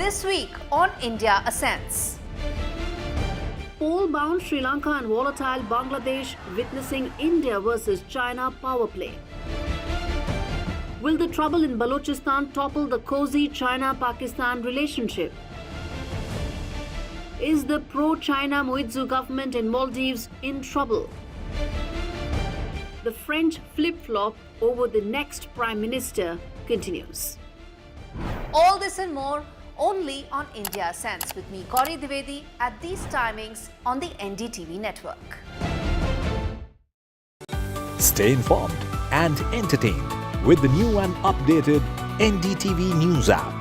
This week on India Ascends. Pole-bound Sri Lanka and volatile Bangladesh witnessing India versus China power play. Will the trouble in Balochistan topple the cozy China-Pakistan relationship? Is the pro-China Muizzu government in Maldives in trouble? The French flip-flop over the next Prime Minister continues. All this and more only on India Ascends with me, Gauri Dwivedi, at these timings on the NDTV network. Stay informed and entertained with the new and updated NDTV News app.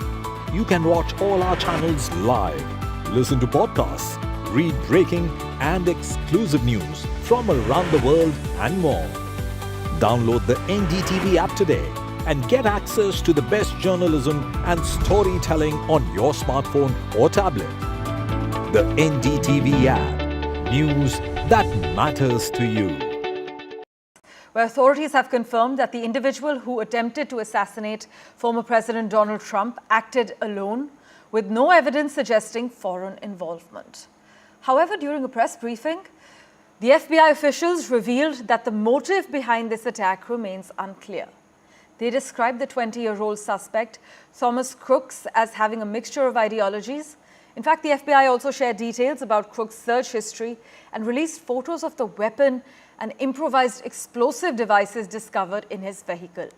You can watch all our channels live, listen to podcasts, read breaking and exclusive news from around the world and more. Download the NDTV app today and get access to the best journalism and storytelling on your smartphone or tablet. The NDTV app. News that matters to you. Where authorities have confirmed that the individual who attempted to assassinate former President Donald Trump acted alone, with no evidence suggesting foreign involvement. However, during a press briefing, the FBI officials revealed that the motive behind this attack remains unclear. They described the 20-year-old suspect, Thomas Crooks, as having a mixture of ideologies. In fact, the FBI also shared details about Crooks' search history and released photos of the weapon and improvised explosive devices discovered in his vehicle.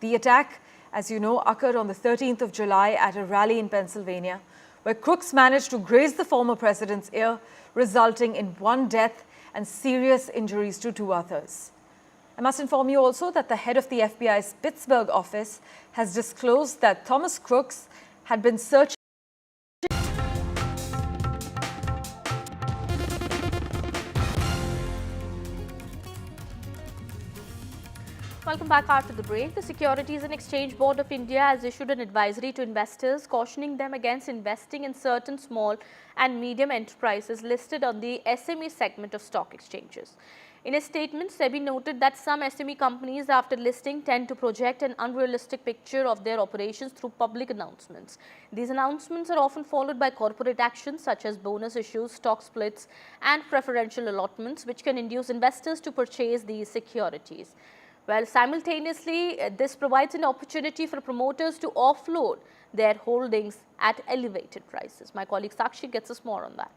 The attack, as you know, occurred on the 13th of July at a rally in Pennsylvania, where Crooks managed to graze the former president's ear, resulting in one death and serious injuries to two others. I must inform you also that the head of the FBI's Pittsburgh office has disclosed that Thomas Crooks had been searching. Welcome back after the break. The Securities and Exchange Board of India has issued an advisory to investors cautioning them against investing in certain small and medium enterprises listed on the SME segment of stock exchanges. In a statement, Sebi noted that some SME companies after listing tend to project an unrealistic picture of their operations through public announcements. These announcements are often followed by corporate actions such as bonus issues, stock splits and preferential allotments, which can induce investors to purchase these securities. Well, simultaneously, this provides an opportunity for promoters to offload their holdings at elevated prices. My colleague Sakshi gets us more on that.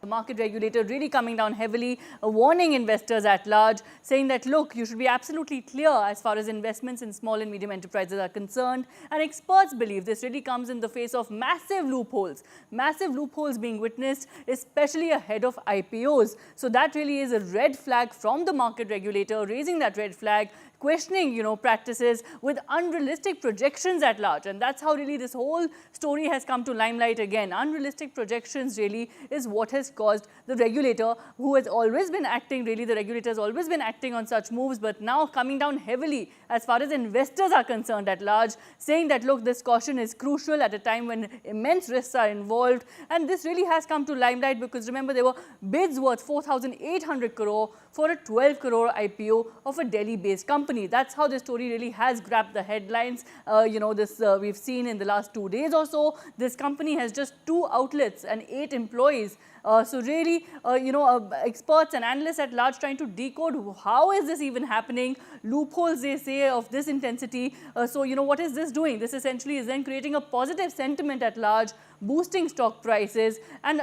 The market regulator really coming down heavily, warning investors at large, saying that, look, you should be absolutely clear as far as investments in small and medium enterprises are concerned. And experts believe this really comes in the face of massive loopholes being witnessed, especially ahead of IPOs. So that really is a red flag from the market regulator, raising that red flag, questioning, practices with unrealistic projections at large. And that's how really this whole story has come to limelight again. Unrealistic projections really is what has caused the regulator, who has always been acting, the regulator has always been acting on such moves, but now coming down heavily as far as investors are concerned at large, saying that, look, this caution is crucial at a time when immense risks are involved. And this really has come to limelight because, remember, there were bids worth 4,800 crore for a 12 crore IPO of a Delhi-based company. That's how this story really has grabbed the headlines. We've seen in the last 2 days or so, this company has just 2 outlets and 8 employees. So really, experts and analysts at large trying to decode how is this even happening, loopholes they say of this intensity. What is this doing? This essentially is then creating a positive sentiment at large, boosting stock prices, and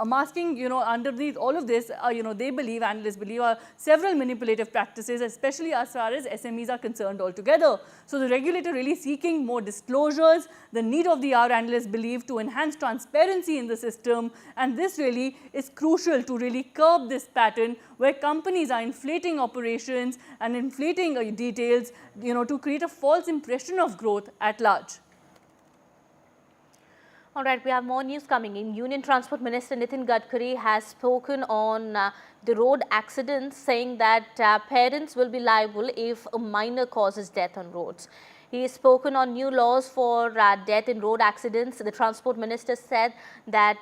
masking underneath all of this, analysts believe are several manipulative practices, especially as far as SMEs are concerned altogether. So the regulator really seeking more disclosures, the need of the hour, analysts believe, to enhance transparency in the system, and this really is crucial to really curb this pattern where companies are inflating operations and inflating details, to create a false impression of growth at large. All right, we have more news coming in. Union Transport Minister Nitin Gadkari has spoken on the road accidents, saying that parents will be liable if a minor causes death on roads. He has spoken on new laws for death in road accidents. The Transport Minister said that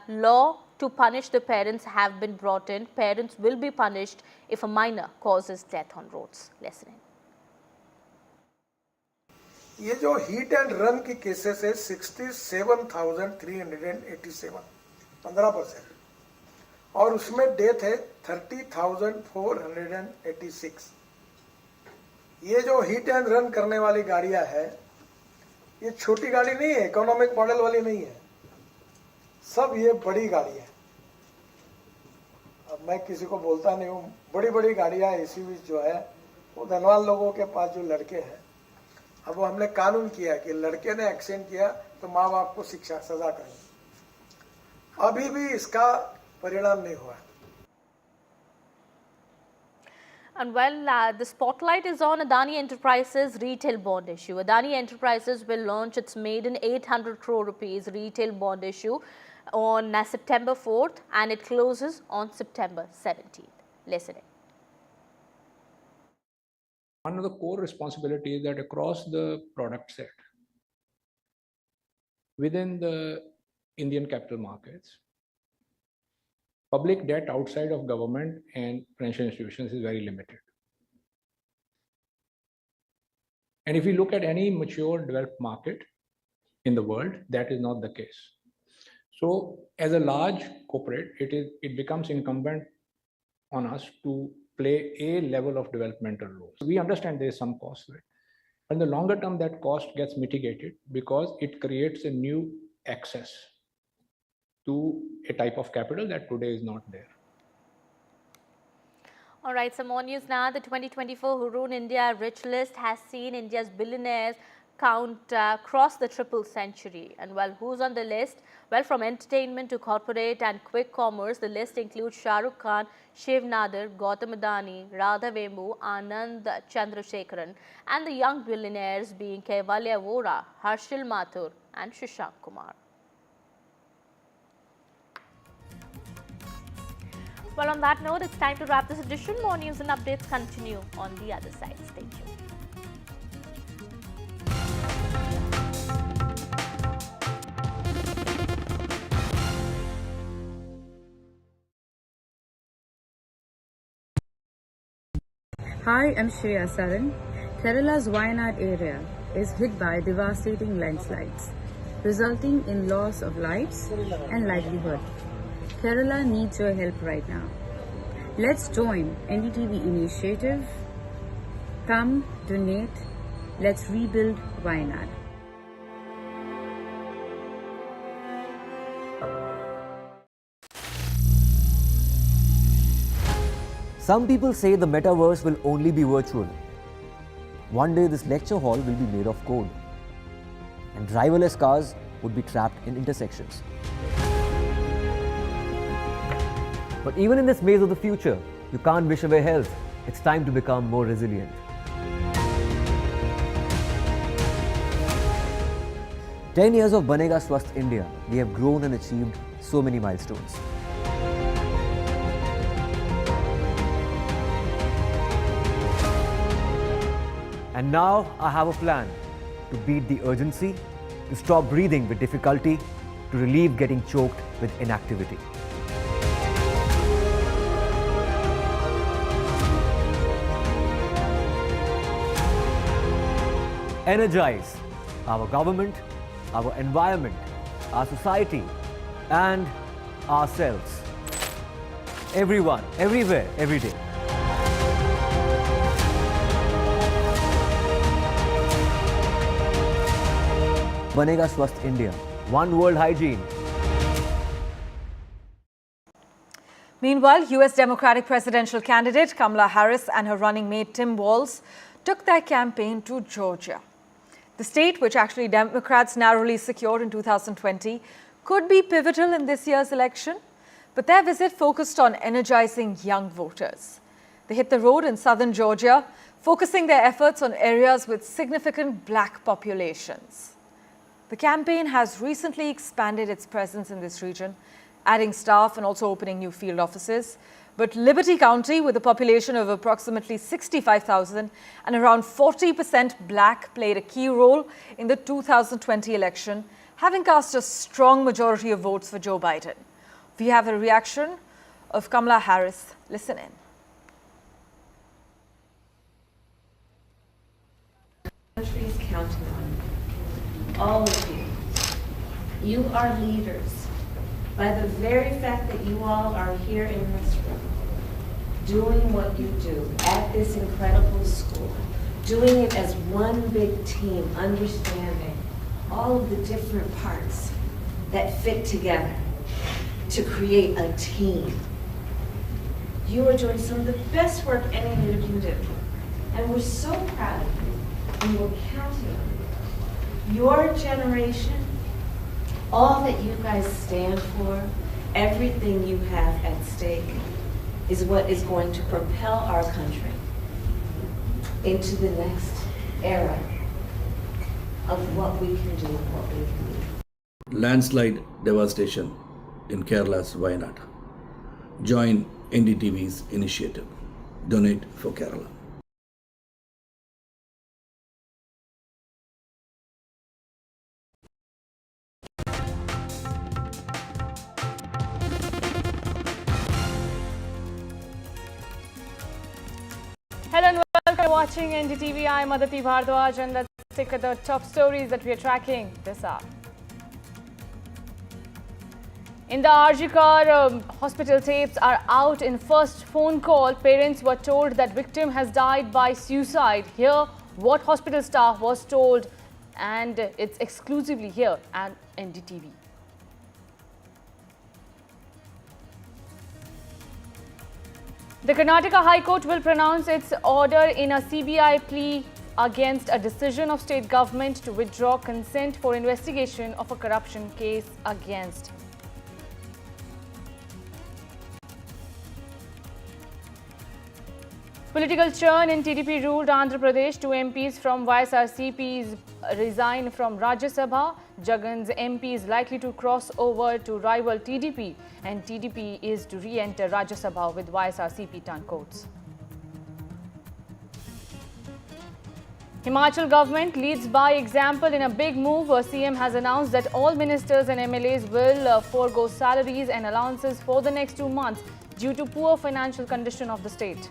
law to punish the parents have been brought in. Parents will be punished if a minor causes death on roads. Listen in. ये जो heat and run की cases है 67,387, 15%, और उसमें death है 30,486। ये जो hit and run करने वाली गाड़ियां है, ये छोटी गाड़ी नहीं है, इकोनॉमिक मॉडल वाली नहीं है, सब ये बड़ी गाड़ी है। अब मैं किसी को बोलता नहीं हूँ, बड़ी बड़ी गाड़ियां एसयूवी जो है वो धनवान लोगों के पास जो लड़के हैं, अब वो हमने कानून किया कि लड़के ने एक्सीडेंट किया तो माँ बाप को शिक्षा सजा करेंगे। अभी भी इसका परिणाम नहीं हुआ। And the spotlight is on Adani Enterprises retail bond issue. Adani Enterprises will launch its maiden 800 crore rupees retail bond issue on September 4th, and it closes on September 17th. Listen in. One of the core responsibilities that across the product set within the Indian capital markets, public debt outside of government and financial institutions is very limited. And if we look at any mature developed market in the world, that is not the case. So as a large corporate, it becomes incumbent on us to play a level of developmental role. We understand there is some cost to it. But in the longer term, that cost gets mitigated because it creates a new access to a type of capital that today is not there. All right, some more news now. The 2024 Hurun India Rich List has seen India's billionaires count cross the triple century. And well, who's on the list? Well, from entertainment to corporate and quick commerce, the list includes Shah Rukh Khan, Shiv Nadar, Gautam Adani, Radha Vembu, Anand Chandrasekharan, and the young billionaires being Kaivalya Vora, Harshil Mathur, and Shashank Kumar. Well, on that note, it's time to wrap this edition. More news and updates continue on the other side. Stay tuned. Hi, I'm Shreya Saran. Kerala's Wayanad area is hit by devastating landslides, resulting in loss of lives and livelihood. Kerala needs your help right now. Let's join NDTV initiative. Come, donate. Let's rebuild Wayanad. Some people say the metaverse will only be virtual. One day this lecture hall will be made of code, and driverless cars would be trapped in intersections. But even in this maze of the future, you can't wish away health. It's time to become more resilient. "10 years of Banega Swasth India, we have grown and achieved so many milestones. And now I have a plan to beat the urgency, to stop breathing with difficulty, to relieve getting choked with inactivity. Energize our government, our environment, our society, and ourselves. Everyone, everywhere, every day. Banega Swasth India. One world hygiene. Meanwhile, US Democratic presidential candidate Kamala Harris and her running mate Tim Walz took their campaign to Georgia. The state, which actually Democrats narrowly secured in 2020, could be pivotal in this year's election, but their visit focused on energizing young voters. They hit the road in southern Georgia, focusing their efforts on areas with significant black populations. The campaign has recently expanded its presence in this region, adding staff and also opening new field offices. But Liberty County, with a population of approximately 65,000 and around 40% black, played a key role in the 2020 election, having cast a strong majority of votes for Joe Biden. We have a reaction of Kamala Harris. Listen in. Country's counting on you. All of you. You are leaders. By the very fact that you all are here in this room, doing what you do at this incredible school, doing it as one big team, understanding all of the different parts that fit together to create a team. You are doing some of the best work any leader can do. And we're so proud of you, and we're counting on you. Your generation, all that you guys stand for, everything you have at stake, is what is going to propel our country into the next era of what we can do and what we can be. Landslide devastation in Kerala's Wayanad. Join NDTV's initiative. Donate for Kerala. Hello and welcome to watching NDTV. I'm Aditi Bhardwaj and let's take at the top stories that we are tracking this hour. In the Arjikar hospital, tapes are out. In first phone call, parents were told that victim has died by suicide. Here, what hospital staff was told, and it's exclusively here at NDTV. The Karnataka High Court will pronounce its order in a CBI plea against a decision of state government to withdraw consent for investigation of a corruption case against. Political churn in TDP ruled Andhra Pradesh. 2 MPs from YSRCPs resign from Rajya Sabha. Jagan's MP is likely to cross over to rival TDP, and TDP is to re-enter Rajya Sabha with YSRCP turncoats. Himachal government leads by example in a big move. CM has announced that all ministers and MLAs will forego salaries and allowances for the next 2 months due to poor financial condition of the state.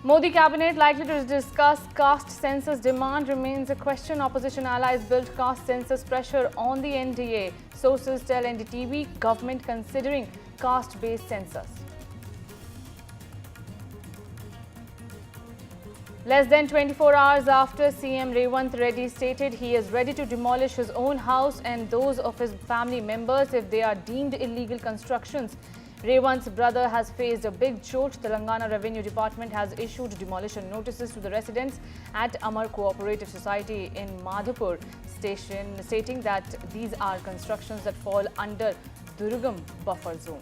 Modi cabinet likely to discuss caste census demand remains a question. Opposition allies built caste census pressure on the NDA. Sources tell NDTV government considering caste-based census. Less than 24 hours after CM Revanth Reddy stated he is ready to demolish his own house and those of his family members if they are deemed illegal constructions, Revanth's brother has faced a big jolt. Telangana Revenue Department has issued demolition notices to the residents at Amar Cooperative Society in Madhupur station, stating that these are constructions that fall under Durgam buffer zone.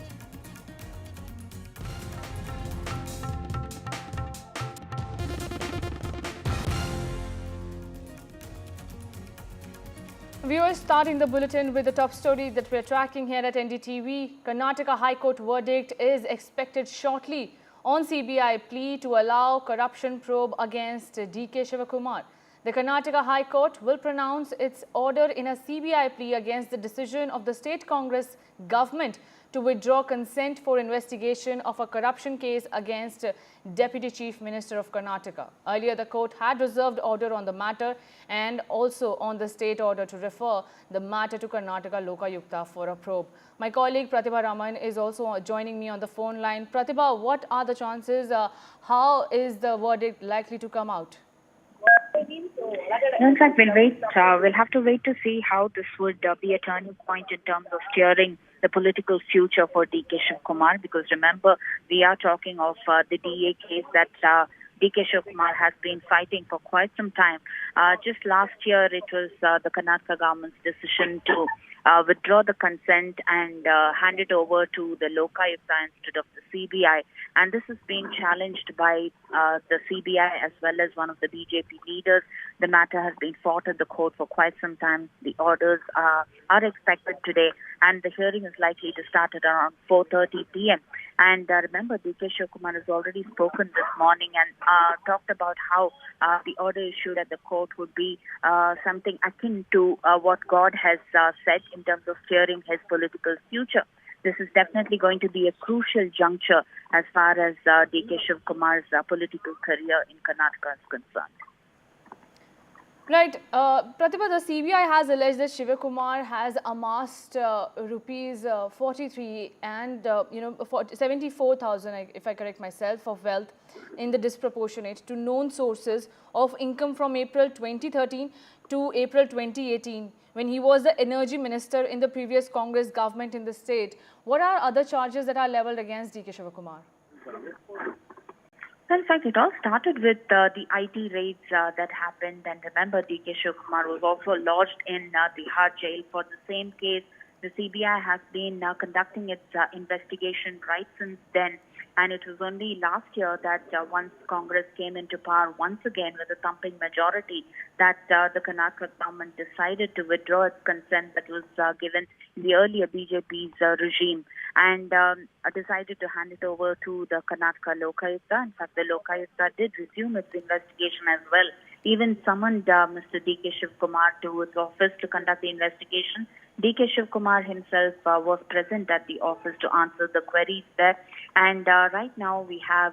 Viewers, starting the bulletin with the top story that we are tracking here at NDTV. Karnataka High Court verdict is expected shortly on CBI plea to allow corruption probe against DK Shivakumar. The Karnataka High Court will pronounce its order in a CBI plea against the decision of the state Congress government to withdraw consent for investigation of a corruption case against Deputy Chief Minister of Karnataka. Earlier, the court had reserved order on the matter and also on the state order to refer the matter to Karnataka Lokayukta for a probe. My colleague Pratibha Raman is also joining me on the phone line. Pratibha, what are the chances? How is the verdict likely to come out? In fact, we'll have to wait to see how this would be a turning point in terms of steering the political future for DK Shivakumar, because remember, we are talking of the DA case that DK Shivakumar has been fighting for quite some time. Just last year, it was the Karnataka government's decision to withdraw the consent and hand it over to the Lokayukta instead of the CBI. And this has been challenged by the CBI as well as one of the BJP leaders. The matter has been fought at the court for quite some time. The orders are expected today, and the hearing is likely to start at around 4:30 p.m. And remember, DK Shivakumar has already spoken this morning and talked about how the order issued at the court would be something akin to what God has said in terms of steering his political future. this is definitely going to be a crucial juncture as far as DK Shivakumar's political career in Karnataka is concerned. Right. Pratibha, the CBI has alleged that Shivakumar has amassed rupees 43 and 74,000, if I correct myself, of wealth in the disproportionate to known sources of income from April 2013 to April 2018, when he was the energy minister in the previous Congress government in the state. What are other charges that are levelled against DK Shivakumar? Well, in fact, it all started with the IT raids that happened. And remember, DK Shivakumar was also lodged in the Tihar jail for the same case. The CBI has been conducting its investigation right since then. And it was only last year that once Congress came into power once again with a thumping majority, that the Karnataka government decided to withdraw its consent that was given in the earlier BJP's regime, and decided to hand it over to the Karnataka Lokayukta. In fact, the Lokayukta did resume its investigation as well. Even summoned Mr. DK Shivakumar to his office to conduct the investigation. DK Shivakumar himself was present at the office to answer the queries there. And right now we have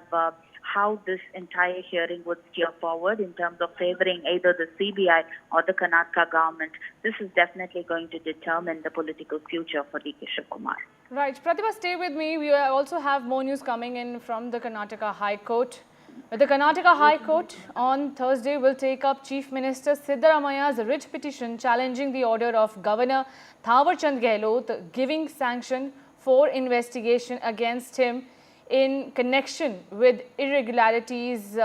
how this entire hearing would steer forward in terms of favouring either the CBI or the Karnataka government. This is definitely going to determine the political future for DK Shivakumar. Right. Pratibha, stay with me. We also have more news coming in from the Karnataka High Court. The Karnataka High Court on Thursday will take up Chief Minister Siddaramaya's writ petition challenging the order of Governor Thawar Chand Gehlot giving sanction for investigation against him in connection with irregularities.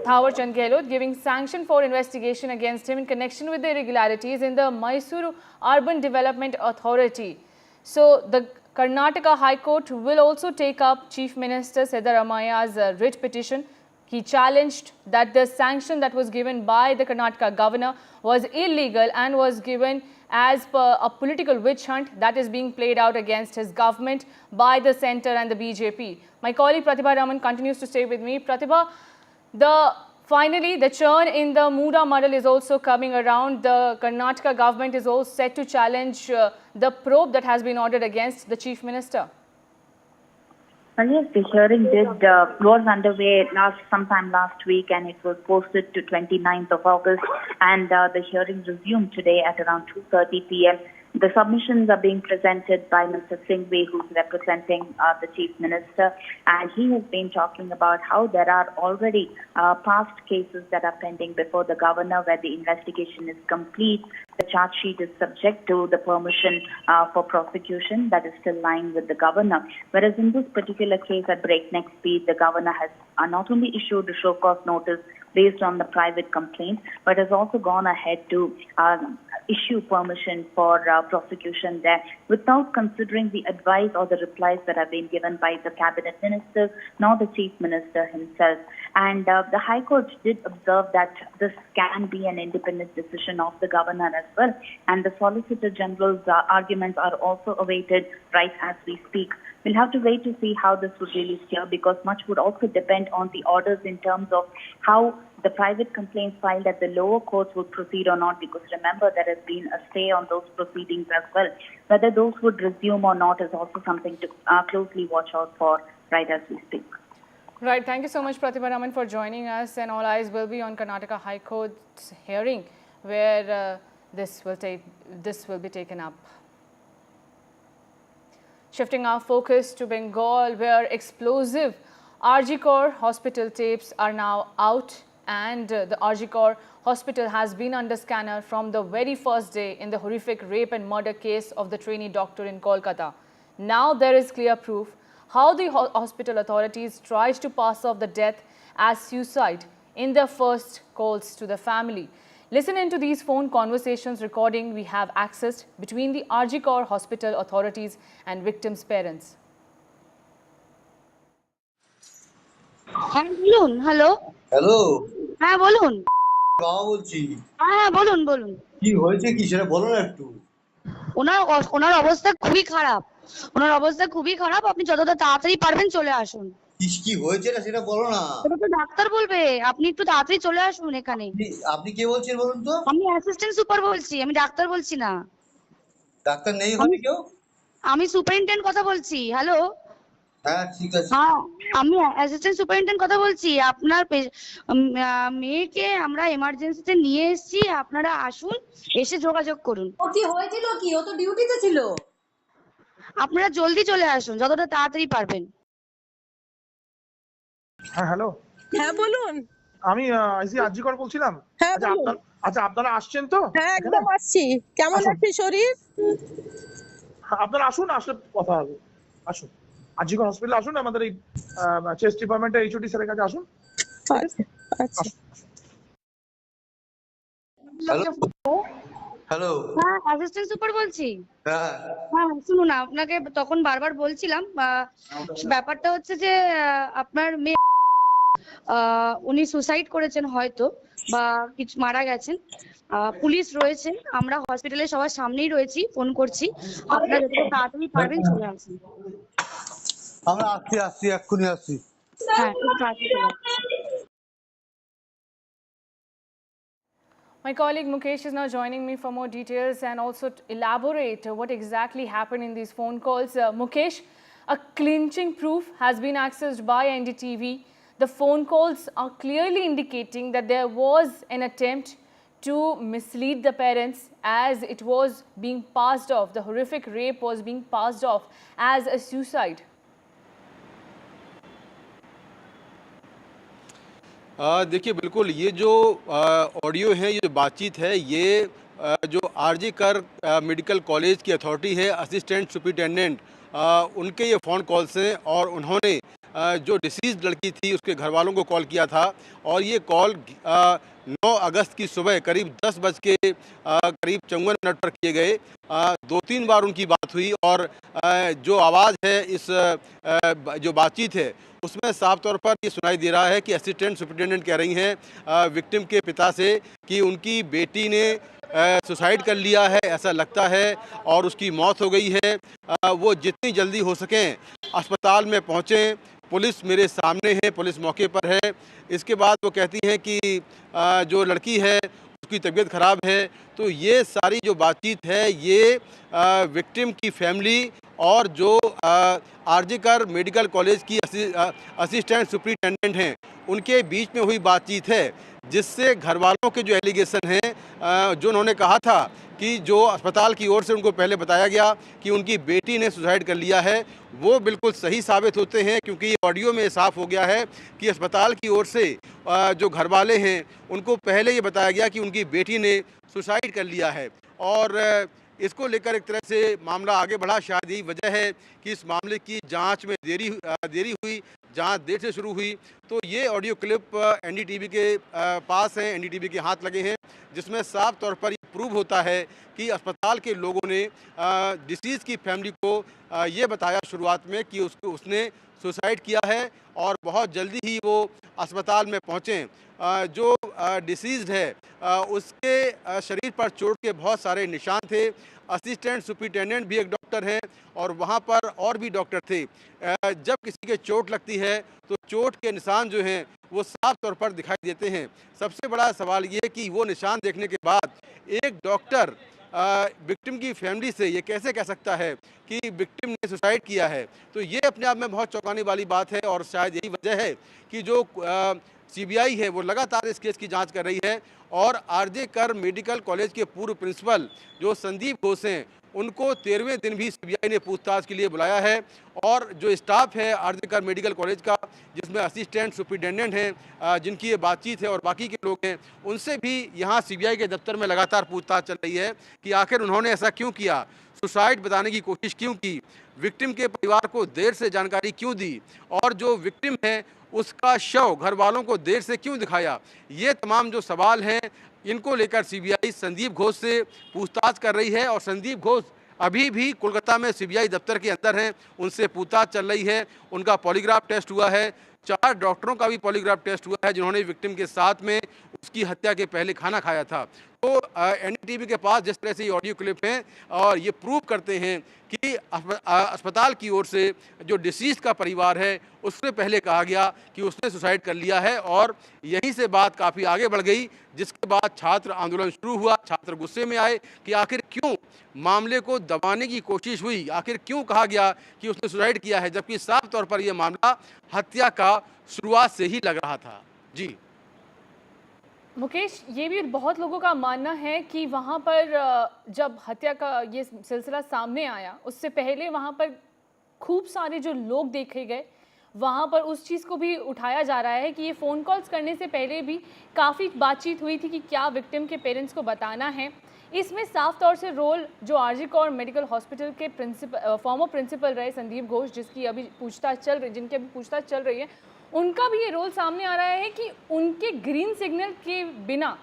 Thawar Chand Gehlot giving sanction for investigation against him in connection with the irregularities in the Mysuru Urban Development Authority. So the Karnataka High Court will also take up Chief Minister Siddaramaya's writ petition. He challenged that the sanction that was given by the Karnataka governor was illegal and was given as per a political witch hunt that is being played out against his government by the centre and the BJP. My colleague Pratibha Raman continues to stay with me. Pratibha, finally, the churn in the Muda model is also coming around. The Karnataka government is also set to challenge the probe that has been ordered against the Chief Minister. Well, yes, the hearing was underway sometime last week, and it was posted to 29th of August, and the hearing resumed today at around 2:30 p.m. The submissions are being presented by Mr. Singhvi, who's representing the Chief Minister, and he has been talking about how there are already past cases that are pending before the governor where the investigation is complete. The charge sheet is subject to the permission for prosecution that is still lying with the governor. Whereas in this particular case at breakneck speed, the governor has not only issued a show cause notice based on the private complaint, but has also gone ahead to issue permission for prosecution there without considering the advice or the replies that have been given by the cabinet ministers nor the chief minister himself. And the High Court did observe that this can be an independent decision of the governor as well. And the Solicitor General's arguments are also awaited right as we speak. We'll have to wait to see how this would really steer, because much would also depend on the orders in terms of how the private complaints filed at the lower courts would proceed or not, because remember there has been a stay on those proceedings as well. Whether those would resume or not is also something to closely watch out for right as we speak. Right. Thank you so much, Pratibha Raman, for joining us, and all eyes will be on Karnataka High Court's hearing where this will be taken up. Shifting our focus to Bengal, where explosive RG Kar hospital tapes are now out, and the RG Kar hospital has been under scanner from the very first day in the horrific rape and murder case of the trainee doctor in Kolkata. Now there is clear proof how the hospital authorities tried to pass off the death as suicide in their first calls to the family. Listen into these phone conversations recording we have accessed between the RG Kar hospital authorities and victims' parents. Hello. Hello. হ্যাঁ বলুন। বাবা বলছি। হ্যাঁ বলুন বলুন। কি হয়েছে কি সেটা বলো না একটু। ওনার অবস্থা খুবই খারাপ। আপনি যতটা তাড়াতাড়ি পারবেন চলে আসুন। কি হয়েছে না সেটা বলো না। ওটা তো ডাক্তার বলবে, আপনি একটু তাড়াতাড়ি চলে আসুন এখানে। আপনি কে বলছেন বলুন তো? আমি অ্যাসিস্ট্যান্ট সুপার বলছি, আমি ডাক্তার বলছি না। ডাক্তার নেই ওখানে কেউ? আমি সুপারিনটেন্ডেন্ট কথা বলছি। হ্যালো, হ্যাঁ ঠিক আছে। হ্যাঁ আমি অ্যাসিস্ট্যান্ট সুপারিনটেন্ডেন্ট কথা বলছি। আপনার মেয়েকে আমরা এমার্জেন্সিতে নিয়ে এসেছি, আপনারা আসুন, এসে যোগাযোগ করুন। ও কি হয়েছিল কি? ও তো ডিউটিতে ছিল। আপনারা জলদি চলে আসুন, যতটা তাড়াতাড়ি পারবেন। হ্যাঁ হ্যালো, হ্যাঁ বলুন। আমি আজিকর বলছিলাম। হ্যাঁ আচ্ছা বলুন। আচ্ছা আপনারা আসছেন তো? হ্যাঁ একদম আসছি। কেমন আছে শরীর? আপনারা আসুন, আসলে কথা হবে। আসুন, আজিকর হসপিটালে আসুন, আমাদের এই চেস্ট ডিপার্টমেন্টের এইচওডি স্যারের কাছে আসুন। আচ্ছা আচ্ছা। হ্যালো। হ্যাঁ অ্যাসিস্ট্যান্ট সুপার বলছি। হ্যাঁ হ্যাঁ শুনুন, আপনাকে তখন বারবার বলছিলাম, ব্যাপারটা হচ্ছে যে আপনার মেয়ে উনি সুসাইড করেছেন হয়তো, বা কিছু মারা গেছেন। পুলিশ রয়েছে, আমরা হসপিটালে সবার সামনেই রয়েছি, ফোন করছি, আপনারা যতটা তাড়াতাড়ি পারবেন চলে আসুন। আমরা আসছি এক্ষুনি আসছি। হ্যাঁ খুব তাড়াতাড়ি চলে আসুন। My colleague Mukesh is now joining me for more details and also to elaborate what exactly happened in these phone calls. Mukesh, a clinching proof has been accessed by NDTV. The phone calls are clearly indicating that there was an attempt to mislead the parents, as it was being passed off, the horrific rape was being passed off as a suicide. देखिए बिल्कुल ये जो audio है, ये जो बातचीत है, ये जो आरजी कर मेडिकल कॉलेज की अथॉरिटी है, असिस्टेंट सुपरिटेंडेंट, उनके ये फ़ोन कॉल्स हैं और उन्होंने जो डिसीज़ लड़की थी उसके घर वालों को कॉल किया था। और ये कॉल 9 अगस्त की सुबह करीब 10 बज के करीब 54 मिनट पर किए गए। 2-3 बार उनकी बात हुई और जो आवाज़ है इस जो बातचीत है उसमें साफ तौर पर ये सुनाई दे रहा है कि असिस्टेंट सुपरिटेंडेंट कह रही हैं विक्टिम के पिता से कि उनकी बेटी ने सुसाइड कर लिया है, ऐसा लगता है, और उसकी मौत हो गई है। वो जितनी जल्दी हो सकें अस्पताल में पहुँचें, पुलिस मेरे सामने है, पुलिस मौके पर है। इसके बाद वो कहती हैं कि जो लड़की है उसकी तबीयत ख़राब है। तो ये सारी जो बातचीत है ये विक्टिम की फैमिली और जो आरजी कर मेडिकल कॉलेज की असिस्टेंट सुपरिटेंडेंट हैं उनके बीच में हुई बातचीत है, जिससे घर वालों के जो एलिगेशन हैं, जो उन्होंने कहा था कि जो अस्पताल की ओर से उनको पहले बताया गया कि उनकी बेटी ने सुसाइड कर लिया है, वो बिल्कुल सही साबित होते हैं। क्योंकि ये ऑडियो में साफ हो गया है कि अस्पताल की ओर से जो घर वाले हैं उनको पहले ये बताया गया कि उनकी बेटी ने सुसाइड कर लिया है। और इसको लेकर एक तरह से मामला आगे बढ़ा। शायद यही वजह है कि इस मामले की जांच में देरी हुई, जांच देर से शुरू हुई। तो ये ऑडियो क्लिप एनडीटीवी के पास है, एनडीटीवी के हाथ लगे हैं, जिसमें साफ तौर पर ये प्रूव होता है कि अस्पताल के लोगों ने डिसीज़ की फैमिली को ये बताया शुरुआत में कि उसने सुसाइड किया है और बहुत जल्दी ही वो अस्पताल में पहुँचें। जो डिसीज़्ड है उसके शरीर पर चोट के बहुत सारे निशान थे। असिस्टेंट सुपरिटेंडेंट भी एक डॉक्टर हैं और वहाँ पर और भी डॉक्टर थे। जब किसी के चोट लगती है तो चोट के निशान जो हैं वो साफ तौर पर दिखाई देते हैं। सबसे बड़ा सवाल ये है कि वो निशान देखने के बाद एक डॉक्टर विक्टिम की फैमिली से ये कैसे कह सकता है कि विक्टिम ने सुसाइड किया है। तो ये अपने आप में बहुत चौंकाने वाली बात है और शायद यही वजह है कि जो सीबीआई है वो लगातार इस केस की जांच कर रही है। और आरजे कर मेडिकल कॉलेज के पूर्व प्रिंसिपल जो संदीप घोष हैं उनको 13वें दिन भी सीबीआई ने पूछताछ के लिए बुलाया है। और जो स्टाफ है आरजे कर मेडिकल कॉलेज का, जिसमें असिस्टेंट सुपरिटेंडेंट हैं जिनकी ये बातचीत है और बाकी के लोग हैं, उनसे भी यहाँ सीबीआई के दफ्तर में लगातार पूछताछ चल रही है कि आखिर उन्होंने ऐसा क्यों किया, सुसाइड बताने की कोशिश क्यों की, विक्टिम के परिवार को देर से जानकारी क्यों दी, और जो विक्टिम है उसका शव घर वालों को देर से क्यों दिखाया। ये तमाम जो सवाल हैं इनको लेकर सीबीआई संदीप घोष से पूछताछ कर रही है। और संदीप घोष अभी भी कोलकाता में सीबीआई दफ्तर के अंदर हैं, उनसे पूछताछ चल रही है। उनका पॉलीग्राफ टेस्ट हुआ है। 4 डॉक्टरों का भी पॉलीग्राफ टेस्ट हुआ है जिन्होंने विक्टिम के साथ में उसकी हत्या के पहले खाना खाया था। तो एनडीटीवी के पास जिस तरह से ये ऑडियो क्लिप हैं और ये प्रूव करते हैं कि अस्पताल की ओर से जो डिसीज का परिवार है उससे पहले कहा गया कि उसने सुसाइड कर लिया है, और यहीं से बात काफ़ी आगे बढ़ गई, जिसके बाद छात्र आंदोलन शुरू हुआ। छात्र गुस्से में आए कि आखिर क्यों मामले को दबाने की कोशिश हुई, आखिर क्यों कहा गया कि उसने सुसाइड किया है, जबकि साफ तौर पर यह मामला हत्या का शुरुआत से ही लग रहा था। जी मुकेश, ये भी बहुत लोगों का मानना है कि वहाँ पर जब हत्या का ये सिलसिला सामने आया उससे पहले वहाँ पर खूब सारे जो लोग देखे गए, वहाँ पर उस चीज़ को भी उठाया जा रहा है कि ये फ़ोन कॉल्स करने से पहले भी काफ़ी बातचीत हुई थी कि क्या विक्टिम के पेरेंट्स को बताना है। इसमें साफ तौर से रोल जो आरजी कौर मेडिकल हॉस्पिटल के फॉर्मर प्रिंसिपल रहे संदीप घोष, जिनकी अभी पूछताछ चल रही है, उनका भी ये रोल सामने आ रहा है कि उनके ग्रीन सिग्नल के बिना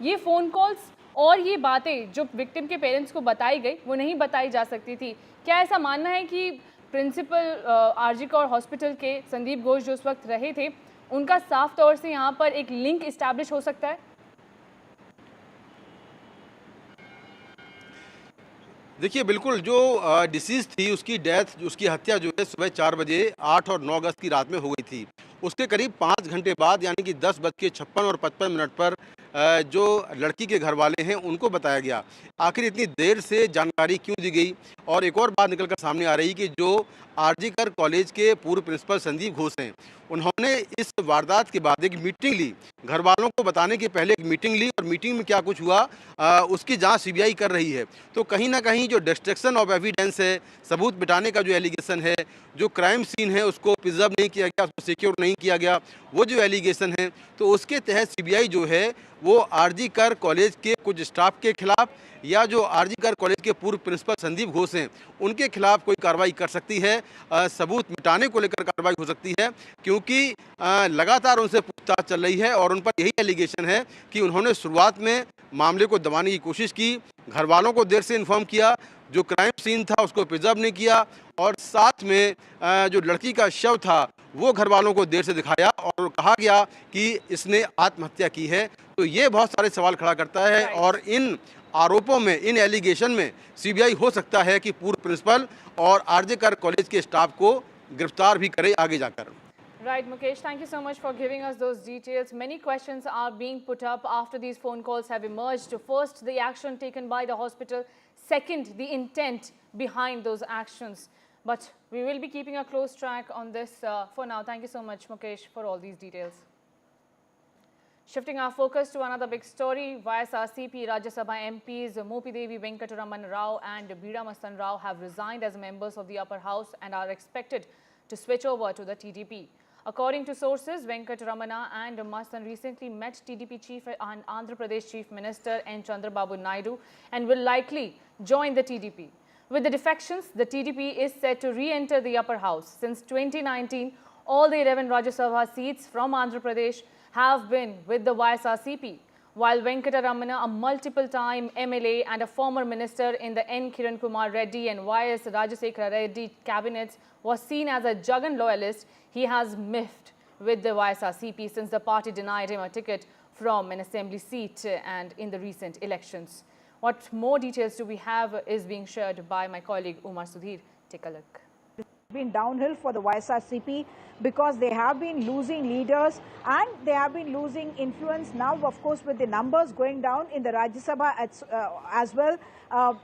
ये फ़ोन कॉल्स और ये बातें जो विक्टिम के पेरेंट्स को बताई गई वो नहीं बताई जा सकती थी। क्या ऐसा मानना है कि प्रिंसिपल आरजी कौर हॉस्पिटल के संदीप घोष जो उस वक्त रहे थे, उनका साफ तौर से यहाँ पर एक लिंक इस्टेब्लिश हो सकता है? देखिए, बिल्कुल जो डिसीज थी उसकी डेथ, उसकी हत्या जो है सुबह 4 बजे 8 और 9 अगस्त की रात में हो गई थी। उसके करीब 5 घंटे बाद यानी कि 10:56 और 55 पर जो लड़की के घर वाले हैं उनको बताया गया। आखिर इतनी देर से जानकारी क्यों दी गई? और एक और बात निकलकर सामने आ रही कि जो आरजी कर कॉलेज के पूर्व प्रिंसिपल संदीप घोष हैं, उन्होंने इस वारदात के बाद एक मीटिंग ली, घर वालों को बताने के पहले एक मीटिंग ली, और मीटिंग में क्या कुछ हुआ उसकी जांच सीबीआई कर रही है। तो कहीं ना कहीं जो डिस्ट्रक्शन ऑफ एविडेंस है, सबूत मिटाने का जो एलिगेशन है, जो क्राइम सीन है उसको प्रिजर्व नहीं किया गया, उसको सिक्योर नहीं किया गया, वो जो एलिगेशन है, तो उसके तहत सीबीआई जो है वो आरजी कर कॉलेज के कुछ स्टाफ के खिलाफ या जो आरजी कर कॉलेज के पूर्व प्रिंसिपल संदीप घोष हैं उनके खिलाफ कोई कार्रवाई कर सकती है, सबूत मिटाने को लेकर कार्रवाई हो सकती है, क्योंकि लगातार उनसे पूछताछ चल रही है और उन पर यही एलिगेशन है कि उन्होंने शुरुआत में मामले को दबाने की कोशिश की, घर वालों को देर से इन्फॉर्म किया, जो क्राइम सीन था उसको प्रिजर्व नहीं किया, और साथ में जो लड़की का शव था वो घर वालों को देर से दिखाया और कहा गया कि इसने आत्महत्या की है। तो ये बहुत सारे सवाल खड़ा करता है, और इन आरोपों में, इन एलिगेशन में सीबीआई हो सकता है कि पूर्व प्रिंसिपल और आरजे कर कॉलेज के स्टाफ को गिरफ्तार भी करे आगे जाकर। Right, Mukesh, thank you so much for giving us those details. Many questions are being put up after these phone calls have emerged. First, the action taken by the hospital. Second, the intent behind those actions. But we will be keeping a close track on this for now. Thank you so much, Mukesh, for all these details. Shifting our focus to another big story, YSRCP Rajya Sabha MPs Mopidevi Venkataraman Rao and Bida Mastan Rao have resigned as members of the upper house and are expected to switch over to the TDP. According to sources, Venkataramana and Mastan recently met TDP Chief and Andhra Pradesh Chief Minister N. Chandrababu Naidu and will likely join the TDP. With the defections, the TDP is set to re-enter the upper house. Since 2019, all the 11 Rajya Sabha seats from Andhra Pradesh have been with the YSRCP, while Venkataramana, a multiple-time MLA and a former minister in the N. Kiran Kumar Reddy and YS Rajasekhara Reddy cabinets, was seen as a Jagan loyalist. He has miffed with the YSRCP since the party denied him a ticket from an assembly seat and in the recent elections. What more details do we have is being shared by my colleague Umar Sudhir. Take a look. Been downhill for the YSRCP because they have been losing leaders and they have been losing influence. Now, of course, with the numbers going down in the Rajya Sabha as well,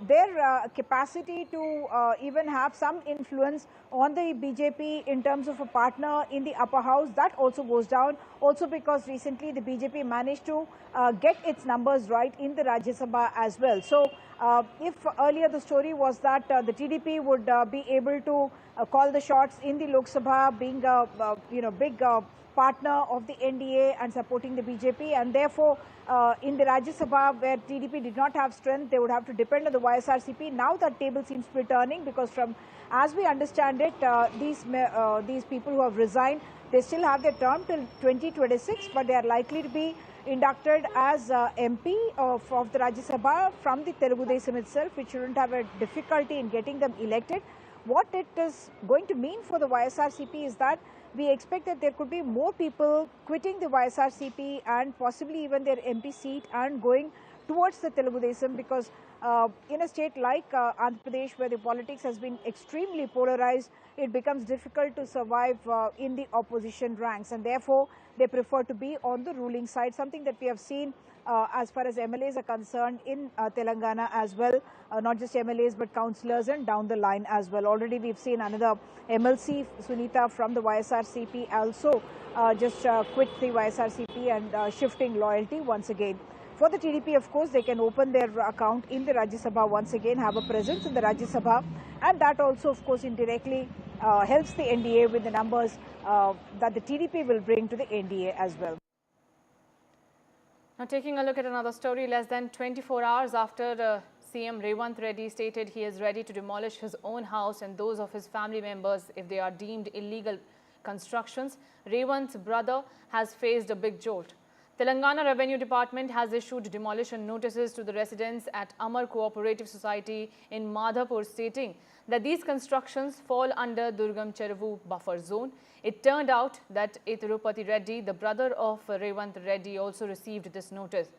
their capacity to even have some influence on the BJP in terms of a partner in the upper house, that also goes down. Also because recently the BJP managed to get its numbers right in the Rajya Sabha as well. So, if earlier the story was that the TDP would be able to call the shots in the Lok Sabha, being a big partner of the NDA and supporting the BJP, and therefore in the Rajya Sabha where TDP did not have strength, they would have to depend on the YSRCP. Now that table seems to be turning, because from as we understand it, these people who have resigned, they still have their term till 2026, but they are likely to be inducted as MP of the Rajya Sabha from the Telugu Desam itself, which shouldn't have a difficulty in getting them elected. What it is going to mean for the YSRCP is that we expect that there could be more people quitting the YSRCP and possibly even their MP seat and going towards the Telugu Desam, because in a state like Andhra Pradesh, where the politics has been extremely polarized, it becomes difficult to survive in the opposition ranks, and therefore they prefer to be on the ruling side, something that we have seen as far as MLAs are concerned in Telangana as well, not just MLAs but councillors and down the line as well. Already we've seen another MLC, Sunita, from the YSRCP also just quit the YSRCP and shifting loyalty once again. For the TDP, of course, they can open their account in the Rajya Sabha once again, have a presence in the Rajya Sabha, and that also, of course, indirectly helps the NDA with the numbers that the TDP will bring to the NDA as well. Now, taking a look at another story, less than 24 hours after CM Revant Reddy stated he is ready to demolish his own house and those of his family members if they are deemed illegal constructions, Revant's brother has faced a big jolt. Telangana Revenue Department has issued demolition notices to the residents at Amar Cooperative Society in Madhapur, stating that these constructions fall under Durgam Cheruvu buffer zone. It turned out that Tirupati Reddy, the brother of Revant Reddy, also received this notice.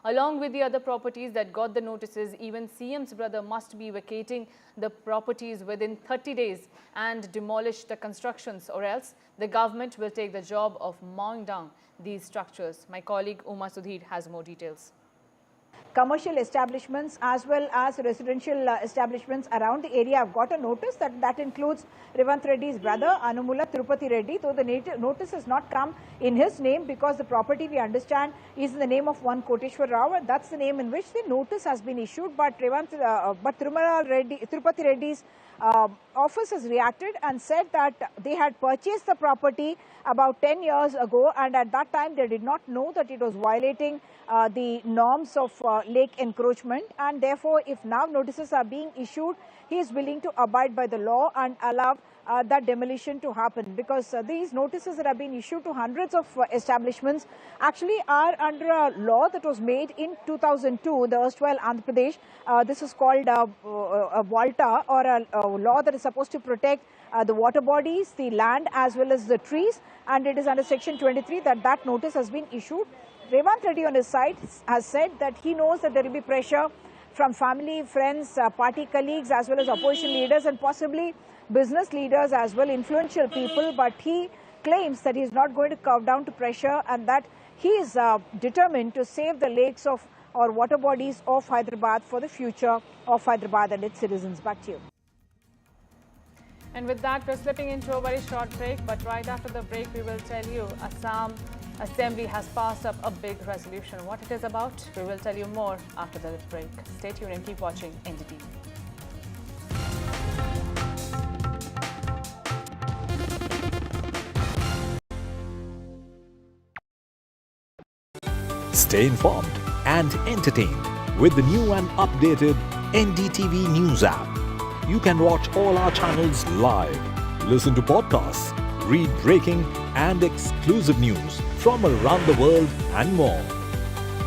Along with the other properties that got the notices, even CM's brother must be vacating the properties within 30 days and demolish the constructions, or else the government will take the job of mowing down these structures. My colleague Uma Sudhir has more details. Commercial establishments as well as residential establishments around the area have got a notice that includes Revant Reddy's brother Anumula Tirupati Reddy, though the notice has not come in his name because the property, we understand, is in the name of one Koteshwar Rao, and that's the name in which the notice has been issued. But Tirupati Reddy's office has reacted and said that they had purchased the property about 10 years ago, and at that time they did not know that it was violating the norms of lake encroachment, and therefore if now notices are being issued, he is willing to abide by the law and allow that demolition to happen, because these notices that have been issued to hundreds of establishments actually are under a law that was made in 2002, the erstwhile Andhra Pradesh. This is called a VALTA, or a law that is supposed to protect the water bodies, the land as well as the trees, and it is under section 23 that notice has been issued. Revant Reddy on his side has said that he knows that there will be pressure from family, friends, party colleagues as well as opposition leaders and possibly business leaders as well, influential people, but he claims that he is not going to cow down to pressure and that he is determined to save the lakes of or water bodies of Hyderabad for the future of Hyderabad and its citizens. Back to you. And with that, we're slipping into a very short break, but right after the break, we will tell you Assam Assembly has passed up a big resolution. What it is about, we will tell you more after the break. Stay tuned and keep watching NDTV. Stay informed and entertained with the new and updated NDTV News app. You can watch all our channels live, listen to podcasts, read breaking and exclusive news from around the world and more.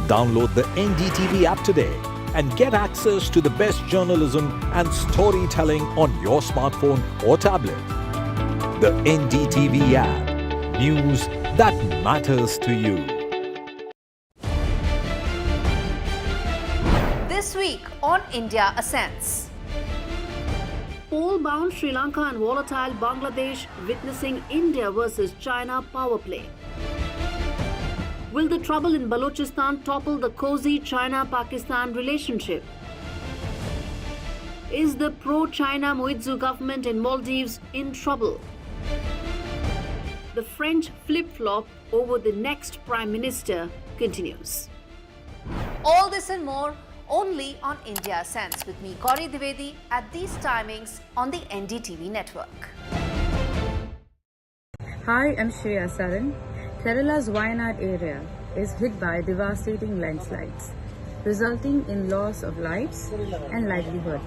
Download the NDTV app today and get access to the best journalism and storytelling on your smartphone or tablet. The NDTV app. News that matters to you. This week on India Ascends. Poll-bound Sri Lanka and volatile Bangladesh witnessing India versus China power play. Will the trouble in Balochistan topple the cozy China-Pakistan relationship? Is the pro-China Muizzu government in Maldives in trouble? The French flip-flop over the next Prime Minister continues. All this and more only on India Ascends with me, Gauri Dwivedi, at these timings on the NDTV network. Hi, I'm Shreya Saran. Kerala's Wayanad area is hit by devastating landslides, resulting in loss of lives and livelihood.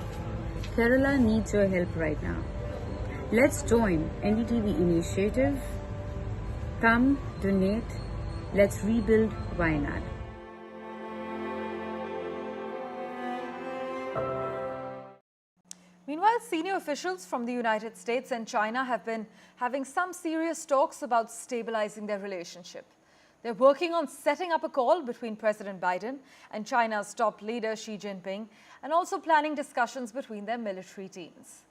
Kerala needs your help right now. Let's join NDTV initiative. Come, donate. Let's rebuild Wayanad. Meanwhile, Meanwhile, senior officials from the United States and China have been having some serious talks about stabilizing their relationship. They're working on setting up a call between President Biden and China's top leader Xi Jinping, and also planning discussions between their military teams.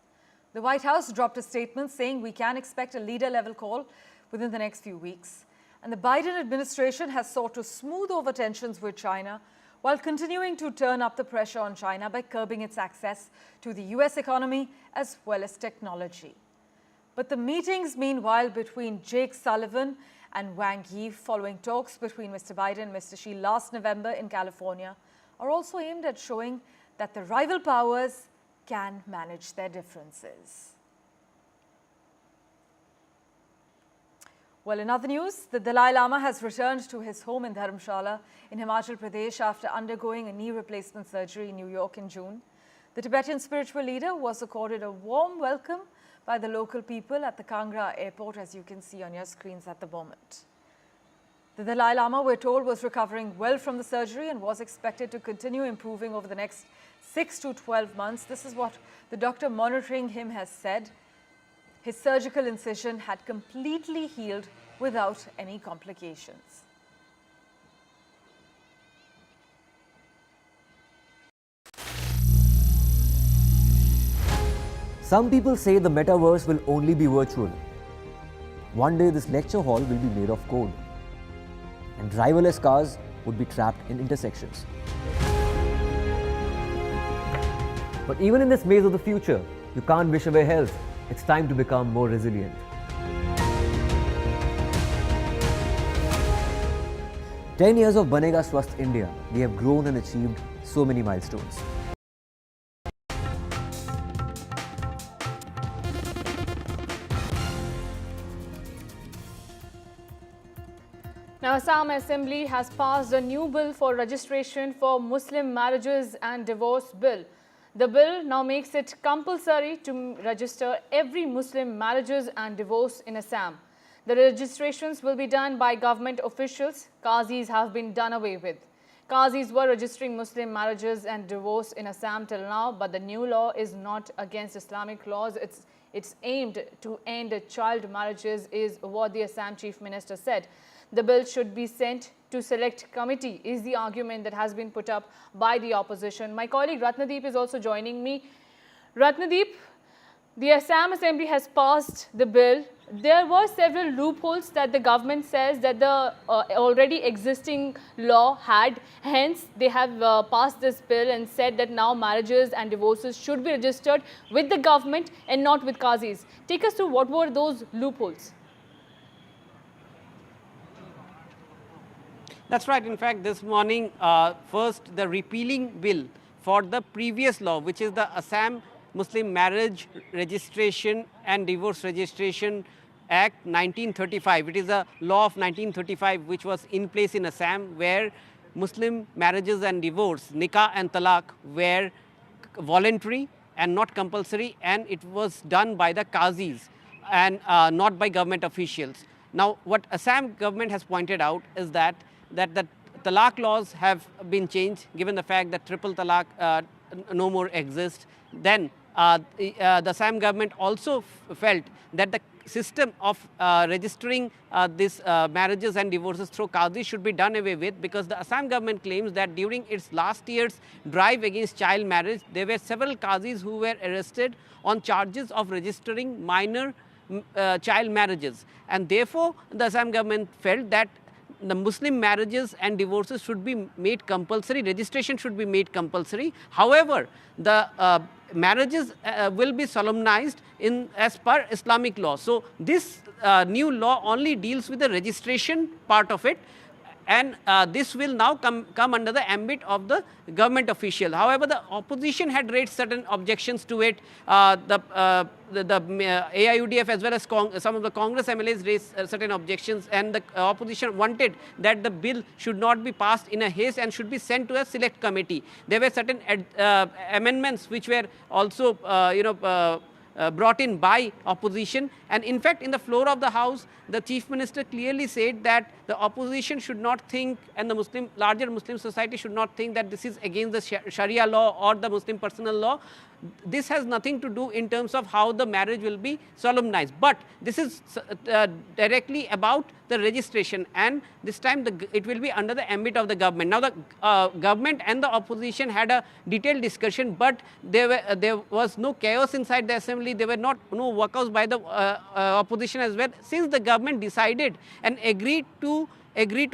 The White House dropped a statement saying we can expect a leader-level call within the next few weeks. And the Biden administration has sought to smooth over tensions with China while continuing to turn up the pressure on China by curbing its access to the US economy as well as technology. But the meetings, meanwhile, between Jake Sullivan and Wang Yi following talks between Mr. Biden and Mr. Xi last November in California are also aimed at showing that the rival powers can manage their differences. Well, in other news, the Dalai Lama has returned to his home in Dharamshala in Himachal Pradesh after undergoing a knee replacement surgery in New York in June. The Tibetan spiritual leader was accorded a warm welcome by the local people at the Kangra airport, as you can see on your screens at the moment. The Dalai Lama, we're told, was recovering well from the surgery and was expected to continue improving over the next 6 to 12 months. This is what the doctor monitoring him has said. His surgical incision had completely healed without any complications. Some people say the metaverse will only be virtual. One day this lecture hall will be made of code, and driverless cars would be trapped in intersections. But even in this maze of the future, you can't wish away health. It's time to become more resilient. "10 years of Banega Swasth India, we have grown and achieved so many milestones." Now, Assam Assembly has passed a new bill for registration for Muslim marriages and divorce bill. The bill now makes it compulsory to register every Muslim marriages and divorce in Assam. The registrations will be done by government officials. Qazis have been done away with. Qazis were registering Muslim marriages and divorce in Assam till now, but the new law is not against Islamic laws. It's aimed to end child marriages, is what the Assam Chief Minister said. The bill should be sent to select committee, is the argument that has been put up by the opposition. My colleague Ratnadeep is also joining me. Ratnadeep, the Assam Assembly has passed the bill. There were several loopholes that the government says that the already existing law had. Hence, they have passed this bill and said that now marriages and divorces should be registered with the government and not with Qazis. Take us through what were those loopholes. That's right. In fact, this morning, first the repealing bill for the previous law, which is the Assam Muslim Marriage Registration and Divorce Registration Act 1935. It is a law of 1935 which was in place in Assam, where Muslim marriages and divorce, nikah and talaq, were voluntary and not compulsory, and it was done by the Qazis and not by government officials. Now, what Assam government has pointed out is that the talaq laws have been changed, given the fact that triple talaq no more exists. Then the Assam government also felt that the system of registering these marriages and divorces through Qadi should be done away with, because the Assam government claims that during its last year's drive against child marriage, there were several Qazis who were arrested on charges of registering minor child marriages, and therefore the Assam government felt that the Muslim marriages and divorces should be made compulsory, registration should be made compulsory. However, the marriages will be solemnized as per Islamic law. So this new law only deals with the registration part of it, and this will now come under the ambit of the government official. However, the opposition had raised certain objections to it. The AIUDF as well as some of the Congress MLAs raised certain objections, and the opposition wanted that the bill should not be passed in a haste and should be sent to a select committee. There were certain amendments which were also brought in by opposition. And in fact, in the floor of the House, the Chief Minister clearly said that the opposition should not think, and the larger Muslim society should not think that this is against the Sharia law or the Muslim personal law. This has nothing to do in terms of how the marriage will be solemnized. But this is directly about the registration, and this time it will be under the ambit of the government. Now, the government and the opposition had a detailed discussion, but there was no chaos inside the assembly. There were no walkouts by the opposition as well, since the government decided and agreed to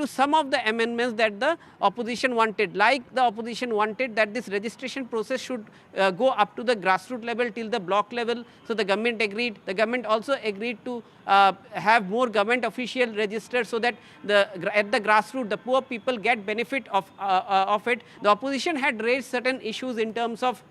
some of the amendments that the opposition wanted. Like the opposition wanted that this registration process should go up to the grassroots level till the block level. So the government agreed. The government also agreed to have more government official registered, so that at the grassroots the poor people get benefit of it. The opposition had raised certain issues in terms of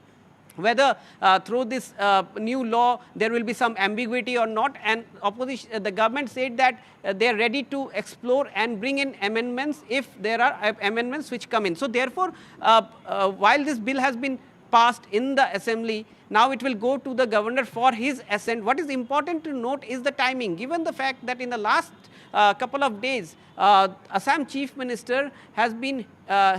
whether through this new law there will be some ambiguity or not, and the government said that they are ready to explore and bring in amendments if there are amendments which come in. So therefore, while this bill has been passed in the assembly, now it will go to the governor for his assent. What is important to note is the timing, given the fact that in the last couple of days, Assam Chief Minister has been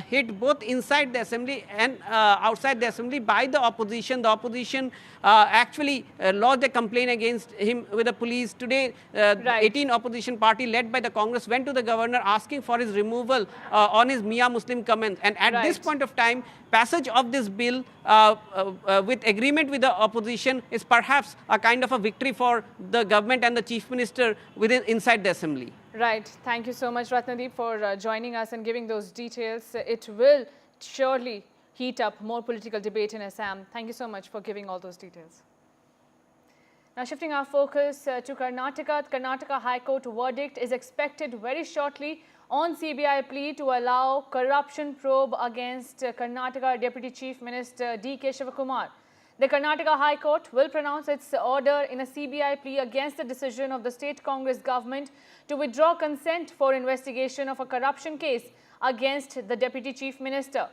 hit both inside the assembly and outside the assembly by the opposition. The opposition actually lodged a complaint against him with the police. Today, 18 opposition party led by the Congress went to the governor asking for his removal on his Mia Muslim comments. And at this point of time, passage of this bill with agreement with the opposition is perhaps a kind of a victory for the government and the Chief Minister inside the assembly. Right. Thank you so much, Ratnadeep, for joining us and giving those details. It will surely heat up more political debate in Assam. Thank you so much for giving all those details. Now, shifting our focus to Karnataka, the Karnataka High Court verdict is expected very shortly on CBI plea to allow corruption probe against Karnataka Deputy Chief Minister DK Shivakumar. The Karnataka High Court will pronounce its order in a CBI plea against the decision of the state Congress government to withdraw consent for investigation of a corruption case against the Deputy Chief Minister.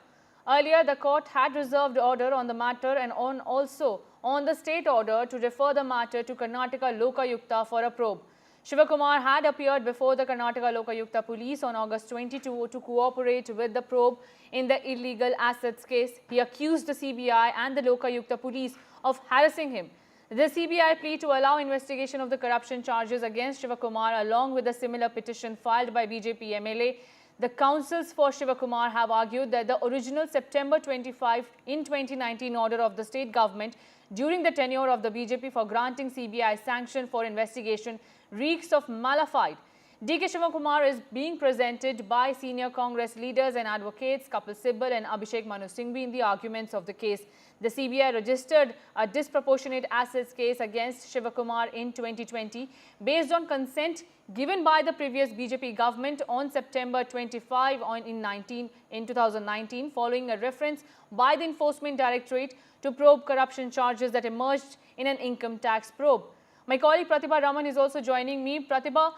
Earlier, the court had reserved order on the matter and also on the state order to refer the matter to Karnataka Lokayukta for a probe. Shivakumar had appeared before the Karnataka Lokayukta police on August 22 to cooperate with the probe in the illegal assets case. He accused the CBI and the Lokayukta police of harassing him. The CBI plea to allow investigation of the corruption charges against Shivakumar, along with a similar petition filed by BJP MLA. The counsels for Shivakumar have argued that the original September 25 in 2019 order of the state government during the tenure of the BJP for granting CBI sanction for investigation reeks of malafide. DK Shivakumar is being presented by senior Congress leaders and advocates Kapil Sibal and Abhishek Manu Singhvi in the arguments of the case. The CBI registered a disproportionate assets case against Shivakumar in 2020 based on consent given by the previous BJP government on September 25 in 2019 following a reference by the Enforcement Directorate to probe corruption charges that emerged in an income tax probe. My colleague Pratibha Raman is also joining me. Pratibha,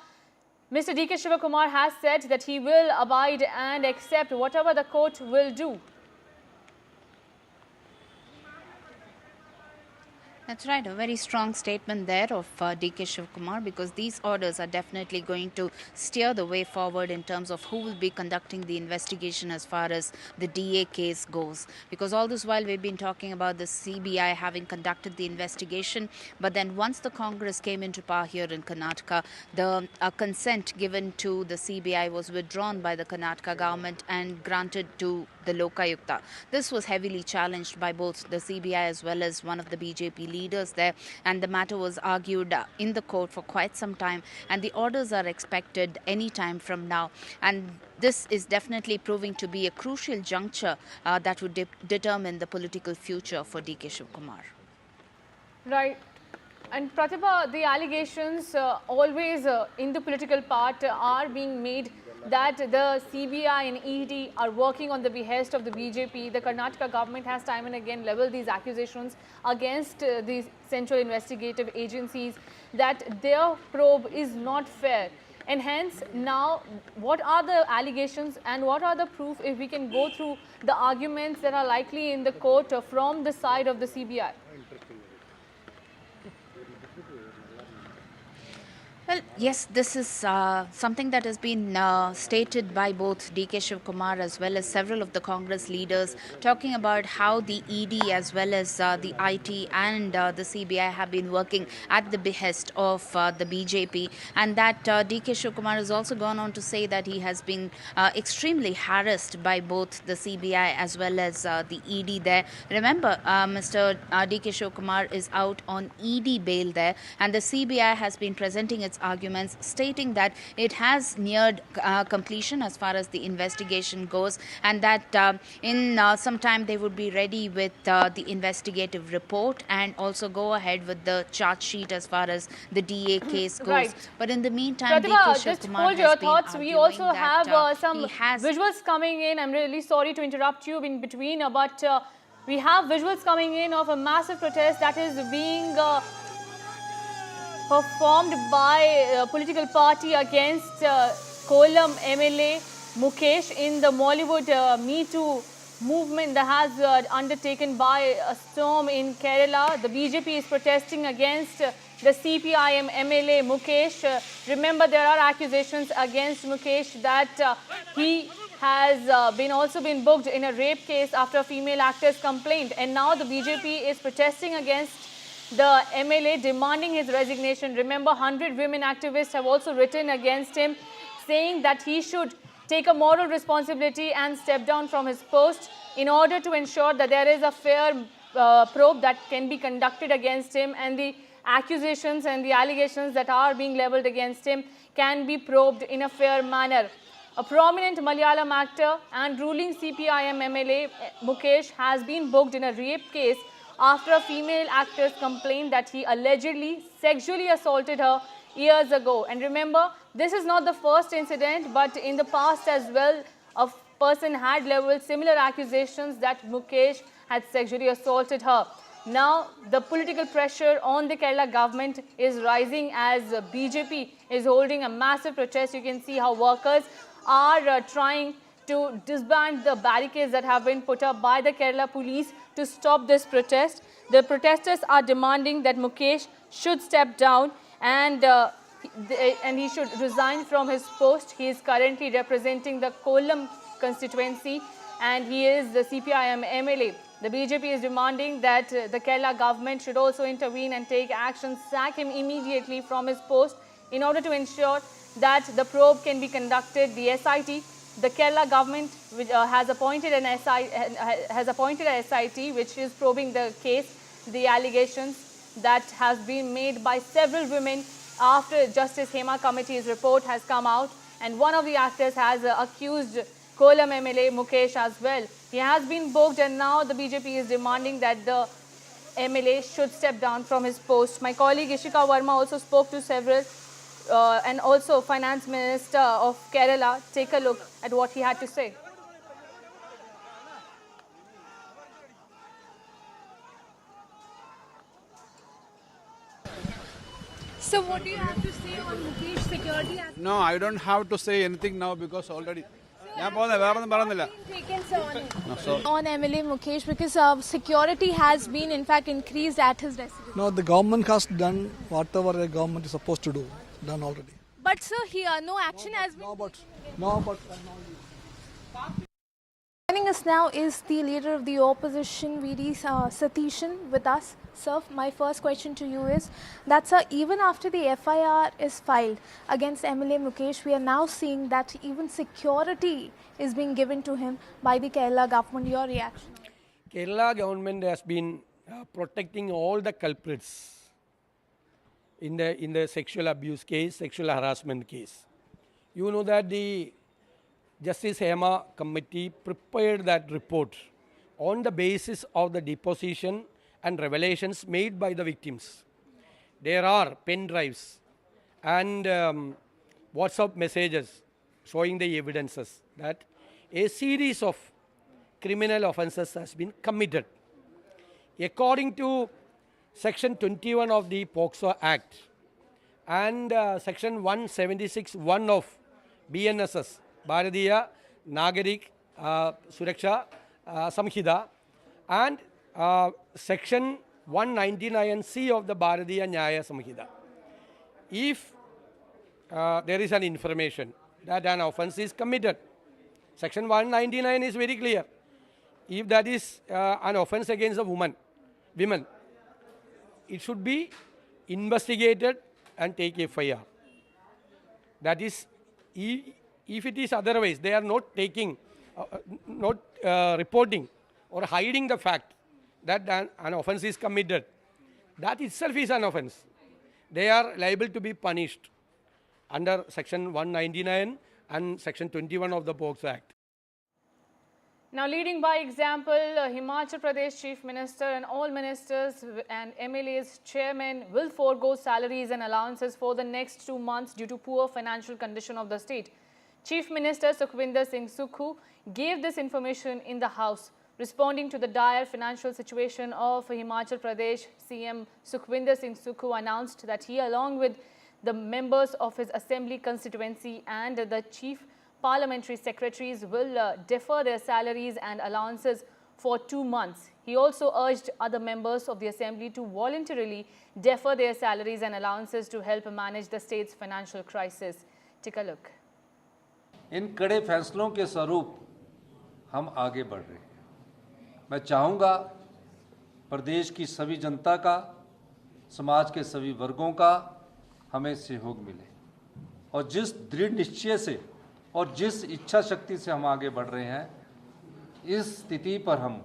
Mr. DK Shivakumar has said that he will abide and accept whatever the court will do. That's right, a very strong statement there of DK Shivakumar, because these orders are definitely going to steer the way forward in terms of who will be conducting the investigation as far as the DA case goes. Because all this while we've been talking about the CBI having conducted the investigation, but then once the Congress came into power here in Karnataka, the consent given to the CBI was withdrawn by the Karnataka government and granted to the Lokayukta. This was heavily challenged by both the CBI as well as one of the BJP leaders there, and the matter was argued in the court for quite some time, and the orders are expected any time from now. And this is definitely proving to be a crucial juncture that would determine the political future for DK Shivakumar. Right. And Pratibha, the allegations always in the political part are being made that the CBI and ED are working on the behest of the BJP. The Karnataka government has time and again leveled these accusations against these central investigative agencies that their probe is not fair. And hence, now, what are the allegations and what are the proof if we can go through the arguments that are likely in the court from the side of the CBI? Well, yes, this is something that has been stated by both DK Shivakumar as well as several of the Congress leaders, talking about how the ED as well as the IT and the CBI have been working at the behest of the BJP, and that DK Shivakumar has also gone on to say that he has been extremely harassed by both the CBI as well as the ED there. Remember, Mr. DK Shivakumar is out on ED bail there, and the CBI has been presenting its arguments, stating that it has neared completion as far as the investigation goes, and that in some time they would be ready with the investigative report and also go ahead with the charge sheet as far as the DA case goes. Right. But in the meantime, Pratibha, just Shivakumar hold your has been thoughts. We arguing also that, have some he has visuals coming in. I'm really sorry to interrupt you in between, but we have visuals coming in of a massive protest that is being performed by a political party against Kollam MLA Mukesh in the Bollywood Me Too movement that has undertaken by a storm in Kerala. The BJP is protesting against the CPIM MLA Mukesh. Remember, there are accusations against Mukesh that he has also been booked in a rape case after a female actor's complaint, and now the BJP is protesting against the MLA, demanding his resignation. Remember, 100 women activists have also written against him, saying that he should take a moral responsibility and step down from his post in order to ensure that there is a fair probe that can be conducted against him, and the accusations and the allegations that are being leveled against him can be probed in a fair manner. A prominent Malayalam actor and ruling CPIM MLA Mukesh has been booked in a rape case after a female actress complained that he allegedly sexually assaulted her years ago. And remember, this is not the first incident, but in the past as well, a person had leveled similar accusations that Mukesh had sexually assaulted her. Now, the political pressure on the Kerala government is rising as BJP is holding a massive protest. You can see how workers are trying to disband the barricades that have been put up by the Kerala police to stop this protest. The protesters are demanding that Mukesh should step down and he should resign from his post. He is currently representing the Kollam constituency and he is the CPIM MLA. The BJP is demanding that the Kerala government should also intervene and take action, sack him immediately from his post in order to ensure that the probe can be conducted. The SIT, the Kerala government has appointed an SIT which is probing the case, the allegations that has been made by several women after Justice Hema Committee's report has come out, and one of the actors has accused Kollam MLA Mukesh as well. He has been booked, and now the BJP is demanding that the MLA should step down from his post. My colleague Ishika Verma also spoke to several and also Finance Minister of Kerala. Take a look at what he had to say. So what do you have to say on Mukesh security? No, I don't have to say anything now because already... Taken on MLA Mukesh because security has been in fact increased at his residence. No, the government has done whatever the government is supposed to do, done already. But sir, here no action has been No, Joining us now is the leader of the opposition, VD Satishan, with us. Sir, my first question to you is that, sir, even after the FIR is filed against MLA Mukesh, we are now seeing that even security is being given to him by the Kerala government. Your reaction? Kerala government has been protecting all the culprits in the sexual abuse case, sexual harassment case. You know that the Justice Hema Committee prepared that report on the basis of the deposition and revelations made by the victims. There are pen drives and WhatsApp messages showing the evidences that a series of criminal offences has been committed. According to Section 21 of the POCSO Act and Section 176(1) of BNSS, Bharatiya Nagarik Suraksha Samhita, and Section 199C of the Bharatiya Nyaya Samhita. If there is an information that an offence is committed. Section 199 is very clear. If that is an offence against a women, it should be investigated and take FIR. That is, if it is otherwise, they are not taking, reporting or hiding the fact that an offence is committed. That itself is an offence. They are liable to be punished under Section 199 and Section 21 of the POCSO Act. Now, leading by example, Himachal Pradesh Chief Minister and all ministers and MLAs chairmen will forego salaries and allowances for the next 2 months due to poor financial condition of the state. Chief Minister Sukhwinder Singh Sukhu gave this information in the House. Responding to the dire financial situation of Himachal Pradesh CM Sukhwinder Singh Sukhu announced that he, along with the members of his assembly constituency and the chief parliamentary secretaries, will defer their salaries and allowances for 2 months. He also urged other members of the assembly to voluntarily defer their salaries and allowances to help manage the state's financial crisis. Take a look. इन कड़े फैसलों के स्वरूप हम आगे बढ़ रहे हैं। मैं चाहूँगा प्रदेश की सभी जनता का, समाज के सभी वर्गों का हमें सहयोग मिले और जिस दृढ़ निश्चय से और जिस इच्छा शक्ति से हम आगे बढ़ रहे हैं, इस स्थिति पर हम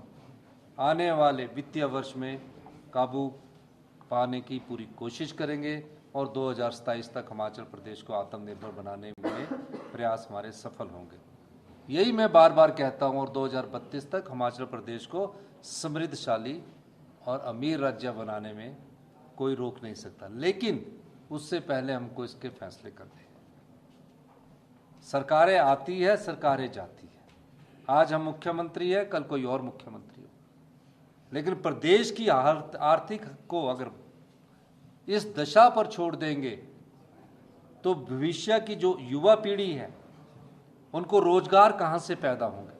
आने वाले वित्तीय वर्ष में काबू पाने की पूरी कोशिश करेंगे और 2027 तक हिमाचल प्रदेश को आत्मनिर्भर बनाने में प्रयास हमारे सफल होंगे। यही मैं बार बार कहता हूं और 2032 तक हिमाचल प्रदेश को समृद्धशाली और अमीर राज्य बनाने में कोई रोक नहीं सकता, लेकिन उससे पहले हमको इसके फैसले करने हैं। सरकारें आती है, सरकारें जाती है। आज हम मुख्यमंत्री है, कल कोई और मुख्यमंत्री हो, लेकिन प्रदेश की आर्थिक को अगर इस दशा पर छोड़ देंगे तो भविष्य की जो युवा पीढ़ी है उनको रोजगार कहां से पैदा होंगे।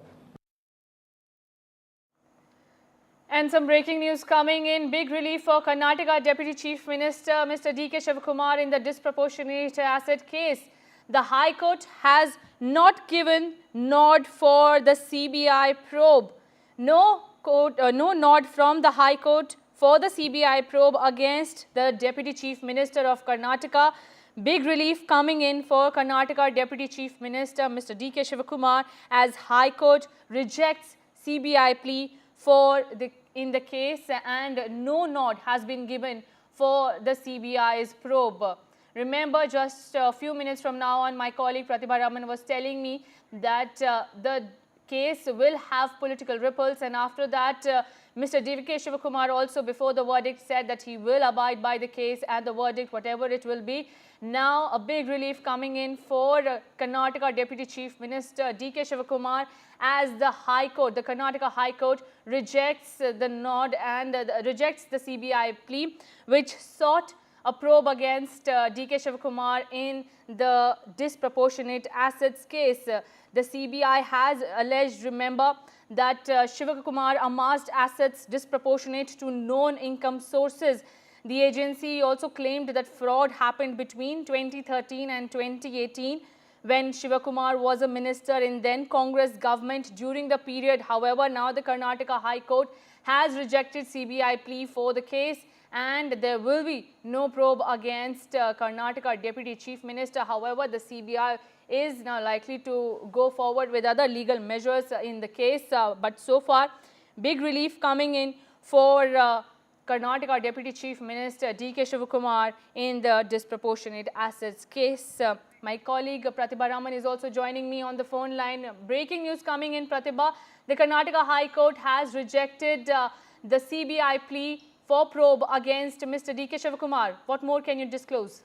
And some breaking news coming in. Big relief for Karnataka Deputy Chief Minister Mr. DK Shivakumar in the disproportionate asset case. The High Court has not given nod for the CBI probe. No nod from the High Court for the CBI probe against the Deputy Chief Minister of Karnataka. Big relief coming in for Karnataka Deputy Chief Minister Mr. DK Shivakumar as High Court rejects CBI plea in the case, and no nod has been given for the CBI's probe. Remember, just a few minutes from now on, my colleague Pratibha Raman was telling me that the case will have political ripples, and after that Mr. DK Shivakumar also, before the verdict, said that he will abide by the case and the verdict, whatever it will be. Now a big relief coming in for Karnataka Deputy Chief Minister DK Shivakumar as the High Court, the Karnataka High Court, rejects the nod and rejects the CBI plea, which sought a probe against DK Shivakumar in the disproportionate assets case. The CBI has alleged, remember, that Shivakumar amassed assets disproportionate to known income sources. The agency also claimed that fraud happened between 2013 and 2018 when Shivakumar was a minister in then Congress government during the period. However, now the Karnataka High Court has rejected CBI plea for the case, and there will be no probe against Karnataka Deputy Chief Minister. However, the CBI is now likely to go forward with other legal measures in the case. But so far, big relief coming in for Karnataka Deputy Chief Minister DK Shivakumar in the disproportionate assets case. My colleague Pratibha Raman is also joining me on the phone line. Breaking news coming in, Pratibha. The Karnataka High Court has rejected the CBI plea for probe against Mr. DK Shivakumar. What more can you disclose?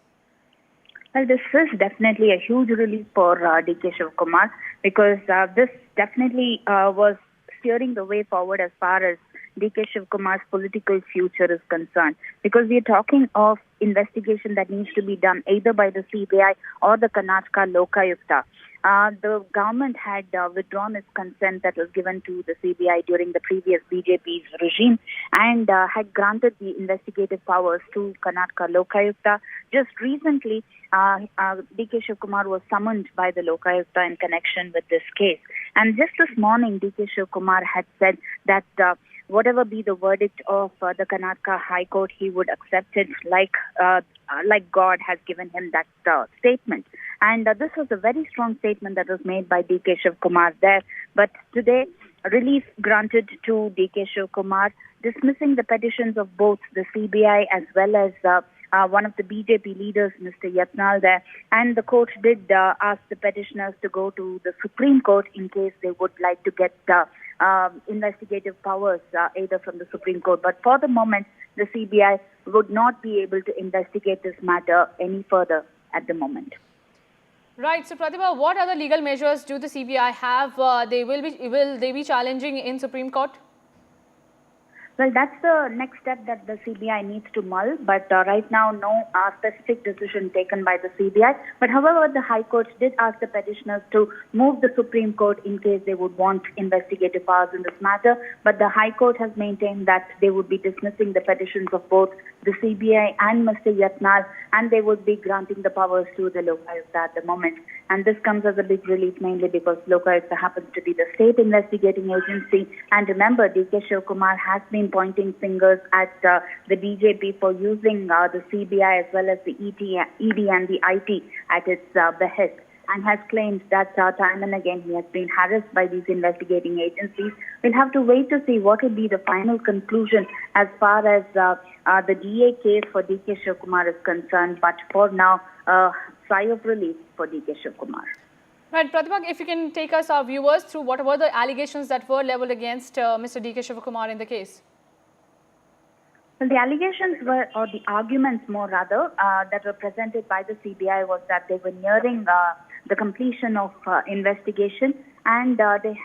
Well, this is definitely a huge relief for DK Shivakumar, because this definitely was steering the way forward as far as DK Shivakumar's political future is concerned. Because we are talking of investigation that needs to be done either by the CBI or the Karnataka Lokayukta. The government had withdrawn its consent that was given to the CBI during the previous BJP's regime and had granted the investigative powers to Karnataka Lokayukta. Just recently, DK Shivakumar was summoned by the Lokayukta in connection with this case. And just this morning, DK Shivakumar had said that whatever be the verdict of the Karnataka High Court, he would accept it like God has given him that statement. And this was a very strong statement that was made by DK Shivakumar there. But today, relief granted to DK Shivakumar, dismissing the petitions of both the CBI as well as one of the BJP leaders, Mr. Yatnal there. And the court did ask the petitioners to go to the Supreme Court in case they would like to get investigative powers either from the Supreme Court. But for the moment, the CBI would not be able to investigate this matter any further at the moment. Right. So, Pratibha, what other legal measures do the CBI have? Will they be challenging in Supreme Court? Well, that's the next step that the CBI needs to mull, but right now no specific decision taken by the CBI. But however, the High Court did ask the petitioners to move the Supreme Court in case they would want investigative powers in this matter. But the High Court has maintained that they would be dismissing the petitions of both the CBI and Mr. Yatnal, and they would be granting the powers to the Lokayukta at the moment. And this comes as a big relief mainly because Lokayukta happens to be the state investigating agency. And remember, DK Shivakumar has been pointing fingers at the BJP for using the CBI as well as the ED and the IT at its behest, and has claimed that time and again he has been harassed by these investigating agencies. We'll have to wait to see what will be the final conclusion as far as the DA case for DK Shivakumar is concerned. But for now, sigh of relief for DK Shivakumar. Right, Pratibha, if you can take us, our viewers, through what were the allegations that were leveled against Mr. DK Shivakumar in the case? Well, the allegations were, or the arguments more rather, that were presented by the CBI was that they were nearing the completion of investigation, and the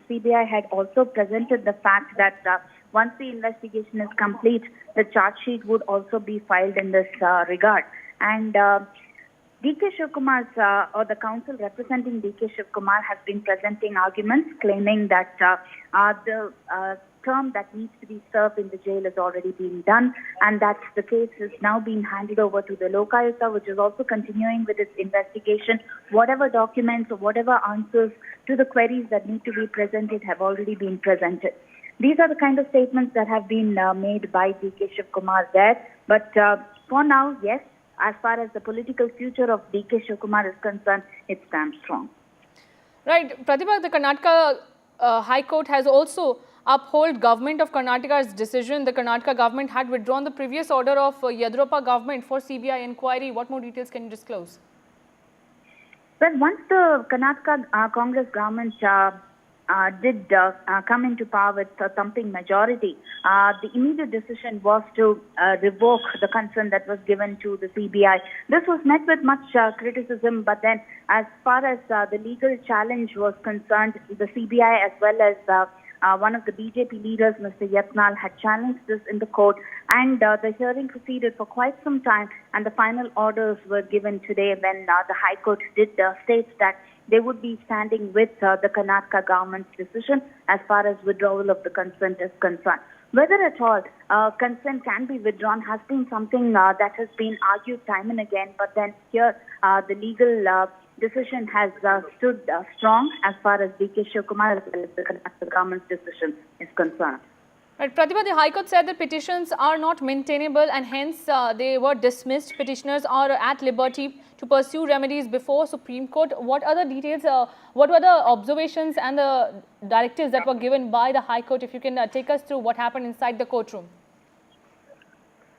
CBI had also presented the fact that once the investigation is complete, the charge sheet would also be filed in this regard. And DK Shivakumar's, or the counsel representing DK Shivakumar, has been presenting arguments claiming that the term that needs to be served in the jail has already been done, and that the case is now being handed over to the Lokayukta, which is also continuing with its investigation. Whatever documents or whatever answers to the queries that need to be presented have already been presented. These are the kind of statements that have been made by DK Shivakumar there. But for now, yes, as far as the political future of DK Shivakumar is concerned, it stands strong. Right. Pratibha, the Karnataka High Court has also upheld government of Karnataka's decision. The Karnataka government had withdrawn the previous order of Yadurappa government for CBI inquiry. What more details can you disclose? Well, once the Karnataka Congress government did come into power with a thumping majority, the immediate decision was to revoke the consent that was given to the CBI. This was met with much criticism, but then as far as the legal challenge was concerned, the CBI as well as one of the BJP leaders, Mr. Yatnal, had challenged this in the court, and the hearing proceeded for quite some time, and the final orders were given today when the High Court did state that they would be standing with the Karnataka government's decision as far as withdrawal of the consent is concerned. Whether at all consent can be withdrawn has been something that has been argued time and again, but then here the legal decision has stood strong as far as DK Shivakumar as well as the Karnataka government's decision is concerned. Right, Pratibha, the High Court said that petitions are not maintainable and hence they were dismissed. Petitioners are at liberty to pursue remedies before Supreme Court. What other details, what were the observations and the directives that were given by the High Court? If you can take us through what happened inside the courtroom.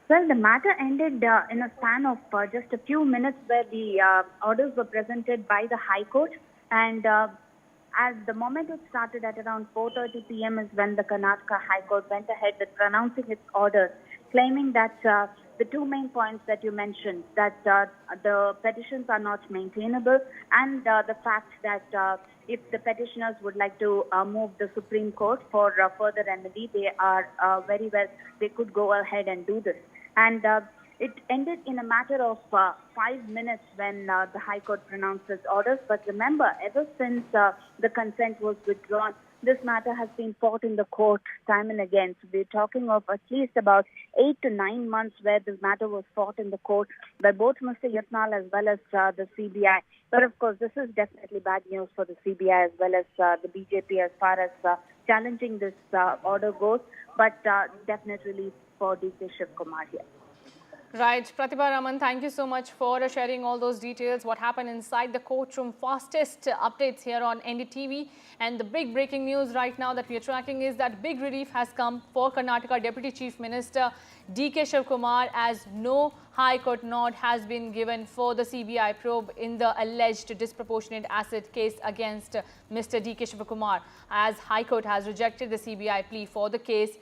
Well, the matter ended in a span of just a few minutes where the orders were presented by the High Court, and at the moment it started at around 4:30 p.m. is when the Karnataka High Court went ahead with pronouncing its order, claiming that the two main points that you mentioned, that the petitions are not maintainable, and the fact that if the petitioners would like to move the Supreme Court for further remedy, they are very well, they could go ahead and do this. And it ended in a matter of 5 minutes when the High Court pronounced its orders. But remember, ever since the consent was withdrawn, this matter has been fought in the court time and again. So we're talking of at least about 8 to 9 months where this matter was fought in the court by both Mr. Yatnal as well as the CBI. But of course, this is definitely bad news for the CBI as well as the BJP as far as challenging this order goes. But definite relief for DK Shivakumar here. Right, Pratibha Raman, thank you so much for sharing all those details. What happened inside the courtroom? Fastest updates here on NDTV. And the big breaking news right now that we are tracking is that big relief has come for Karnataka Deputy Chief Minister DK Shivakumar, as no High Court nod has been given for the CBI probe in the alleged disproportionate asset case against Mr. DK Shivakumar, as High Court has rejected the CBI plea for the case.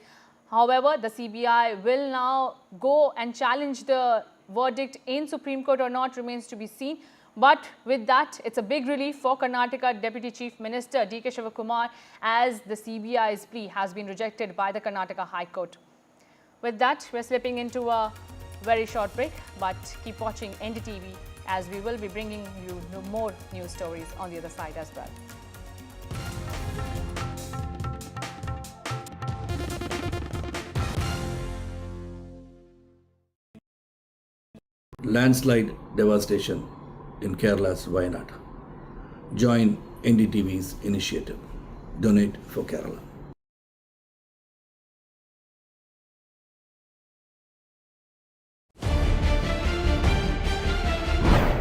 However, the CBI will now go and challenge the verdict in Supreme Court or not remains to be seen. But with that, it's a big relief for Karnataka Deputy Chief Minister DK Shivakumar, as the CBI's plea has been rejected by the Karnataka High Court. With that, we're slipping into a very short break, but keep watching NDTV as we will be bringing you more news stories on the other side as well. Landslide devastation in Kerala's Wayanad. Join NDTV's initiative. Donate for Kerala.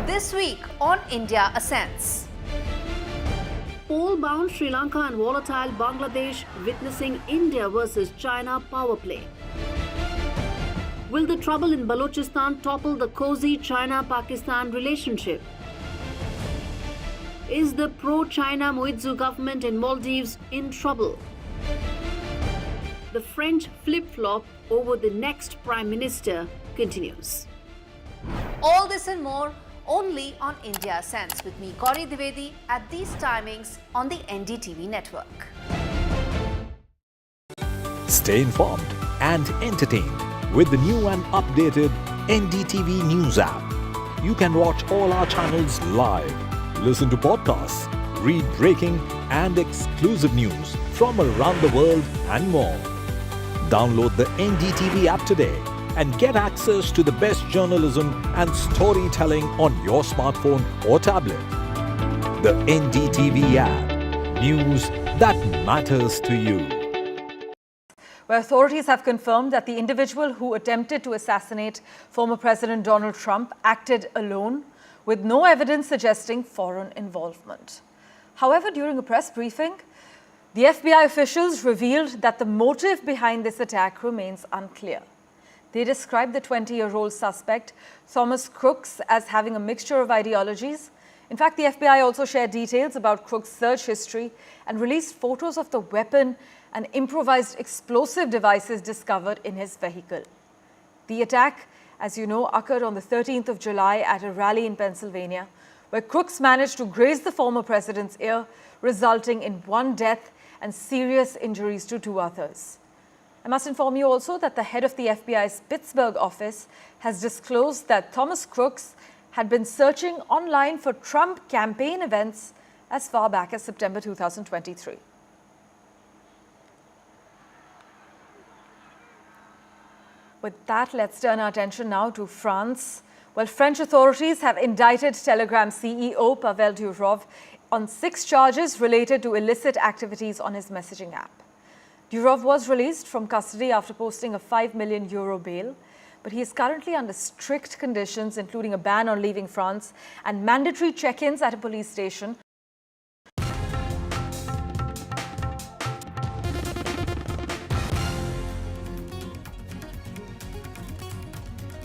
This week on India Ascends. Poll-bound Sri Lanka and volatile Bangladesh witnessing India versus China power play. Will the trouble in Balochistan topple the cozy China-Pakistan relationship? Is the pro-China Muizzu government in Maldives in trouble? The French flip-flop over the next Prime Minister continues. All this and more only on India Ascends with me, Gauri Dwivedi, at these timings on the NDTV network. Stay informed and entertained with the new and updated NDTV News app. You can watch all our channels live, listen to podcasts, read breaking and exclusive news from around the world and more. Download the NDTV app today and get access to the best journalism and storytelling on your smartphone or tablet. The NDTV app. News that matters to you. Where authorities have confirmed that the individual who attempted to assassinate former President Donald Trump acted alone, with no evidence suggesting foreign involvement. However, during a press briefing, the FBI officials revealed that the motive behind this attack remains unclear. They described the 20-year-old suspect, Thomas Crooks, as having a mixture of ideologies. In fact, the FBI also shared details about Crooks' search history and released photos of the weapon and improvised explosive devices discovered in his vehicle. The attack, as you know, occurred on the 13th of July at a rally in Pennsylvania, where Crooks managed to graze the former president's ear, resulting in 1 death and serious injuries to 2 others. I must inform you also that the head of the FBI's Pittsburgh office has disclosed that Thomas Crooks had been searching online for Trump campaign events as far back as September 2023. With that, let's turn our attention now to France. Well, French authorities have indicted Telegram CEO Pavel Durov on 6 charges related to illicit activities on his messaging app. Durov was released from custody after posting a €5 million bail, but he is currently under strict conditions, including a ban on leaving France and mandatory check-ins at a police station.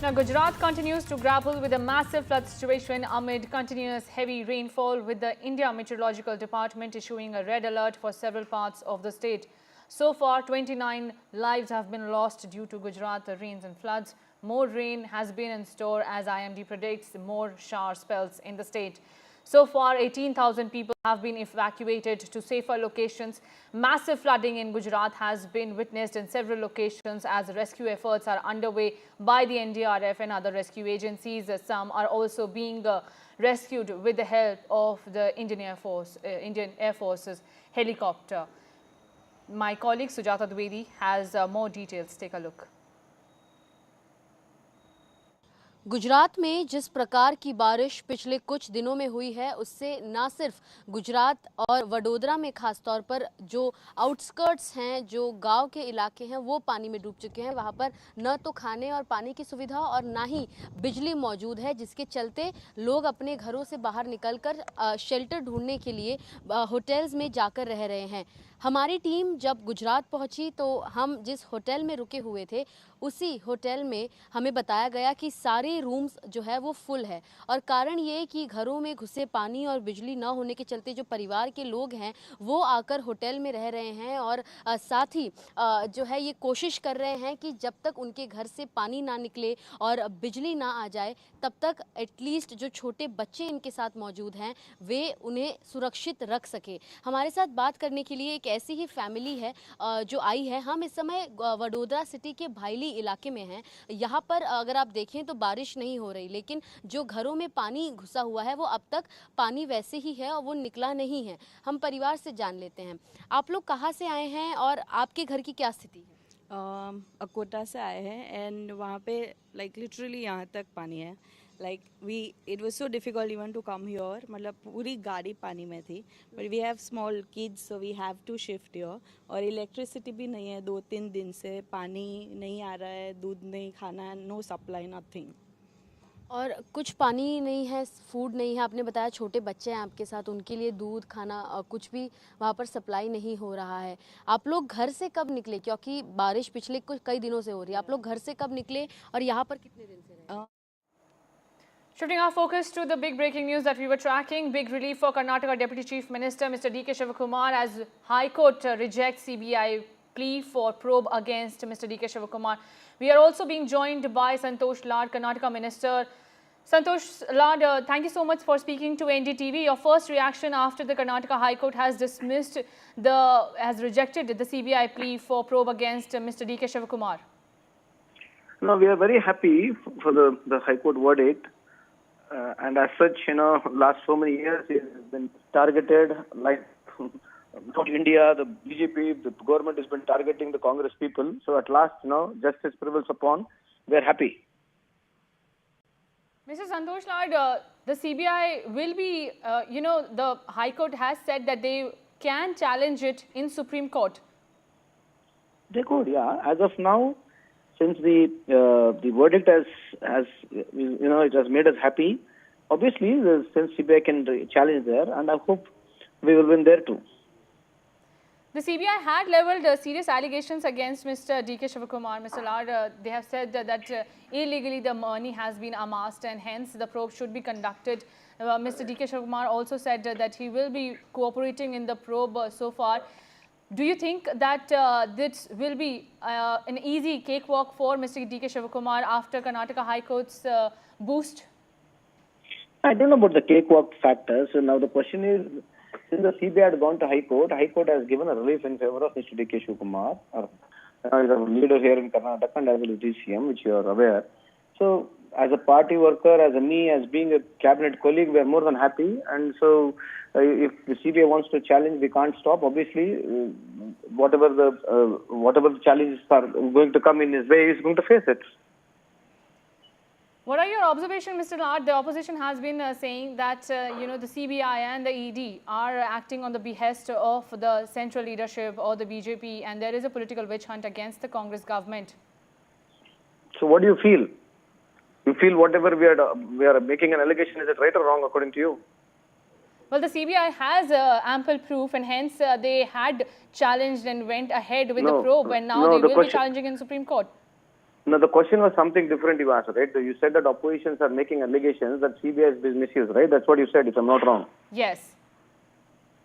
Now, Gujarat continues to grapple with a massive flood situation amid continuous heavy rainfall, with the India Meteorological Department issuing a red alert for several parts of the state. So far, 29 lives have been lost due to Gujarat rains and floods. more rain has been in store as IMD predicts more shower spells in the state. So far, 18,000 people have been evacuated to safer locations. Massive flooding in Gujarat has been witnessed in several locations as rescue efforts are underway by the NDRF and other rescue agencies. Some are also being rescued with the help of the Indian Air Force's helicopter. My colleague Sujata Dwivedi has more details. Take a look. Gujarat में जिस प्रकार की बारिश पिछले कुछ दिनों में हुई है उससे ना सिर्फ गुजरात और वडोदरा में खास तौर पर जो आउटस्कर्ट्स हैं, जो गांव के इलाके हैं, वो पानी में डूब चुके हैं। वहां पर न तो खाने और पानी की सुविधा और ना ही बिजली मौजूद है, जिसके चलते लोग अपने घरों से बाहर निकलकर शेल्टर ढूंढने के लिए होटल्स में जाकर रह रहे हैं। हमारी टीम जब गुजरात पहुंची तो हम जिस होटल में रुके हुए थे उसी होटल में हमें बताया गया कि सारे रूम्स जो है वो फुल है और कारण ये कि घरों में घुसे पानी और बिजली न होने के चलते जो परिवार के लोग हैं वो आकर होटल में रह रहे हैं और साथ ही जो है ये कोशिश कर रहे हैं कि जब तक उनके घर से पानी ना निकले और बिजली ना आ जाए तब तक एटलीस्ट जो छोटे बच्चे इनके साथ मौजूद हैं वे उन्हें सुरक्षित रख सके। हमारे साथ बात करने के लिए एक ऐसी ही फैमिली है जो आई है। हम इस समय वडोदरा सिटी के भाईली इलाके में हैं। यहाँ पर अगर आप देखें तो बारिश नहीं हो रही, लेकिन जो घरों में पानी घुसा हुआ है वो अब तक पानी वैसे ही है और वो निकला नहीं है। हम परिवार से जान लेते हैं, आप लोग कहाँ से आए हैं और आपके घर की क्या स्थिति है? अकोटा से आए हैं एंड वहाँ पे लाइक लिटरली यहाँ तक पानी है। Like it was so difficult even to come here, मतलब पूरी गाड़ी पानी में थी। But we have small kids so we have to shift here. और इलेक्ट्रिसिटी भी नहीं है, 2-3 दिन से पानी नहीं आ रहा है, दूध नहीं, खाना, नो सप्लाई, नथिंग। और कुछ पानी नहीं है, फूड नहीं है, आपने बताया छोटे बच्चे हैं आपके साथ, उनके लिए दूध, खाना कुछ भी वहाँ पर सप्लाई नहीं हो रहा है। आप लोग घर से कब निकले, क्योंकि बारिश पिछले कई दिनों से हो रही है, आप लोग घर से कब निकले और यहाँ पर कितने दिन से रहे? Shifting our focus to the big breaking news that we were tracking, big relief for Karnataka Deputy Chief Minister Mr. DK Shivakumar as High Court rejects CBI plea for probe against Mr. DK Shivakumar. We are also being joined by Santosh Lad, Karnataka Minister. Santosh Lad, thank you so much for speaking to NDTV. Your first reaction after the Karnataka High Court has rejected the CBI plea for probe against Mr. DK Shivakumar. No, we are very happy for the High Court verdict. And as such, last so many years it has been targeted, like not India, the BJP, the government has been targeting the Congress people. So at last, justice prevails upon. We are happy. Mr. Santosh Lad, the CBI will be, the High Court has said that they can challenge it in Supreme Court. They could, yeah. As of now, since the verdict has it has made us happy. Obviously, since CBI can challenge there, and I hope we will win there too. The CBI had levelled serious allegations against Mr. DK Shivakumar. Mr. Lad, they have said that illegally the money has been amassed and hence the probe should be conducted. Mr. DK Shivakumar also said that he will be cooperating in the probe so far. Do you think that this will be an easy cakewalk for Mr. DK Shivakumar after Karnataka High Court's boost? I don't know about the cakewalk factor. So now the question is, since the CBI had gone to High Court has given a relief in favor of Mr. DK Shivakumar. He's a leader here in Karnataka and as well as CM, which you are aware. So as a party worker, as being a cabinet colleague, we are more than happy. And so if the CBI wants to challenge, we can't stop. Obviously, whatever the challenges are going to come in his way, he's going to face it. What are your observations, Mr. Lad? The opposition has been saying that, the CBI and the ED are acting on the behest of the central leadership or the BJP, and there is a political witch hunt against the Congress government. So what do you feel? You feel whatever we are making an allegation, is it right or wrong according to you? Well, the CBI has ample proof and hence they had challenged and went ahead with the probe and now they will be challenging in Supreme Court. No, the question was something different you asked, right? You said that oppositions are making allegations that CBI has been misused, right? That's what you said, if I'm not wrong. Yes.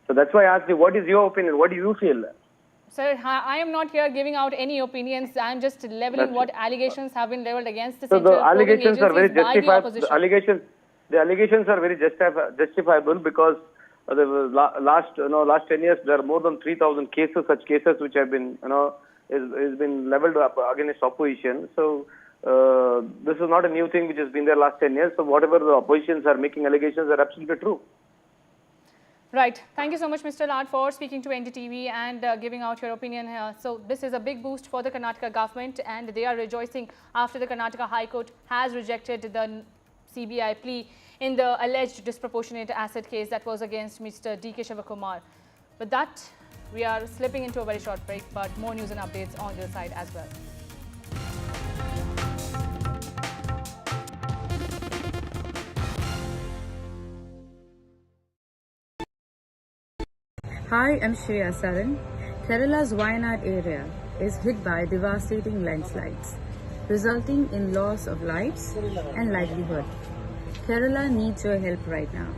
So that's why I asked you, what is your opinion? What do you feel? Sir, I am not here giving out any opinions. I am just leveling what allegations have been leveled against the So central the allegations are very by the justifiable. opposition. The allegations are very justifiable because the last 10 years there are more than 3,000 cases, such cases which have been is been leveled up against opposition. So this is not a new thing which has been there last 10 years. So whatever the oppositions are making allegations are absolutely true. Right. Thank you so much, Mr. Lad, for speaking to NDTV and giving out your opinion here. So this is a big boost for the Karnataka government, and they are rejoicing after the Karnataka High Court has rejected the CBI plea in the alleged disproportionate asset case that was against Mr. DK Shivakumar. With that, we are slipping into a very short break, but more news and updates on the other side as well. Hi, I'm Shreya Saran. Kerala's Wayanad area is hit by devastating landslides, resulting in loss of lives and livelihood. Kerala needs your help right now.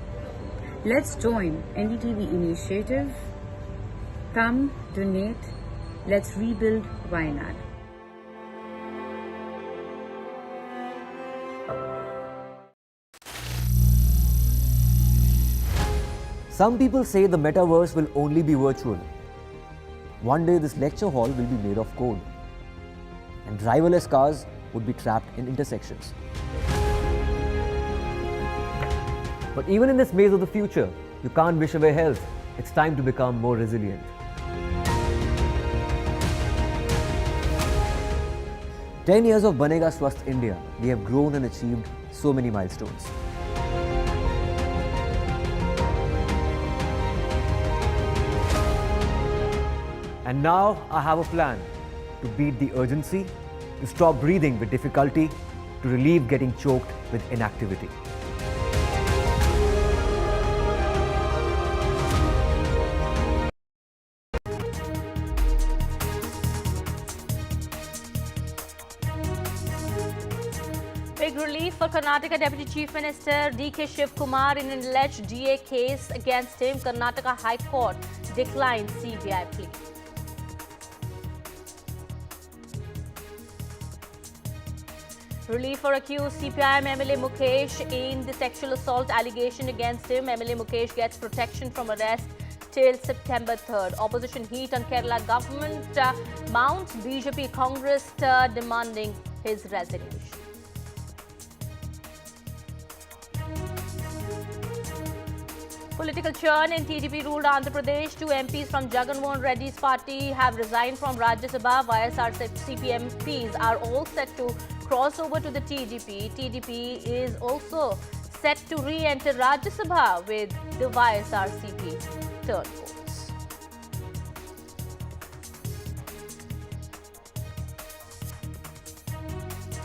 Let's join NDTV initiative. Come, donate. Let's rebuild Wayanad. Some people say the metaverse will only be virtual. One day this lecture hall will be made of code, and driverless cars would be trapped in intersections. But even in this maze of the future, you can't wish away health. It's time to become more resilient. 10 years of Banega Swasth India, we have grown and achieved so many milestones. And now I have a plan to beat the urgency, to stop breathing with difficulty, to relieve getting choked with inactivity. Big relief for Karnataka Deputy Chief Minister DK Shivakumar in an alleged DA case against him. Karnataka High Court declined CBI plea. Relief for accused CPIM MLA Mukesh in the sexual assault allegation against him. MLA Mukesh gets protection from arrest till September 3rd. Opposition heat on Kerala government mounts. BJP Congress demanding his resignation. Political churn in TDP ruled Andhra Pradesh. 2 MPs from Jagan Mohan Reddy's party have resigned from Rajya Sabha. YSRCP MPs are all set to cross over to the TDP. TDP is also set to re-enter Rajya Sabha with the YSRCP third votes.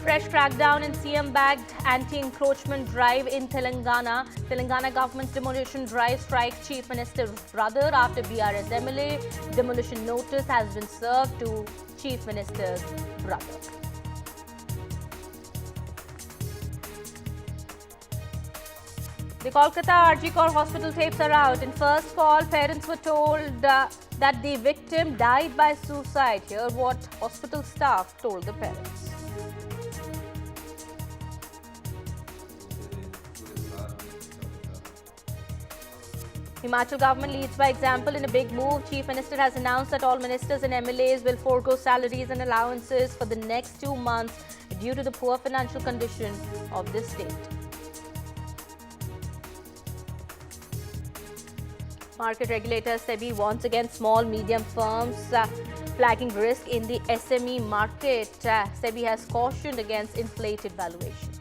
Fresh crackdown in CM-backed anti-encroachment drive in Telangana. Telangana government's demolition drive strikes Chief Minister's brother after BRS MLA. Demolition notice has been served to Chief Minister's brother. The Kolkata RG Kar hospital tapes are out. In first call, parents were told that the victim died by suicide. Hear what hospital staff told the parents. Himachal government leads by example in a big move. Chief Minister has announced that all ministers and MLAs will forego salaries and allowances for the next 2 months due to the poor financial condition of the state. Market regulator Sebi warns against small medium firms flagging risk in the SME market. Sebi has cautioned against inflated valuations.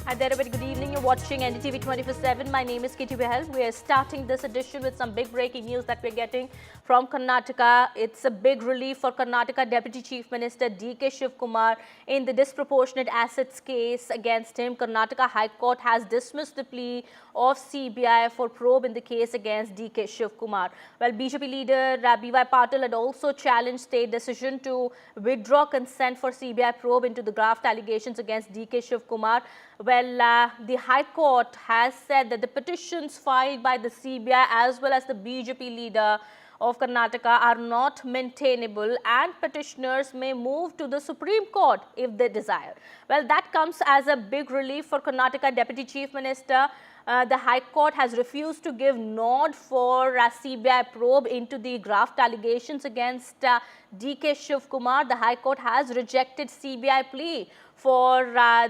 Hi there, a very good evening. You're watching NDTV 24/7. My name is Kitty Behel. We are starting this edition with some big breaking news that we're getting from Karnataka. It's a big relief for Karnataka Deputy Chief Minister DK Shivakumar in the disproportionate assets case against him. Karnataka High Court has dismissed the plea of CBI for probe in the case against DK Shivakumar. Well, BJP leader BY Patil had also challenged state decision to withdraw consent for CBI probe into the graft allegations against DK Shivakumar. the High Court has said that the petitions filed by the CBI as well as the BJP leader of Karnataka are not maintainable and petitioners may move to the Supreme Court if they desire. Well, that comes as a big relief for Karnataka Deputy Chief Minister. The High Court has refused to give nod for CBI probe into the graft allegations against DK Shivakumar. The High Court has rejected CBI plea for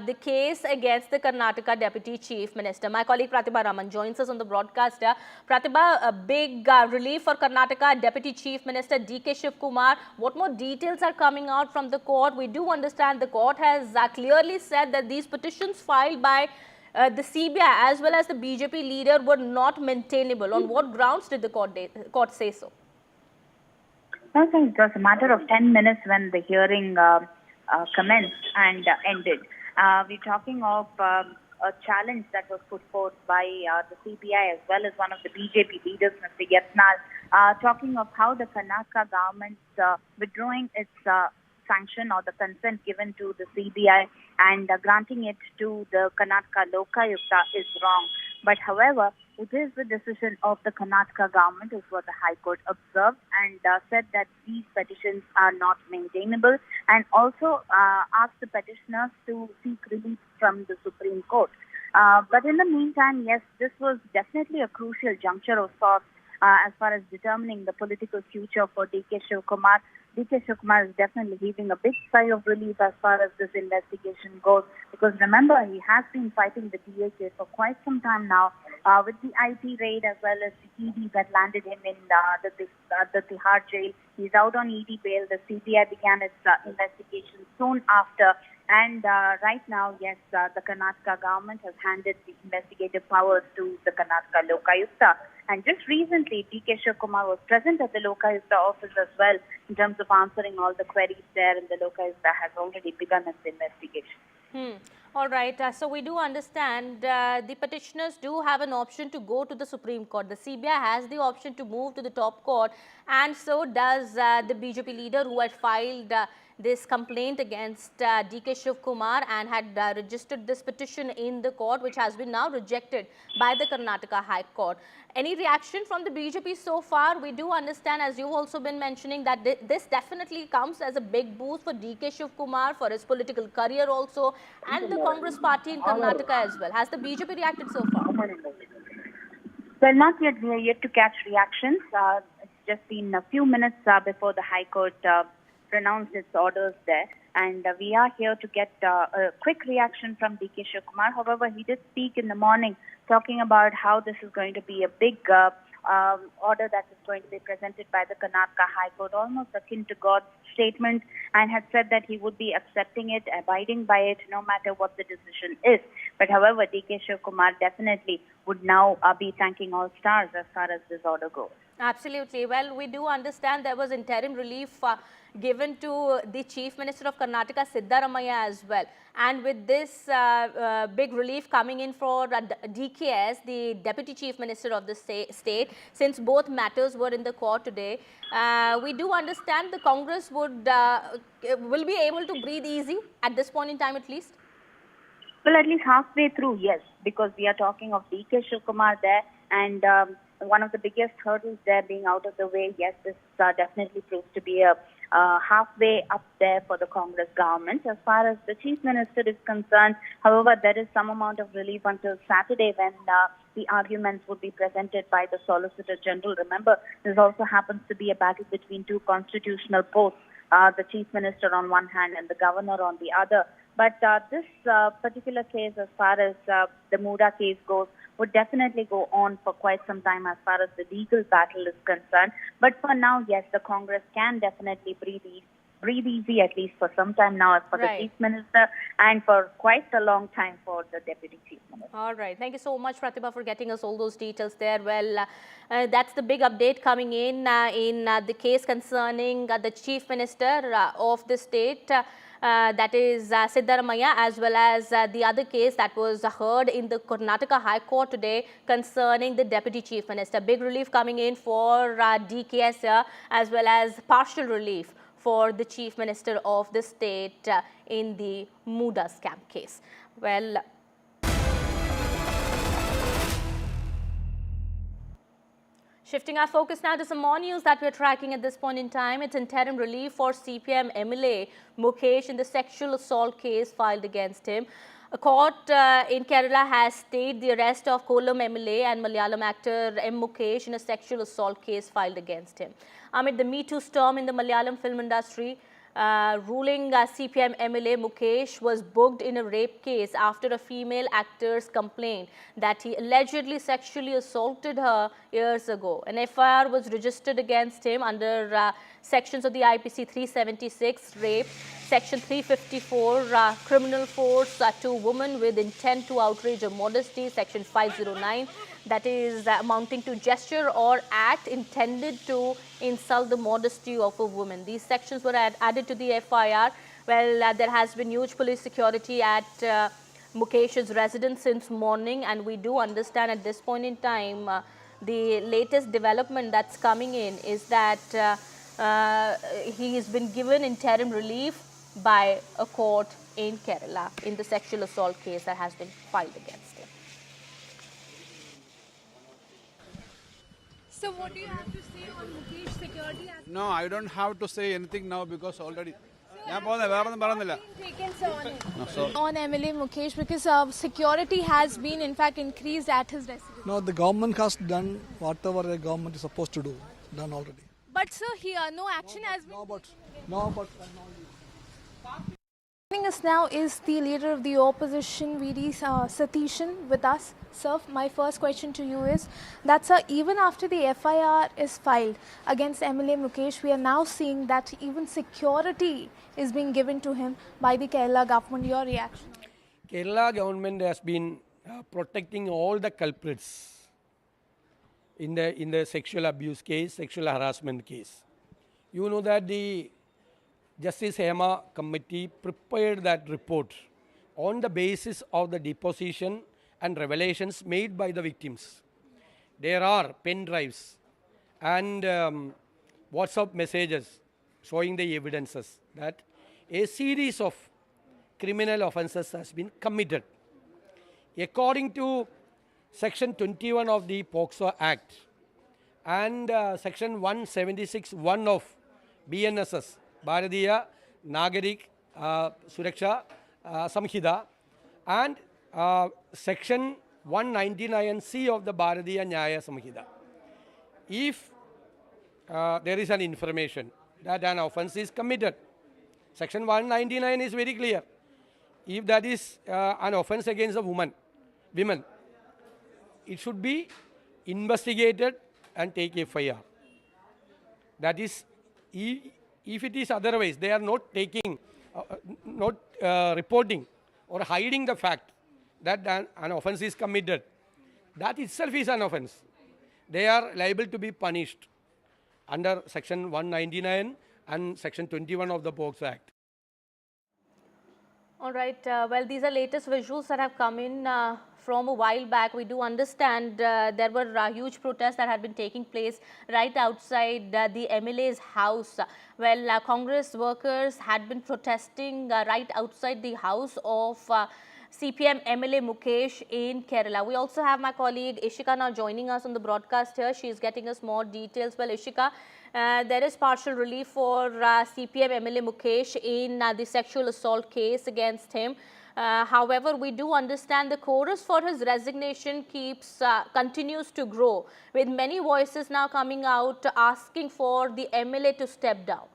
the case against the Karnataka Deputy Chief Minister. My colleague Pratibha Raman joins us on the broadcast. Pratibha, a big relief for Karnataka Deputy Chief Minister DK Shivakumar. What more details are coming out from the court? We do understand the court has clearly said that these petitions filed by the CBI as well as the BJP leader were not maintainable. On what grounds did the court say so? I think it was a matter of 10 minutes when the hearing commenced and ended. We're talking of a challenge that was put forth by the CBI as well as one of the BJP leaders, Mr. Yatnal, talking of how the Karnataka government withdrawing its sanction or the consent given to the CBI and granting it to the Karnataka Lokayukta is wrong. But however, it is the decision of the Karnataka government is what the High Court observed and said that these petitions are not maintainable and also asked the petitioners to seek relief from the Supreme Court. But in the meantime, yes, this was definitely a crucial juncture of sorts as far as determining the political future for DK Shivakumar. DK Shivakumar is definitely heaving a big sigh of relief as far as this investigation goes, because remember, he has been fighting the DA for quite some time now with the IT raid as well as the ED that landed him in the Tihar jail. He's out on ED bail. The CBI began its investigation soon after. And right now, yes, the Karnataka government has handed the investigative powers to the Karnataka Lokayukta. And just recently, DK Shivakumar was present at the Lokayukta office as well in terms of answering all the queries there, and the Lokayukta has already begun its investigation. All right. So we do understand the petitioners do have an option to go to the Supreme Court. The CBI has the option to move to the top court, and so does the BJP leader who had filed this complaint against DK Shivakumar and had registered this petition in the court, which has been now rejected by the Karnataka High Court. Any reaction from the BJP so far? We do understand, as you've also been mentioning, that this definitely comes as a big boost for DK Shivakumar, for his political career also, and the Congress party in Karnataka as well. Has the BJP reacted so far? Well, not yet. We are yet to catch reactions. It's just been a few minutes before the High Court pronounced its orders there. And we are here to get a quick reaction from DK Shivakumar. However, he did speak in the morning talking about how this is going to be a big order that is going to be presented by the Karnataka High Court, almost akin to God's statement, and had said that he would be accepting it, abiding by it, no matter what the decision is. But however, DK Shivakumar definitely would now be thanking all stars as far as this order goes. Absolutely. Well, we do understand there was interim relief given to the Chief Minister of Karnataka, Siddaramaiah, as well. And with this big relief coming in for DKS, the Deputy Chief Minister of the state, since both matters were in the court today, we do understand the Congress will be able to breathe easy at this point in time at least? Well, at least halfway through, yes, because we are talking of DK Shivakumar there, and one of the biggest hurdles there being out of the way. Yes, this definitely proves to be a halfway up there for the Congress government. As far as the Chief Minister is concerned, however, there is some amount of relief until Saturday when the arguments would be presented by the Solicitor General. Remember, this also happens to be a battle between two constitutional posts, the Chief Minister on one hand and the Governor on the other. But this particular case, as far as the Muda case goes, would definitely go on for quite some time as far as the legal battle is concerned. But for now, yes, the Congress can definitely breathe easy at least for some time now as for the Chief Minister, and for quite a long time for the Deputy Chief Minister. All right. Thank you so much, Pratibha, for getting us all those details there. Well, that's the big update coming in the case concerning the Chief Minister of the state. That is Siddaramaiah, as well as the other case that was heard in the Karnataka High Court today concerning the Deputy Chief Minister. Big relief coming in for DKS as well as partial relief for the Chief Minister of the state in the Muda scam case. Well, Shifting our focus now to some more news that we're tracking at this point in time. It's interim relief for CPM MLA Mukesh in the sexual assault case filed against him. A court in Kerala has stayed the arrest of Kollam MLA and Malayalam actor M. Mukesh in a sexual assault case filed against him. Amid the Me Too storm in the Malayalam film industry, ruling CPM MLA Mukesh was booked in a rape case after a female actor's complained that he allegedly sexually assaulted her years ago. An FIR was registered against him under sections of the IPC 376 rape, section 354 criminal force to woman with intent to outrage her modesty, section 509 that is amounting to gesture or act intended to insult the modesty of a woman. These sections were added to the FIR. Well, there has been huge police security at Mukesh's residence since morning, and we do understand at this point in time the latest development that's coming in is that he has been given interim relief by a court in Kerala in the sexual assault case that has been filed against him. So what do you have to say on Mukesh security? No, I don't have to say anything now because already. Taken on it. On MLA Mukesh because security has been in fact increased at his residence. No, the government has done whatever the government is supposed to do, done already. But sir, here no action has been No. Joining us now is the leader of the opposition, VD Satishan, with us. Sir, my first question to you is that, sir, even after the FIR is filed against MLA Mukesh, we are now seeing that even security is being given to him by the Kerala government. Your reaction? Kerala government has been protecting all the culprits in the sexual abuse case, sexual harassment case. You know that the Justice Hema committee prepared that report on the basis of the deposition and revelations made by the victims. There are pen drives and WhatsApp messages showing the evidences that a series of criminal offences has been committed. According to Section 21 of the POCSO Act and Section 176(1) of BNSS, Bharatiya Nagarik Suraksha Samhita, and Section 199C of the Bharatiya Nyaya Samhita. If there is an information that an offence is committed, Section 199 is very clear. If that is an offence against a women, it should be investigated and take FIR. That is, if it is otherwise, they are not taking, reporting or hiding the fact that an offence is committed, that itself is an offence. They are liable to be punished under Section 199 and Section 21 of the POCSO Act. All right. Well, these are latest visuals that have come in from a while back. We do understand there were huge protests that had been taking place right outside the MLA's house. Well, Congress workers had been protesting right outside the house of CPM MLA Mukesh in Kerala. We also have my colleague Ishika now joining us on the broadcast here. She is getting us more details. Well, Ishika, there is partial relief for CPM MLA Mukesh in the sexual assault case against him. However, we do understand the chorus for his resignation continues to grow, with many voices now coming out asking for the MLA to step down.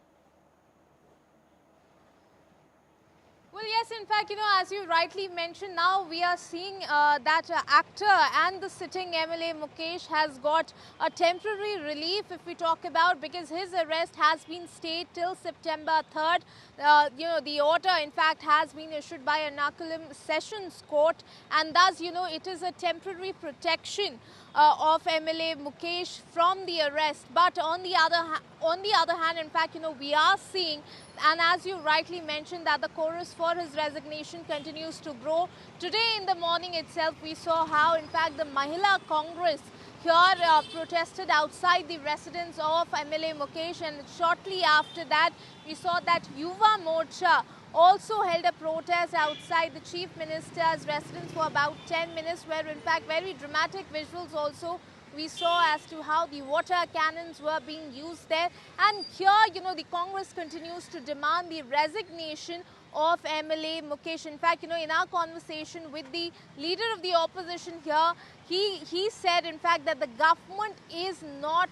Well, yes, in fact, as you rightly mentioned, now we are seeing that actor and the sitting MLA Mukesh has got a temporary relief, if we talk about, because his arrest has been stayed till September 3rd. The order, in fact, has been issued by Ernakulam Sessions Court, and thus, it is a temporary protection of MLA Mukesh from the arrest. But on the other hand, in fact, we are seeing, and as you rightly mentioned, that the chorus for his resignation continues to grow. Today in the morning itself, we saw how, in fact, the Mahila Congress here protested outside the residence of MLA Mukesh, and shortly after that, we saw that Yuva Morcha also held a protest outside the Chief Minister's residence for about 10 minutes, where in fact very dramatic visuals also we saw as to how the water cannons were being used there. And here, the Congress continues to demand the resignation of MLA Mukesh. In fact, in our conversation with the leader of the opposition here, he said, in fact, that the government is not,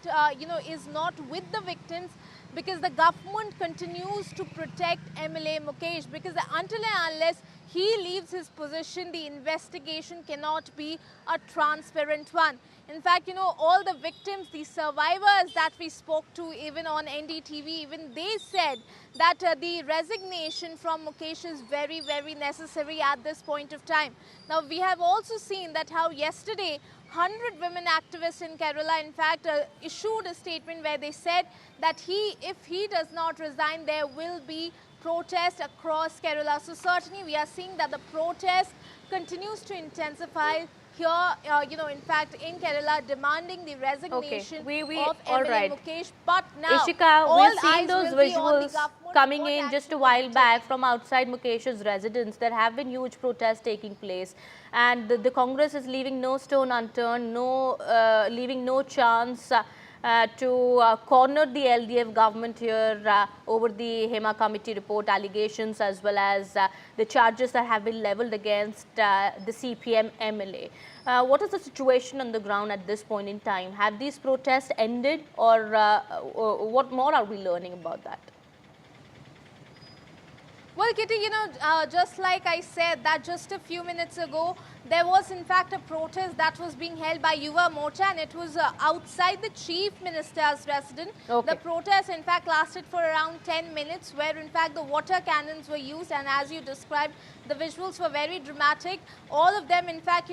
is not with the victims, because the government continues to protect MLA Mukesh, because until and unless he leaves his position, the investigation cannot be a transparent one. In fact, all the victims, the survivors that we spoke to, even on NDTV, even they said that the resignation from Mukesh is very, very necessary at this point of time. Now, we have also seen that how yesterday 100 women activists in Kerala, in fact, issued a statement where they said that if he does not resign, there will be protests across Kerala. So certainly we are seeing that the protest continues to intensify here, in fact, in Kerala, demanding the resignation of MLA Mukesh. But now, Ishika, we've seen those visuals coming in just a while back from outside Mukesh's residence. There have been huge protests taking place, and the Congress is leaving no stone unturned, leaving no chance to corner the LDF government here over the Hema committee report allegations, as well as the charges that have been levelled against the CPM MLA. What is the situation on the ground at this point in time? Have these protests ended, or what more are we learning about that? Well, Kitty, just like I said that just a few minutes ago, there was in fact a protest that was being held by Yuva Morcha, and it was outside the Chief Minister's residence. The protest in fact lasted for around 10 minutes, where in fact the water cannons were used, and as you described, the visuals were very dramatic. All of them in fact,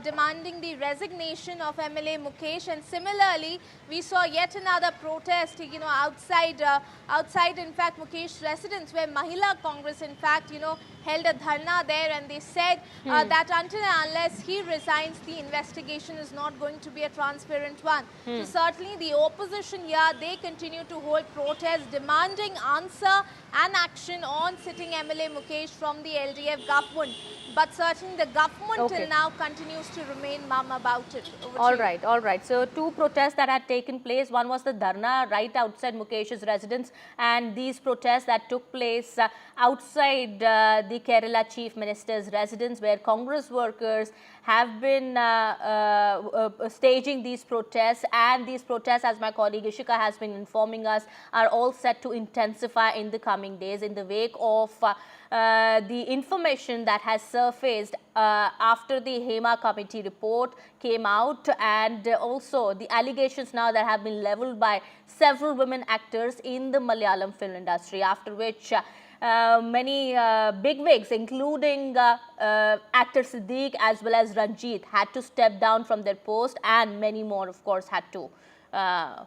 demanding the resignation of MLA Mukesh. And similarly, we saw yet another protest, outside in fact Mukesh's residence, where Mahila Congress in fact, held a dharna there, and they said that until and unless he resigns, the investigation is not going to be a transparent one. So certainly the opposition here, they continue to hold protests demanding answer and action on sitting MLA Mukesh from the LDF government. But certainly the government till now continues to remain mum about it. All right. So two protests that had taken place. One was the dharna right outside Mukesh's residence, and these protests that took place outside the Kerala Chief Minister's residence, where Congress workers have been staging these protests, and these protests, as my colleague Ishika has been informing us, are all set to intensify in the coming days in the wake of the information that has surfaced after the Hema committee report came out, and also the allegations now that have been levelled by several women actors in the Malayalam film industry, after which many bigwigs, including actor Siddiq as well as Ranjit, had to step down from their post, and many more, of course, had to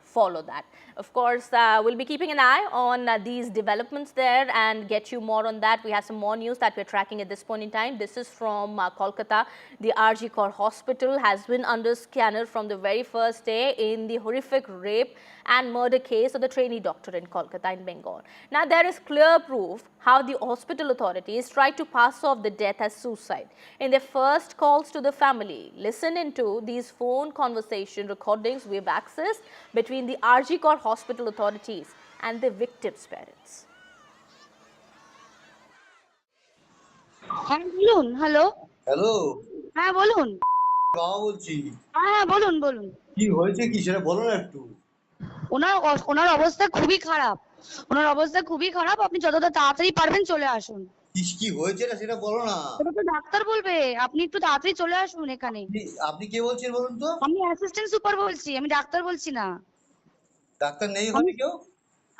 follow that. Of course, we'll be keeping an eye on these developments there and get you more on that. We have some more news that we're tracking at this point in time. This is from Kolkata. The RG Kar Hospital has been under scanner from the very first day in the horrific rape and murder case of the trainee doctor in Kolkata in Bengal. Now, there is clear proof how the hospital authorities tried to pass off the death as suicide. In their first calls to the family, listen into these phone conversation recordings we have accessed between the RG Kar Hospital authorities and the victims' parents. Hello hello হ্যাঁ বলুন বাবা বলছি হ্যাঁ বলুন কি হয়েছে কি সেটা বলো না একটু ওনার অবস্থা খুবই খারাপ আপনি যতটা তাড়াতাড়ি পারবেন চলে আসুন কি হয়েছে না সেটা বলো না ওটা তো ডাক্তার বলবে আপনি একটু তাড়াতাড়ি চলে আসুন এখানে আপনি কে বলছেন বলুন তো আমি অ্যাসিস্ট্যান্ট সুপার বলছি আমি ডাক্তার বলছি না ডাক্তার নেই হবে কেউ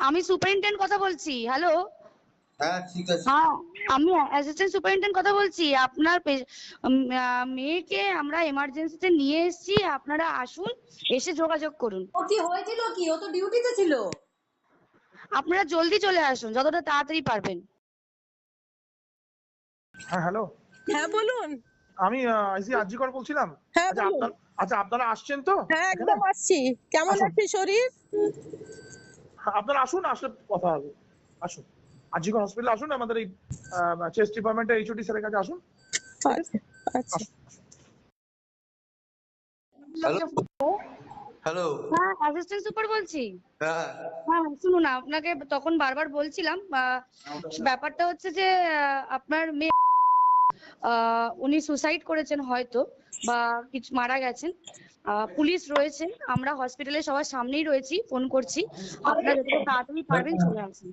আমি সুপারিনটেন্ডেন্ট কথা বলছি হ্যালো হ্যাঁ ঠিক আছে হ্যাঁ আমি অ্যাসিস্ট্যান্ট সুপারিনটেন্ডেন্ট কথা বলছি আপনার মেয়েকে আমরা এমার্জেন্সিতে নিয়ে এসেছি আপনারা আসুন এসে যোগাযোগ করুন ও কি হয়েছিল কি ও তো ডিউটিতে ছিল আপনারা জলদি চলে আসুন যতটা তাড়াতাড়ি পারবেন হ্যাঁ হ্যালো হ্যাঁ বলুন আমি আইসি আরজি কর বলছিলাম আচ্ছা আপনারা আসছেন তো হ্যাঁ একদম আসছি কেমন আছে শরীর আপনারা আসুন আসলে কথা হবে আসুন আরজি কর হসপিটালে আসুন আমাদের এই চেস্ট ডিপার্টমেন্টের এইচওডি স্যারের কাছে আসুন আচ্ছা হ্যালো হ্যাঁ অ্যাসিস্ট্যান্ট সুপার বলছি। হ্যাঁ হ্যাঁ শুনুন, আপনাকে তখন বারবার বলছিলাম ব্যাপারটা হচ্ছে যে আপনার মেয়ে উনি সুসাইড করেছেন হয়তো, বা কিছু মারা গেছেন। পুলিশ রয়েছে, আমরা হসপিটালে সবার সামনেই রয়েছি, ফোন করছি, আপনারা যতটা তাড়াতাড়ি পারবেন চলে আসুন।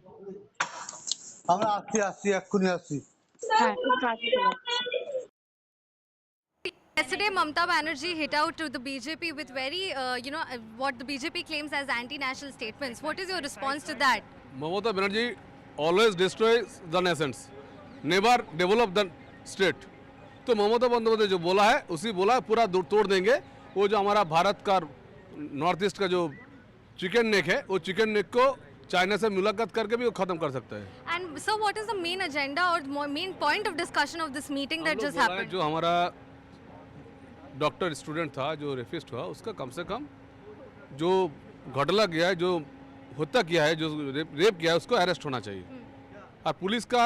আমরা আসছি এক্ষুনি আসছি। হ্যাঁ খুব তাড়াতাড়ি চলে আসুন। Yesterday, Mamata Banerjee hit out to the BJP with very, what the BJP claims as anti-national statements. What is your response to that? Mamata Banerjee always destroys the nations, never develop the state. तो ममता बंदोपाध्याय जो बोला है उसी बोला है, पूरा तोड़ देंगे। वो जो हमारा भारत का नॉर्थ ईस्ट का जो चिकन नेक है, वो चिकन नेक को चाइना से मुलाकात करके भी वो खत्म कर सकता है। And so, what is the main agenda or main point of discussion of this meeting that just happened? जो हमारा डॉक्टर स्टूडेंट था जो रेपिस्ट हुआ, उसका कम से कम जो घोटाला किया है, जो हत्या किया है, जो रेप किया है, उसको अरेस्ट होना चाहिए। और पुलिस का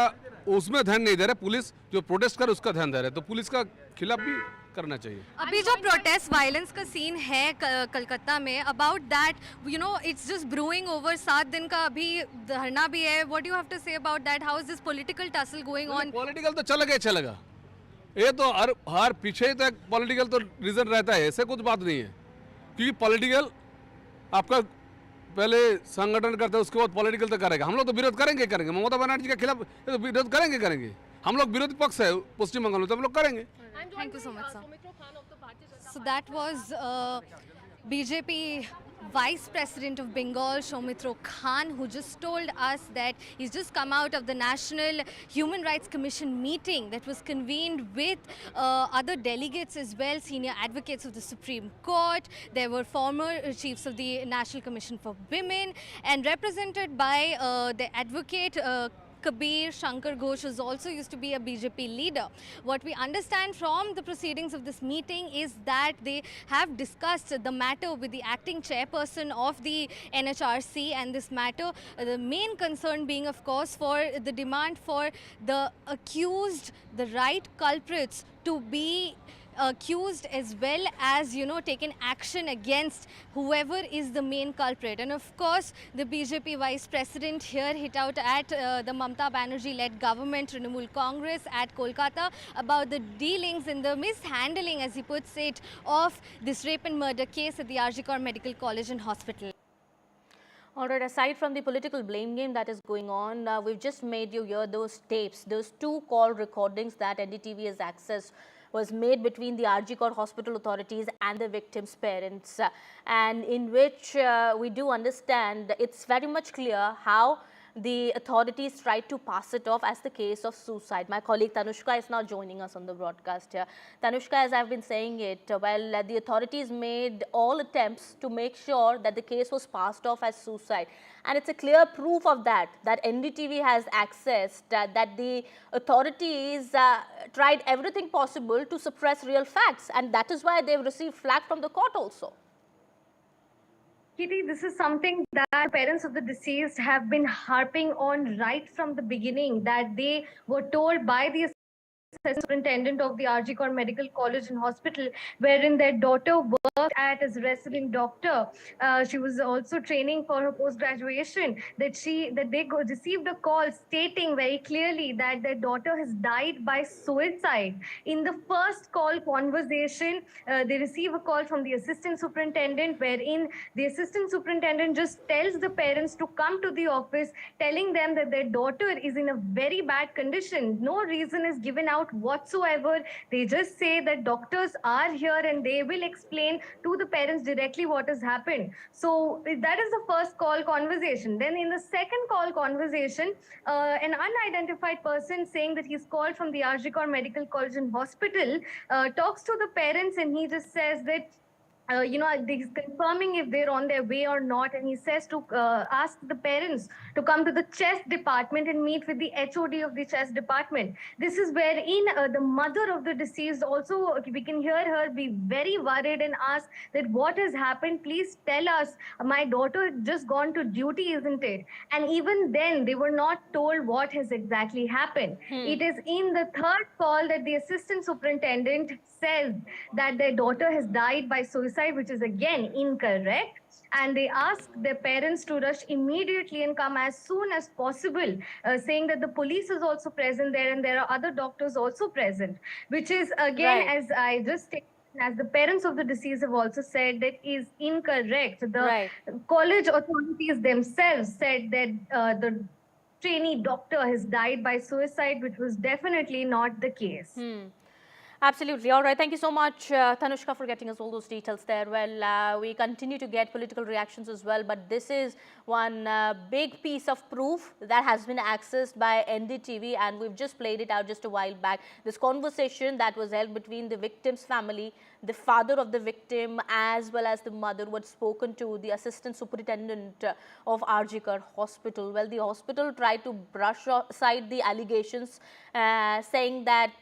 उसमें ध्यान नहीं दे रहा, पुलिस जो प्रोटेस्ट कर उसका ध्यान दे रहा है, तो पुलिस का खिलाफ भी करना चाहिए। अभी जो प्रोटेस्ट वायलेंस का सीन है कलकत्ता में, about that it's just brewing over, 7 दिन का अभी धरना भी है। What you have to say about that? How is this political tussle going on? Political तो चलेगा ये तो हर पीछे तक पॉलिटिकल तो रीजन रहता है, ऐसे कुछ बात नहीं है। क्योंकि पॉलिटिकल आपका पहले संगठन करता है, उसके बाद पॉलिटिकल तो करेगा। हम लोग तो विरोध करेंगे ममता बनर्जी के खिलाफ, तो विरोध करेंगे। हम लोग विरोधी पक्ष है पश्चिम बंगाल में, तो हम लोग करेंगे। Thank you so much, sir. So that was BJP Vice President of Bengal, Soumitra Khan, who just told us that he's just come out of the National Human Rights Commission meeting that was convened with other delegates as well, senior advocates of the Supreme Court. There were former chiefs of the National Commission for Women, and represented by the advocate Kabir Shankar Ghosh, who also used to be a BJP leader. What we understand from the proceedings of this meeting is that they have discussed the matter with the acting chairperson of the NHRC, and this matter, the main concern being of course for the demand for the accused, the right culprits to be accused, as well as taken action against whoever is the main culprit. And of course the BJP vice president here hit out at the Mamata Banerjee led government, Trinamool Congress at Kolkata, about the dealings and the mishandling, as he puts it, of this rape and murder case at the RG Kaur Medical College and Hospital. All right, aside from the political blame game that is going on, we've just made you hear those tapes, those 2 call recordings that NDTV has accessed, was made between the RG Kaur Hospital authorities and the victims' parents, and in which we do understand it's very much clear how the authorities tried to pass it off as the case of suicide. My colleague Tanushka is now joining us on the broadcast here. Tanushka, as I've been saying it, the authorities made all attempts to make sure that the case was passed off as suicide. And it's a clear proof of that NDTV has accessed, that the authorities tried everything possible to suppress real facts. And that is why they've received flack from the court also. Kitty, this is something that parents of the deceased have been harping on right from the beginning, that they were told by the superintendent of the RG Kaur Medical College and Hospital, wherein their daughter worked at as a resident doctor. She was also training for her post-graduation, that they received a call stating very clearly that their daughter has died by suicide. In the first call conversation, they receive a call from the assistant superintendent, wherein the assistant superintendent just tells the parents to come to the office, telling them that their daughter is in a very bad condition. No reason is given out whatsoever. They just say that doctors are here and they will explain to the parents directly what has happened. So that is the first call conversation. Then in the second call conversation, an unidentified person saying that he's called from the RG Kaur Medical College and Hospital talks to the parents, and he just says that he's confirming if they're on their way or not, and he says to ask the parents to come to the chest department and meet with the HOD of the chest department. This is wherein the mother of the deceased also, we can hear her be very worried and ask that what has happened, please tell us, my daughter just gone to duty, isn't it? And even then they were not told what has exactly happened. It is in the third call that the assistant superintendent says that their daughter has died by suicide. suicide, which is again incorrect. And they asked their parents to rush immediately and come as soon as possible, saying that the police is also present there and there are other doctors also present, which is again, as I just stated, as the parents of the deceased have also said, that is incorrect. The college authorities themselves said that the trainee doctor has died by suicide, which was definitely not the case. Absolutely. All right. Thank you so much, Tanushka, for getting us all those details there. Well, we continue to get political reactions as well, but this is one big piece of proof that has been accessed by NDTV, and we've just played it out just a while back. This conversation that was held between the victim's family, the father of the victim, as well as the mother, was spoken to the assistant superintendent of Arjikar Hospital. Well, the hospital tried to brush aside the allegations, saying that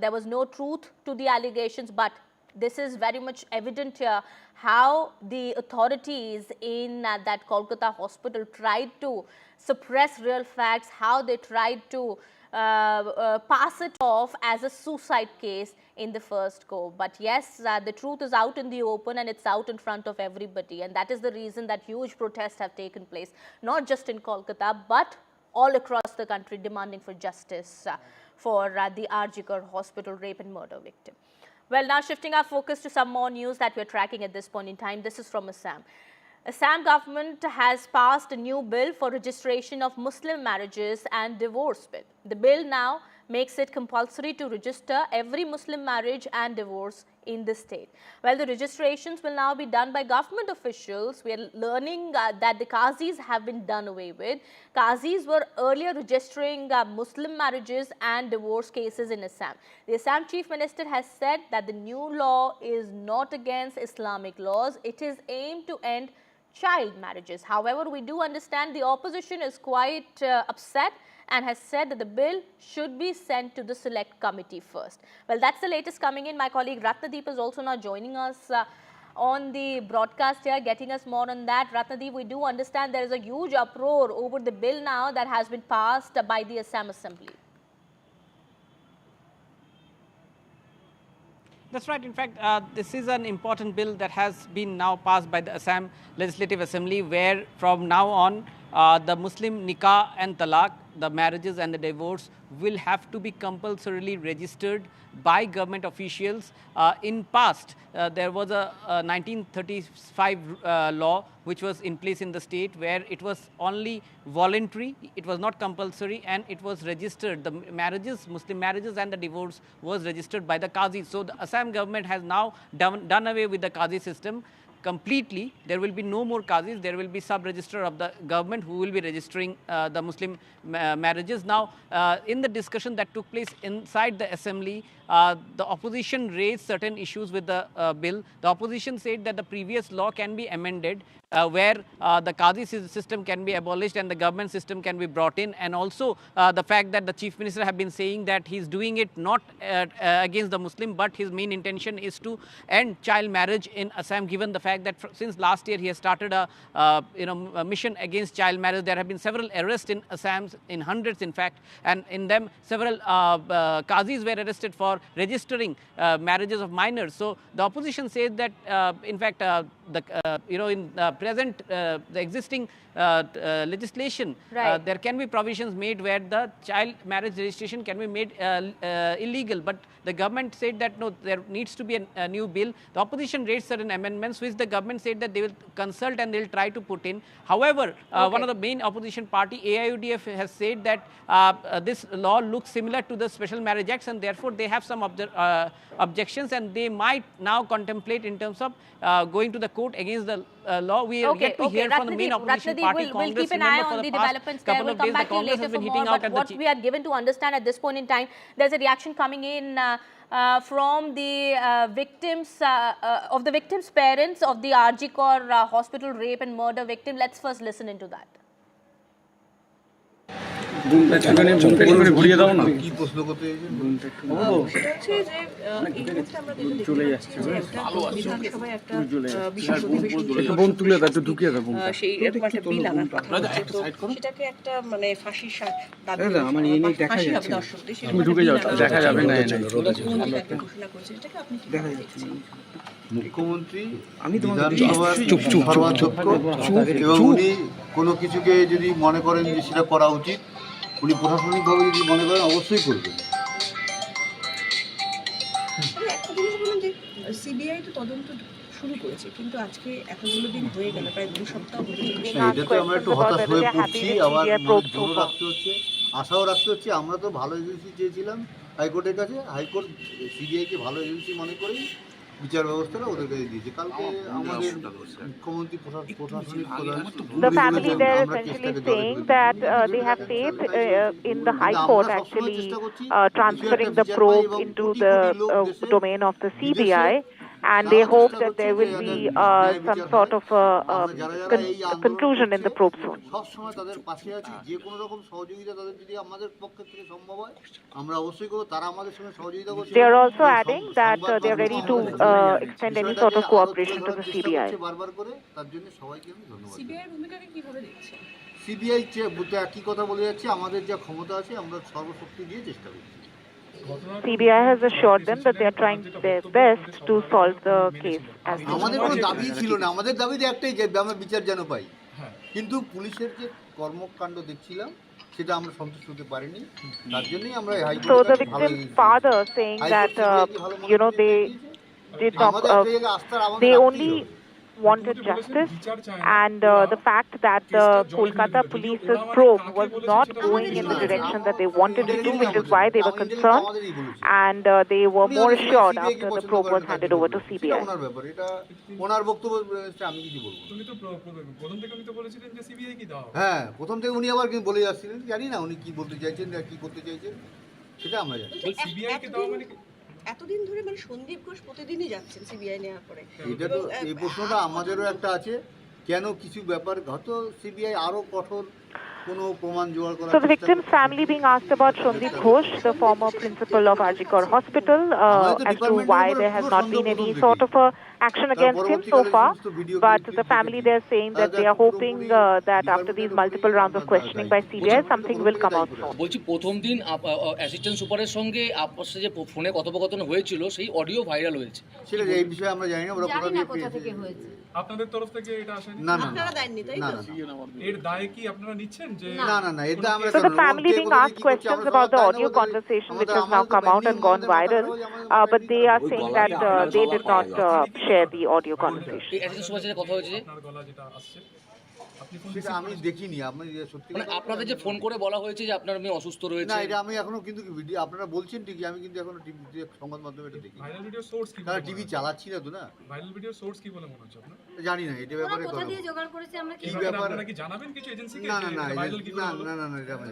there was no truth to the allegations, but this is very much evident here how the authorities in that Kolkata hospital tried to suppress real facts, how they tried to pass it off as a suicide case in the first go. But yes, the truth is out in the open and it's out in front of everybody, and that is the reason that huge protests have taken place, not just in Kolkata but all across the country, demanding for justice for the Arjikar hospital rape and murder victim. Well, now shifting our focus to some more news that we're tracking at this point in time. This is from Assam. Assam government has passed a new bill for registration of Muslim marriages and divorce bill. The bill now makes it compulsory to register every Muslim marriage and divorce in the state. Well, the registrations will now be done by government officials. We are learning that the Qazis have been done away with. Qazis were earlier registering Muslim marriages and divorce cases in Assam. The Assam Chief Minister has said that the new law is not against Islamic laws. It is aimed to end child marriages. However, we do understand the opposition is quite upset and has said that the bill should be sent to the select committee first. Well, that's the latest coming in. My colleague Ratnadeep is also now joining us on the broadcast here, getting us more on that. Ratnadeep, we do understand there is a huge uproar over the bill now that has been passed by the Assam Assembly. That's right. In fact, this is an important bill that has been now passed by the Assam Legislative Assembly, where from now on the Muslim nikah and talaq, the marriages and the divorce, will have to be compulsorily registered by government officials. In past, there was a 1935 law which was in place in the state, where it was only voluntary, it was not compulsory, and it was registered. The marriages, Muslim marriages and the divorce was registered by the Qazi. So the Assam government has now done away with the Qazi system completely. There will be no more Qazis. There will be sub-registrar of the government who will be registering the Muslim marriages. Now, in the discussion that took place inside the assembly, the opposition raised certain issues with the bill. The opposition said that the previous law can be amended, where the Qazi system can be abolished and the government system can be brought in, and also the fact that the Chief Minister have been saying that he's doing it not against the Muslim, but his main intention is to end child marriage in Assam, given the fact that since last year he has started a mission against child marriage. There have been several arrests in Assam, in hundreds in fact, and in them several Qazis were arrested for registering marriages of minors. So the opposition says that in fact in present the existing legislation, there can be provisions made where the child marriage registration can be made illegal, but the government said that no, there needs to be a new bill. The opposition raised certain amendments which the government said that they will consult and they will try to put in. However, one of the main opposition party, AIUDF, has said that this law looks similar to the Special Marriage Acts, and therefore they have some objections, and they might now contemplate in terms of going to the court against the law. We will get to hear from the main opposition party, we'll keep an eye on the developments there. We'll come back to you later for more, but what we are given to understand at this point in time, there's a reaction coming in from the victims, of the victims' parents of the Arjikar hospital rape and murder victim. Let's first listen into that. ঘুরিয়ে দাও না কি প্রশ্ন করতে হচ্ছে যে এই মুহূর্তে আমরা চলে যাচ্ছে বিধানসভায় একটা বিশেষ অধিবেশন বোন তুলে দাও একটু ঢুকিয়ে দাও সেই এরকম একটা বিল আনার কথা সেটাকে একটা মানে ফাঁসির দাবি আমার এই নিয়ে দেখা যাচ্ছে তুমি ঢুকে যাও দেখা যাবে না ঘোষণা করছে সেটাকে আপনি দেখা যাচ্ছে মুখ্যমন্ত্রী বিধানসভার সর্বাধ্যক্ষ এবং উনি কোনো কিছুকে যদি মনে করেন যে সেটা করা উচিত, উনি প্রশাসনিকভাবে যদি মনে করেন অবশ্যই করবেন। একটা জিনিস বলুন যে সিবিআই তো তদন্ত শুরু করেছে, কিন্তু আজকে এতগুলো দিন হয়ে গেল, প্রায় 2 সপ্তাহ হতে চলেছে। এটাতে আমরা একটু হতাশ হয়ে পড়ছি, আবার জোরও রাখতে হচ্ছে, আশাও রাখতে হচ্ছে। আমরা তো ভালো এজেন্সি চেয়েছিলাম হাইকোর্টের কাছে, হাইকোর্ট সিবিআইকে ভালো এজেন্সি মনে করেই বিচার ব্যবস্থাটা ওদের কাছে দিয়েছে। কালকে আমাদের মুখ্যমন্ত্রী প্রশাসনিক প্রধান The family there essentially saying that they have faith in the High Court actually transferring the probe into the domain of the CBI, and they hope that there will be some sort of conclusion in the probe soon. সব সময় তাদের পাশে আছি, যে কোনো রকম সহযোগিতা তাদের যদি আমাদের পক্ষ থেকে সম্ভব হয় আমরা অবশ্যই করব। তারা আমাদের সঙ্গে সহযোগিতা করছে। They are also adding that they are ready to extend any sort of cooperation to the CBI. বারবার করে তার জন্য সবাইকে আমি ধন্যবাদ। সিবিআই এর ভূমিকাকে কিভাবে দেখছেন? সিবিআই একই কথা বলে যাচ্ছে, আমাদের যা ক্ষমতা আছে আমরা সর্বশক্তি দিয়ে চেষ্টা করছি। CBI has assured them that they are trying their best to solve the case. আমাদের কোনো দাবি ছিল না, আমাদের দাবি একটাই যে আমরা বিচার যেন পাই, কিন্তু পুলিশের যে কর্মকাণ্ড দেখছিলাম সেটা আমরা সন্তুষ্ট হতে পারিনি, তার জন্যই আমরা So the victim's father saying that they did not they only wanted justice, and the fact that the Kolkata police's probe was not going in the direction that they wanted it to, which is why they were concerned, and they were more assured after the probe was handed over to CBI. ওনার বক্তব্য আমি কিছু বলবো। হ্যাঁ, প্রথম থেকে উনি আবার বলে যাচ্ছিলেন, জানি না উনি কি বলতে চাইছেন আর কি করতে চাইছেন, সেটা আমরা জানি। এতদিন ধরে মানে সন্দীপ ঘোষ প্রতিদিনই যাচ্ছেন সিবিআই নেওয়ার পরে, এটা তো এই প্রশ্নটা আমাদেরও একটা আছে, কেন কিছু ব্যাপার হয়তো সিবিআই আরো কঠোর কোনো প্রমাণ জোগাড় করা। So the victim's family being asked about Shandip Ghosh, the former principal of Arjikar Hospital, as to why there has not been any sort of action against him so far, but the family they're saying that they are hoping that after these multiple rounds of questioning by CBI, something will come out soon. বলছি প্রথম দিন assistant সুপারের সঙ্গে আপসে যে ফোনে কথোপকথন হয়েছিল সেই অডিও ভাইরাল হয়েছে, সেটা এই বিষয়ে আমরা জানি না, ওরা কোথা থেকে হয়েছে, আপনাদের তরফ থেকে এটা আসেনি? না না আপনারা দেননি তাই তো? এর দায় কি আপনারা নিচ্ছেন? যে না না না, এটা আমরা So the family being asked questions about the audio conversation which has now come out and gone viral, but they are saying that they did not share the audio conversation. এই অ্যাসিস্ট্যান্ট সুপারের সাথে কথা হয়েছে যে আপনার গলা যেটা আসছে সেটা আমি দেখিনি। আপনি সত্যি মানে আপনাদের যে ফোন করে বলা হয়েছে যে আপনার মেয়ে অসুস্থ রয়েছে, না এটা আমি এখনো কিন্তু ভিডিও আপনারা বলছেন ঠিকই, আমি কিন্তু এখনো টিভিতে সংবাদ মাধ্যমে এটা দেখি। ভাইরাল ভিডিও সোর্স কি? তারা টিভি চালাচ্ছি না তো, না ভাইরাল ভিডিও সোর্স কি বলে মনে হচ্ছে আপনার? জানি না এটা ব্যাপারে কোথা দিয়ে জোগাড় করেছে আমরা কি ব্যাপারে আপনারা কি জানাবেন কিছু এজেন্সিকে? না না না ভাইরাল কি? না না না এটা আমি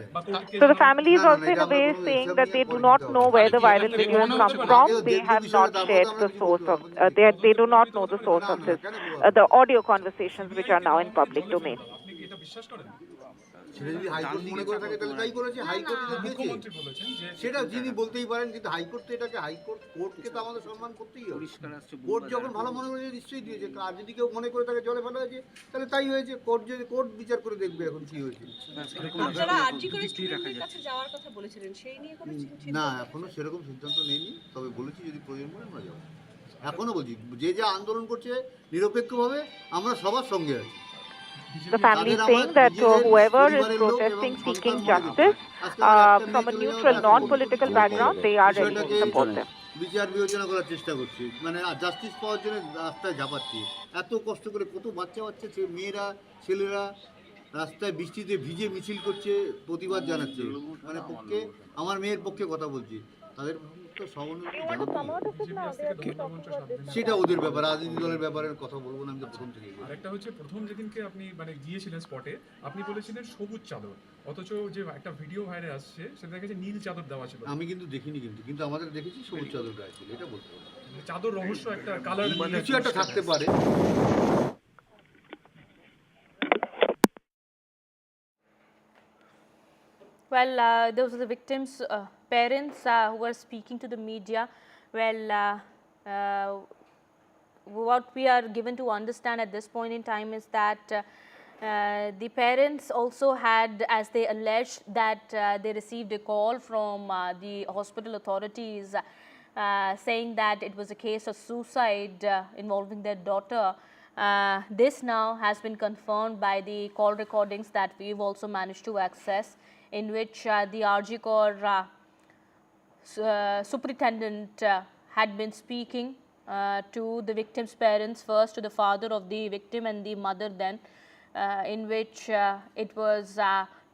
So the family is also in a way saying that they do not know where the viral video has come from. They have not shared the source of. They do not know the source of this, the audio conversations which are now in public domain. আপনি কি এটা বিশ্বাস করেন? সেটা যদি high court মনে করে থাকে তাহলে তাই করেছে। হাইকোর্ট মুখ্যমন্ত্রী বলেছেন যে সেটা যিনি বলতেই পারেন, কিন্তু হাইকোর্ট তো এটাকে কোর্টকে তো আমাদের সম্মান করতেই হবে। কোর্ট যখন ভালো মনে করেছে নিশ্চয়ই দিয়েছে, আর যদি কেউ মনে করে তাকে জলে ফেলা হয়েছে তাহলে তাই হয়েছে। কোর্ট বিচার করে দেখবে এখন কি হয়েছে। আপনারা আরজিকর স্টুডেন্টদের কাছে যাওয়ার কথা বলেছিলেন, সেই নিয়ে কোনো চিন্তা? না, এখনো সেরকম সিদ্ধান্ত নেইনি, তবে বলেছি যদি প্রয়োজন পড়ে আমরা যাবো। এখনো বলছি যে যা আন্দোলন করছে নিরপেক্ষভাবে আমরা সবার সঙ্গে আছি। The family is saying that whoever is protesting, seeking justice from a neutral, non-political background, they are ready to support them. বিচার বিবেচনা করার চেষ্টা করছি, মানে জাস্টিস পাওয়ার জন্য রাস্তায় ঝাঁপাচ্ছি। এত কষ্ট করে কত বাচ্চা মেয়েরা ছেলেরা রাস্তায় বৃষ্টিতে ভিজে মিছিল করছে, প্রতিবাদ জানাচ্ছে। মানে পক্ষে আমার মেয়ের পক্ষে কথা বলছি, তাদের তো সেটা ওদের ব্যাপার, রাজনীতি দলের ব্যাপারে কথা বলবো না আমি তো প্রথম থেকে। আরেকটা হচ্ছে প্রথম যেদিনকে আপনি মানে গিয়েছিলেন স্পটে, আপনি বলেছিলেন সবুজ চাদর, অথচ যে একটা ভিডিও ভাইরাল আসছে সেটা দেখা যাচ্ছে নীল চাদর দেওয়া ছিল। আমি কিন্তু দেখিনি, কিন্তু আমাদের দেখেছি সবুজ চাদর গায়ে ছিল, এটা বলতে পারবো। চাদর রহস্য একটা কালার কিছু একটা থাকতে পারে। Well, those are the victims' parents who were speaking to the media. Well, what we are given to understand at this point in time is that the parents also had, as they alleged, that they received a call from the hospital authorities saying that it was a case of suicide involving their daughter. This now has been confirmed by the call recordings that we've also managed to access, in which the RG Kaur superintendent had been speaking to the victim's parents, first to the father of the victim and the mother then, in which it was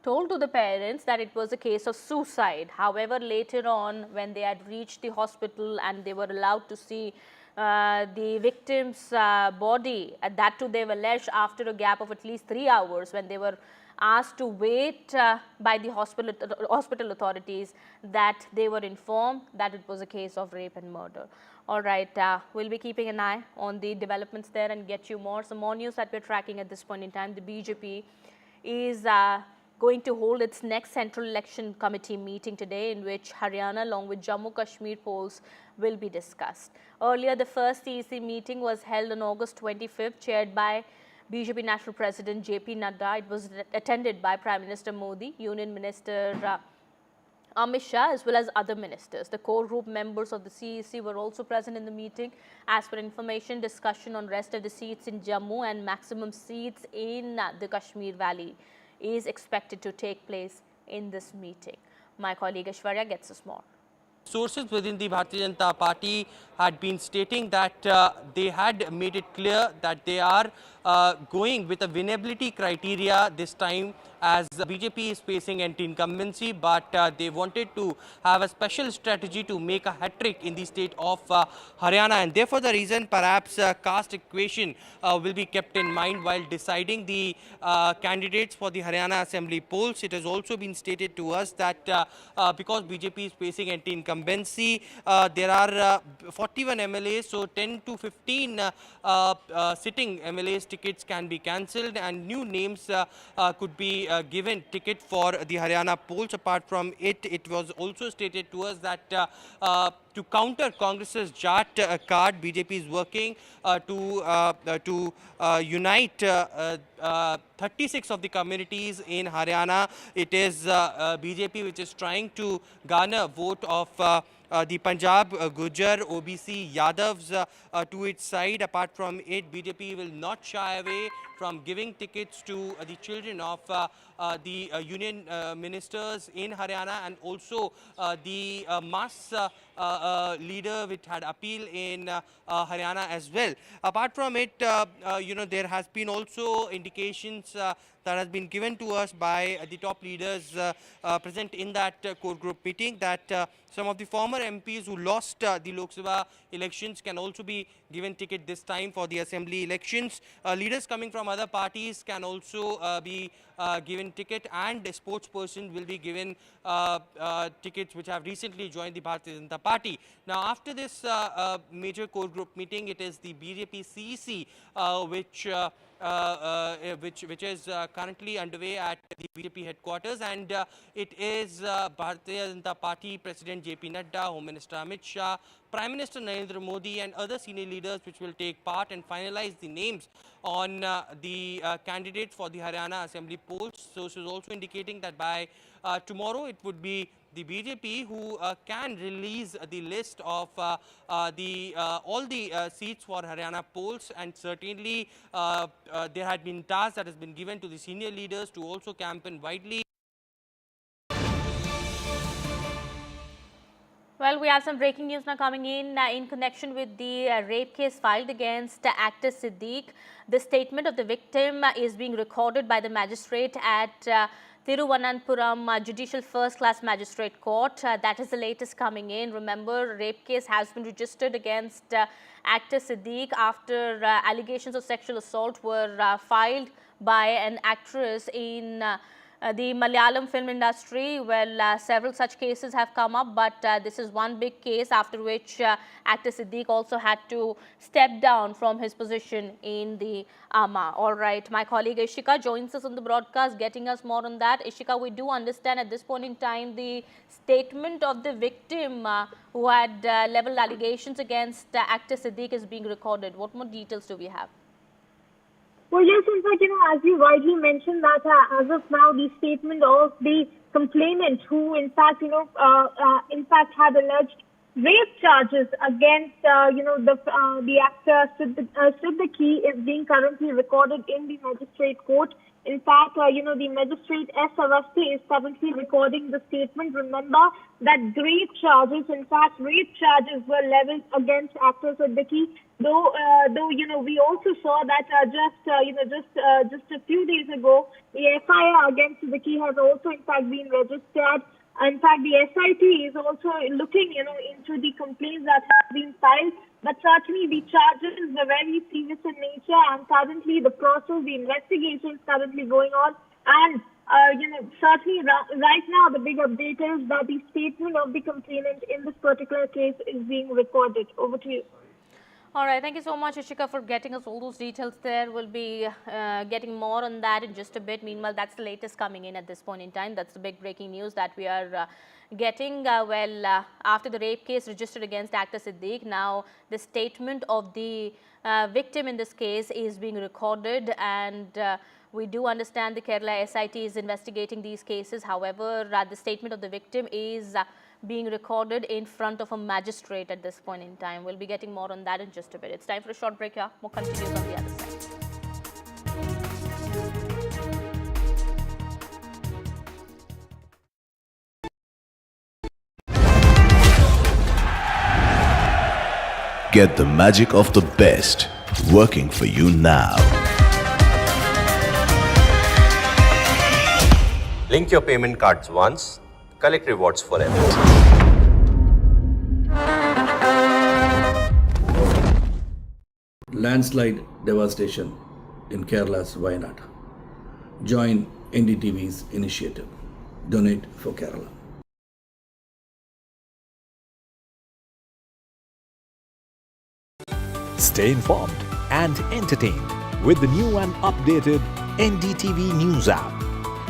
told to the parents that it was a case of suicide. However, later on, when they had reached the hospital and they were allowed to see the victim's body, that too they were alleged after a gap of at least 3 hours, when they were asked to wait by the hospital authorities, that they were informed that it was a case of rape and murder. All right, we'll be keeping an eye on the developments there and get you more. Some more news that we're tracking at this point in time. The BJP is going to hold its next Central Election Committee meeting today, in which Haryana along with Jammu Kashmir polls will be discussed. Earlier, the first CEC meeting was held on August 25th, chaired by BJP National President JP Nadda. It was attended by Prime Minister Modi, Union Minister Amit Shah, as well as other ministers. The core group members of the CEC were also present in the meeting. As per information, discussion on rest of the seats in Jammu and maximum seats in the Kashmir Valley is expected to take place in this meeting. My colleague Aishwarya gets us more. Sources within the Bharatiya Janata Party had been stating that they had made it clear that they are going with a winnability criteria this time, as BJP is facing anti-incumbency, but they wanted to have a special strategy to make a hat-trick in the state of Haryana, and therefore the reason perhaps caste equation will be kept in mind while deciding the candidates for the Haryana Assembly polls. It has also been stated to us that because BJP is facing anti-incumbency, there are 41 MLAs, so 10 to 15 sitting MLAs tickets can be cancelled, and new names could be given ticket for the Haryana polls. Apart from it, it was also stated to us that to counter Congress's Jat card, BJP is working to unite 36 of the communities in Haryana. It is BJP which is trying to garner vote of the Punjab, Gujar, OBC, Yadavs to its side. Apart from it, BJP will not shy away from giving tickets to the children of the union ministers in Haryana, and also the mass leader which had appeal in Haryana as well. Apart from it, there has been also indications that has been given to us by the top leaders present in that core group meeting, that some of the former MPs who lost the Lok Sabha elections can also be given ticket this time for the assembly elections. Leaders coming from other parties can also be given ticket, and a sportsperson will be given tickets which have recently joined the Bharatiya Janata Party. Now, after this major core group meeting, it is the BJP CEC which is currently underway at the BJP headquarters, and it is Bharatiya Janata Party President JP Nadda, Home Minister Amit Shah, Prime Minister Narendra Modi and other senior leaders which will take part and finalize the names on the candidates for the Haryana Assembly polls. So she is also indicating that by tomorrow it would be the BJP who can release the list of all the seats for Haryana polls, and certainly there had been tasks that has been given to the senior leaders to also campaign widely. Well, we have some breaking news now coming in connection with the rape case filed against actor Siddique. The statement of the victim is being recorded by the magistrate at Thiruvananthapuram Judicial First Class Magistrate Court. That is the latest coming in. Remember, rape case has been registered against actor Siddique after allegations of sexual assault were filed by an actress in the Malayalam film industry. Well, several such cases have come up, but this is one big case after which actor Siddique also had to step down from his position in the AMA. All right, my colleague Ishika joins us on the broadcast, getting us more on that. Ishika, we do understand at this point in time the statement of the victim who had leveled allegations against actor Siddique is being recorded. What more details do we have? Well, yes, in fact, as you rightly mentioned that as of now, the statement of the complainant who, in fact, had alleged rape charges against, the actor Siddiqui is being currently recorded in the magistrate court. In fact, the magistrate S. Avasti is currently recording the statement. Remember that rape charges were leveled against actor Siddiqui. Though, we also saw that just a few days ago, the FIR against Siddiqui has also, in fact, been registered. In fact, the SIT is also looking, into the complaints that have been filed. But certainly the charges were very serious in nature, and currently the investigation is currently going on. And, certainly right now the big update is that the statement of the complainant in this particular case is being recorded. Over to you. All right, thank you so much, Ishika, for getting us all those details there. We'll be getting more on that in just a bit. Meanwhile, that's the latest coming in at this point in time. That's the big breaking news that we are getting. After the rape case registered against actor Siddiq, now the statement of the victim in this case is being recorded, and we do understand the Kerala SIT is investigating these cases. However, the statement of the victim is being recorded in front of a magistrate at this point in time. We'll be getting more on that in just a bit. It's time for a short break here. More continues on the other side. Get the magic of the best working for you now. Link your payment cards once, collect rewards forever. Landslide devastation in Kerala's Wayanad. Join NDTV's initiative. Donate for Kerala. Stay informed and entertained with the new and updated NDTV News app.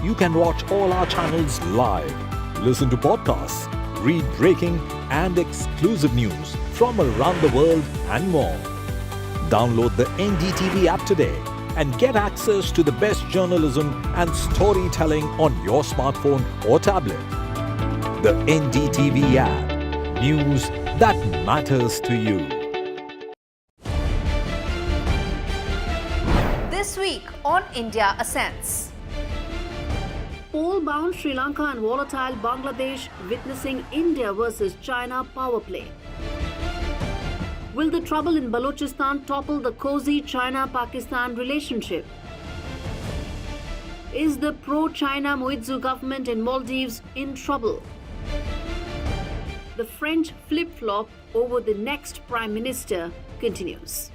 You can watch all our channels live, listen to podcasts, read breaking and exclusive news from around the world and more. Download the NDTV app today and get access to the best journalism and storytelling on your smartphone or tablet. The NDTV app. News that matters to you. This week on India Ascends. Pole-bound Sri Lanka and volatile Bangladesh witnessing India versus China power play. Will the trouble in Balochistan topple the cozy China-Pakistan relationship? Is the pro-China Muizzu government in Maldives in trouble? The French flip-flop over the next Prime Minister continues.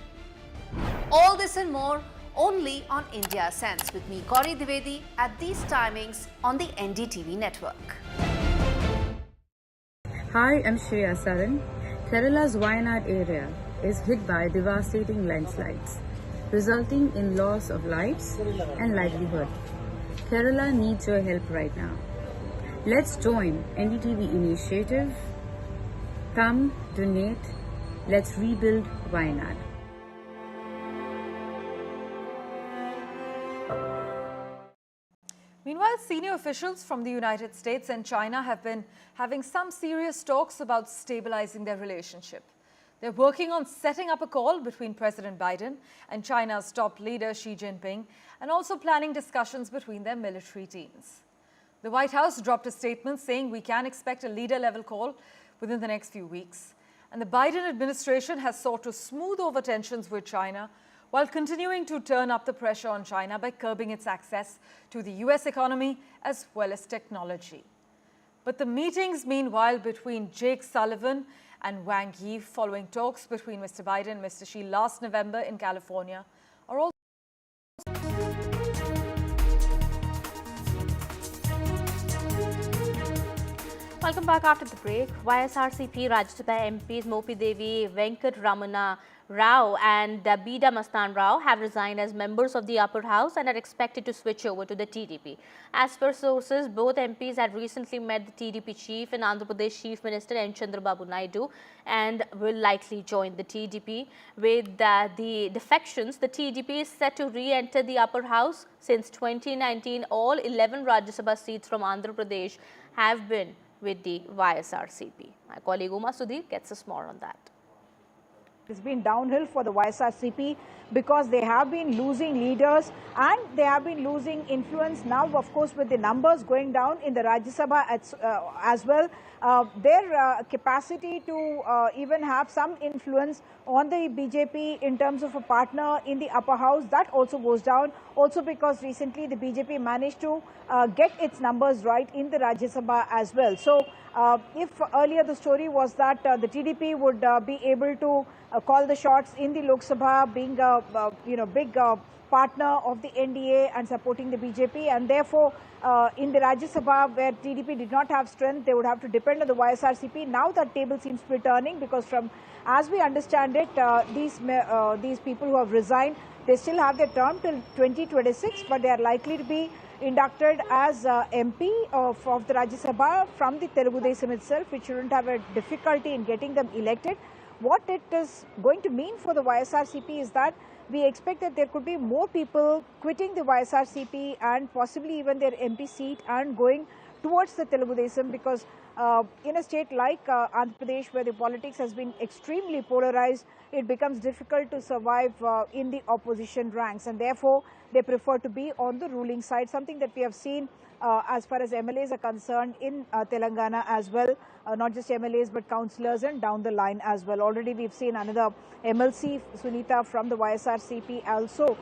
All this and more only on India Ascends with me, Gauri Dwivedi, at these timings on the NDTV network. Hi, I'm Shreya Saran. Kerala's Wayanad area is hit by devastating landslides, resulting in loss of lives and livelihood. Kerala needs your help right now. Let's join NDTV initiative. Come, donate. Let's rebuild Wayanad. Meanwhile, senior officials from the United States and China have been having some serious talks about stabilizing their relationship. They're working on setting up a call between President Biden and China's top leader Xi Jinping, and also planning discussions between their military teams. The White House dropped a statement saying we can expect a leader-level call within the next few weeks. And the Biden administration has sought to smooth over tensions with China while continuing to turn up the pressure on China by curbing its access to the US economy as well as technology. But the meetings, meanwhile, between Jake Sullivan and Wang Yi following talks between Mr. Biden and Mr. Xi last November in California are also Welcome back after the break. YSRCP Rajya Sabha MPs Mopi Devi, Venkat Ramana Rao and Bida Mastan Rao have resigned as members of the upper house and are expected to switch over to the TDP. As per sources, both MPs had recently met the TDP chief and Andhra Pradesh Chief Minister N. Chandrababu Naidu and will likely join the TDP. With the defections, the TDP is set to re-enter the upper house. Since 2019, all 11 Rajya Sabha seats from Andhra Pradesh have been with the YSRCP. My colleague Uma Sudhir gets us more on that. It's been downhill for the YSRCP because they have been losing leaders and they have been losing influence. Now, of course, with the numbers going down in the Rajya Sabha as well, their capacity to even have some influence on the BJP in terms of a partner in the upper house, that also goes down. Also because recently the BJP managed to get its numbers right in the Rajya Sabha as well. So, if earlier the story was that the TDP would be able to call the shots in the Lok Sabha, being a big partner of the NDA and supporting the BJP, and therefore in the Rajya Sabha where TDP did not have strength, they would have to depend on the YSRCP. Now that table seems to be turning, because from as we understand it, these people who have resigned, they still have their term till 2026, but they are likely to be inducted as MP of the Rajya Sabha from the Telugu Desam itself, which shouldn't have a difficulty in getting them elected. What it is going to mean for the YSRCP is that we expect that there could be more people quitting the YSRCP and possibly even their MP seat and going towards the Telugu Desam, because in a state like Andhra Pradesh, where the politics has been extremely polarized, it becomes difficult to survive in the opposition ranks, and therefore they prefer to be on the ruling side, something that we have seen as far as MLAs are concerned in Telangana as well, not just MLAs but councillors and down the line as well. Already we've seen another MLC, Sunita, from the YSRCP also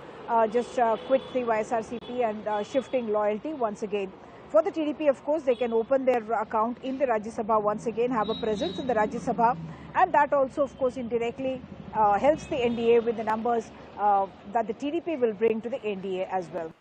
just quit the YSRCP and shifting loyalty once again. For the TDP, of course, they can open their account in the Rajya Sabha once again, have a presence in the Rajya Sabha, and that also, of course, indirectly helps the NDA with the numbers that the TDP will bring to the NDA as well.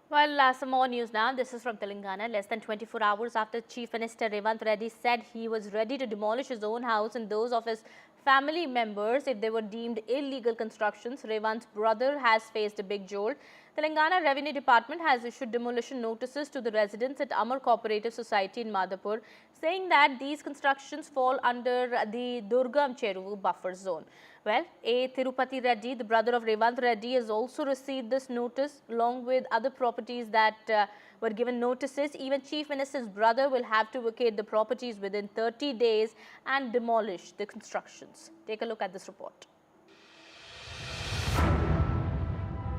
Well, some more news now. This is from Telangana. Less than 24 hours after Chief Minister Revanth Reddy said he was ready to demolish his own house and those of his family members if they were deemed illegal constructions, Revanth's brother has faced a big jolt. Telangana Revenue Department has issued demolition notices to the residents at Amar Cooperative Society in Madhapur, saying that these constructions fall under the Durgam Cheruvu buffer zone. Well, A. Tirupati Reddy, the brother of Revanth Reddy, has also received this notice along with other properties that were given notices. Even Chief Minister's brother will have to vacate the properties within 30 days and demolish the constructions. Take a look at this report.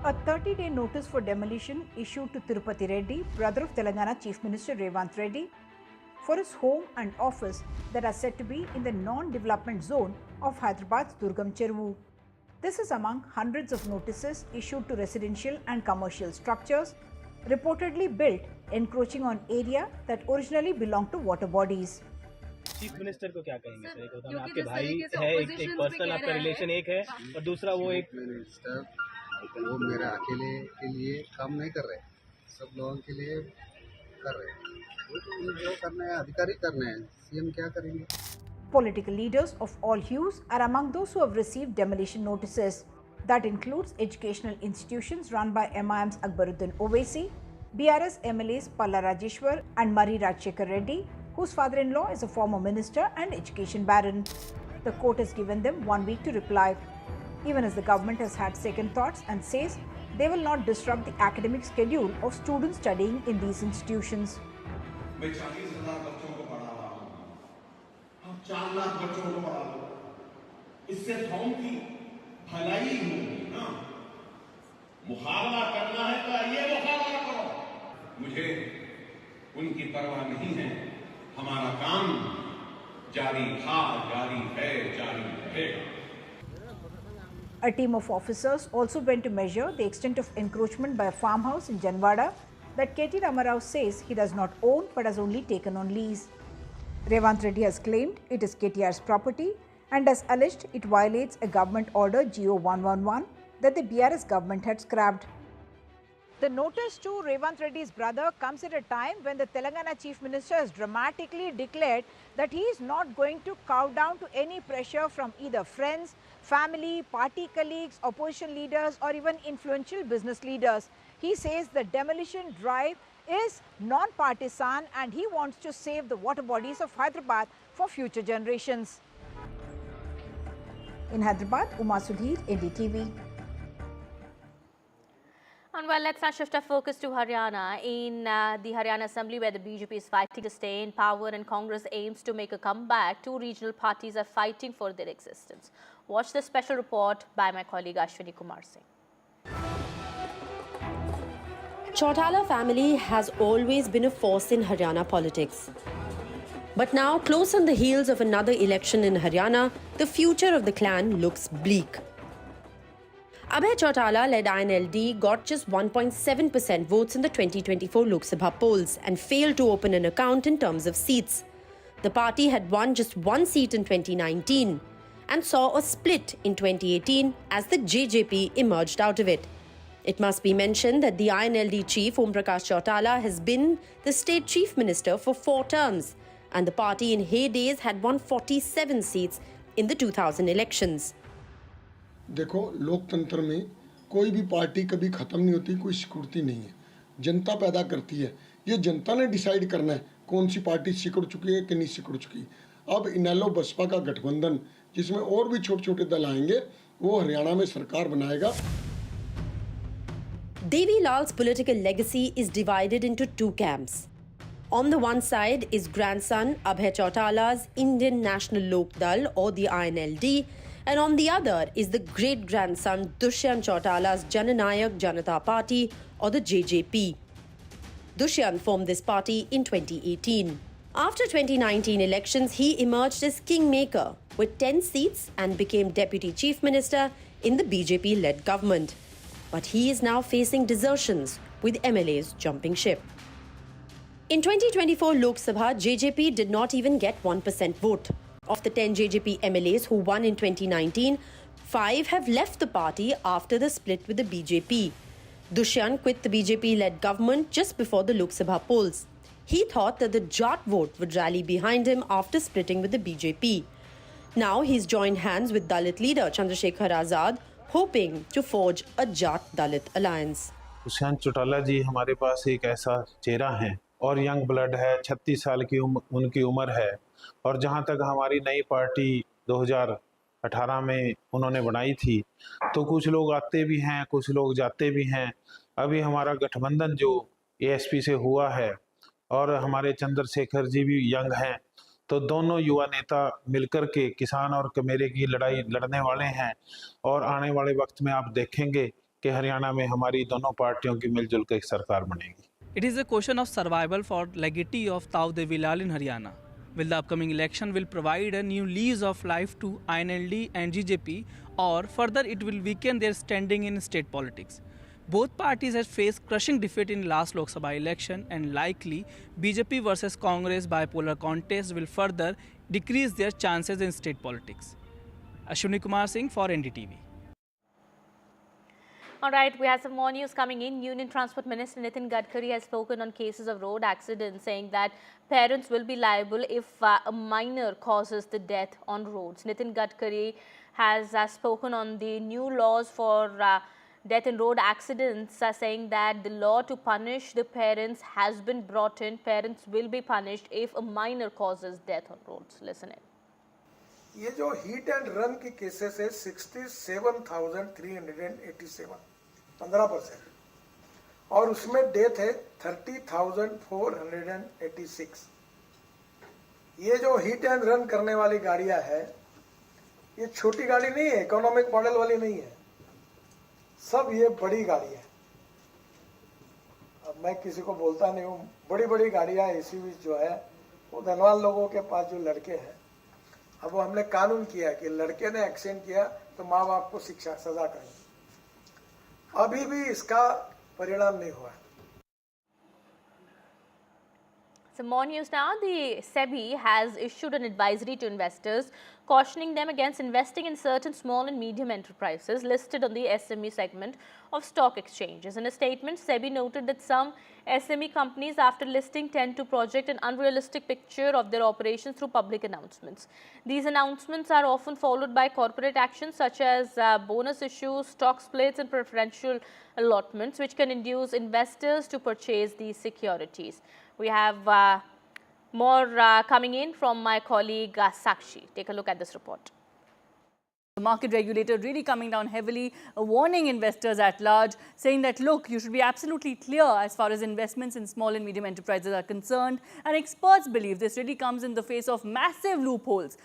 A 30-day notice for demolition issued to Tirupati Reddy, brother of Telangana Chief Minister Revanth Reddy, for his home and office that are said to be in the non-development zone of Hyderabad's Durgam Cheruvu. This is among hundreds of notices issued to residential and commercial structures reportedly built encroaching on area that originally belonged to water bodies. Chief minister को क्या कहेंगे sir? एक होता है आपके भाई है, एक पर्सनल आपका रिलेशन एक है और दूसरा वो एक मिनिस्टर, वो मेरे अकेले के लिए काम नहीं कर रहे, सब लोगों के लिए कर रहे हैं। वो तो जो करना है अधिकारी करना है, सीएम क्या करेंगे? Political leaders of all hues are among those who have received demolition notices. That includes educational institutions run by MIM's Akbaruddin Owaisi, BRS MLAs Palla Rajeshwar and Mari Rajshekar Reddy, whose father-in-law is a former minister and education baron. The court has given them 1 week to reply, even as the government has had second thoughts and says they will not disrupt the academic schedule of students studying in these institutions. मैं 40,000 बच्चों को पढ़ा रहा हूँ, हम 4 लाख बच्चों को पढ़ा लो, इससे कौन की भलाई होगी ना? मुकाबला करना है तो ये मुकाबला करो। मुझे उनकी परवाह नहीं है, हमारा काम जारी था, जारी है, जारी रहेगा। A team of officers also went to measure the extent of encroachment by a farmhouse in Janwada that KT Ramarao says he does not own but has only taken on lease. Revanth Reddy has claimed it is KTR's property and has alleged it violates a government order GO 111 that the BRS government had scrapped. The notice to Revanth Reddy's brother comes at a time when the Telangana Chief Minister has dramatically declared that he is not going to cow down to any pressure from either friends, family, party colleagues, opposition leaders or even influential business leaders. He says the demolition drive is non-partisan and he wants to save the water bodies of Hyderabad for future generations. In Hyderabad, Uma Sudhir, NDTV. And well, let's now shift our focus to Haryana. In the Haryana Assembly, where the BJP is fighting to stay in power and Congress aims to make a comeback, two regional parties are fighting for their existence. Watch the special report by my colleague Ashwini Kumar Singh. Chautala family has always been a force in Haryana politics. But now, close on the heels of another election in Haryana, the future of the clan looks bleak. Abhay Chautala-led INLD got just 1.7% votes in the 2024 Lok Sabha polls and failed to open an account in terms of seats. The party had won just one seat in 2019 and saw a split in 2018 as the JJP emerged out of it. It must be mentioned that the INLD chief, Om Prakash Chautala, has been the state chief minister for 4 terms, and the party in heydays had won 47 seats in the 2000 elections. देखो, लोकतंत्र में कोई भी party कभी खत्म नहीं होती, कोई सिकुड़ती नहीं है, जनता पैदा करती है। ये जनता ने डिसाइड करना है कौन सी पार्टी सिकुड़ चुकी है कि नहीं सिकुड़ चुकी। अब इनेलो बसपा का गठबंधन, जिसमें और भी छोटे छोटे दल आएंगे, वो हरियाणा में सरकार बनाएगा। Devi Lal's political legacy is divided into two camps. On the one side is grandson Abhay Chautala's Indian National Lok Dal or the INLD, and on the other is the great-grandson Dushyant Chautala's Jananayak Janata Party or the JJP. Dushyant formed this party in 2018. After 2019 elections, he emerged as kingmaker with 10 seats and became deputy chief minister in the BJP-led government. But he is now facing desertions with MLAs jumping ship. In 2024 Lok Sabha, JJP did not even get 1% vote. Of the 10 JJP MLAs who won in 2019, 5 have left the party after the split with the BJP. Dushyant quit the BJP-led government just before the Lok Sabha polls. He thought that the Jat vote would rally behind him after splitting with the BJP. Now he's joined hands with Dalit leader Chandrasekhar Azad, hoping to forge a Jat-Dalit alliance. Dushyant Chautala जी हमारे पास एक ऐसा चेहरा है और young blood है, 36 साल की उनकी उम्र है, और जहां तक हमारी नई पार्टी 2018 में उन्होंने बनाई थी, तो कुछ लोग आते भी हैं, कुछ लोग जाते भी हैं। अभी हमारा गठबंधन जो एएसपी से हुआ है और हमारे चंद्रशेखर जी भी यंग हैं, तो दोनों युवा नेता मिलकर के किसान और कमेरे की लड़ाई लड़ने वाले हैं, और आने वाले वक्त में आप देखेंगे कि हरियाणा में हमारी दोनों पार्टियों की मिलजुल कर एक सरकार बनेगी। It is a question of survival for legatee of Tau Devi Lal in Haryana. Will the upcoming election will provide a new lease of life to INLD and GJP, or further it will weaken their standing in state politics? Both parties have faced crushing defeat in last Lok Sabha election, and likely BJP versus Congress bipolar contest will further decrease their chances in state politics. Ashwini Kumar Singh for NDTV. All right, we have some more news coming in. Union Transport Minister Nitin Gadkari has spoken on cases of road accidents, saying that parents will be liable if a minor causes the death on roads. Nitin Gadkari has spoken on the new laws for death in road accidents, saying that the law to punish the parents has been brought in. Parents will be punished if a minor causes death on roads. Listen in. ये जो hit and run की cases है 67,387, 15%, और उसमें death है 30,486। ये जो hit and run करने वाली गाड़ियां है, ये छोटी गाड़ी नहीं है, इकोनॉमिक मॉडल वाली नहीं है, सब ये बड़ी गाड़ी है। अब मैं किसी को बोलता नहीं हूँ, बड़ी बड़ी गाड़ियां एसयूवी जो है वो धनवान लोगों के पास जो लड़के हैं, अब वो हमने कानून किया कि लड़के ने एक्सीडेंट किया तो माँ बाप को शिक्षा सजा करेंगे। अभी भी इसका परिणाम नहीं हुआ। Some more news now. The Sebi has issued an advisory to investors, cautioning them against investing in certain small and medium enterprises listed on the SME segment of stock exchanges. In a statement, Sebi noted that some SME companies, after listing, tend to project an unrealistic picture of their operations through public announcements. These announcements are often followed by corporate actions such as bonus issues, stock splits, and preferential allotments, which can induce investors to purchase these securities. We have more coming in from my colleague Sakshi. Take a look at this report. The market regulator really coming down heavily, warning investors at large, saying that, look, you should be absolutely clear as far as investments in small and medium enterprises are concerned. And experts believe this really comes in the face of massive loopholes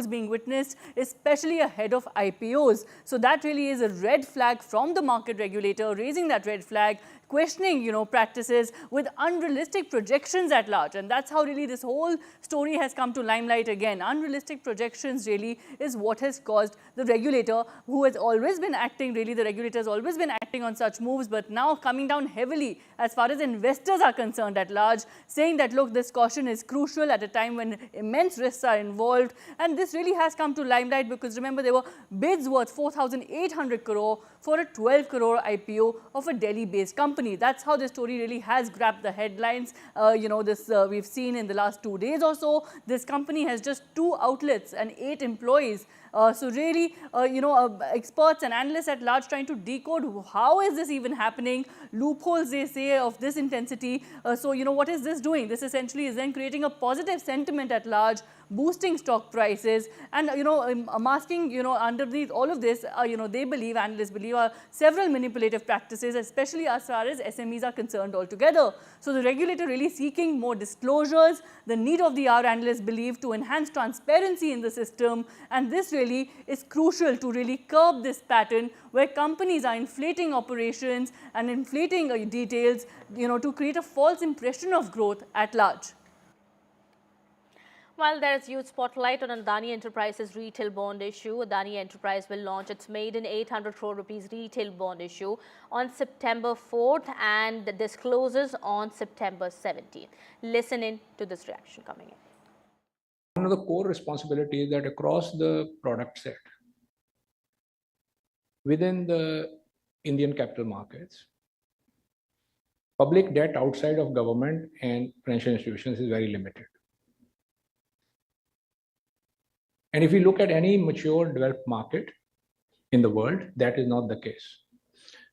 being witnessed, especially ahead of IPOs. So that really is a red flag from the market regulator, raising that red flag, questioning, practices with unrealistic projections at large. And that's how really this whole story has come to limelight again. Unrealistic projections really is what has caused the regulator, who has always been acting, the regulator has always been acting on such moves, but now coming down heavily as far as investors are concerned at large, saying that, look, this caution is crucial at a time when immense risks are involved. And this really has come to limelight because, remember, there were bids worth 4,800 crore for a 12 crore IPO of a Delhi-based company. That's how this story really has grabbed the headlines. We've seen in the last 2 days or so, this company has just 2 outlets and 8 employees. So really, experts and analysts at large trying to decode how is this even happening, loopholes, they say, of this intensity. So, what is this doing? This essentially is then creating a positive sentiment at large, boosting stock prices, and, masking, underneath all of this, analysts believe, are several manipulative practices, especially as far as SMEs are concerned altogether. So the regulator really seeking more disclosures, the need of the hour, analysts believe, to enhance transparency in the system, and this really is crucial to really curb this pattern where companies are inflating operations and inflating details, to create a false impression of growth at large. While there is huge spotlight on Adani Enterprises retail bond issue, Adani Enterprise will launch its maiden 800 crore rupees retail bond issue on September 4th and this closes on September 17th. Listen in to this reaction coming in. One of the core responsibilities that across the product set within the Indian capital markets, public debt outside of government and financial institutions is very limited. And if you look at any mature developed market in the world, that is not the case.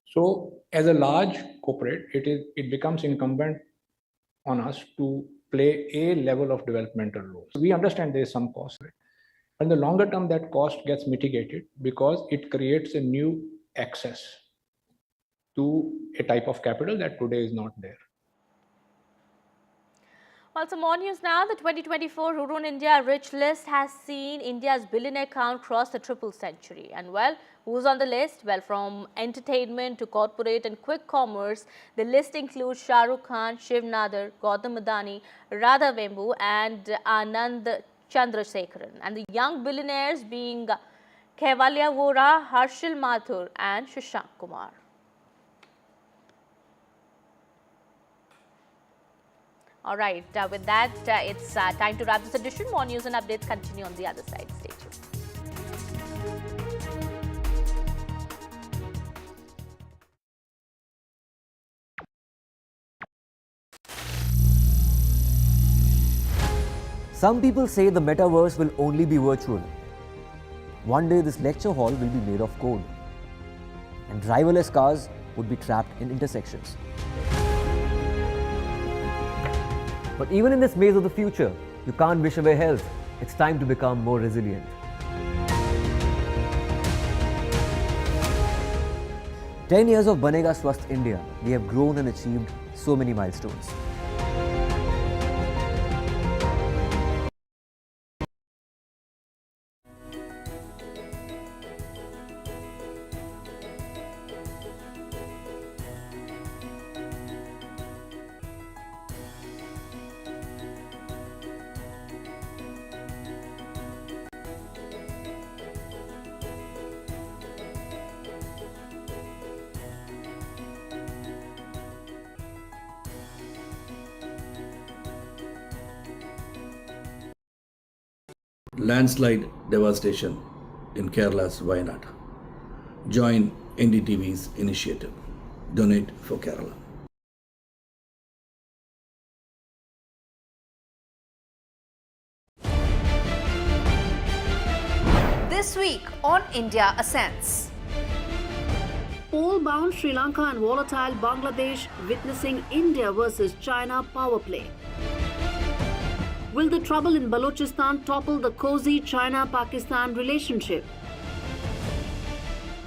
So as a large corporate, it becomes incumbent on us to play a level of developmental role. We understand there is some cost. In the longer term, that cost gets mitigated because it creates a new access to a type of capital that today is not there. Well, some more news now. The 2024 Hurun India Rich List has seen India's billionaire count cross the triple century. And well, who's on the list? Well, from entertainment to corporate and quick commerce, the list includes Shah Rukh Khan, Shiv Nadar, Gautam Adani, Radha Vembu and Anand Chandrasekharan. And the young billionaires being Kaivalya Vora, Harshil Mathur and Shashank Kumar. All right, with that, it's time to wrap this edition. More news and updates continue on the other side. Stay tuned. Some people say the metaverse will only be virtual. One day this lecture hall will be made of code, and driverless cars would be trapped in intersections. But even in this maze of the future, you can't wish away health. It's time to become more resilient. "10 years of Banega Swasth India, we have grown and achieved so many milestones. Landslide devastation in Kerala's Wayanad. Join NDTV's initiative. Donate for Kerala. This week on India Ascends. Pole-bound Sri Lanka and volatile Bangladesh witnessing India versus China power play. Will the trouble in Balochistan topple the cozy China-Pakistan relationship?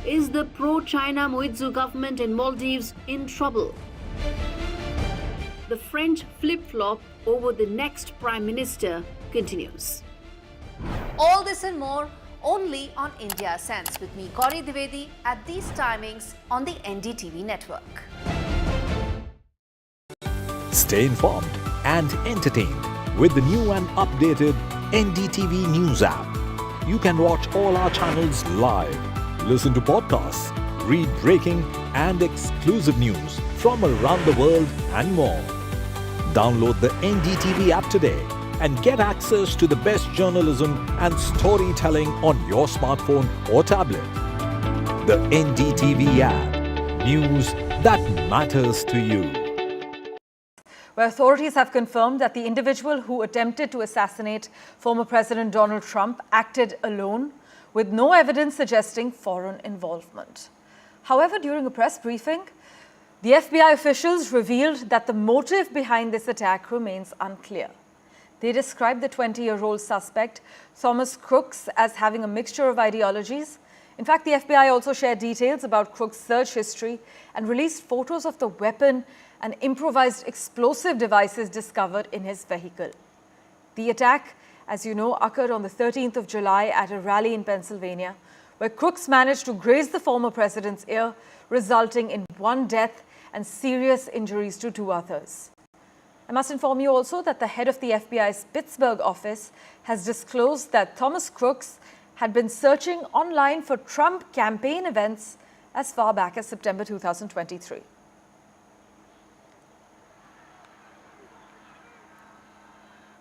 Is the pro-China Muizzu government in Maldives in trouble? The French flip-flop over the next Prime Minister continues. All this and more only on India Sense with me, Gauri Dwivedi, at these timings on the NDTV network. Stay informed and entertained with the new and updated NDTV News app. You can watch all our channels live, listen to podcasts, read breaking and exclusive news from around the world and more. Download the NDTV app today and get access to the best journalism and storytelling on your smartphone or tablet. The NDTV app. News that matters to you. Where authorities have confirmed that the individual who attempted to assassinate former President Donald Trump acted alone, with no evidence suggesting foreign involvement. However, during a press briefing, the FBI officials revealed that the motive behind this attack remains unclear. They described the 20-year-old suspect, Thomas Crooks, as having a mixture of ideologies. In fact, the FBI also shared details about Crooks' search history and released photos of the weapon and improvised explosive devices discovered in his vehicle. The attack, as you know, occurred on the 13th of July at a rally in Pennsylvania, where Crooks managed to graze the former president's ear, resulting in one death and serious injuries to 2 others. I must inform you also that the head of the FBI's Pittsburgh office has disclosed that Thomas Crooks had been searching online for Trump campaign events as far back as September 2023.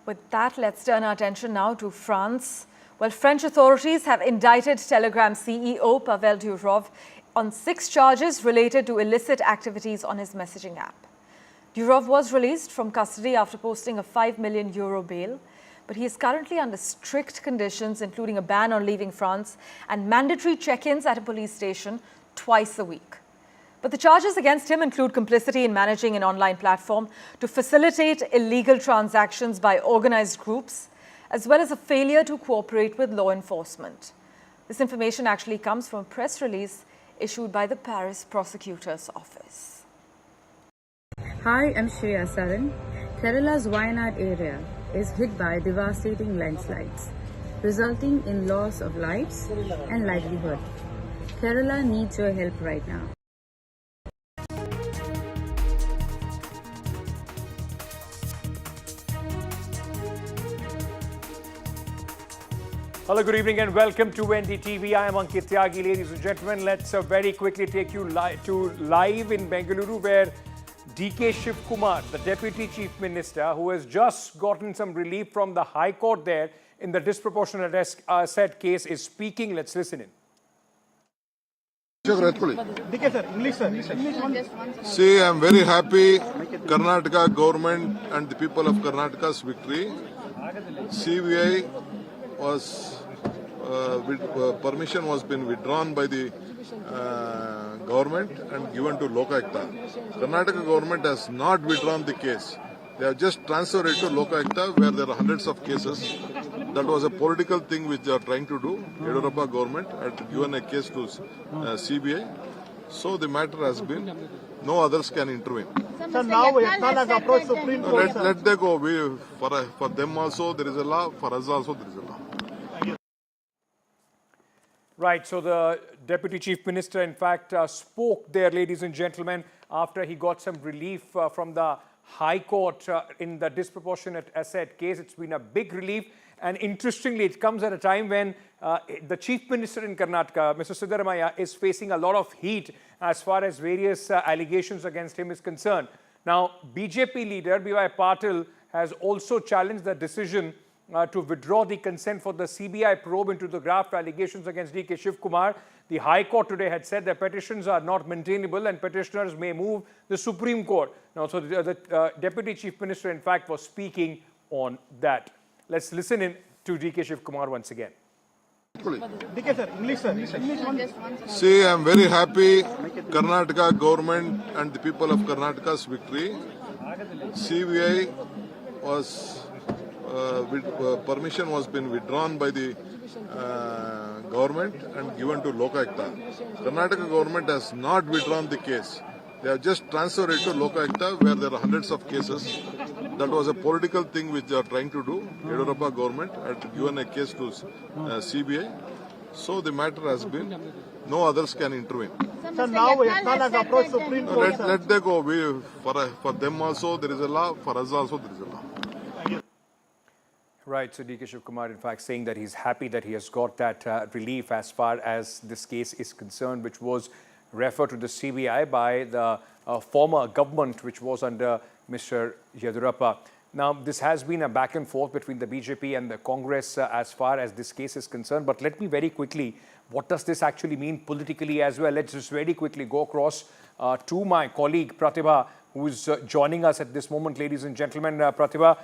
With that, let's turn our attention now to France. Well, French authorities have indicted Telegram CEO Pavel Durov on 6 charges related to illicit activities on his messaging app. Durov was released from custody after posting a €5 million bail, but he is currently under strict conditions, including a ban on leaving France and mandatory check-ins at a police station twice a week. But the charges against him include complicity in managing an online platform to facilitate illegal transactions by organized groups, as well as a failure to cooperate with law enforcement. This information actually comes from a press release issued by the Paris prosecutor's office. Hi, I'm Shreya Saran. Kerala's Wayanad area is hit by devastating landslides, resulting in loss of lives and livelihood. Kerala needs your help right now. Hello, good evening and welcome to NDTV. I am Ankit Tyagi. Ladies and gentlemen, let's very quickly take you live in Bengaluru, where DK Shivakumar, the Deputy Chief Minister, who has just gotten some relief from the High Court there in the disproportionate asset case, is speaking. Let's listen in. See, I am very happy Karnataka government and the people of Karnataka's victory. CBI was permission was been withdrawn by the government and given to Lokayukta. Karnataka government has not withdrawn the case. They have just transferred it to Lokayukta, where there are hundreds of cases. That was a political thing which they are trying to do. Yediyurappa government had given a case to CBI. So the matter has been, no others can intervene. So now Yatnal has approached Supreme Court. Let them go. For them also there is a law, for us also there is a law. Right, so the Deputy Chief Minister, in fact, spoke there, ladies and gentlemen, after he got some relief from the High Court in the disproportionate asset case. It's been a big relief. And interestingly, it comes at a time when the Chief Minister in Karnataka, Mr. Siddaramaiah, is facing a lot of heat as far as various allegations against him is concerned. Now, BJP leader B.Y. Patil has also challenged the decision to withdraw the consent for the CBI probe into the graft allegations against DK Shivakumar. The High Court today had said that petitions are not maintainable and petitioners may move the Supreme Court. Now, so the Deputy Chief Minister, in fact, was speaking on that. Let's listen in to DK Shivakumar once again. See, I am very happy Karnataka government and the people of Karnataka's victory. CBI was permission was been withdrawn by the government and given to Lokayukta. Karnataka government has not withdrawn the case. They have just transferred it to Lokayukta where there are hundreds of cases. That was a political thing which they are trying to do. Yediyurappa government had given a case to CBI. So the matter has been, no others can intervene. So now Yatnal has approached Supreme Court. Let they go. For them also there is a law, for us also there is a law. Right, so DK Shivakumar in fact saying that he's happy that he has got that relief as far as this case is concerned, which was referred to the CBI by the former government which was under Mr. Yediyurappa. Now, this has been a back and forth between the BJP and the Congress as far as this case is concerned. But let me very quickly, what does this actually mean politically as well? Let's just very quickly go across to my colleague Pratibha, who is joining us at this moment, ladies and gentlemen. Pratibha,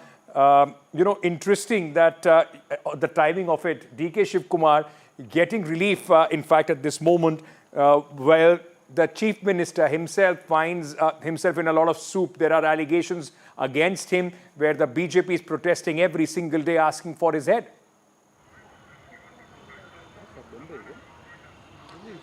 interesting that the timing of it, DK Shivakumar getting relief, in fact, at this moment, while the Chief Minister himself finds himself in a lot of soup. There are allegations against him where the BJP is protesting every single day asking for his head.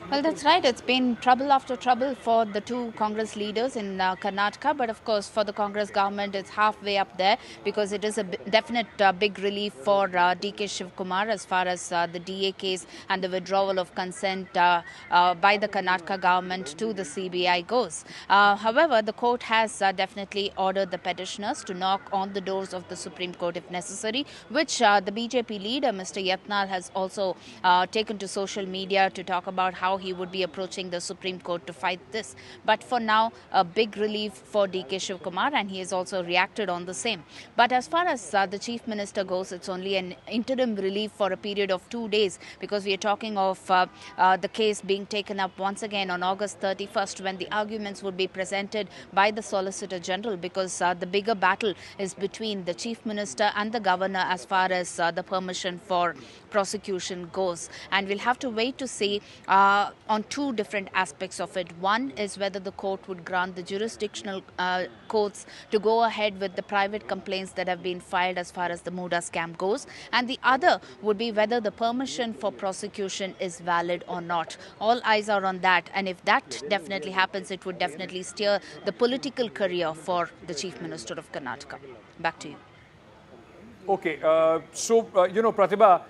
Well, that's right. It's been trouble after trouble for the two Congress leaders in Karnataka. But of course, for the Congress government, it's halfway up there because it is a definite big relief for DK Shivakumar as far as the DA case and the withdrawal of consent by the Karnataka government to the CBI goes. However, the court has definitely ordered the petitioners to knock on the doors of the Supreme Court if necessary, which the BJP leader, Mr. Yatnal, has also taken to social media to talk about how he would be approaching the Supreme Court to fight this. But for now, a big relief for DK Shivakumar, and he has also reacted on the same. But as far as the Chief Minister goes, it's only an interim relief for a period of 2 days, because we are talking of the case being taken up once again on August 31st, when the arguments would be presented by the Solicitor General, because the bigger battle is between the Chief Minister and the Governor as far as the permission for prosecution goes. And we'll have to wait to see on two different aspects of it. One is whether the court would grant the jurisdictional courts to go ahead with the private complaints that have been filed as far as the Muda scam goes. And the other would be whether the permission for prosecution is valid or not. All eyes are on that. And if that definitely happens, it would definitely steer the political career for the Chief Minister of Karnataka. Back to you. Okay, Pratibha,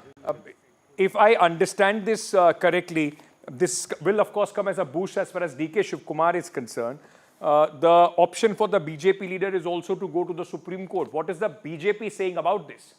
if I understand this correctly, this will of course come as a boost as far as DK Shivakumar is concerned. The option for the BJP leader is also to go to the Supreme Court. What is the BJP saying about this?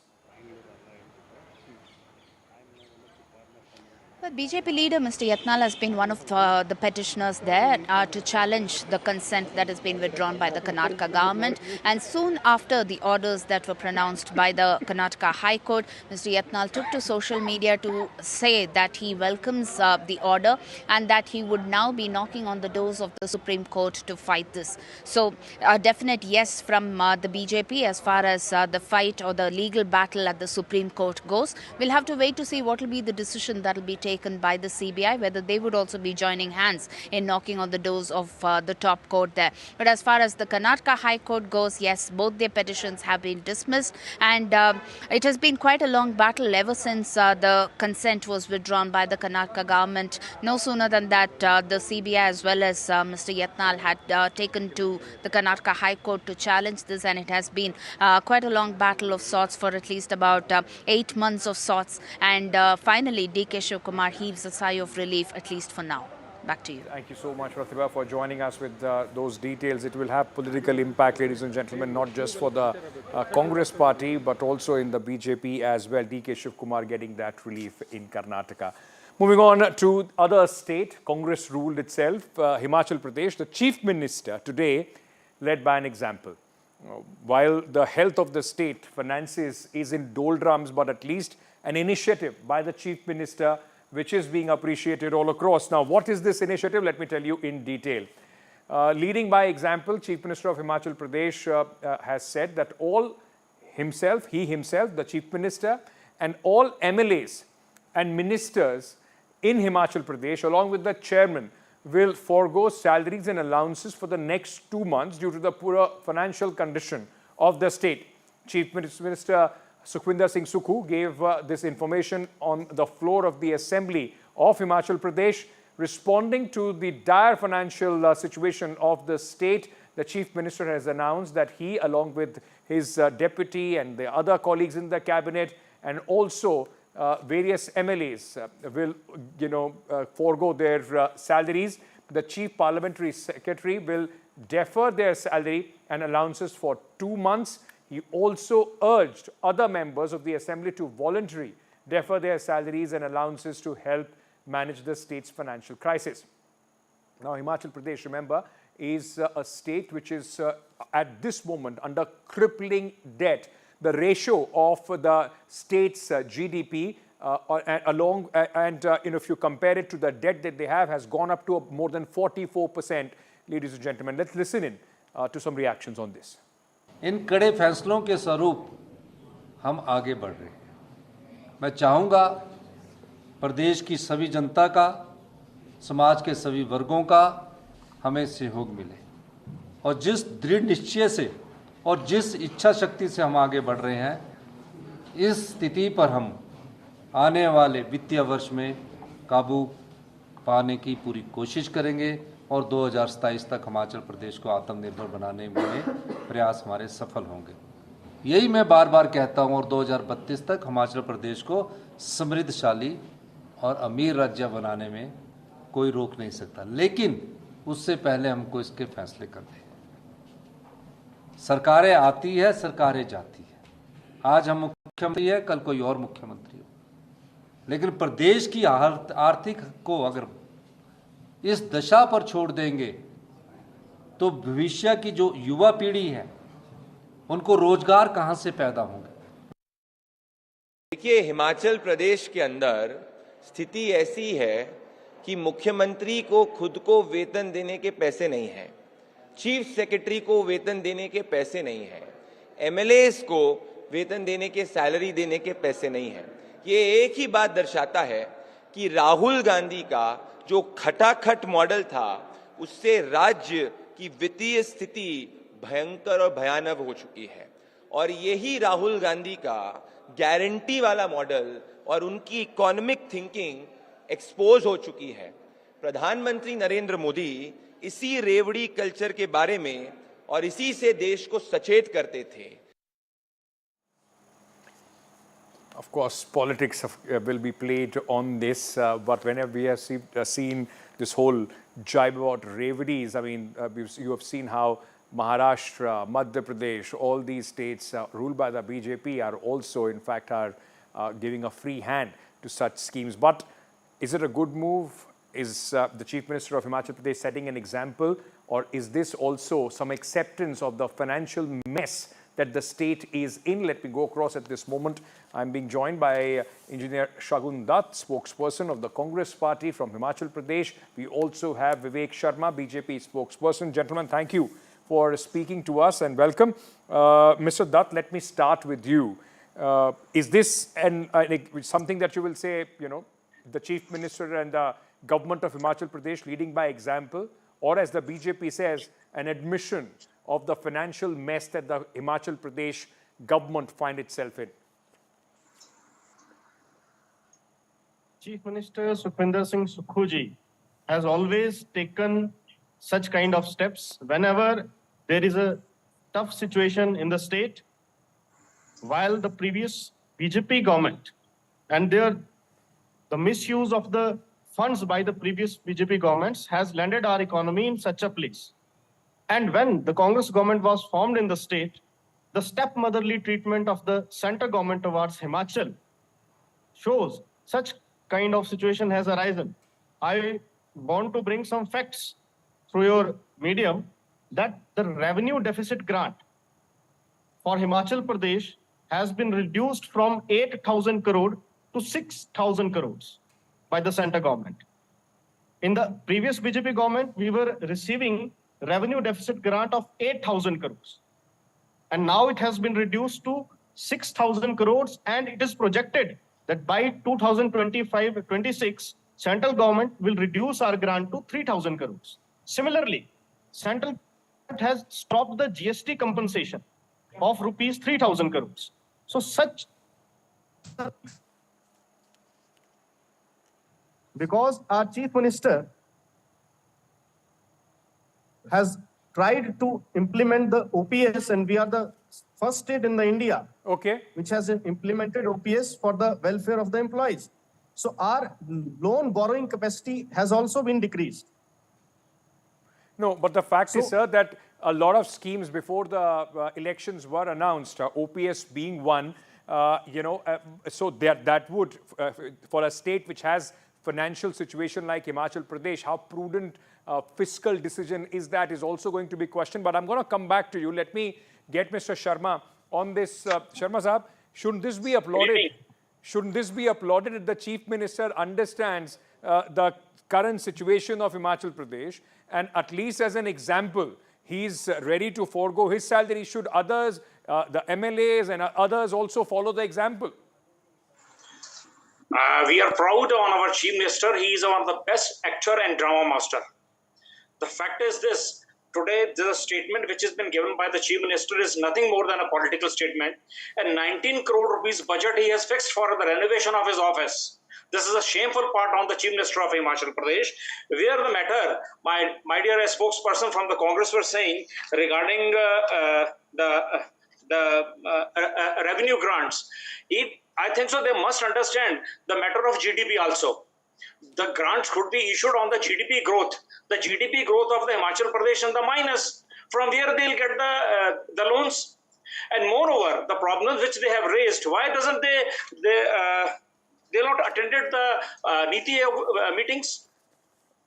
The BJP leader, Mr. Yatnal, has been one of the petitioners there to challenge the consent that has been withdrawn by the Karnataka government. And soon after the orders that were pronounced by the Karnataka High Court, Mr. Yatnal took to social media to say that he welcomes the order and that he would now be knocking on the doors of the Supreme Court to fight this. So a definite yes from the BJP as far as the fight or the legal battle at the Supreme Court goes. We'll have to wait to see what will be the decision that will be taken by the CBI, whether they would also be joining hands in knocking on the doors of the top court there. But as far as the Karnataka High Court goes, yes, both their petitions have been dismissed, and it has been quite a long battle ever since the consent was withdrawn by the Karnataka government. No sooner than that, the CBI as well as Mr. Yatnal had taken to the Karnataka High Court to challenge this, and it has been quite a long battle of sorts for at least about 8 months of sorts. And finally, DK Shivakumar heaves a sigh of relief, at least for now. Back to you. Thank you so much, Pratibha, for joining us with those details. It will have political impact, ladies and gentlemen, not just for the Congress party, but also in the BJP as well. DK Shivakumar getting that relief in Karnataka. Moving on to other state, Congress ruled itself. Himachal Pradesh, the Chief Minister today led by an example. While the health of the state finances is in doldrums, but at least an initiative by the Chief Minister which is being appreciated all across. Now, what is this initiative? Let me tell you in detail. Leading by example, Chief Minister of Himachal Pradesh has said that he himself, the Chief Minister, and all MLAs and ministers in Himachal Pradesh, along with the chairman, will forego salaries and allowances for the next 2 months due to the poor financial condition of the state. Chief Minister Sukhwinder Singh Sukhu gave this information on the floor of the Assembly of Himachal Pradesh. Responding to the dire financial situation of the state, the Chief Minister has announced that he, along with his deputy and the other colleagues in the cabinet, and also various MLAs will, forego their salaries. The Chief Parliamentary Secretary will defer their salary and allowances for 2 months. He also urged other members of the Assembly to voluntarily defer their salaries and allowances to help manage the state's financial crisis. Now, Himachal Pradesh, remember, is a state which is at this moment under crippling debt. The ratio of the state's GDP if you compare it to the debt that they have, has gone up to more than 44%. Ladies and gentlemen, let's listen in to some reactions on this. इन कड़े फैसलों के स्वरूप हम आगे बढ़ रहे हैं। मैं चाहूँगा प्रदेश की सभी जनता का, समाज के सभी वर्गों का हमें सहयोग मिले और जिस दृढ़ निश्चय से और जिस इच्छा शक्ति से हम आगे बढ़ रहे हैं, इस स्थिति पर हम आने वाले वित्तीय वर्ष में काबू पाने की पूरी कोशिश करेंगे और 2027 तक हिमाचल प्रदेश को आत्मनिर्भर बनाने में प्रयास हमारे सफल होंगे। यही मैं बार बार कहता हूं और 2032 तक हिमाचल प्रदेश को समृद्धशाली और अमीर राज्य बनाने में कोई रोक नहीं सकता, लेकिन उससे पहले हमको इसके फैसले करने हैं। सरकारें आती है, सरकारें जाती है। आज हम मुख्यमंत्री है, कल कोई और मुख्यमंत्री हो, लेकिन प्रदेश की आर्थिक को अगर इस दशा पर छोड़ देंगे तो भविष्य की जो युवा पीढ़ी है उनको रोजगार कहां से पैदा होंगे। देखिए, हिमाचल प्रदेश के अंदर स्थिति ऐसी है कि मुख्यमंत्री को खुद को वेतन देने के पैसे नहीं हैं, चीफ सेक्रेटरी को वेतन देने के पैसे नहीं हैं, एमएलएस को वेतन देने के सैलरी देने के पैसे नहीं हैं। ये एक ही बात दर्शाता है कि राहुल गांधी का जो खटाखट मॉडल था, उससे राज्य की वित्तीय स्थिति भयंकर और भयानक हो चुकी है और यही राहुल गांधी का गारंटी वाला मॉडल और उनकी इकोनॉमिक थिंकिंग एक्सपोज हो चुकी है। प्रधानमंत्री नरेंद्र मोदी इसी रेवड़ी कल्चर के बारे में और इसी से देश को सचेत करते थे। Of course, politics will be played on this, but whenever we have seen this whole jibe about reveries, I mean, you have seen how Maharashtra, Madhya Pradesh, all these states ruled by the BJP are also, in fact, are giving a free hand to such schemes. But is it a good move? Is the Chief Minister of Himachal Pradesh setting an example, or is this also some acceptance of the financial mess that the state is in? Let me go across at this moment. I'm being joined by Engineer Shagun Dutt, spokesperson of the Congress Party from Himachal Pradesh. We also have Vivek Sharma, BJP spokesperson. Gentlemen, thank you for speaking to us and welcome. Mr. Dutt, let me start with you. Is this something that you will say, the Chief Minister and the government of Himachal Pradesh leading by example, or as the BJP says, an admission of the financial mess that the Himachal Pradesh government find itself in? Chief Minister Sukhwinder Singh Sukhu has always taken such kind of steps whenever there is a tough situation in the state, while the previous BJP government and the misuse of the funds by the previous BJP governments has landed our economy in such a place. And when the Congress government was formed in the state, the stepmotherly treatment of the central government towards Himachal shows such kind of situation has arisen. I want to bring some facts through your medium that the revenue deficit grant for Himachal Pradesh has been reduced from 8,000 crore to 6,000 crores by the central government. In the previous BJP government, we were receiving revenue deficit grant of 8,000 crores. And now it has been reduced to 6,000 crores, and it is projected that by 2025-26, central government will reduce our grant to 3,000 crores. Similarly, central government has stopped the GST compensation of rupees 3,000 crores. So such because our chief minister has tried to implement the OPS, and we are the first state in the India which has implemented OPS for the welfare of the employees. So our loan borrowing capacity has also been decreased. No, but the fact is, sir, that a lot of schemes before the elections were announced, OPS being one, so that would, for a state which has financial situation like Himachal Pradesh, how prudent fiscal decision is that is also going to be questioned. But I'm going to come back to you. Let me get Mr. Sharma on this. Sharma Sahab, shouldn't this be applauded? Shouldn't this be applauded if the Chief Minister understands the current situation of Himachal Pradesh, and at least as an example, he's ready to forego his salary? Should others, the MLAs and others also follow the example? We are proud on our Chief Minister. He is one of the best actor and drama master. The fact is this. Today, the statement which has been given by the Chief Minister is nothing more than a political statement. And 19 crore rupees budget he has fixed for the renovation of his office. This is a shameful part on the Chief Minister of Himachal Pradesh. Where the matter, my dear spokesperson from the Congress were saying regarding the revenue grants. I think so they must understand the matter of GDP also. The grants could be issued on the GDP growth. The GDP growth of the Himachal Pradesh and the minus. From where they'll get the loans. And moreover, the problems which they have raised, why doesn't they not attended the Niti meetings?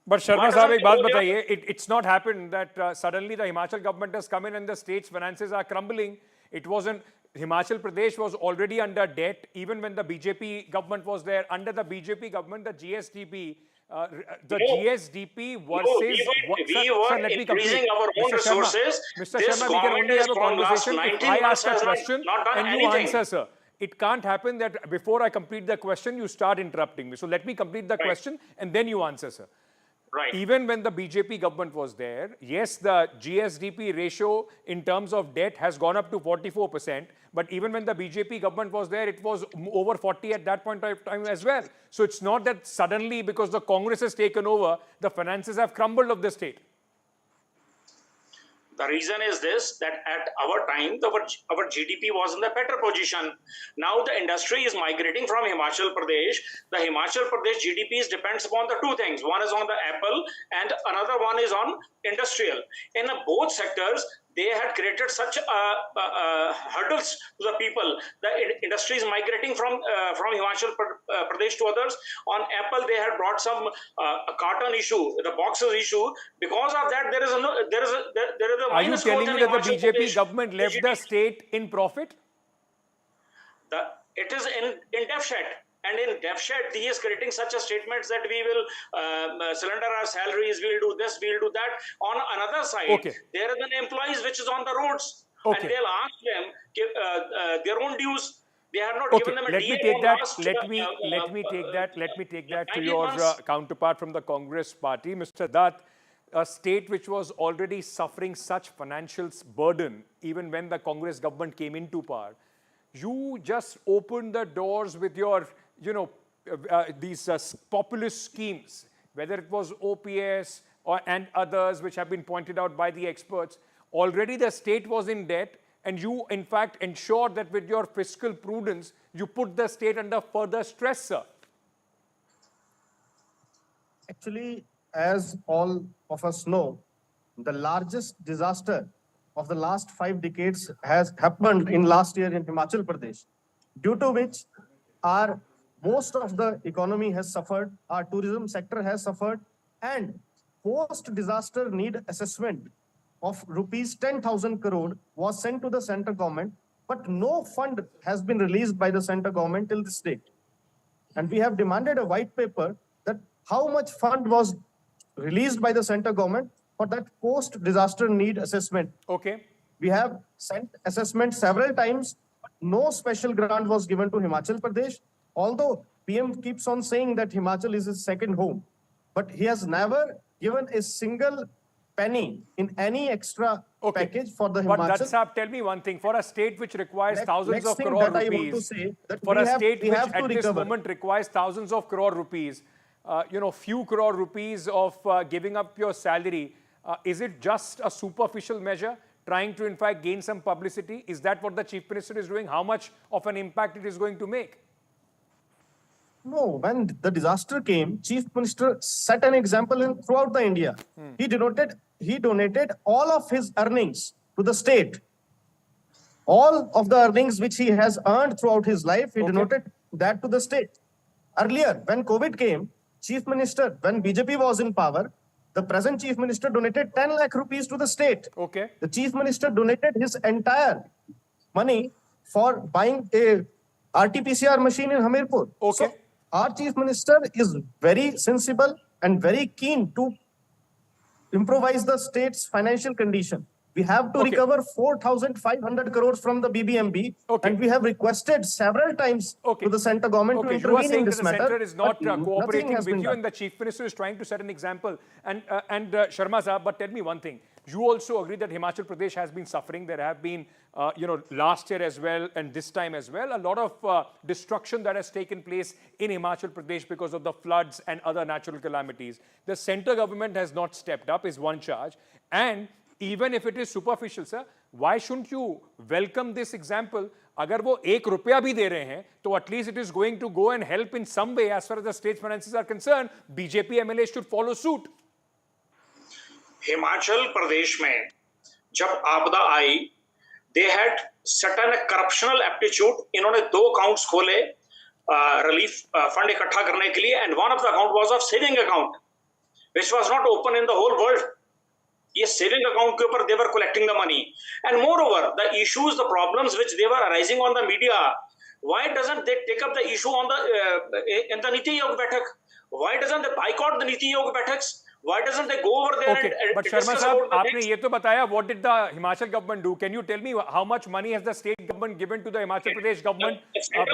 But Sharma Sahab, ek baat bataiye, it's not happened that suddenly the Himachal government has come in and the state's finances are crumbling. It wasn't. Himachal Pradesh was already under debt even when the BJP government was there. Under the BJP government, the GSDP, GSDP versus... We were increasing our own resources. Mr. Sharma, we can only have a conversation if I ask a question and you answer, sir. It can't happen that before I complete the question, you start interrupting me. So let me complete the question and then you answer, sir. Right. Even when the BJP government was there, yes, the GSDP ratio in terms of debt has gone up to 44%. But even when the BJP government was there, it was over 40 at that point of time as well. So it's not that suddenly, because the Congress has taken over, the finances have crumbled of the state. The reason is this, that at our time, our GDP was in the better position. Now the industry is migrating from Himachal Pradesh. The Himachal Pradesh GDP depends upon the two things. One is on the apple and another one is on industrial. In both sectors, they had created such hurdles to the people. The industry is migrating from Himachal Pradesh to others. On apple, they had brought some carton issue, the boxes issue. Because of that, there is a Are you telling me that the BJP government left the state in profit? It is in deficit. And in deficit, he is creating such a statements that we will surrender our salaries, we'll do this, we'll do that. On another side, there is an employees which is on the roads. And they'll ask them their own dues. They have not given them a Let me take that to your counterpart from the Congress party, Mr. Dutt. A state which was already suffering such financial burden, even when the Congress government came into power, you just opened the doors with your, these populist schemes, whether it was OPS and others which have been pointed out by the experts. Already the state was in debt, and you, in fact, ensured that with your fiscal prudence, you put the state under further stress, sir. Actually, as all of us know, the largest disaster of the last 5 decades has happened in last year in Himachal Pradesh, due to which most of the economy has suffered, our tourism sector has suffered, and post-disaster need assessment of rupees 10,000 crore was sent to the central government, but no fund has been released by the central government till this date. And we have demanded a white paper that how much fund was released by the central government for that post-disaster need assessment. We have sent assessment several times, but no special grant was given to Himachal Pradesh. Although PM keeps on saying that Himachal is his second home, but he has never given a single penny in any extra package for the But Himachal. that's up. Tell me one thing. For a state which requires thousands of thing crore that I want to rupees, say that for we a have- state we which have to at this recover. moment requires thousands of crore rupees, few crore rupees of giving up your salary, is it just a superficial measure trying to in fact gain some publicity? Is that what the Chief Minister is doing? How much of an impact it is going to make? No, when the disaster came, Chief Minister set an example throughout the India. He donated all of his earnings to the state. All of the earnings which he has earned throughout his life, he donated that to the state. Earlier, when COVID came, Chief Minister, when BJP was in power, the present Chief Minister donated 10 lakh rupees to the state. The Chief Minister donated his entire money for buying a RT-PCR machine in Hamirpur. So, our Chief Minister is very sensible and very keen to improvise the state's financial condition. We have to recover 4,500 crores from the BBMB, and we have requested several times to the centre government to You are intervene in saying that this the matter. centre is not but nothing cooperating has with been you, done. and the Chief Minister is trying to set an example. And Sharma Saab, but tell me one thing. You also agree that Himachal Pradesh has been suffering. There have been, last year as well and this time as well, a lot of destruction that has taken place in Himachal Pradesh because of the floods and other natural calamities. The centre government has not stepped up, is one charge. And even if it is superficial, sir, why shouldn't you welcome this example? अगर वो ₹1 भी दे रहे हैं, तो at least it is going to go and help in some way as far as the state's finances are concerned. BJP MLAs should follow suit. Himachal Pradesh में जब आपदा आई, they had certain corruptional aptitude. इन्होंने 2 accounts खोले relief fund इकट्ठा करने के लिए, and one of the account was of saving account, which was not open in the whole world. ये saving account के ऊपर they were collecting the money, and moreover the issues, the problems which they were arising on the media, why doesn't they take up the issue on the in the Niti Ayog बैठक? Why doesn't they boycott the Niti Ayog बैठक्स? Why doesn't they go over there and but Sharma Saab, आपने ये तो बताया, what did the Himachal government do? Can you tell me how much money has the state government given to the Himachal Pradesh government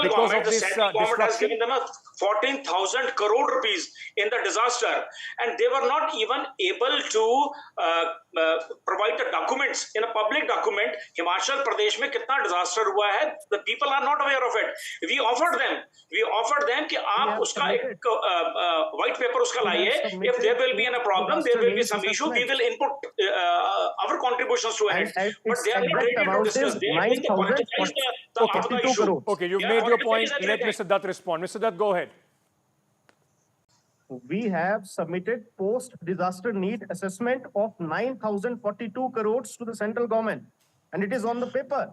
because of this central government has disruption? given them 14,000 crore rupees in the disaster, and they were not even able to provide the documents in a public document. Himachal Pradesh में कितना disaster हुआ है? The people are not aware of it. We offered them कि आप उसका एक white paper उसका लाइए. If there will be a problem, there will be some issue, we will input our contributions to it. But they are not ready to discuss. They are going to politicize the Apda issue. Okay, you've made your point. Let Mr. Dutt respond. Mr. Dutt, go ahead. We have submitted post-disaster need assessment of 9,042 crores to the central government, and it is on the paper.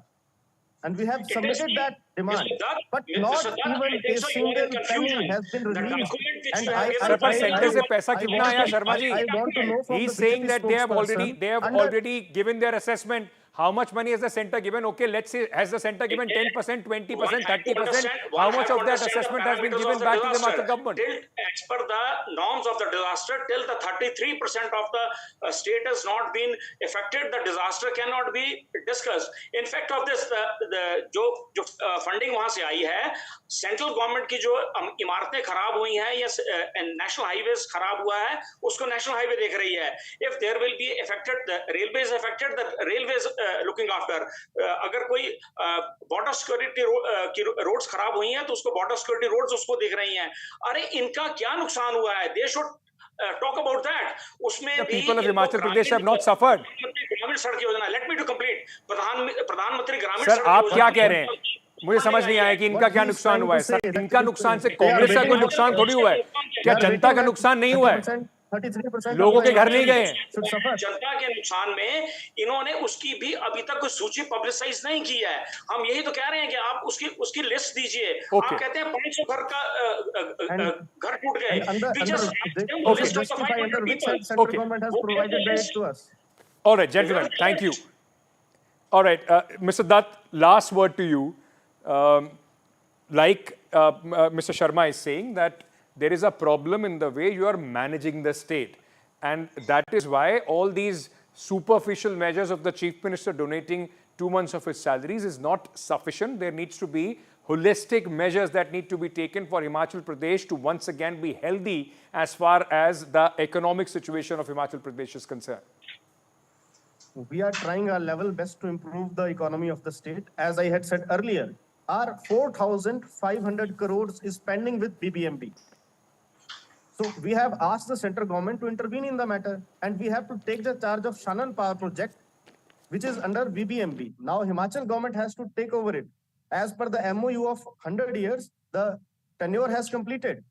And we have submitted that demand, but not even a single penny has been released. And center से पैसा कितना आया, Sharma ji? He's saying that they have already given their assessment. How much money has the centre given? Okay, let's say, has the centre given 10%, 20%, 30%? How much of that assessment has been given back to the Himachal government? As per the norms of the disaster, till the 33% of the state has not been affected, the disaster cannot be discussed. In fact, of this, जो funding वहाँ से आई है, central government की जो इमारतें खराब हुई हैं या national highways खराब हुआ है, उसको national highway देख रही है. If there will be affected, the railways affected, the railways looking after. अगर कोई border security की roads खराब हुई हैं, तो उसको border security roads उसको देख रही हैं. अरे इनका क्या नुकसान हुआ है? They should talk about that. उसमें the people of Himachal Pradesh have not suffered. ग्रामीण सड़क योजना. Let me to complete. प्रधानमंत्री ग्रामीण सर, सड़क आप योजना क्या कह रहे हैं? मुझे समझ नहीं आया कि इनका क्या नुकसान हुआ है. सर, इनका नुकसान से कांग्रेस का कोई नुकसान थोड़ी हुआ है. क्या जनता का नुकसान नहीं हुआ है? लोगों के घर नहीं गए. जनता के नुकसान में इन्होंने उसकी भी अभी तक कोई सूची पब्लिसाइज नहीं की है. हम यही तो कह रहे हैं कि आप उसकी लिस्ट दीजिए. आप कहते हैं 500 घर का घर टूट गए. All right, gentlemen, thank you. All right, Mr. Dutt, last word to you. Like Mr. Sharma is saying, that there is a problem in the way you are managing the state. And that is why all these superficial measures of the Chief Minister donating 2 months of his salaries is not sufficient. There needs to be holistic measures that need to be taken for Himachal Pradesh to once again be healthy as far as the economic situation of Himachal Pradesh is concerned. we are trying our level best to improve the economy of the state. As I had said earlier, our 4,500 crores is pending with BBMP. So we have asked the central government to intervene in the matter, and we have to take the charge of Shannon Power Project, which is under BBMP. Now Himachal government has to take over it. As per the MOU of 100 years, the tenure has completed.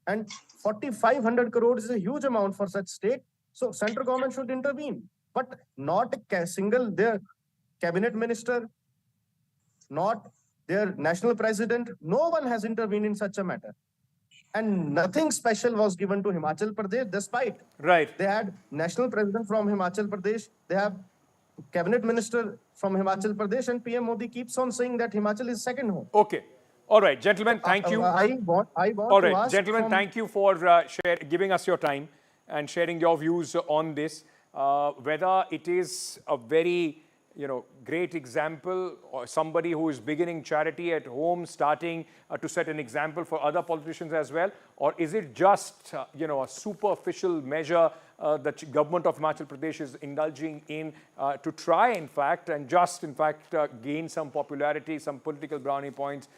And 4,500 crores is a huge amount for such state. So central government should intervene, but not a single, their cabinet minister, not their national president. No one has intervened in such a matter. And nothing special was given to Himachal Pradesh, despite they had national president from Himachal Pradesh, they have cabinet minister from Himachal Pradesh, and PM Modi keeps on saying that Himachal is second home. Okay. All right, gentlemen, thank you. I want All to right, ask gentlemen, thank you for giving us your time and sharing your views on this. Whether it is a very great example, or somebody who is beginning charity at home, starting to set an example for other politicians as well, or is it just a superficial measure that government of Himachal Pradesh is indulging in to try, in fact, gain some popularity, some political brownie points?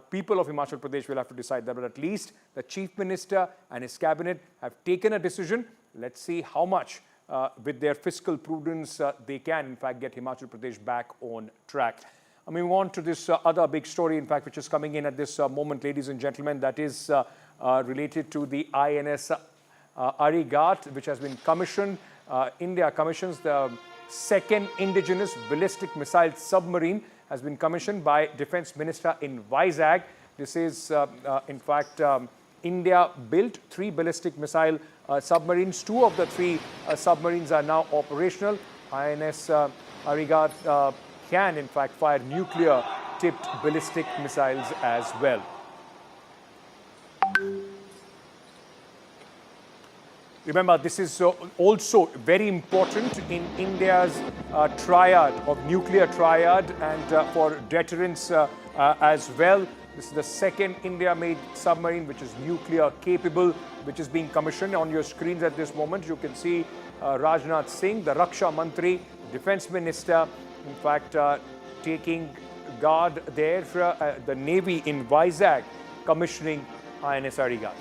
People of Himachal Pradesh will have to decide that, but at least the Chief Minister and his cabinet have taken a decision. Let's see how much with their fiscal prudence, they can, in fact, get Himachal Pradesh back on track. Moving on to this other big story, in fact, which is coming in at this moment, ladies and gentlemen, that is related to the INS Arigat, which has been commissioned. India commissions the second indigenous ballistic missile submarine, has been commissioned by Defense Minister in Vizag. This is, in fact, India built 3 ballistic missile submarines. 2 of the 3 submarines are now operational. INS Arigat can, in fact, fire nuclear-tipped ballistic missiles as well. Remember, this is also very important in India's triad of nuclear triad and for deterrence as well. This is the second India-made submarine which is nuclear capable, which is being commissioned. On your screens at this moment, you can see Rajnath Singh, the Raksha Mantri, Defense Minister, in fact, taking guard there for the Navy in Vizag, commissioning INS Arigat.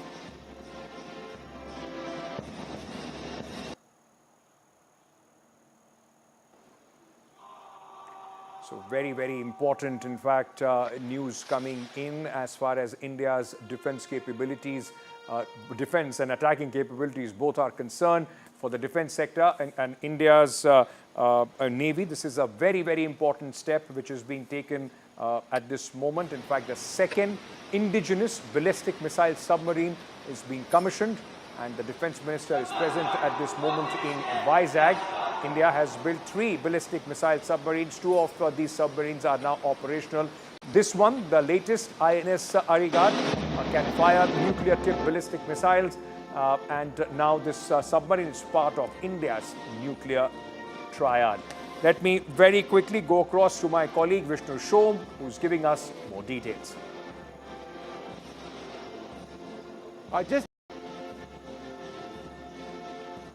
So very, very important, in fact, news coming in as far as India's defense capabilities, defense and attacking capabilities both are concerned for the defense sector and India's Navy. This is a very, very important step which is being taken at this moment. In fact, the second indigenous ballistic missile submarine is being commissioned, and the Defense Minister is present at this moment in Vizag. India has built 3 ballistic missile submarines. 2 of these submarines are now operational. This one, the latest INS Arigat, can fire nuclear-tipped ballistic missiles. And now this submarine is part of India's nuclear triad. Let me very quickly go across to my colleague Vishnu Shom, who's giving us more details.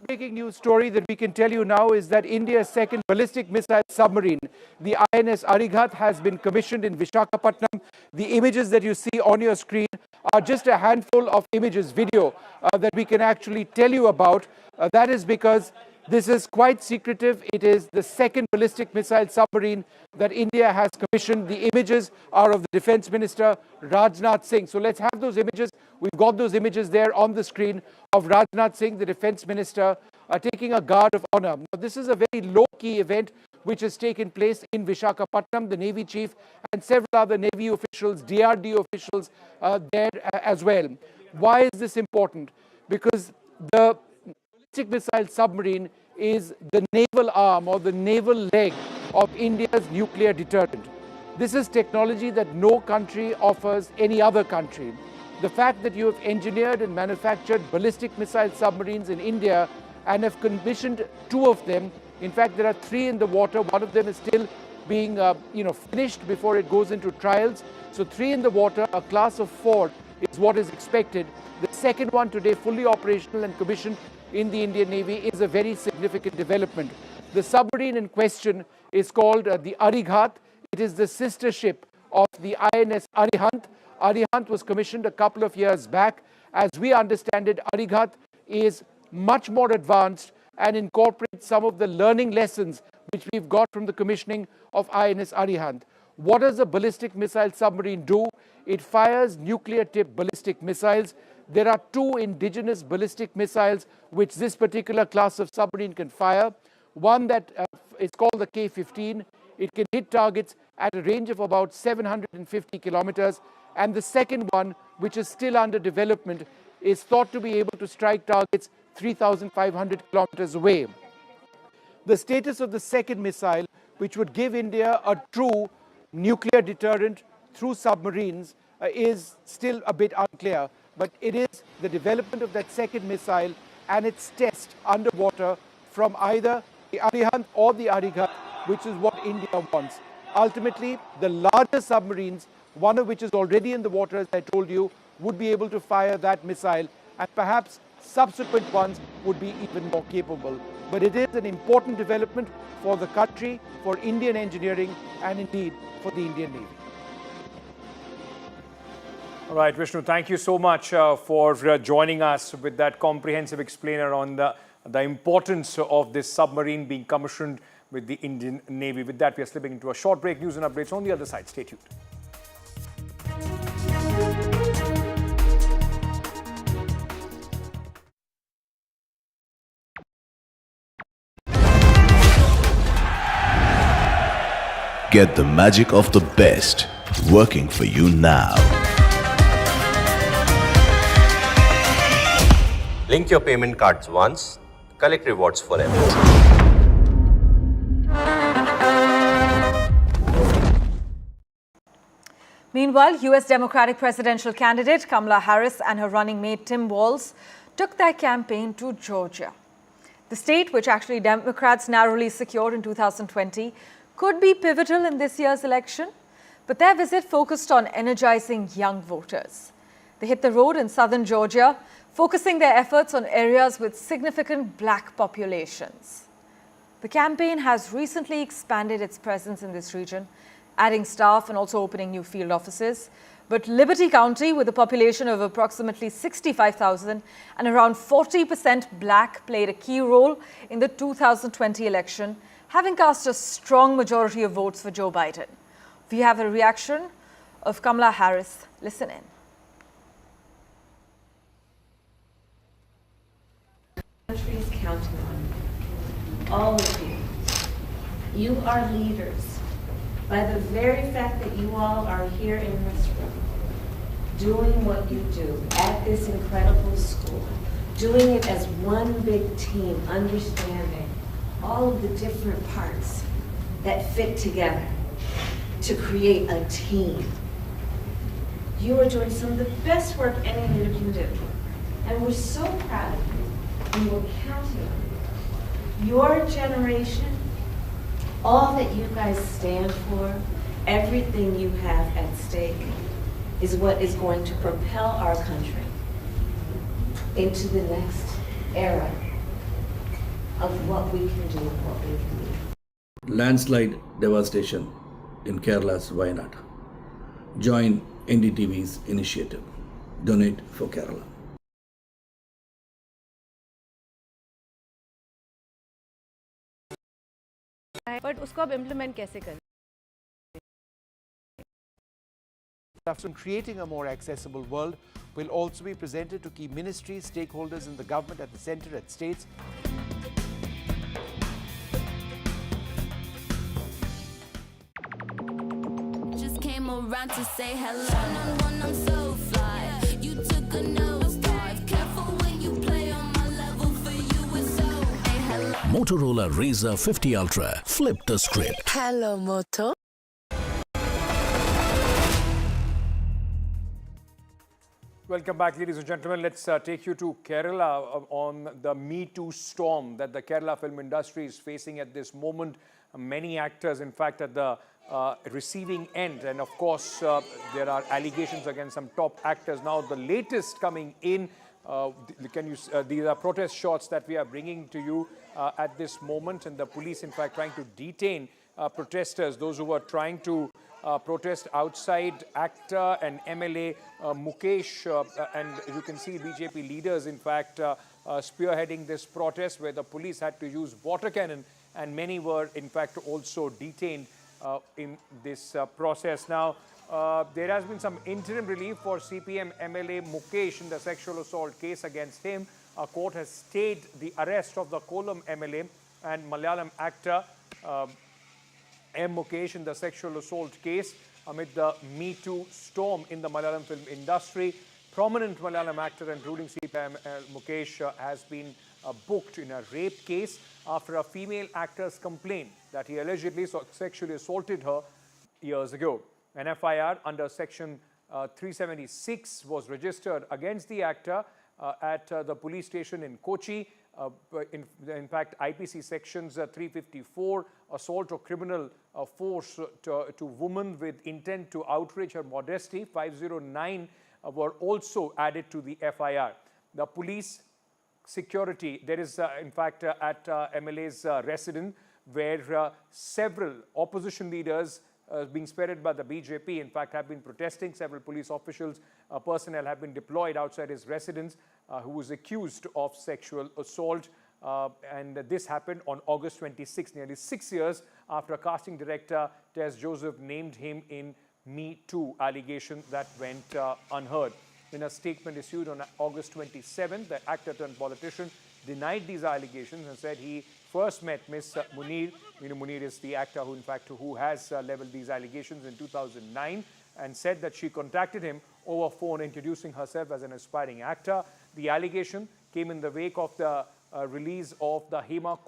Breaking news story that we can tell you now is that India's second ballistic missile submarine, the INS Arigat, has been commissioned in Visakhapatnam. The images that you see on your screen are just a handful of images, video, that we can actually tell you about. That is because this is quite secretive. It is the second ballistic missile submarine that India has commissioned. The images are of the Defense Minister, Rajnath Singh. So let's have those images. We've got those images there on the screen of Rajnath Singh, the Defense Minister, taking a guard of honor. Now, this is a very low-key event which has taken place in Visakhapatnam. The Navy Chief and several other Navy officials, DRDO officials there as well. Why is this important? Because the ballistic missile submarine is the naval arm or the naval leg of India's nuclear deterrent. This is technology that no country offers any other country. The fact that you have engineered and manufactured ballistic missile submarines in India and have commissioned 2 of them. In fact, there are 3 in the water. One of them is still being finished before it goes into trials. So 3 in the water, a class of 4 is what is expected. The second one today, fully operational and commissioned in the Indian Navy, is a very significant development. The submarine in question is called the Arighat. It is the sister ship of the INS Arihant. Arihant was commissioned a couple of years back. As we understand it, Arighat is much more advanced and incorporates some of the learning lessons which we've got from the commissioning of INS Arihant. What does a ballistic missile submarine do? It fires nuclear-tipped ballistic missiles. There are two indigenous ballistic missiles which this particular class of submarine can fire. One that is called the K-15. It can hit targets at a range of about 750 kilometers. And the second one, which is still under development, is thought to be able to strike targets 3,500 kilometers away. The status of the second missile, which would give India a true nuclear deterrent through submarines, is still a bit unclear. But it is the development of that second missile and its test underwater from either the Arihant or the Arighat, which is what India wants. Ultimately, the larger submarines, one of which is already in the water, as I told you, would be able to fire that missile, and perhaps subsequent ones would be even more capable. But it is an important development for the country, for Indian engineering, and indeed for the Indian Navy. All right, Vishnu, thank you so much for joining us with that comprehensive explainer on the importance of this submarine being commissioned with the Indian Navy. With that, we are slipping into a short break. News and updates on the other side. Stay tuned. Get the magic of the best working for you now. Link your payment cards once, collect rewards forever. Meanwhile, US Democratic presidential candidate Kamala Harris and her running mate Tim Walz took their campaign to Georgia. The state, which actually Democrats narrowly secured in 2020, could be pivotal in this year's election, but their visit focused on energizing young voters. They hit the road in southern Georgia, focusing their efforts on areas with significant black populations. The campaign has recently expanded its presence in this region, adding staff and also opening new field offices. But Liberty County, with a population of approximately 65,000 and around 40% black, played a key role in the 2020 election, having cast a strong majority of votes for Joe Biden. We have a reaction of Kamala Harris. Listen in. The country is counting on you, all of you. You are leaders. By the very fact that you all are here in this room, doing what you do at this incredible school, doing it as one big team, understanding all of the different parts that fit together to create a team. You are doing some of the best work any leader can do. And we're so proud of you, and we're counting on you. Your generation, all that you guys stand for, everything you have at stake, is what is going to propel our country into the next era of what we can do and what we can be. Landslide devastation in Kerala's Wayanad. Join NDTV's initiative. Donate for Kerala. But उसको अब implement कैसे करें? On creating a more accessible world will also be presented to key ministries, stakeholders in the government, at the center, at states. Just came around to say hello. I'm so fly. You took a nosedive. Careful when you play on my level. For you it's so. Hey, hello. Motorola Razr 50 Ultra. Flip the script. Hello, Moto. Welcome back, ladies and gentlemen. Let's take you to Kerala on the Me Too storm that the Kerala film industry is facing at this moment. Many actors, in fact, at the receiving end. And of course, there are allegations against some top actors. Now, the latest coming in These are protest shots that we are bringing to you at this moment, and the police, in fact, trying to detain protesters, those who were trying to protest outside actor and MLA Mukesh, and you can see BJP leaders, in fact, spearheading this protest, where the police had to use water cannon, and many were, in fact, also detained in this process. Now, there has been some interim relief for CPM MLA Mukesh in the sexual assault case against him. A court has stayed the arrest of the Kollam MLA and Malayalam actor M. Mukesh in the sexual assault case amid the Me Too storm in the Malayalam film industry. Prominent Malayalam actor and ruling CPM Mukesh has been booked in a rape case after a female actor's complaint that he allegedly sexually assaulted her years ago. An FIR under Section 376 was registered against the actor at the police station in Kochi. In fact, IPC sections 354, assault or criminal force to woman with intent to outrage her modesty, 509 were also added to the FIR. The police security, there is in fact at MLA's residence, where several opposition leaders being spearheaded by the BJP, in fact, have been protesting. Several police officials, personnel have been deployed outside his residence, who was accused of sexual assault. And this happened on August 26, nearly 6 years after a casting director, Tess Joseph, named him in Me Too allegation that went unheard. In a statement issued on August 27, the actor turned politician denied these allegations and said he first met Ms. Munir. Munir is the actor who, in fact, who has leveled these allegations in 2009, and said that she contacted him over phone, introducing herself as an aspiring actor. The allegation came in the wake of the release of the Hima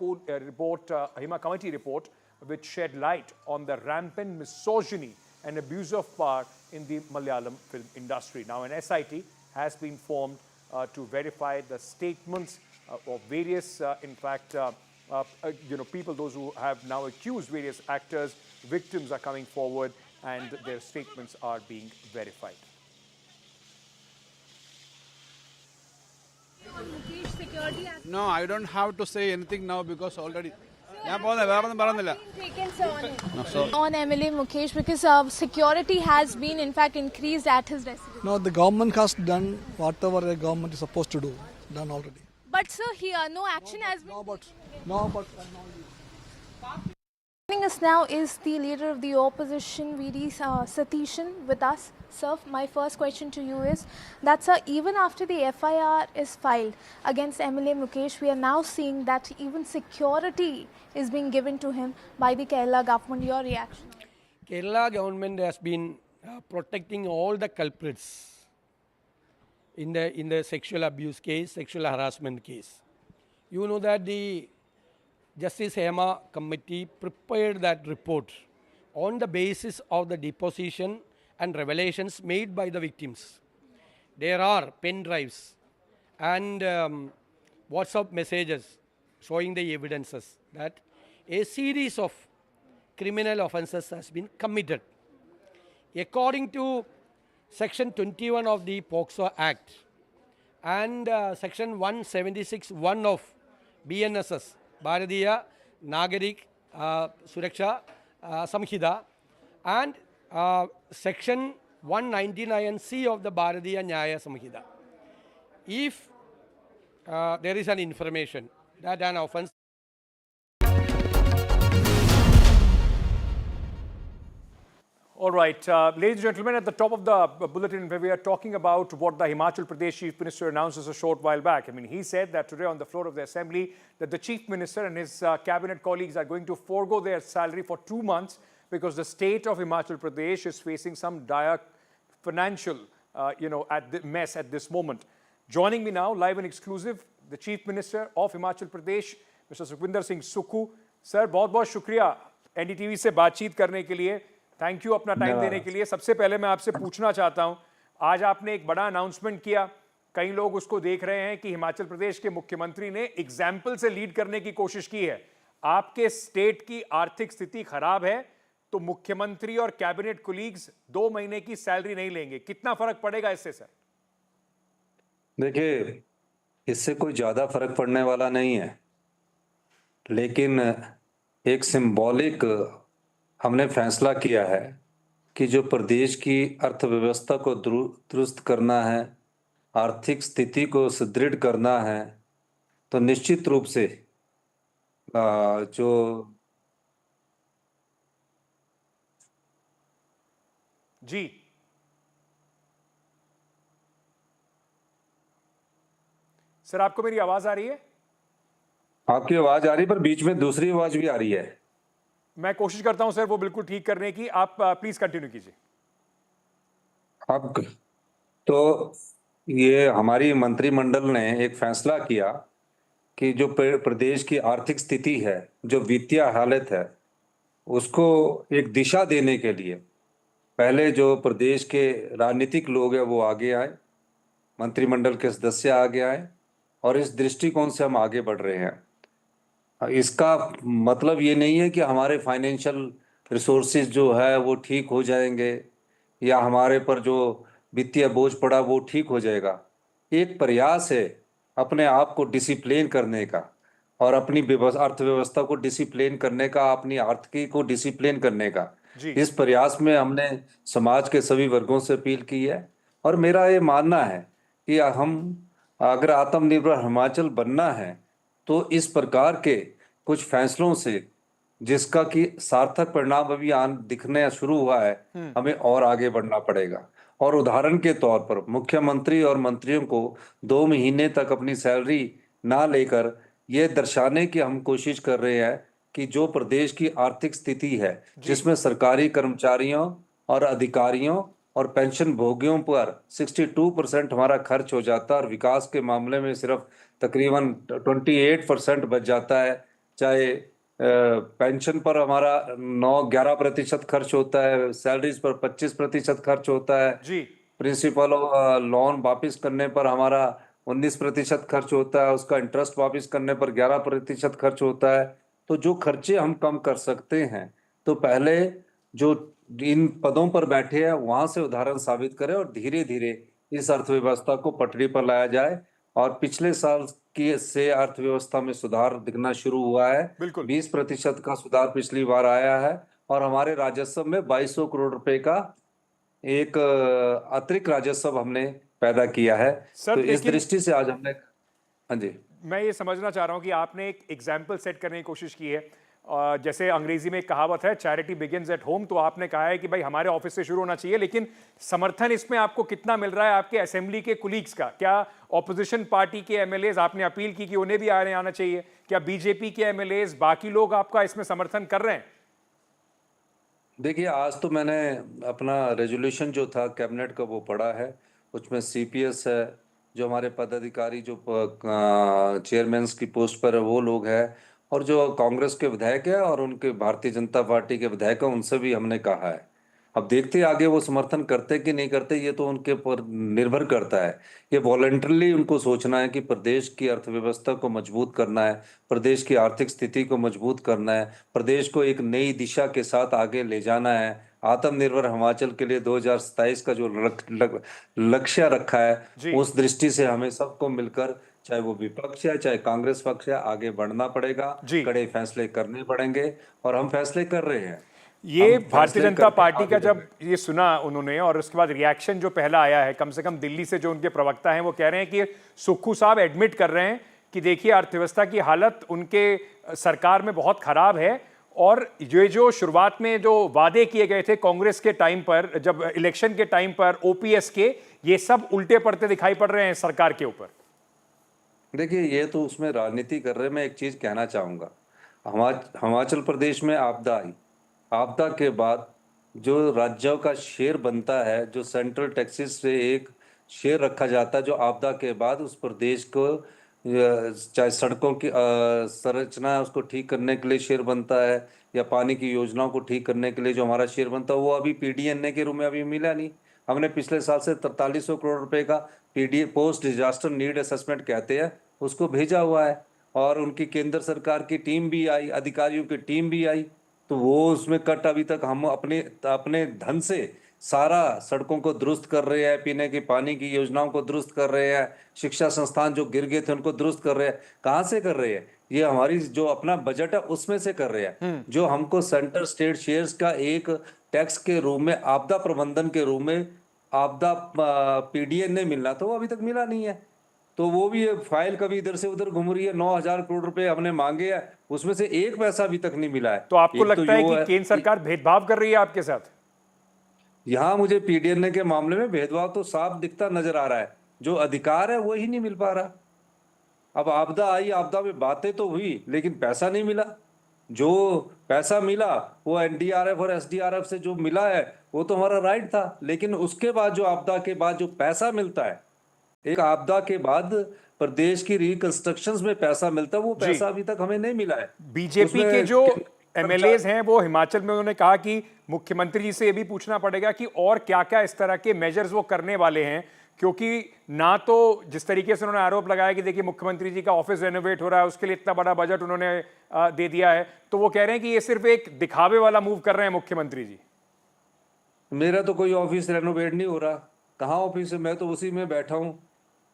Committee report, which shed light on the rampant misogyny and abuse of power in the Malayalam film industry. Now, an SIT has been formed to verify the statements of various, in fact, people, those who have now accused various actors. Victims are coming forward and their statements are being verified. No, I don't have to say anything now because already. On MLA Mukesh, because security has been in fact increased at his residence. No, the government has done whatever a government is supposed to do, done already. But sir, here no action has been No, Joining us now is the leader of the opposition, VD Satishan, with us. Sir, my first question to you is that, sir, even after the FIR is filed against MLA Mukesh, we are now seeing that even security is being given to him by the Kerala government. Your reaction? Kerala government has been protecting all the culprits in the sexual abuse case, sexual harassment case. You know that the Justice Hema Committee prepared that report on the basis of the deposition and revelations made by the victims. There are pen drives and WhatsApp messages showing the evidences that a series of criminal offences has been committed. According to Section 21 of the POCSO Act and Section 176(1) of BNSS, Bharatiya Nagarik Suraksha Samhita, and Section 199C of the Bharatiya Nyaya Samhita. If there is an information that an offence All right, ladies and gentlemen, at the top of the bulletin, where we are talking about what the Himachal Pradesh Chief Minister announced a short while back. I mean, he said that today on the floor of the Assembly that the Chief Minister and his cabinet colleagues are going to forego their salary for 2 months because the state of Himachal Pradesh is facing some dire financial, mess at this moment. Joining me now, live and exclusive, the Chief Minister of Himachal Pradesh, Mr. Sukhwinder Singh Sukhu. Sir, बहुत-बहुत शुक्रिया NDTV से बातचीत करने के लिए. Thank you अपना time देने के लिए. सबसे पहले मैं आपसे पूछना चाहता हूं, आज आपने एक बड़ा अनाउंसमेंट किया. कई लोग उसको देख रहे हैं कि हिमाचल प्रदेश के मुख्यमंत्री ने एग्जाम्पल से लीड करने की कोशिश की है. आपके स्टेट की आर्थिक स्थिति खराब है तो मुख्यमंत्री और कैबिनेट कोलीग्स 2 महीने की सैलरी नहीं लेंगे. कितना फर्क पड़ेगा इससे सर? देखिए, इससे कोई ज़्यादा फर्क पड़ने वाला नहीं है, लेकिन एक सिंबॉलिक हमने फैसला किया है कि जो प्रदेश की अर्थव्यवस्था को दुरुस्त करना है, आर्थिक स्थिति को सुदृढ़ करना है, तो निश्चित रूप से जो जी सर, आपको मेरी आवाज आ रही है? आपकी आवाज आ रही है, पर बीच में दूसरी आवाज भी आ रही है। मैं कोशिश करता हूं सर वो बिल्कुल ठीक करने की। आप प्लीज कंटिन्यू कीजिए। अब तो ये हमारी मंत्रिमंडल ने एक फैसला किया कि जो प्रदेश की आर्थिक स्थिति है, जो वित्तीय हालत है, उसको एक दिशा देने के लिए पहले जो प्रदेश के राजनीतिक लोग हैं वो आगे आए, मंत्रिमंडल के सदस्य आगे आए, और इस दृष्टिकोण से हम आगे बढ़ रहे हैं। इसका मतलब ये नहीं है कि हमारे फाइनेंशियल रिसोर्सेज जो है वो ठीक हो जाएंगे या हमारे पर जो वित्तीय बोझ पड़ा वो ठीक हो जाएगा। एक प्रयास है अपने आप को डिसिप्लिन करने का और अपनी अर्थव्यवस्था को डिसिप्लिन करने का, अपनी आर्थिकी को डिसिप्लिन करने का। इस प्रयास में हमने समाज के सभी वर्गों से अपील की है, और मेरा ये मानना है कि हम अगर आत्मनिर्भर हिमाचल बनना है तो इस प्रकार के कुछ फैसलों से, जिसका कि सार्थक परिणाम अभी दिखने शुरू हुआ है, हमें और आगे बढ़ना पड़ेगा। और उदाहरण के तौर पर मुख्यमंत्री और मंत्रियों को 2 महीने तक अपनी सैलरी ना लेकर ये दर्शाने की हम कोशिश कर रहे हैं कि जो प्रदेश की आर्थिक स्थिति है, जिसमें सरकारी कर्मचारियों और अधिकारियों और पेंशन भोगियों पर 62% हमारा खर्च हो जाता है और विकास के मामले में सिर्फ तकरीबन 28% बच जाता है। चाहे पेंशन पर हमारा 9-11% खर्च होता है, सैलरीज पर 25% खर्च होता है, प्रिंसिपल लोन वापिस करने पर हमारा 19% खर्च होता है, उसका इंटरेस्ट वापिस करने पर 11% खर्च होता है। तो जो खर्चे हम कम कर सकते हैं, तो पहले जो इन पदों पर बैठे हैं वहां से उदाहरण साबित करें और धीरे धीरे इस अर्थव्यवस्था को पटरी पर लाया जाए। और पिछले साल की से अर्थव्यवस्था में सुधार दिखना शुरू हुआ है। 20% का सुधार पिछली बार आया है, और हमारे राजस्व में 2200 करोड़ रुपए का एक अतिरिक्त राजस्व हमने पैदा किया है। तो इस दृष्टि से आज हमने, हाँ जी, मैं ये समझना चाह रहा हूं कि आपने एक एग्जाम्पल सेट करने की कोशिश की है। जैसे अंग्रेजी में एक कहावत है, चैरिटी बिगिंस एट होम, तो आपने कहा है कि भाई हमारे ऑफिस से शुरू होना चाहिए, लेकिन समर्थन इसमें आपको कितना मिल रहा है आपके असेंबली के कुलीग्स का? क्या ऑपोजिशन पार्टी के एमएलएज, आपने अपील की कि उन्हें भी आना चाहिए, क्या बीजेपी के एमएलएज, बाकी लोग आपका इसमें समर्थन कर रहे हैं? देखिए, आज तो मैंने अपना रेजोल्यूशन जो था कैबिनेट का वो पढ़ा है, उसमें सीपीएस है, जो हमारे पदाधिकारी जो चेयरमैन की पोस्ट पर है वो लोग हैं, और जो कांग्रेस के विधायक है और उनके भारतीय जनता पार्टी के विधायक हैं, उनसे भी हमने कहा है। अब देखते आगे वो समर्थन करते कि नहीं करते, ये तो उनके पर निर्भर करता है। ये वॉलंटरली उनको सोचना है कि प्रदेश की अर्थव्यवस्था को मजबूत करना है, प्रदेश की आर्थिक स्थिति को मजबूत करना है, प्रदेश को एक नई दिशा के साथ आगे ले जाना है। आत्मनिर्भर हिमाचल के लिए 2027 का जो लक्ष्य रखा है, उस दृष्टि से हमें सबको मिलकर, चाहे वो विपक्ष है चाहे कांग्रेस पक्ष है, आगे बढ़ना पड़ेगा, कड़े फैसले करने पड़ेंगे, और हम फैसले कर रहे हैं। ये भारतीय जनता पार्टी का जब ये सुना उन्होंने, और उसके बाद रिएक्शन जो पहला आया है, कम से कम दिल्ली से जो उनके प्रवक्ता हैं वो कह रहे हैं कि सुक्खू साहब एडमिट कर रहे हैं कि देखिए अर्थव्यवस्था की हालत उनके सरकार में बहुत खराब है, और ये जो शुरुआत में जो वादे किए गए थे कांग्रेस के टाइम पर, जब इलेक्शन के टाइम पर ओपीएस के, ये सब उल्टे पड़ते दिखाई पड़ रहे हैं सरकार के ऊपर। देखिए, ये तो उसमें राजनीति कर रहे हैं। मैं एक चीज कहना चाहूंगा, हिमाचल प्रदेश में आपदा आई, आपदा के बाद जो राज्यों का शेयर बनता है, जो सेंट्रल टैक्सेस से एक शेयर रखा जाता है, जो आपदा के बाद उस प्रदेश को, चाहे सड़कों की संरचना है उसको ठीक करने के लिए शेयर बनता है, या पानी की योजनाओं को ठीक करने के लिए जो हमारा शेयर बनता है, वो अभी पीडीएनए के रूप में अभी मिला नहीं। हमने पिछले साल से 4300 करोड़ रुपए का PD post disaster need assessment कहते हैं, उसको भेजा हुआ है, और उनकी केंद्र सरकार की टीम भी आई, अधिकारियों की टीम भी आई, तो वो उसमें कट अभी तक हम अपने धन से सारा सड़कों को दुरुस्त कर रहे हैं, पीने की पानी की योजनाओं को दुरुस्त कर रहे हैं, शिक्षा संस्थान जो गिर गए थे उनको दुरुस्त कर रहे हैं। कहाँ से कर रहे हैं? ये हमारी जो अपना बजट है उसमें से कर रहे हैं। जो हमको सेंटर स्टेट शेयर्स का एक टैक्स के रूप में, आपदा प्रबंधन के रूप में आपदा पीडीएन ने मिलना था, वो अभी तक मिला नहीं है। तो वो भी फाइल कभी इधर से उधर घूम रही है। 9,000 करोड़ रुपए हमने मांगे हैं, उसमें से एक पैसा अभी तक नहीं मिला है। तो आपको लगता है कि केंद्र सरकार भेदभाव कर रही है आपके साथ? यहाँ मुझे पीडीएन के मामले में भेदभाव तो साफ दिखता नजर आ रहा है। जो अधिकार है वो ही नहीं मिल पा रहा। अब आपदा आई, आपदा में बातें तो हुई लेकिन पैसा नहीं मिला। जो पैसा मिला वो एनडीआरएफ और एसडीआरएफ से जो मिला है वो तो हमारा राइट था, लेकिन उसके बाद जो आपदा के बाद जो पैसा मिलता है, एक आपदा के बाद प्रदेश की रिकंस्ट्रक्शन में पैसा मिलता है, वो पैसा अभी तक हमें नहीं मिला है। बीजेपी के जो एमएलएज हैं वो हिमाचल में उन्होंने कहा कि मुख्यमंत्री जी से ये भी पूछना पड़ेगा कि और क्या क्या इस तरह के मेजर्स वो करने वाले हैं, क्योंकि ना तो जिस तरीके से उन्होंने आरोप लगाया कि देखिए मुख्यमंत्री जी का ऑफिस रेनोवेट हो रहा है, उसके लिए इतना बड़ा बजट उन्होंने दे दिया है, तो वो कह रहे हैं कि ये सिर्फ एक दिखावे वाला मूव कर रहे हैं मुख्यमंत्री जी। मेरा तो कोई ऑफिस रेनोवेट नहीं हो रहा। कहाँ ऑफिस है? मैं तो उसी में बैठा हूँ।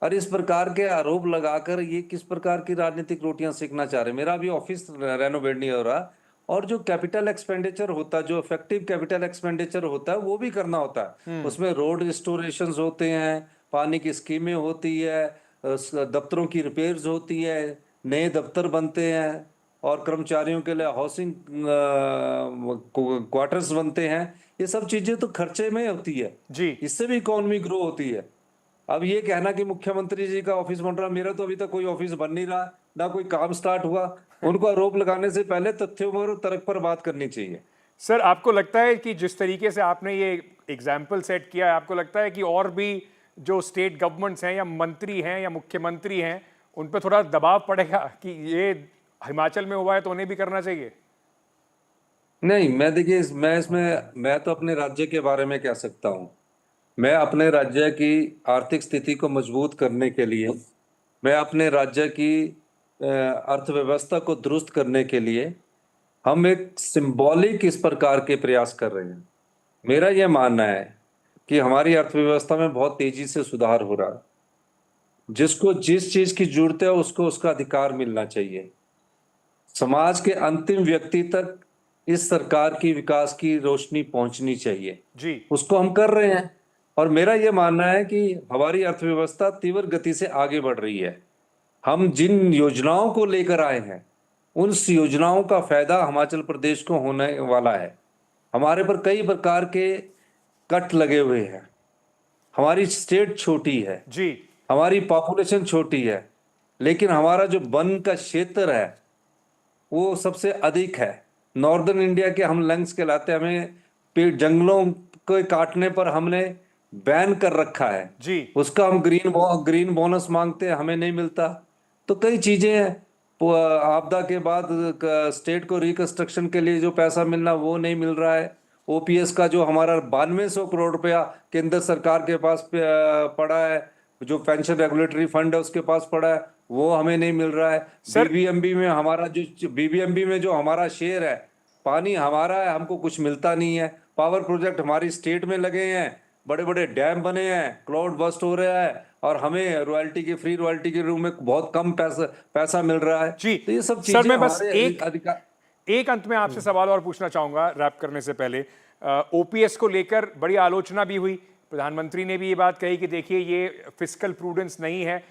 और इस प्रकार के आरोप लगाकर ये किस प्रकार की राजनीतिक रोटियां सेकना चाह रहे हैं? मेरा भी ऑफिस रेनोवेट नहीं हो रहा। और जो कैपिटल एक्सपेंडिचर होता है, जो इफेक्टिव कैपिटल एक्सपेंडिचर होता है, वो भी करना होता है। उसमें रोड रिस्टोरेशन होते हैं, पानी की स्कीमें होती है, दफ्तरों की रिपेयर्स होती है, नए दफ्तर बनते हैं और कर्मचारियों के लिए हाउसिंग क्वार्टर्स बनते हैं। ये सब चीजें तो खर्चे में होती है जी, इससे भी इकोनॉमी ग्रो होती है। अब ये कहना कि मुख्यमंत्री जी का ऑफिस बन रहा, मेरा तो अभी तक कोई ऑफिस बन नहीं रहा, ना कोई काम स्टार्ट हुआ। उनको आरोप लगाने से पहले तथ्यों और तर्क पर बात करनी चाहिए। सर, आपको लगता है कि जिस तरीके से आपने ये एग्जाम्पल सेट किया है, आपको लगता है कि और भी जो स्टेट गवर्नमेंट्स हैं या मंत्री हैं या मुख्यमंत्री हैं, उन पर थोड़ा दबाव पड़ेगा कि ये हिमाचल में हुआ है तो उन्हें भी करना चाहिए? नहीं, मैं देखिए मैं तो अपने राज्य के बारे में कह सकता हूँ। मैं अपने राज्य की आर्थिक स्थिति को मजबूत करने के लिए, मैं अपने राज्य की अर्थव्यवस्था को दुरुस्त करने के लिए हम एक सिंबॉलिक इस प्रकार के प्रयास कर रहे हैं। मेरा यह मानना है कि हमारी अर्थव्यवस्था में बहुत तेजी से सुधार हो रहा है। जिसको जिस चीज की जरूरत है उसको उसका अधिकार मिलना चाहिए। समाज के अंतिम व्यक्ति तक इस सरकार की विकास की रोशनी पहुंचनी चाहिए जी, उसको हम कर रहे हैं। और मेरा यह मानना है कि हमारी अर्थव्यवस्था तीव्र गति से आगे बढ़ रही है। हम जिन योजनाओं को लेकर आए हैं उन योजनाओं का फायदा हिमाचल प्रदेश को होने वाला है। हमारे पर कई प्रकार के कट लगे हुए हैं। हमारी स्टेट छोटी है जी, हमारी पॉपुलेशन छोटी है, लेकिन हमारा जो वन का क्षेत्र है वो सबसे अधिक है। नॉर्दर्न इंडिया के हम लंग्स कहलाते हैं। हमें पेड़ जंगलों को काटने पर हमने बैन कर रखा है जी, उसका हम ग्रीन बोनस मांगते हैं, हमें नहीं मिलता। तो कई चीजें हैं। आपदा के बाद स्टेट को रिकंस्ट्रक्शन के लिए जो पैसा मिलना वो नहीं मिल रहा है। ओपीएस का जो हमारा 9200 करोड़ रुपया केंद्र सरकार के पास पड़ा है, जो पेंशन रेगुलेटरी फंड है उसके पास पड़ा है, वो हमें नहीं मिल रहा है। बीबीएमबी में जो हमारा शेयर है, पानी हमारा है, हमको कुछ मिलता नहीं है। पावर प्रोजेक्ट हमारी स्टेट में लगे हैं, बड़े बड़े डैम बने हैं, क्लाउड बस्ट हो रहा है और हमें फ्री रॉयल्टी के रूप में बहुत कम पैसा मिल रहा है जी। तो ये सब चीजें सर, मैं बस एक अंत में आपसे सवाल और पूछना चाहूंगा रैप करने से पहले। ओपीएस को लेकर बड़ी आलोचना भी हुई, प्रधानमंत्री ने भी ये बात कही कि देखिए ये फिस्कल प्रूडेंस नहीं है,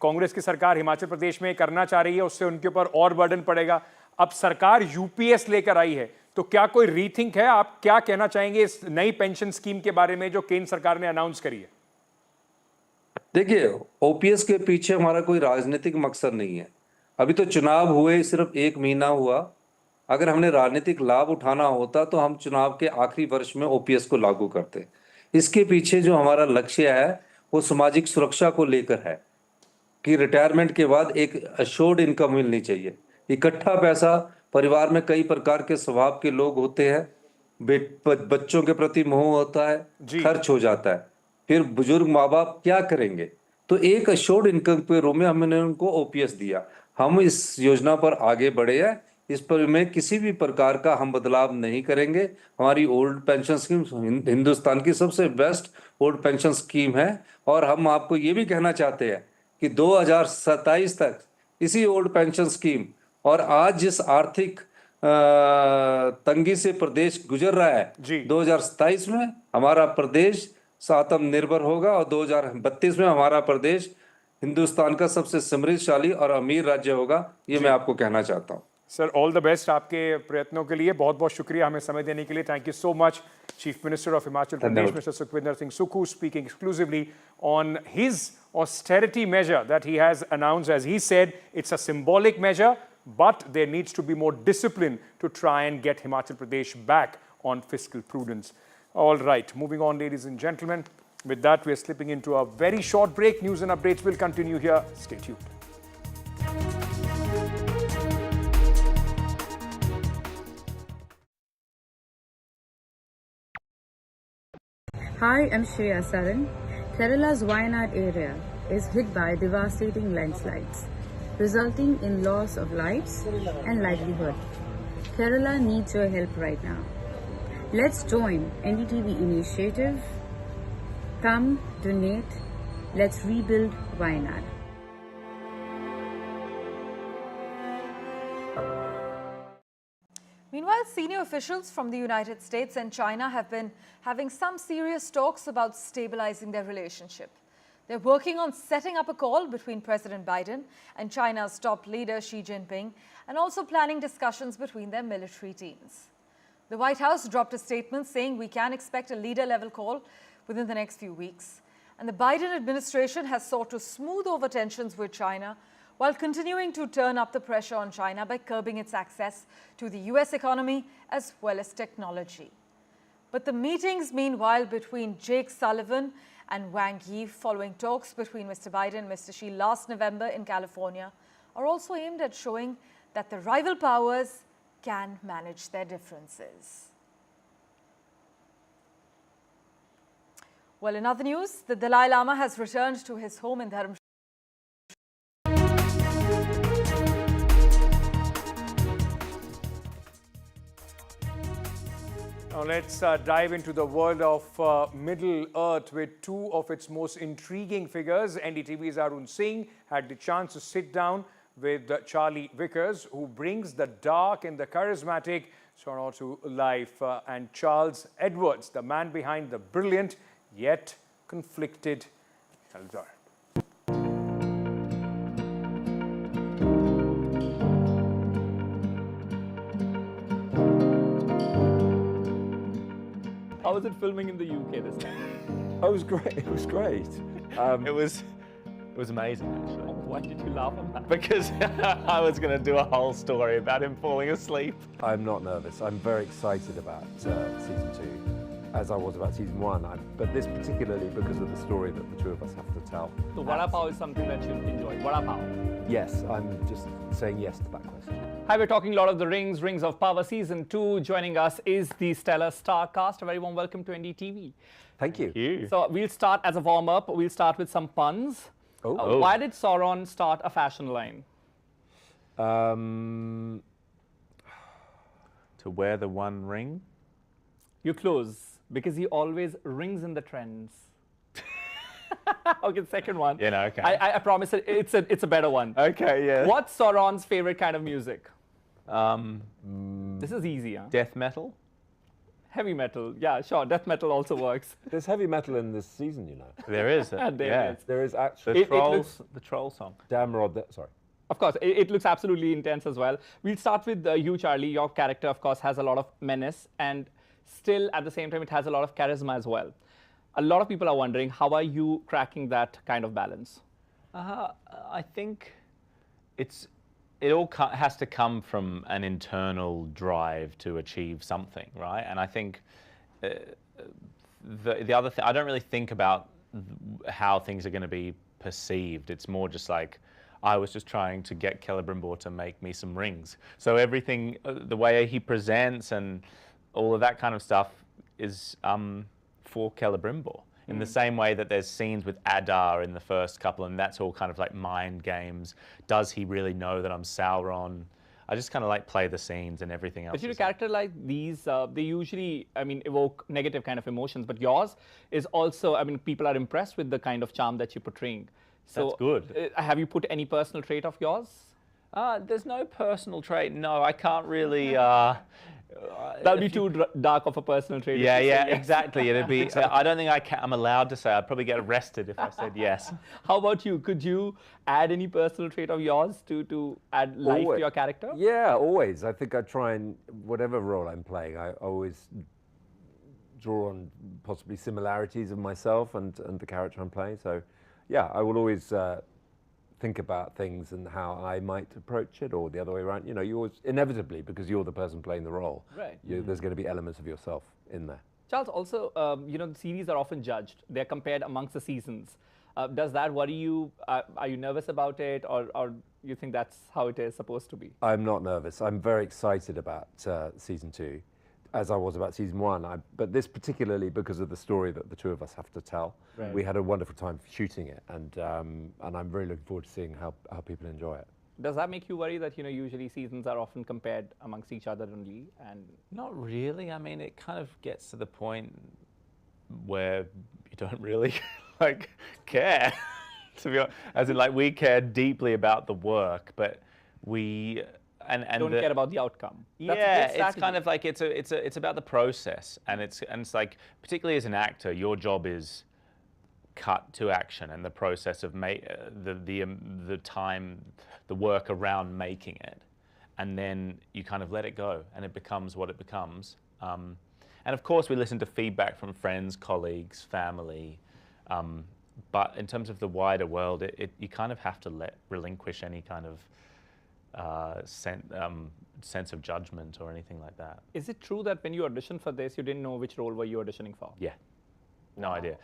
कांग्रेस की सरकार हिमाचल प्रदेश में करना चाह रही है, उससे उनके ऊपर और बर्डन पड़ेगा। अब सरकार यूपीएस लेकर आई है, तो क्या कोई रीथिंक है? आप क्या कहना चाहेंगे इस नई पेंशन स्कीम के बारे में जो केंद्र सरकार ने अनाउंस करी है? देखिए, ओपीएस के पीछे हमारा कोई राजनीतिक मकसद नहीं है। अभी तो चुनाव हुए सिर्फ 1 महीना हुआ। अगर हमने राजनीतिक लाभ उठाना होता तो हम चुनाव के आखिरी वर्ष में ओपीएस को लागू करते। इसके पीछे जो हमारा लक्ष्य है वो सामाजिक सुरक्षा को लेकर है कि रिटायरमेंट के बाद एक अश्योर्ड इनकम मिलनी चाहिए। इकट्ठा पैसा, परिवार में कई प्रकार के स्वभाव के लोग होते हैं, बच्चों के प्रति मोह होता है, खर्च हो जाता है, फिर बुजुर्ग माँ बाप क्या करेंगे? तो एक अश्योर्ड इनकम के रूप में हमने उनको ओपीएस दिया। हम इस योजना पर आगे बढ़े हैं इस पर में किसी भी प्रकार का हम बदलाव नहीं करेंगे। हमारी ओल्ड पेंशन स्कीम हिंदुस्तान की सबसे बेस्ट ओल्ड पेंशन स्कीम है और हम आपको ये भी कहना चाहते हैं कि 2027 तक इसी ओल्ड पेंशन स्कीम और आज जिस आर्थिक तंगी से प्रदेश गुजर रहा है 2027 में हमारा प्रदेश आत्मनिर्भर होगा और 2032 में हमारा प्रदेश हिंदुस्तान का सबसे समृद्धशाली और अमीर राज्य होगा। ये मैं आपको कहना चाहता हूँ। सर, ऑल द बेस्ट आपके प्रयत्नों के लिए। बहुत बहुत शुक्रिया हमें समय देने के लिए। Thank you so much. Chief minister of Himachal Pradesh mister Sukhvinder Singh Sukhu speaking exclusively on his austerity measure that he has announced. As he said, it's a symbolic measure, but there needs to be more discipline to try and get Himachal Pradesh back on fiscal prudence. All right, moving on, ladies and gentlemen. With that, we are slipping into a very short break. News and updates will continue here. Stay tuned. Hi, I'm Shreya Saran. Kerala's Wayanad area is hit by devastating landslides, resulting in loss of lives and livelihood. Kerala needs your help right now. Let's join NDTV initiative. Come, donate. Let's rebuild Wayanad. Meanwhile, senior officials from the United States and China have been having some serious talks about stabilizing their relationship. They're working on setting up a call between President Biden and China's top leader Xi Jinping, and also planning discussions between their military teams. The White House dropped a statement saying we can expect a leader-level call within the next few weeks. And the Biden administration has sought to smooth over tensions with China while continuing to turn up the pressure on China by curbing its access to the US economy as well as technology. But the meetings, meanwhile, between Jake Sullivan and Wang Yi following talks between Mr. Biden and Mr. Xi last November in California are also aimed at showing that the rival powers can manage their differences. Well, in other news, the Dalai Lama has returned to his home in Dharamshala. Now let's dive into the world of Middle Earth with two of its most intriguing figures. NDTV's Arun Singh had the chance to sit down with Charlie Vickers, who brings the dark and the charismatic Sora to life, and Charles Edwards, the man behind the brilliant yet conflicted Salazar. How was it filming in the UK this time? Oh, it was great. It was great. It was amazing, actually. Why did you laugh on that? Because I was going to do a whole story about him falling asleep. I'm not nervous. I'm very excited about season 2, as I was about season 1. But this particularly because of the story that the two of us have to tell. So Vada Pav is something that you enjoy. Vada Pav. Yes, I'm just saying yes to that question. Hi, we're talking Lord of the Rings, Rings of Power Season 2. Joining us is the stellar star cast. A very warm welcome to NDTV. Thank you. So we'll start as a warm-up. We'll start with some puns. Why did Sauron start a fashion line? To wear the one ring? You're close, because he always rings in the trends. Okay, second one. Yeah, no, okay. I promise it's a better one. Okay, yeah. What's Sauron's favorite kind of music? This is easy, huh? Death metal? Heavy metal. Yeah, sure. Death metal also works. There's heavy metal in this season, you know. There is. There is actually. The troll song. Damrod, sorry. Of course, it looks absolutely intense as well. We'll start with you, Charlie. Your character, of course, has a lot of menace, and still, at the same time, it has a lot of charisma as well. A lot of people are wondering, how are you cracking that kind of balance? I think it all has to come from an internal drive to achieve something, right? And I think the other thing, I don't really think about how things are going to be perceived. It's more just like, I was just trying to get Celebrimbor to make me some rings. So everything, the way he presents and all of that kind of stuff is for Celebrimbor. In the same way that there's scenes with Adar in the first couple, and that's all kind of like mind games. Does he really know that I'm Sauron? I just kind of like play the scenes and everything else. But you know, character like these, they usually, I mean, evoke negative kind of emotions. But yours is also, I mean, people are impressed with the kind of charm that you're portraying. So, That's good. Have you put any personal trait of yours? There's no personal trait. No, I can't really. That'd be too dark of a personal trait. Yeah, yes. exactly. It'd be. I don't think I'm allowed to say. I'd probably get arrested if I said yes. How about you? Could you add any personal trait of yours to add life to your character? Yeah, always. I think I try and, whatever role I'm playing, I always draw on possibly similarities of myself and the character I'm playing. So, yeah, I will always think about things and how I might approach it, or the other way around. You know, you always, inevitably, because you're the person playing the role, right. There's going to be elements of yourself in there. Charles, also, you know, the series are often judged. They're compared amongst the seasons. Does that worry you? Are you nervous about it, or you think that's how it is supposed to be? I'm not nervous. I'm very excited about season 2, as I was about season 1. But this particularly because of the story that the two of us have to tell. Right. We had a wonderful time shooting it, and I'm really looking forward to seeing how people enjoy it. Does that make you worry that, you know, usually seasons are often compared amongst each other only? And not really. I mean, it kind of gets to the point where you don't really like care. To be honest, as in, like, we care deeply about the work, but we and don't care about the outcome. That's yeah, it's kind of like it's about the process, and it's like, particularly as an actor, your job is cut to action and the process of the time, the work around making it, and then you kind of let it go, and it becomes what it becomes. And of course, we listen to feedback from friends, colleagues, family. But in terms of the wider world, you kind of have to relinquish any kind of sense of judgment or anything like that. Is it true that when you auditioned for this, you didn't know which role were you auditioning for? Yeah, no idea.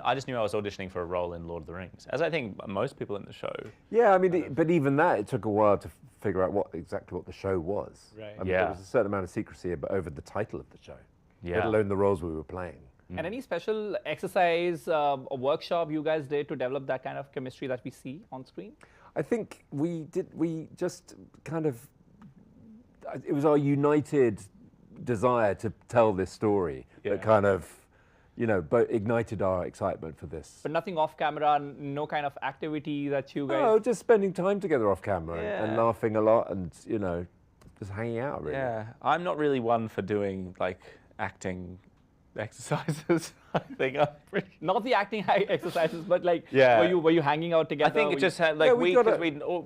I just knew I was auditioning for a role in Lord of the Rings, as I think most people in the show. Yeah, I mean, but even that, it took a while to figure out exactly what the show was. Right. I mean, there was a certain amount of secrecy over the title of the show, let alone the roles we were playing. And any special exercise or workshop you guys did to develop that kind of chemistry that we see on screen? I think we just kind of, it was our united desire to tell this story that kind of, you know, ignited our excitement for this. But nothing off camera, no kind of activity that you guys... No, just spending time together off camera and laughing a lot and, you know, just hanging out, really. Yeah, I'm not really one for doing, like, acting exercises. I think I'm pretty... Not the acting exercises, but like, were you hanging out together? I think it just had, like,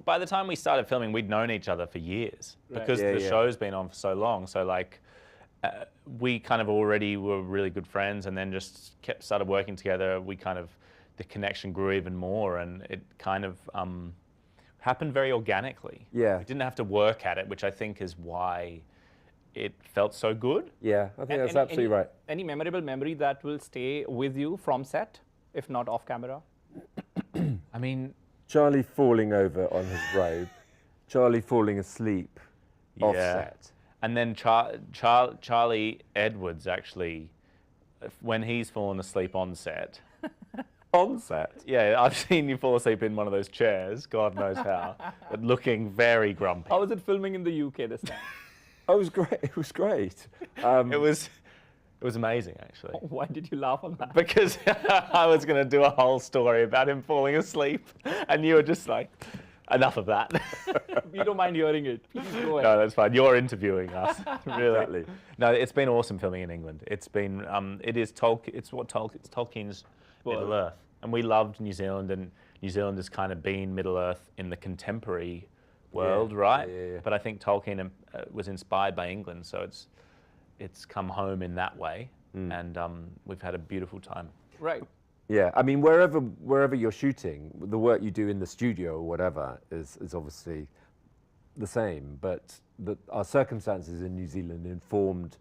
by the time we started filming, we'd known each other for years, because the show's been on for so long. So, like, we kind of already were really good friends, and then just started working together. We kind of, the connection grew even more, and it kind of happened very organically. Yeah. We didn't have to work at it, which I think is why it felt so good. Yeah, I think that's absolutely right. Any memorable memory that will stay with you from set, if not off camera? I mean, Charlie falling over on his robe, Charlie falling asleep off set. And then Charlie Edwards, actually, when he's fallen asleep on set. On set? Yeah, I've seen you fall asleep in one of those chairs, God knows how, but looking very grumpy. How was it filming in the UK this time? It was great. It was great. It was amazing, actually. Why did you laugh on that? Because I was going to do a whole story about him falling asleep, and you were just like, enough of that. We don't mind hearing it. Please go ahead. No, that's fine. You're interviewing us, really. Exactly. No, it's been awesome filming in England. It's been, it's Tolkien's Middle Earth, and we loved New Zealand, and New Zealand has kind of been Middle Earth in the contemporary world, right? Yeah. But I think Tolkien was inspired by England, so it's come home in that way, and we've had a beautiful time. Right. Yeah, I mean, wherever you're shooting, the work you do in the studio or whatever is obviously the same, but our circumstances in New Zealand informed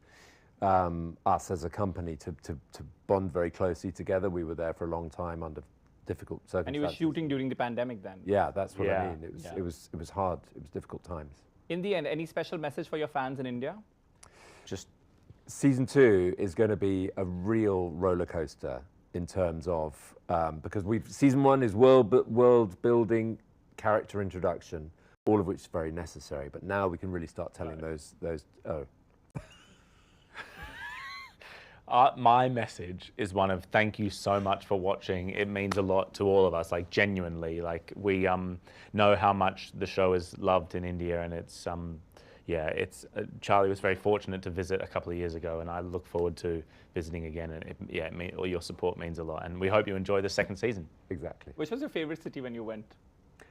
us as a company to bond very closely together. We were there for a long time under difficult circumstances. And you were shooting during the pandemic then? Yeah, that's what I mean. It was hard. It was difficult times. In the end, any special message for your fans in India? Just season 2 is going to be a real roller coaster in terms of because season 1 is world building, character introduction. all of which is very necessary. But now we can really start telling those. My message is one of thank you so much for watching. It means a lot to all of us, like genuinely. Like we know how much the show is loved in India, and it's Charlie was very fortunate to visit a couple of years ago, and I look forward to visiting again. And all your support means a lot, and we hope you enjoy the second season. Exactly. Which was your favorite city when you went?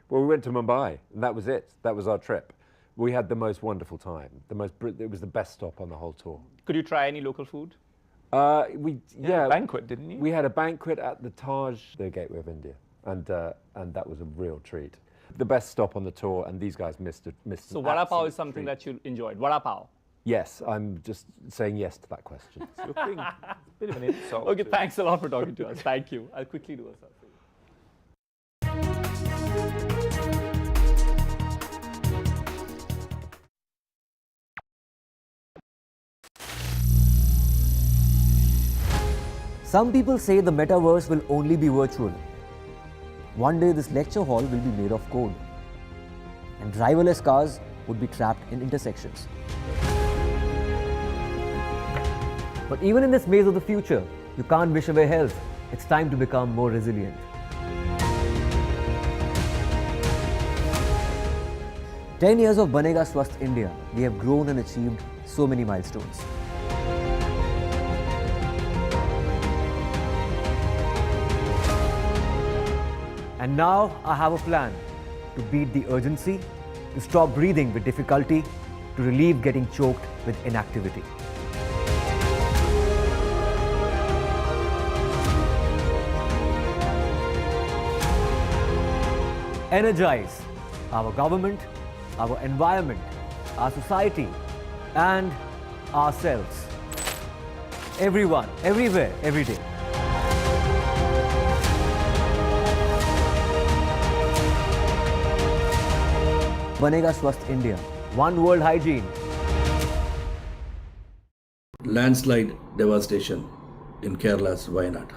Well, we went to Mumbai, and that was it. That was our trip. We had the most wonderful time. It was the best stop on the whole tour. Could you try any local food? We had a banquet, didn't you? We had a banquet at the Taj, the Gateway of India, and that was a real treat. The best stop on the tour, and these guys missed. So vada pav is something that you enjoyed. Vada pav. Yes, I'm just saying yes to that question. You're being a bit of an insult. Okay, thanks a lot for talking to us. Thank you. I'll quickly do a selfie. Some people say the metaverse will only be virtual. One day this lecture hall will be made of code, and driverless cars would be trapped in intersections. But even in this maze of the future, you can't wish away health. It's time to become more resilient. "10 years of Banega Swasth India, we have grown and achieved so many milestones. And now I have a plan to beat the urgency, to stop breathing with difficulty, to relieve getting choked with inactivity. Energize our government, our environment, our society, and ourselves. Everyone, everywhere, every day. Banega Swasth India. One world hygiene. Landslide devastation in Kerala's Wayanad.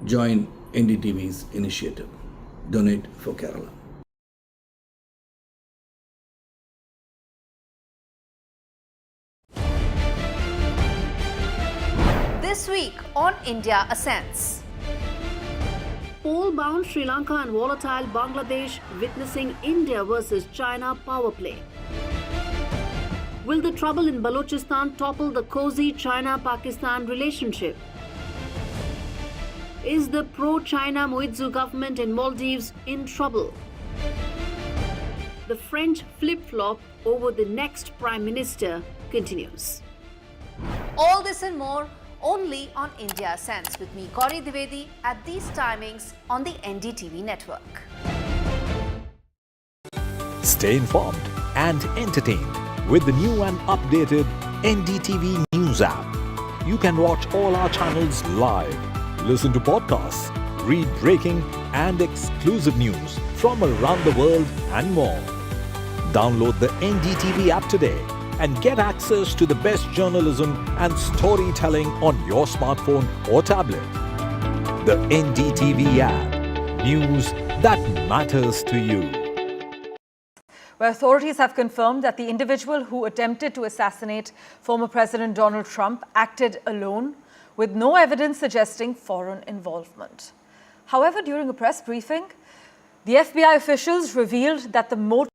Join NDTV's initiative. Donate for Kerala. This week on India Ascends. Pole-bound Sri Lanka and volatile Bangladesh witnessing India versus China power play. Will the trouble in Balochistan topple the cozy China-Pakistan relationship? Is the pro-China Muizzu government in Maldives in trouble? The French flip-flop over the next Prime Minister continues. All this and more only on India Ascends with me, Gauri Dwivedi, at these timings on the NDTV network. Stay informed and entertained with the new and updated NDTV News app. You can watch all our channels live, listen to podcasts, read breaking and exclusive news from around the world and more. Download the NDTV app today and get access to the best journalism and storytelling on your smartphone or tablet. The NDTV app. News that matters to you. Where authorities have confirmed that the individual who attempted to assassinate former President Donald Trump acted alone, with no evidence suggesting foreign involvement. However, during a press briefing, the FBI officials revealed that the motive.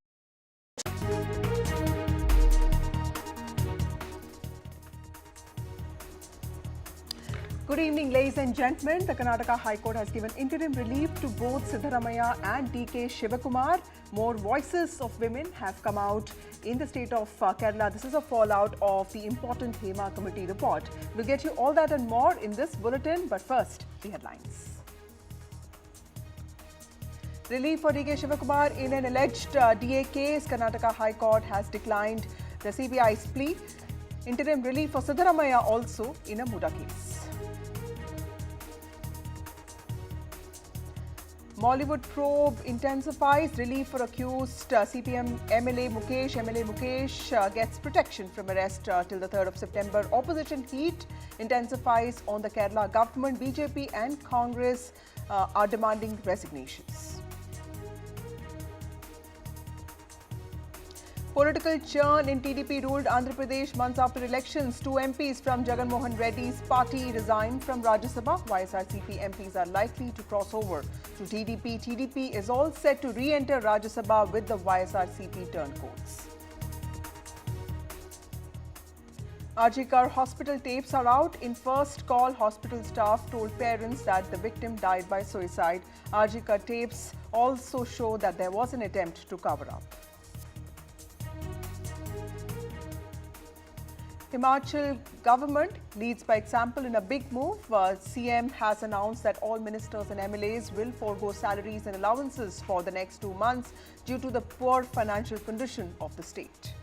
Good evening, ladies and gentlemen. The Karnataka High Court has given interim relief to both Siddaramaiah and DK Shivakumar. More voices of women have come out in the state of Kerala. This is a fallout of the important Hema Committee report. We'll get you all that and more in this bulletin, but first, the headlines. Relief for DK Shivakumar in an alleged DA case. Karnataka High Court has declined the CBI's plea. Interim relief for Siddaramaiah also in a Muda case. Mollywood probe intensifies. Relief for accused CPM MLA Mukesh. MLA Mukesh gets protection from arrest till the 3rd of September. Opposition heat intensifies on the Kerala government. BJP and Congress are demanding resignations. Political churn in TDP ruled Andhra Pradesh months after elections. 2 MPs from Jagan Mohan Reddy's party resigned from Rajya Sabha. YSRCP MPs are likely to cross over to TDP. TDP is all set to re-enter Rajya Sabha with the YSRCP turncoats. RG Kar hospital tapes are out. In first call, hospital staff told parents that the victim died by suicide. RG Kar tapes also show that there was an attempt to cover up. Himachal government leads by example in a big move. CM has announced that all ministers and MLAs will forego salaries and allowances for the next 2 months due to the poor financial condition of the state.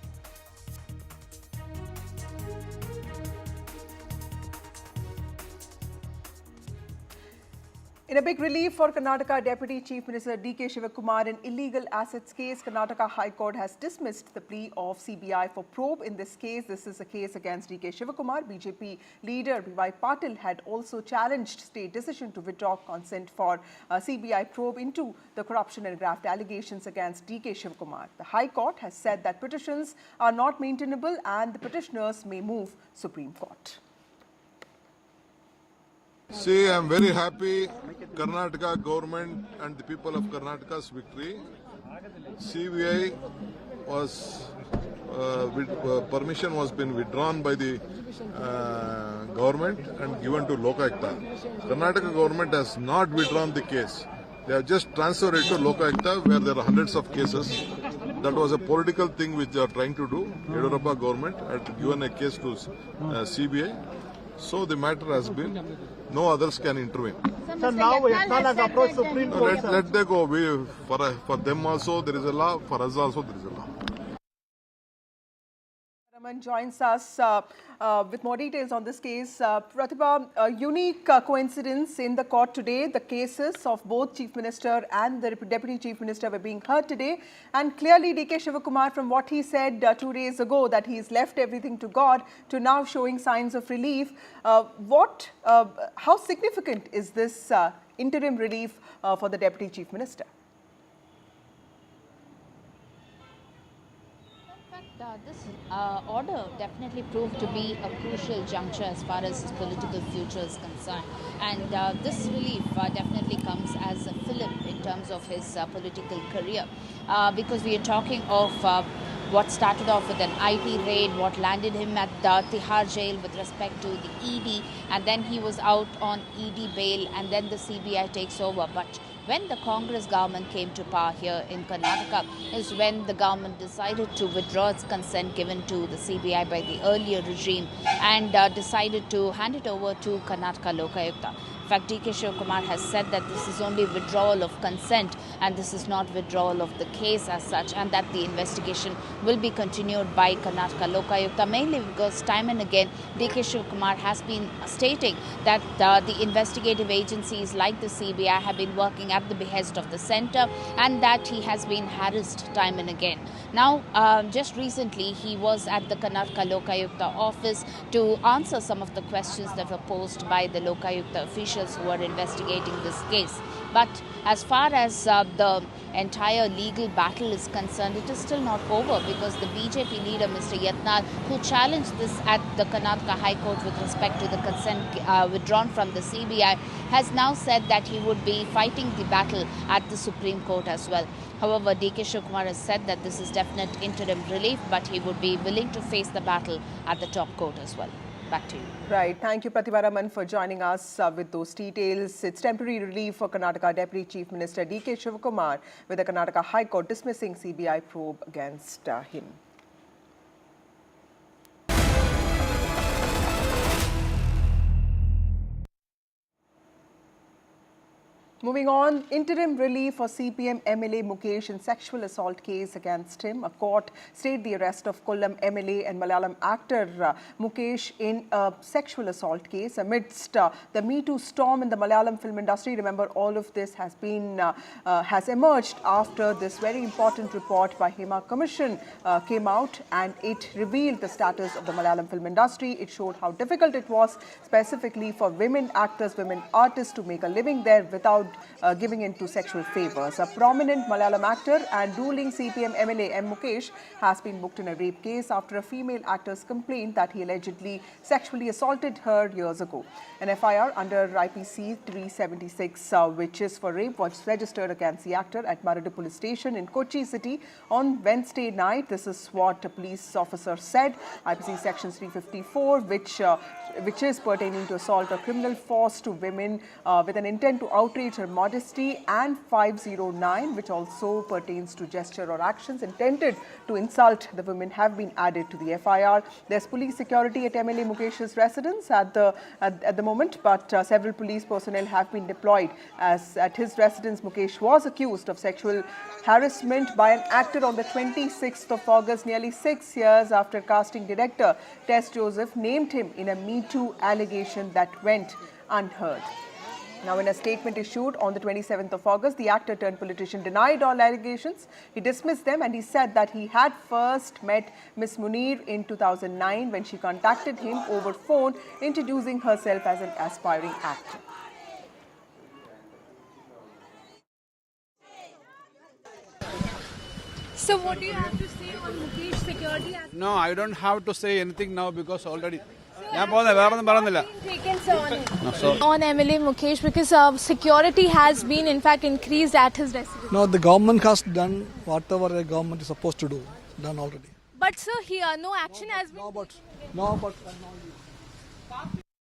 In a big relief for Karnataka Deputy Chief Minister DK Shivakumar in illegal assets case, Karnataka High Court has dismissed the plea of CBI for probe in this case. This is a case against DK Shivakumar. BJP leader B.Y. Patil had also challenged state decision to withdraw consent for CBI probe into the corruption and graft allegations against DK Shivakumar. The High Court has said that petitions are not maintainable and the petitioners may move Supreme Court. See, I am very happy Karnataka government and the people of Karnataka's victory. CBI was permission was been withdrawn by the government and given to Lokayukta. Karnataka government has not withdrawn the case. They have just transferred it to Lokayukta where there are hundreds of cases. That was a political thing which they are trying to do. Yediyurappa government had given a case to CBI. So the matter has been, no others can intervene. So now Yatnal has approached Supreme Court. Let they go. For them also there is a law, for us also there is a law. Joins us with more details on this case. Pratibha, a unique coincidence in the court today. The cases of both Chief Minister and the Deputy Chief Minister were being heard today. And clearly DK Shivakumar, from what he said 2 days ago, that he's left everything to God, to now showing signs of relief. How significant is this interim relief for the Deputy Chief Minister? This order definitely proved to be a crucial juncture as far as his political future is concerned. And this relief definitely comes as a fillip in terms of his political career. Because we are talking of what started off with an IT raid, what landed him at the Tihar jail with respect to the ED, and then he was out on ED bail, and then the CBI takes over. But when the Congress government came to power here in Karnataka is when the government decided to withdraw its consent given to the CBI by the earlier regime and decided to hand it over to Karnataka Lokayukta. In fact, DK Shivakumar has said that this is only withdrawal of consent and this is not withdrawal of the case as such, and that the investigation will be continued by Karnataka Lokayukta, mainly because time and again DK Shivakumar has been stating that the investigative agencies like the CBI have been working at the behest of the centre and that he has been harassed time and again. Now, just recently he was at the Karnataka Lokayukta office to answer some of the questions that were posed by the Lokayukta officials who are investigating this case. But as far as the entire legal battle is concerned, it is still not over because the BJP leader, Mr. Yatnal, who challenged this at the Karnataka High Court with respect to the consent withdrawn from the CBI, has now said that he would be fighting the battle at the Supreme Court as well. However, DK Shivakumar has said that this is definite interim relief, but he would be willing to face the battle at the top court as well. Back to you. Right. Thank you, Pratibha Raman, for joining us with those details. It's temporary relief for Karnataka Deputy Chief Minister DK Shivakumar, with the Karnataka High Court dismissing CBI probe against him. Moving on, interim relief for CPM MLA Mukesh in sexual assault case against him. A court stayed the arrest of Kollam MLA and Malayalam actor Mukesh in a sexual assault case amidst the Me Too storm in the Malayalam film industry. Remember, all of this has been has emerged after this very important report by Hema Commission came out, and it revealed the status of the Malayalam film industry. It showed how difficult it was, specifically for women actors, women artists, to make a living there without giving in to sexual favors. A prominent Malayalam actor and ruling CPM MLA M. Mukesh has been booked in a rape case after a female actor's complaint that he allegedly sexually assaulted her years ago. An FIR under IPC 376, which is for rape, was registered against the actor at Maradu police station in Kochi city on Wednesday night. This is what a police officer said. IPC section 354, which is pertaining to assault or criminal force to women with an intent to outrage her modesty, and 509, which also pertains to gesture or actions intended to insult the women, have been added to the FIR. There's police security at MLA Mukesh's residence at the moment, but several police personnel have been deployed as at his residence. Mukesh was accused of sexual harassment by an actor on the 26th of August, nearly 6 years after casting director Tess Joseph named him in a Me Too allegation that went unheard. Now, in a statement issued on the 27th of August, the actor turned politician denied all allegations. He dismissed them and he said that he had first met Miss Munir in 2009 when she contacted him over phone, introducing herself as an aspiring actor. So what do you have to say on Mukesh security? No, I don't have to say anything now because already. Taken on MLA Mukesh because security has been in fact increased at his residence. No, the government has done whatever the government is supposed to do, done already. But sir, here no action has been No.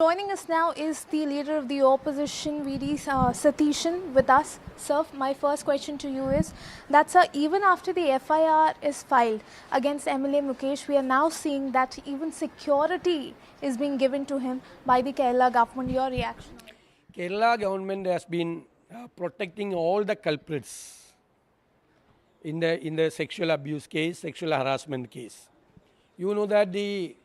Joining us now is the leader of the opposition, VD Satishan, with us. Sir, my first question to you is that, sir, even after the FIR is filed against MLA Mukesh, we are now seeing that even security is being given to him by the Kerala government. Your reaction? Kerala government has been protecting all the culprits in the sexual abuse case, sexual harassment case. You know that the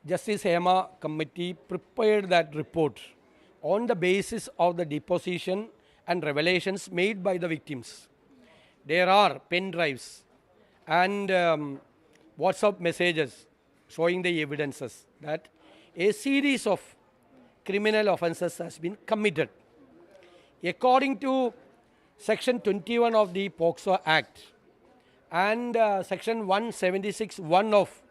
Justice Hema committee prepared that report on the basis of the deposition and revelations made by the victims. There are pen drives and WhatsApp messages showing the evidences that a series of criminal offences has been committed. According to Section 21 of the POCSO Act and Section 176(1) of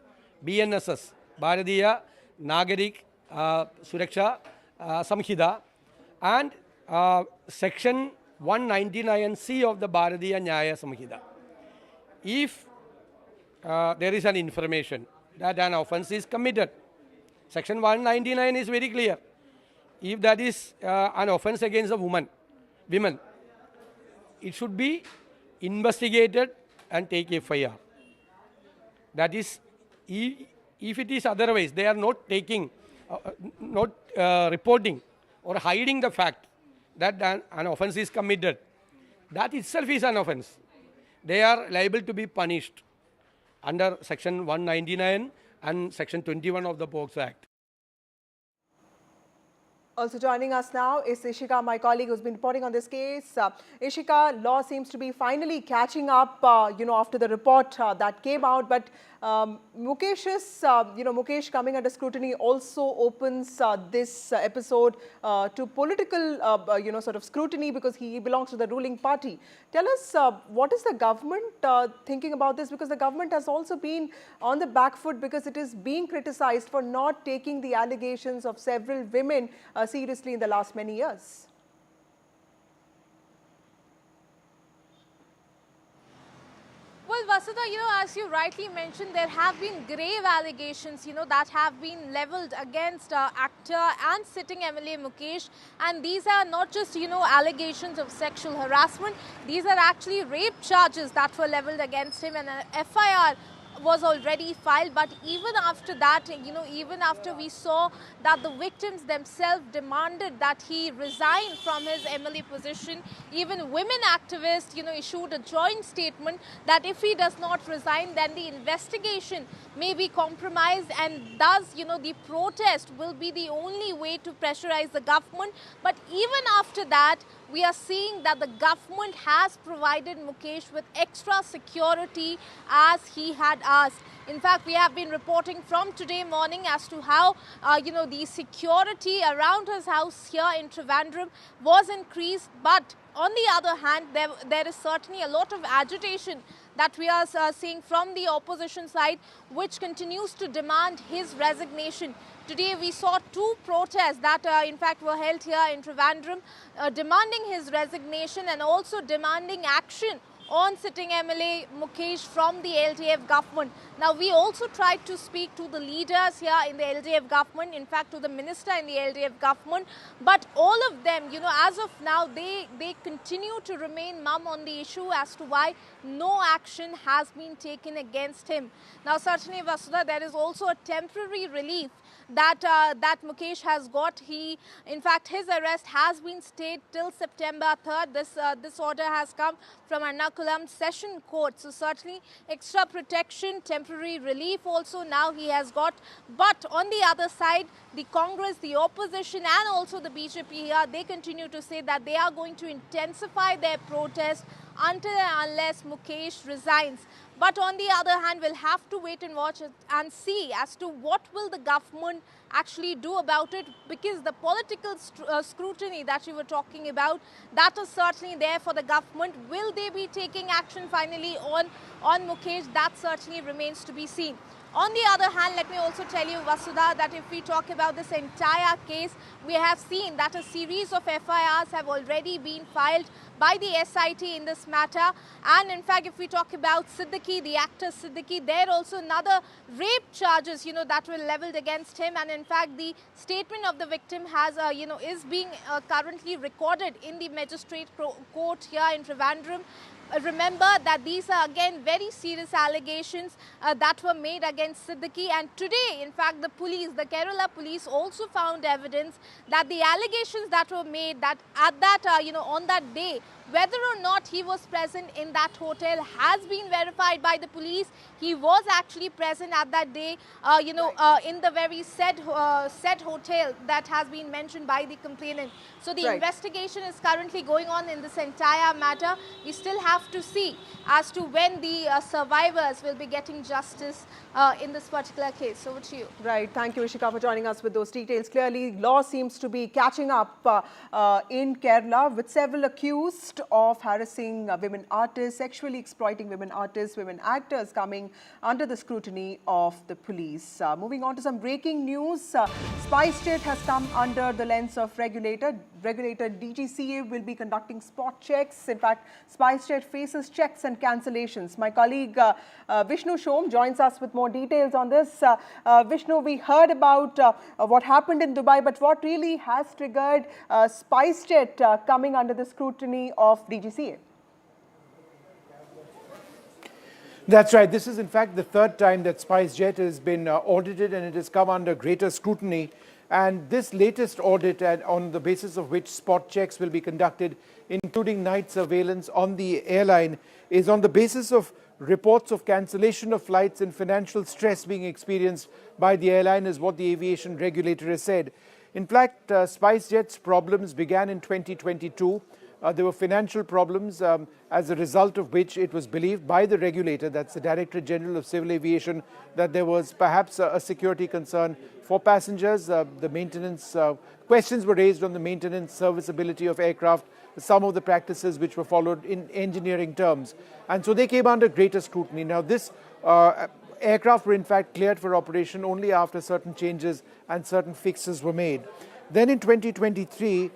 BNSS, Bharatiya Nagarik Suraksha Samhita, and Section 199C of the Bharatiya Nyaya Samhita. If there is an information that an offence is committed, Section 199 is very clear. If that is an offence against a women, it should be investigated and take FIR. That is, if it is otherwise, they are not taking, reporting or hiding the fact that an offence is committed, that itself is an offence. They are liable to be punished under Section 199 and Section 21 of the POCSO Act. Also joining us now is Ishika, my colleague who's been reporting on this case. Ishika, law seems to be finally catching up, after the report that came out. But Mukesh coming under scrutiny also opens this episode to political, sort of scrutiny because he belongs to the ruling party. Tell us, what is the government thinking about this? Because the government has also been on the back foot because it is being criticized for not taking the allegations of several women seriously in the last many years. Well, Vasudha, as you rightly mentioned, there have been grave allegations, that have been levelled against actor and sitting MLA Mukesh. And these are not just, allegations of sexual harassment. These are actually rape charges that were levelled against him, and an FIR was already filed. But even after that, even after we saw that the victims themselves demanded that he resign from his MLA position, even women activists, issued a joint statement that if he does not resign, then the investigation may be compromised, and thus, the protest will be the only way to pressurize the government. But even after that, we are seeing that the government has provided Mukesh with extra security as he had asked. In fact, we have been reporting from today morning as to how, the security around his house here in Trivandrum was increased. But on the other hand, there is certainly a lot of agitation that we are seeing from the opposition side, which continues to demand his resignation. Today we saw 2 protests that in fact were held here in Trivandrum, demanding his resignation and also demanding action on sitting MLA Mukesh from the LDF government. Now, we also tried to speak to the leaders here in the LDF government, in fact to the minister in the LDF government, but all of them, as of now, they continue to remain mum on the issue as to why no action has been taken against him. Now, certainly, Vasudha, there is also a temporary relief that Mukesh has got. In fact, his arrest has been stayed till September 3rd. This order has come from Ernakulam Session Court. So certainly extra protection, temporary relief also now he has got. But on the other side, the Congress, the opposition and also the BJP here, they continue to say that they are going to intensify their protest until and unless Mukesh resigns. But on the other hand, we'll have to wait and watch and see as to what will the government actually do about it, because the political scrutiny that you were talking about, that is certainly there for the government. Will they be taking action finally on Mukesh? That certainly remains to be seen. On the other hand, let me also tell you, Vasudha, that if we talk about this entire case, we have seen that a series of FIRs have already been filed by the SIT in this matter. And in fact, if we talk about Siddiqui, the actor Siddiqui, there also another rape charges, that were leveled against him. And in fact, the statement of the victim has, is being currently recorded in the magistrate court here in Trivandrum. Remember that these are again very serious allegations that were made against Siddiqui, and today in fact the Kerala police also found evidence that the allegations that were made that at that on that day, whether or not he was present in that hotel has been verified by the police. He was actually present at that day, in the very said hotel that has been mentioned by the complainant. So the investigation is currently going on in this entire matter. We still have to see as to when the survivors will be getting justice in this particular case. Over to you. Right. Thank you, Ishika, for joining us with those details. Clearly, law seems to be catching up in Kerala, with several accused of harassing women artists, sexually exploiting women artists, women actors coming under the scrutiny of the police. Moving on to some breaking news. SpiceJet has come under the lens of regulator. Regulator DGCA will be conducting spot checks. In fact, SpiceJet faces checks and cancellations. My colleague Vishnu Shom joins us with more details on this. Vishnu, we heard about what happened in Dubai, but what really has triggered SpiceJet coming under the scrutiny of DGCA? That's right. This is in fact the third time that SpiceJet has been audited, and it has come under greater scrutiny. And this latest audit, on the basis of which spot checks will be conducted, including night surveillance on the airline, is on the basis of reports of cancellation of flights and financial stress being experienced by the airline, is what the aviation regulator has said. In fact, SpiceJet's problems began in 2022. There were financial problems as a result of which it was believed by the regulator, that's the Director General of Civil Aviation, that there was perhaps a security concern for passengers. The maintenance questions were raised on the maintenance serviceability of aircraft, some of the practices which were followed in engineering terms. And so they came under greater scrutiny. Now, this aircraft were in fact cleared for operation only after certain changes and certain fixes were made. Then in 2023,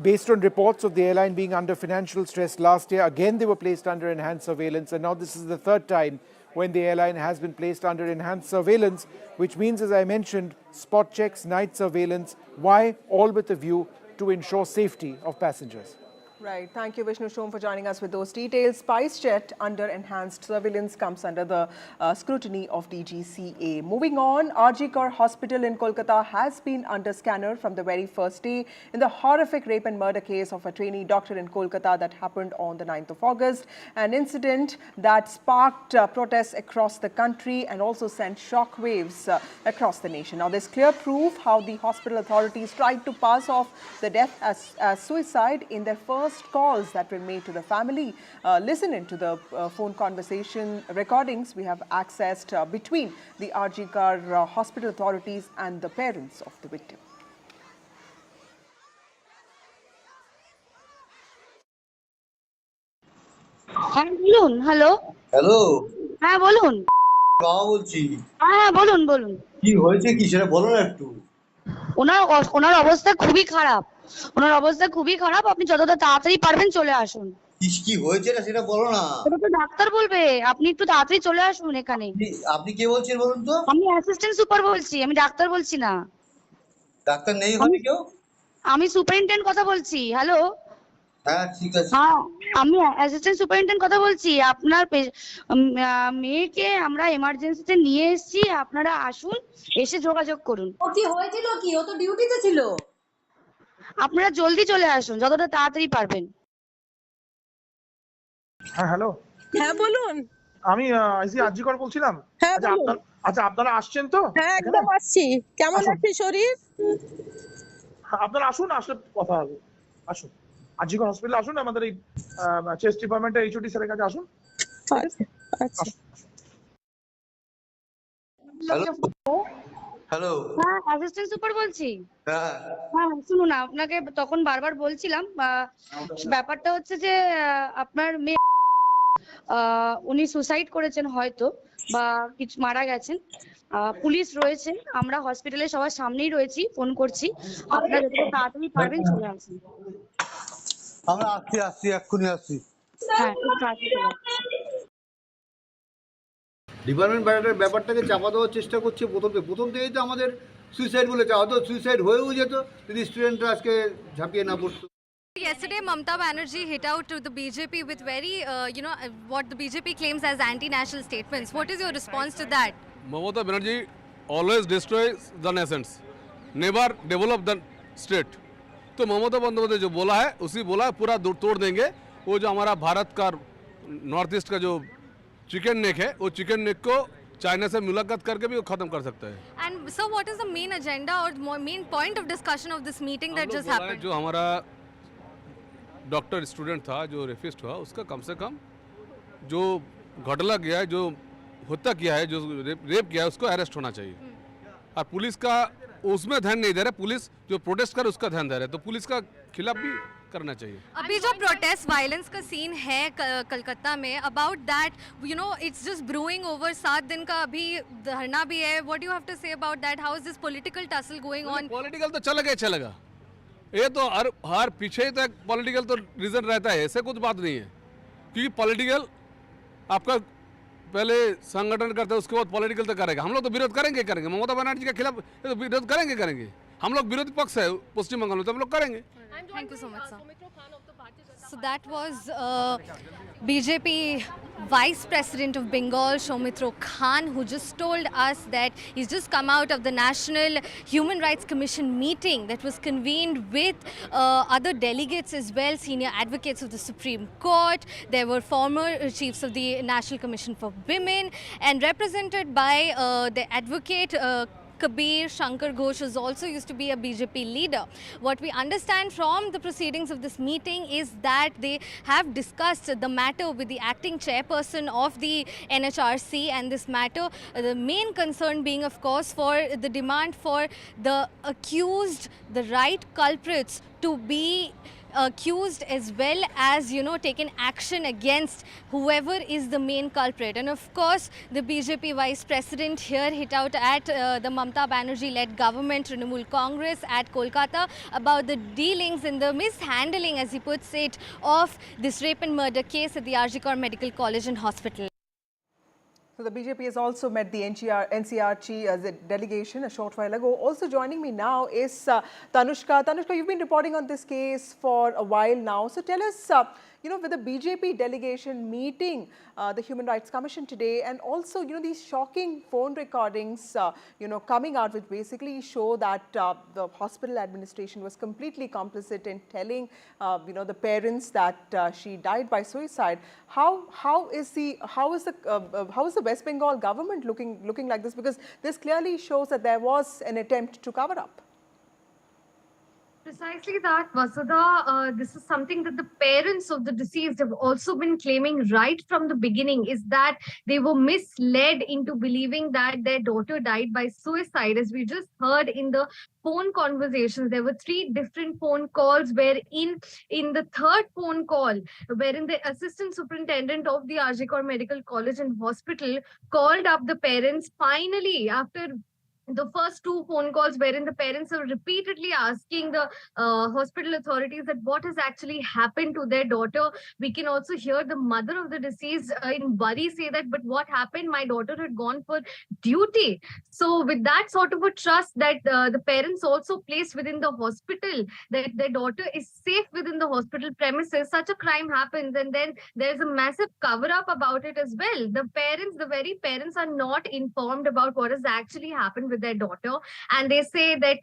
based on reports of the airline being under financial stress last year, again they were placed under enhanced surveillance, and now this is the third time when the airline has been placed under enhanced surveillance, which means, as I mentioned, spot checks, night surveillance. Why? All with a view to ensure safety of passengers. Right. Thank you, Vishnu Shom, for joining us with those details. SpiceJet under enhanced surveillance comes under the scrutiny of DGCA. Moving on, RG Kar Hospital in Kolkata has been under scanner from the very first day in the horrific rape and murder case of a trainee doctor in Kolkata that happened on the 9th of August. An incident that sparked protests across the country and also sent shockwaves across the nation. Now, there's clear proof how the hospital authorities tried to pass off the death as suicide in their first first calls that were made to the family. Listen into the phone conversation recordings we have accessed between the RG Kar hospital authorities and the parents of the victim. হ্যাঁ বলুন। Hello hello, হ্যাঁ বলুন। বাবা বলছি। হ্যাঁ বলুন বলুন। কি হয়েছে কি সেটা বলো না একটু। ওনার অবস্থা খুবই খারাপ। ওনার অবস্থা খুবই খারাপ। আপনি যতটা তাড়াতাড়ি পারবেন চলে আসুন। কি হয়েছে না সেটা বলো না। ওটা তো ডাক্তার বলবে। আপনি একটু তাড়াতাড়ি চলে আসুন এখানে। আপনি কে বলছেন বলুন তো? আমি অ্যাসিস্ট্যান্ট সুপার বলছি, আমি ডাক্তার বলছি না। ডাক্তার নেই হবে কেউ? আমি সুপারিনটেন্ডেন্ট কথা বলছি। হ্যালো। হ্যাঁ ঠিক আছে। হ্যাঁ আমি অ্যাসিস্ট্যান্ট সুপারিনটেন্ডেন্ট কথা বলছি। আপনার মেয়েকে আমরা এমার্জেন্সিতে নিয়ে এসেছি, আপনারা আসুন, এসে যোগাযোগ করুন। ও কি হয়েছিল কি? ও তো ডিউটিতে ছিল। আপনারা জলদি চলে আসুন, যতটা তাড়াতাড়ি পারবেন। হ্যাঁ হ্যালো। হ্যাঁ বলুন। আমি আরজি কর বলছিলাম। হ্যাঁ আচ্ছা আপনারা আসছেন তো? হ্যাঁ একদম আসছি। কেমন আছে শরীর? আপনারা আসুন, আসলে কথা হবে। আসুন আরজি কর হসপিটালে আসুন, আমাদের এই চেস্ট ডিপার্টমেন্টের এইচওডি স্যারের কাছে আসুন। আচ্ছা। হ্যালো। হ্যাঁ অ্যাসিস্ট্যান্ট সুপার বলছি। হ্যাঁ হ্যাঁ শুনুন, আপনাকে তখন বারবার বলছিলাম, ব্যাপারটা হচ্ছে যে আপনার মেয়ে উনি সুসাইড করেছেন হয়তো, বা কিছু মারা গেছেন। পুলিশ রয়েছে, আমরা হসপিটালে সবার সামনেই রয়েছি, ফোন করছি। আপনারা যত তাড়াতাড়ি পারবেন চলে আসুন। আমরা আসছি এক্ষুনি আসছি। হ্যাঁ খুব তাড়াতাড়ি চলে আসুন। ডিপার্টমেন্ট ব্যাপারটাকে চাপা দেওয়ার চেষ্টা করছে প্রথম থেকেই তো আমাদের সুইসাইড বলেছে, হয়তো সুইসাইড হয়েও যেত যদি স্টুডেন্টরা আজকে ঝাঁপিয়ে না পড়তো। Yesterday, Mamata Banerjee hit out to the BJP with very, what the BJP claims as anti-national statements. What is your response to that? Mamata Banerjee always destroys the nations, never develop the state. तो ममता बंदोपाध्याय जो बोला है उसी बोला है, पूरा तोड़ देंगे। वो जो हमारा भारत का नॉर्थ ईस्ट का जो चिकन नेक है, वो चिकन नेक को चाइना से मुलाकात करके भी वो खत्म कर सकता है। And so, what is the main agenda or main point of discussion of this meeting that just happened? जो हमारा डॉक्टर स्टूडेंट था, जो रेपिस्ट हुआ, उसका कम से कम जो घटना किया है, जो हत्या किया है, जो रेप किया है, उसको अरेस्ट होना चाहिए। और पुलिस का उसमें ध्यान नहीं दे रहा, पुलिस जो प्रोटेस्ट कर उसका ध्यान दे रहा है, तो पुलिस का खिलाफ भी करना चाहिए। अभी जो प्रोटेस्ट वायलेंस का सीन है कलकत्ता में, about that it's just brewing over 7 दिन का अभी धरना भी है। What you have to say about that? How is this political tussle going on? Political तो चलेगा, ये तो हर पीछे तक पॉलिटिकल तो रीजन रहता है, ऐसे कुछ बात नहीं है। क्योंकि पॉलिटिकल आपका पहले संगठन करते हैं, उसके बाद पॉलिटिकल तो करेगा। हम लोग तो विरोध करेंगे। ममता बनर्जी के खिलाफ तो विरोध करेंगे। हम लोग विरोधी पक्ष है पश्चिम बंगाल में, तो हम लोग करेंगे। Thank you so much, sir. So that was BJP Vice President of Bengal, Soumitra Khan, who just told us that he's just come out of the National Human Rights Commission meeting that was convened with other delegates as well, senior advocates of the Supreme Court. There were former chiefs of the National Commission for Women, and represented by the advocate Kabir Shankar Ghosh, who also used to be a BJP leader. What we understand from the proceedings of this meeting is that they have discussed the matter with the acting chairperson of the NHRC, and this matter, the main concern being of course for the demand for the accused, the right culprits to be accused as well as taken action against whoever is the main culprit. And of course the BJP vice president here hit out at the Mamata Banerjee led government, Trinamool Congress at Kolkata, about the dealings and the mishandling, as he puts it, of this rape and murder case at the RG Kar Medical College and Hospital. So the BJP has also met the NCRT as a delegation a short while ago. Also joining me now is Tanushka. Tanushka, you've been reporting on this case for a while now. So tell us, with the BJP delegation meeting the Human Rights Commission today, and also, these shocking phone recordings, coming out, which basically show that the hospital administration was completely complicit in telling, the parents that she died by suicide. How is the West Bengal government looking like this? Because this clearly shows that there was an attempt to cover up. Precisely that, Vasudha. This is something that the parents of the deceased have also been claiming right from the beginning, is that they were misled into believing that their daughter died by suicide. As we just heard in the phone conversations, there were 3 different phone calls where in the third phone call, wherein the assistant superintendent of the RG Kaur Medical College and Hospital called up the parents finally after the first 2 phone calls, wherein the parents are repeatedly asking the hospital authorities that what has actually happened to their daughter. We can also hear the mother of the deceased in worry say that, but what happened? My daughter had gone for duty. So with that sort of a trust that the parents also placed within the hospital, that their daughter is safe within the hospital premises, such a crime happens, and then there's a massive cover up about it as well. The parents, the very parents, are not informed about what has actually happened with their daughter, and they say that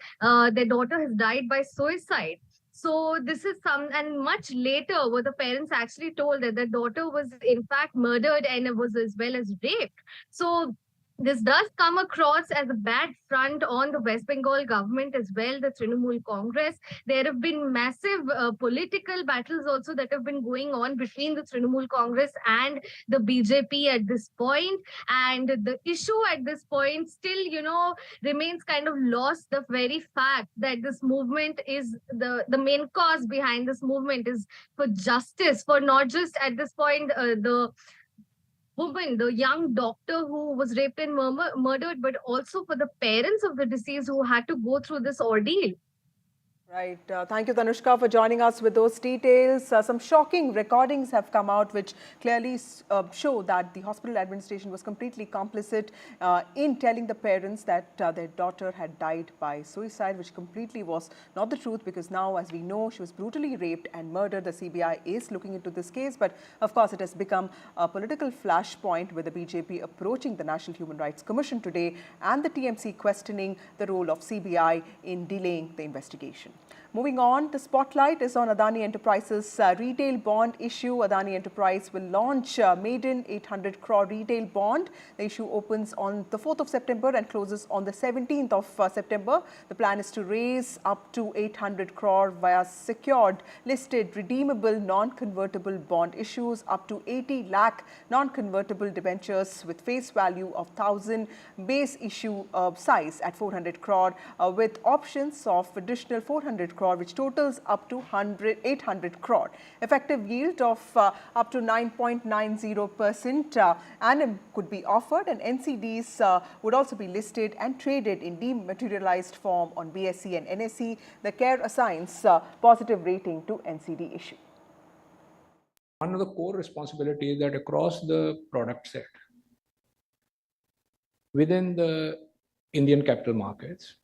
their daughter has died by suicide. So this is and much later were the parents actually told that their daughter was in fact murdered and was as well as raped. So this does come across as a bad front on the West Bengal government as well, the Trinamool Congress. There have been massive political battles also that have been going on between the Trinamool Congress and the BJP at this point. And the issue at this point still, remains kind of lost. The very fact that this movement is the main cause behind this movement is for justice, for not just at this point the woman, the young doctor who was raped and murdered, but also for the parents of the deceased who had to go through this ordeal. Right. Thank you, Tanushka, for joining us with those details. Some shocking recordings have come out which clearly show that the hospital administration was completely complicit in telling the parents that their daughter had died by suicide, which completely was not the truth, because now, as we know, she was brutally raped and murdered. The CBI is looking into this case, but of course it has become a political flashpoint with the BJP approaching the National Human Rights Commission today and the TMC questioning the role of CBI in delaying the investigation. Moving on, the spotlight is on Adani Enterprises' retail bond issue. Adani Enterprise will launch maiden 800 crore retail bond. The issue opens on the 4th of September and closes on the 17th of September. The plan is to raise up to 800 crore via secured, listed, redeemable, non-convertible bond issues, up to 80 lakh non-convertible debentures with face value of 1,000, base issue size at 400 crore, with options of additional 400 crore, which totals up to 800 crore. Effective yield of up to 9.90% annum could be offered, and NCDs would also be listed and traded in dematerialized form on BSE and NSE. The CARE assigns positive rating to NCD issue. One of the core responsibilities is that across the product set, within the Indian capital markets,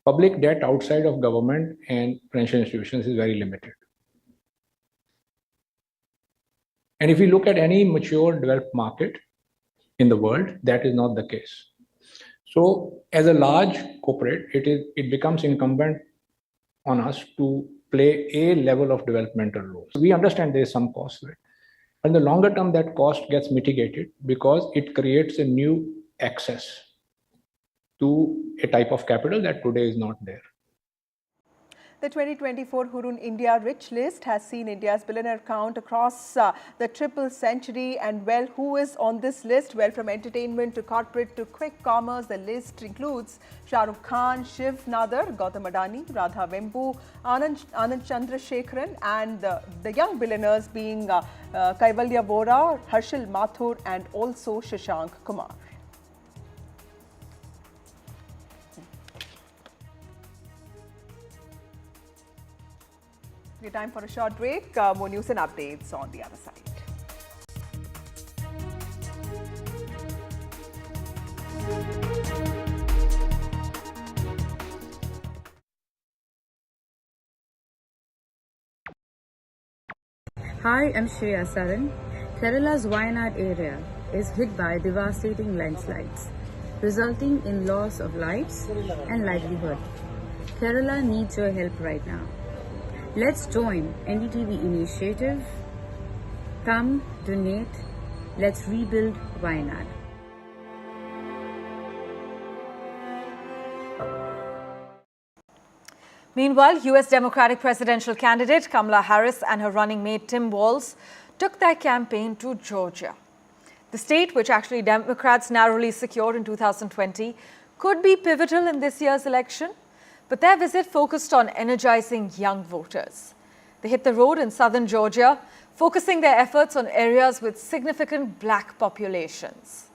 public debt outside of government and financial institutions is very limited. And if you look at any mature developed market in the world, that is not the case. So as a large corporate, it becomes incumbent on us to play a level of developmental role. We understand there is some cost to it. In the longer term, that cost gets mitigated because it creates a new access to a type of capital that today is not there. The 2024 Hurun India Rich List has seen India's billionaire count across the triple century. And well, who is on this list? Well, from entertainment to corporate to quick commerce, the list includes Shah Rukh Khan, Shiv Nadar, Gautam Adani, Radha Vembu, Anand Chandrasekharan, and the young billionaires being Kaivalya Vora, Harshal Mathur, and also Shashank Kumar. Time for a short break. More news and updates on the other side. Hi, I'm Shreya Saran. Kerala's Wayanad area is hit by devastating landslides, resulting in loss of lives and livelihood. Kerala needs your help right now. Let's join NDTV initiative. Come, donate. Let's rebuild Wayanad. Meanwhile, US Democratic presidential candidate Kamala Harris and her running mate Tim Walz took their campaign to Georgia. The state, which actually Democrats narrowly secured in 2020, could be pivotal in this year's election, but their visit focused on energizing young voters. They hit the road in southern Georgia, focusing their efforts on areas with significant black populations.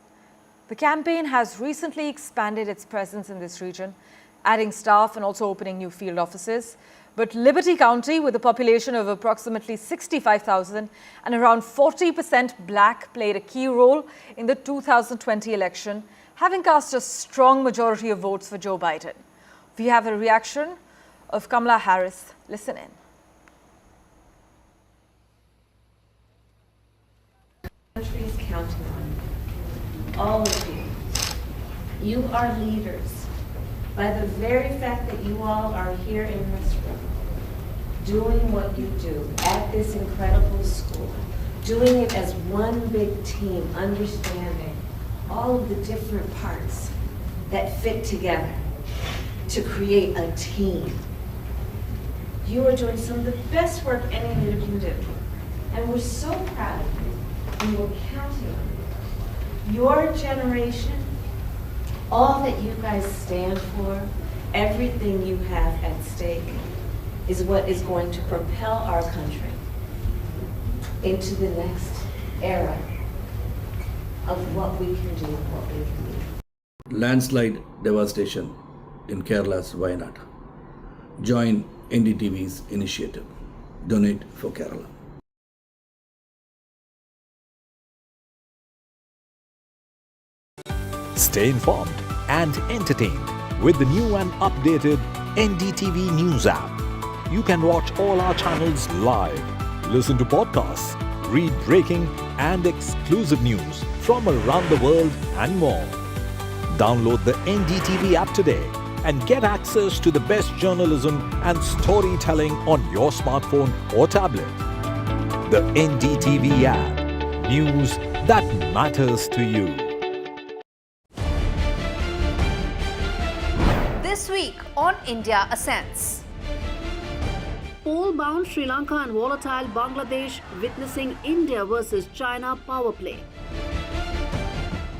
The campaign has recently expanded its presence in this region, adding staff and also opening new field offices. But Liberty County, with a population of approximately 65,000 and around 40% black, played a key role in the 2020 election, having cast a strong majority of votes for Joe Biden. We have a reaction of Kamala Harris. Listen in. The country is counting on you, all of you. You are leaders. By the very fact that you all are here in this room, doing what you do at this incredible school, doing it as one big team, understanding all of the different parts that fit together to create a team. You are doing some of the best work any leader can do. And we're so proud of you, and we're counting on you. Your generation, all that you guys stand for, everything you have at stake, is what is going to propel our country into the next era of what we can do and what we can be. Landslide devastation in Kerala's Wayanad. Join NDTV's initiative. Donate for Kerala. Stay informed and entertained with the new and updated NDTV News app. You can watch all our channels live, listen to podcasts, read breaking and exclusive news from around the world and more. Download the NDTV app today and get access to the best journalism and storytelling on your smartphone or tablet. The NDTV app. News that matters to you. This week on India Ascends. Poll-bound Sri Lanka and volatile Bangladesh witnessing India versus China power play.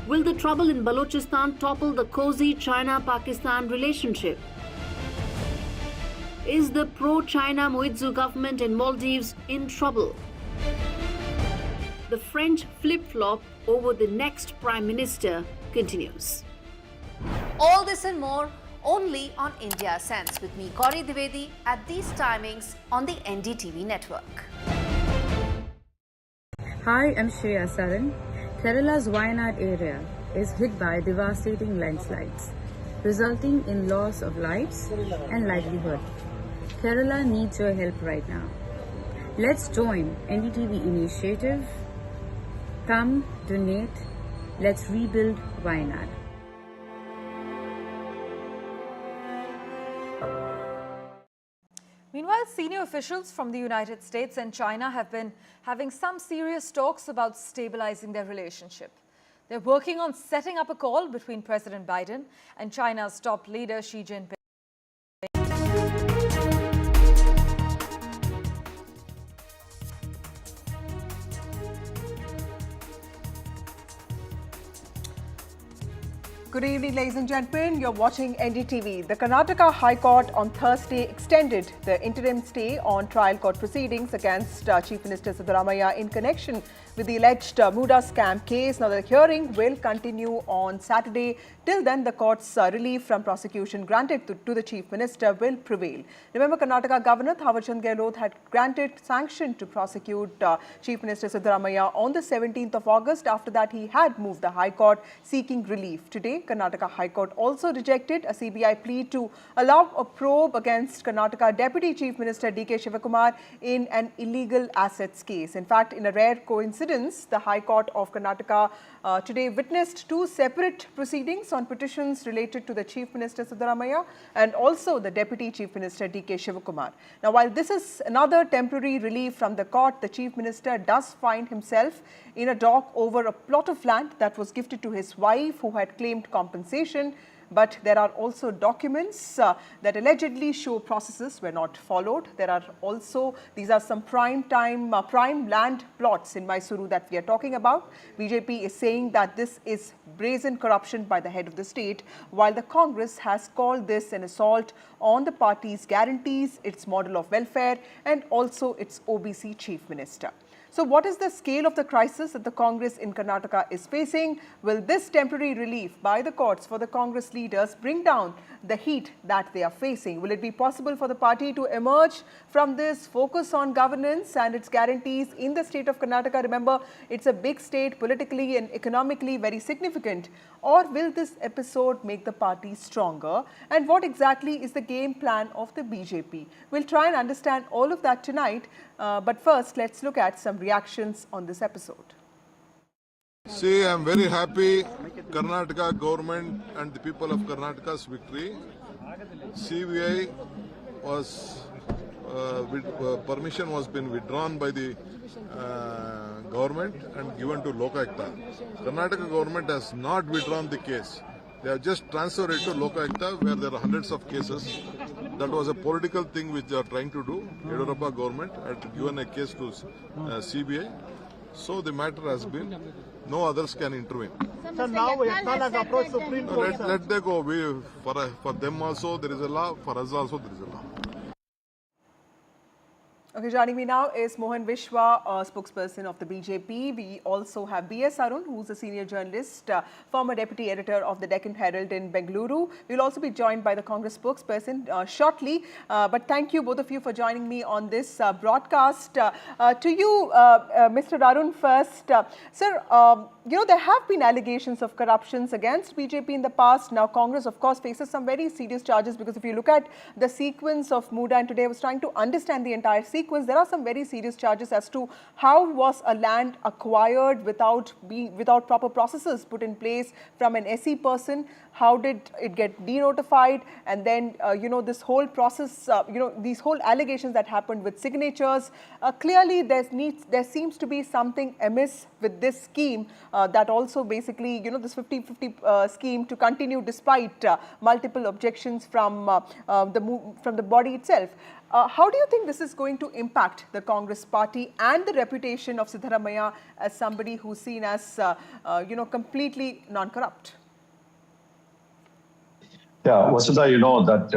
Will the trouble in Balochistan topple the cozy China-Pakistan relationship? Is the pro-China Muizzu government in Maldives in trouble? The French flip-flop over the next Prime Minister continues. All this and more only on India Ascends with me, Gauri Dwivedi, at these timings on the NDTV network. Hi, I'm Shreya Saran. Kerala's Wayanad area is hit by devastating landslides, resulting in loss of lives and livelihood. Kerala needs your help right now. Let's join NDTV initiative. Come, donate. Let's rebuild Wayanad. Meanwhile, senior officials from the United States and China have been having some serious talks about stabilizing their relationship. They're working on setting up a call between President Biden and China's top leader Xi Jinping. Good evening, ladies and gentlemen. You're watching NDTV. The Karnataka High Court on Thursday extended the interim stay on trial court proceedings against Chief Minister Siddaramaiah in connection with the alleged Muda scam case. Now, the hearing will continue on Saturday. Till then, the court's relief from prosecution granted to the Chief Minister will prevail. Remember, Karnataka Governor Thawarchand Gehlot had granted sanction to prosecute Chief Minister Siddaramaiah on the 17th of August. After that, he had moved the High Court seeking relief. Today, Karnataka High Court also rejected a CBI plea to allow a probe against Karnataka Deputy Chief Minister DK Shivakumar in an illegal assets case. In fact, in a rare coincidence, the High Court of Karnataka today witnessed two separate proceedings on petitions related to the Chief Minister Siddaramaiah and also the Deputy Chief Minister DK Shivakumar. Now, while this is another temporary relief from the court, the Chief Minister does find himself in a dock over a plot of land that was gifted to his wife, who had claimed compensation. but there are also documents that allegedly show processes were not followed. There are also, these are some prime land plots in Mysuru that we are talking about. BJP is saying that this is brazen corruption by the head of the state, while the Congress has called this an assault on the party's guarantees, its model of welfare, and also its OBC chief minister. So what is the scale of the crisis that the Congress in Karnataka is facing? Will this temporary relief by the courts for the Congress leaders bring down the heat that they are facing? Will it be possible for the party to emerge from this, focus on governance and its guarantees in the state of Karnataka? Remember, it's a big state, politically and economically very significant. Or will this episode make the party stronger? And what exactly is the game plan of the BJP? We'll try and understand all of that tonight. But first, let's look at some reactions on this episode. See, I'm very happy Karnataka government and the people of Karnataka's victory. CBI was, permission was been withdrawn by the government and given to Lokayukta. Karnataka government has not withdrawn the case. They have just transferred it to Lokayukta, where there are hundreds of cases. That was a political thing which they are trying to do. Yediyurappa government had given a case to CBI. So the matter has been, no others can intervene. So now Yatnal has approached Supreme Court. Let them go. For them also there is a law, for us also there is a law. Okay, joining me now is Mohan Biswa, spokesperson of the BJP. We also have B.S. Arun, who's a senior journalist, former deputy editor of the Deccan Herald in Bengaluru. We'll also be joined by the Congress spokesperson shortly. But thank you, both of you, for joining me on this broadcast. To you, Mr. Arun, first. Sir, there have been allegations of corruptions against BJP in the past. Now, Congress, of course, faces some very serious charges, because if you look at the sequence of Muda, and today I was trying to understand the entire sequence, there are some very serious charges as to how was a land acquired without proper processes put in place from an SE person. How did it get denotified? And then, this whole process, these whole allegations that happened with signatures. Clearly, there seems to be something amiss with this scheme that also basically, this 50-50 scheme to continue despite multiple objections from the body itself. How do you think this is going to impact the Congress party and the reputation of Siddaramaiah as somebody who's seen as, completely non-corrupt? Yeah, Vasudha, you know that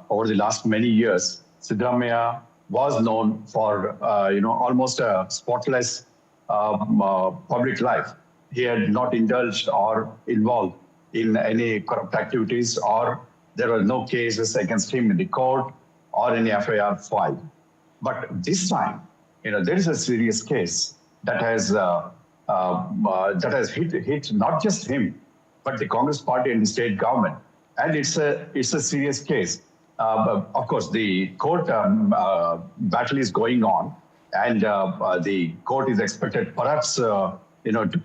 over the last many years, Siddaramaiah was known for, almost a spotless public life. He had not indulged or involved in any corrupt activities, or there were no cases against him in the court or any FIR filed. But this time, there is a serious case that has hit not just him, but the Congress party and the state government. And it's a serious case. Of course, the court battle is going on, and the court is expected perhaps to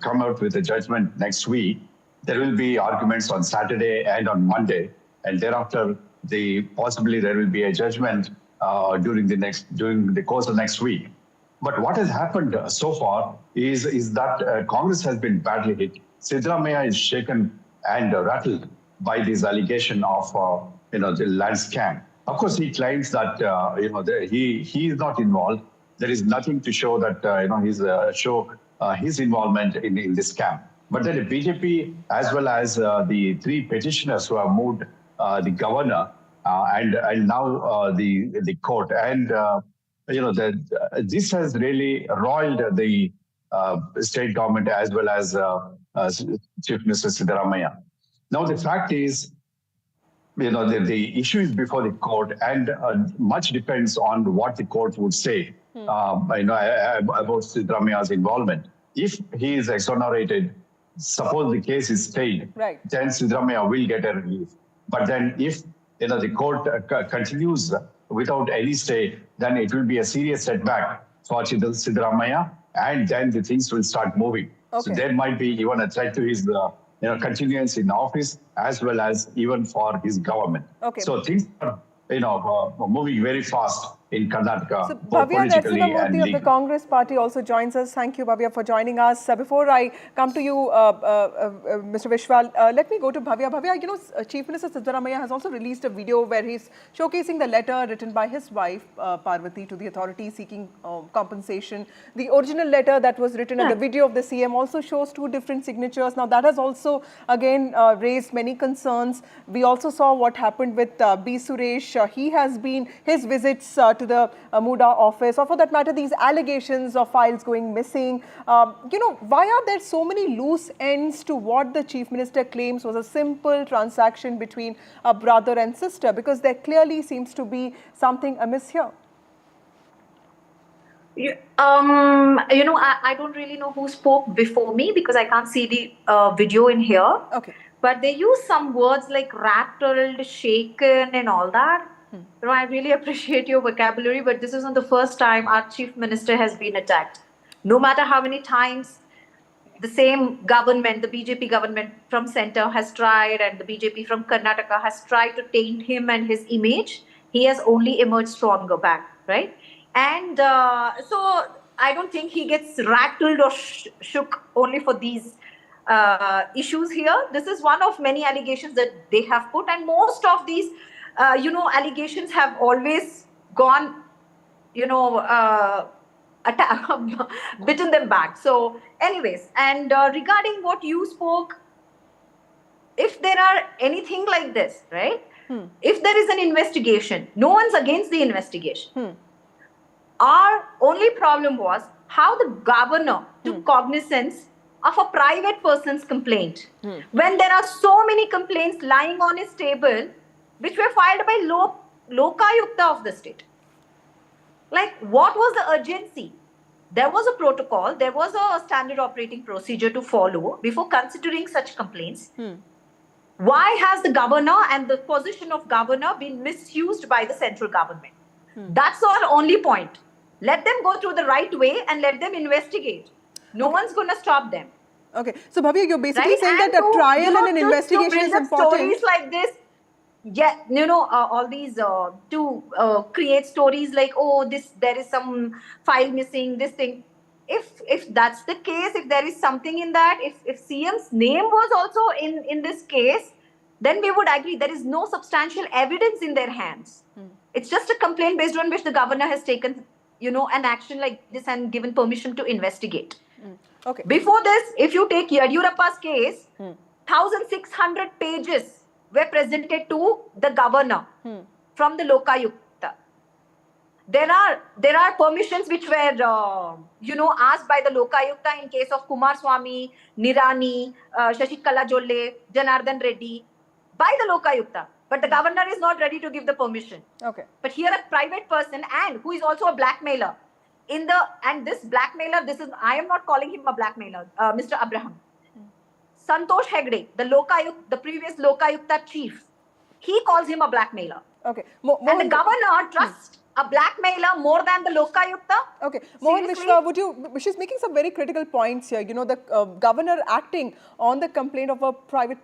come out with a judgment next week. There will be arguments on Saturday and on Monday, and thereafter possibly there will be a judgment during the course of next week. But what has happened so far is that Congress has been badly hit. Siddaramaiah is shaken and rattled by this allegation of the land scam. Of course, he claims that he is not involved. There is nothing to show that his involvement in this scam. But then the BJP, as well as the three petitioners who have moved the governor and now the court, and this has really roiled the state government as well as Chief Minister Siddaramaiah. Now the fact is, the issue is before the court, and much depends on what the court would say about Siddaramaiah's involvement. If he is exonerated, suppose the case is stayed, right, then Siddaramaiah will get a relief. But then if the court continues without any stay, then it will be a serious setback for Siddaramaiah, and then the things will start moving. Okay. So there might be even a threat to his continuance in office, as well as even for his government. Okay. So things are moving very fast in Karnataka, So both Bhavya politically and Narasimhamurthy of the legally. Congress party also joins us. Thank you, Bhavya, for joining us. Before I come to you, Mr. Vishwal, let me go to Bhavya. Bhavya, Chief Minister Siddaramaiah has also released a video where he's showcasing the letter written by his wife, Parvati, to the authorities seeking compensation. The original letter that was written and the video of the CM also shows two different signatures. Now, that has also, again, raised many concerns. We also saw what happened with B. Suresh. His visits to the Muda office, or for that matter, these allegations of files going missing. Why are there so many loose ends to what the Chief Minister claims was a simple transaction between a brother and sister? Because there clearly seems to be something amiss here. I don't really know who spoke before me because I can't see the video in here. Okay. But they use some words like rattled, shaken, and all that. I really appreciate your vocabulary, but this isn't the first time our Chief Minister has been attacked. No matter how many times the same government, the BJP government from center has tried, and the BJP from Karnataka has tried to taint him and his image, he has only emerged stronger back, right? And so I don't think he gets rattled or shook only for these issues here. This is one of many allegations that they have put, and most of these allegations have always gone, bitten them back. So anyways, and regarding what you spoke, if there are anything like this, right? If there is an investigation, no one's against the investigation. Our only problem was how the governor took cognizance of a private person's complaint. When there are so many complaints lying on his table, which were filed by Lokayukta of the state. Like, what was the urgency? There was a protocol, there was a standard operating procedure to follow before considering such complaints. Why has the governor and the position of governor been misused by the central government? That's our only point. Let them go through the right way and let them investigate. No one's going to stop them. Okay. So, Bhavya, you're basically saying that a trial and an investigation is important. Stories like this, all these to create stories like, there is some file missing, this thing. If that's the case, if there is something in that, if CM's name was also in this case, then we would agree there is no substantial evidence in their hands. It's just a complaint based on which the governor has taken, an action like this and given permission to investigate. Okay. Before this, if you take Yadiyurappa's case, 1,600 pages were presented to the governor from the Lokayukta. There are permissions which were, asked by the Lokayukta in case of Kumaraswamy, Nirani, Shashikala Jolle, Janardhan Reddy, by the Lokayukta. But the governor is not ready to give the permission. Okay. But here a private person and who is also a blackmailer. And this blackmailer, I am not calling him a blackmailer, Mr. Abraham. Santosh Hegde, the previous Lokayukta chief, he calls him a blackmailer. Okay. And the governor trusts a blackmailer more than the Lokayukta. Okay. Mohan Vishwa, she's making some very critical points here. The governor acting on the complaint of a private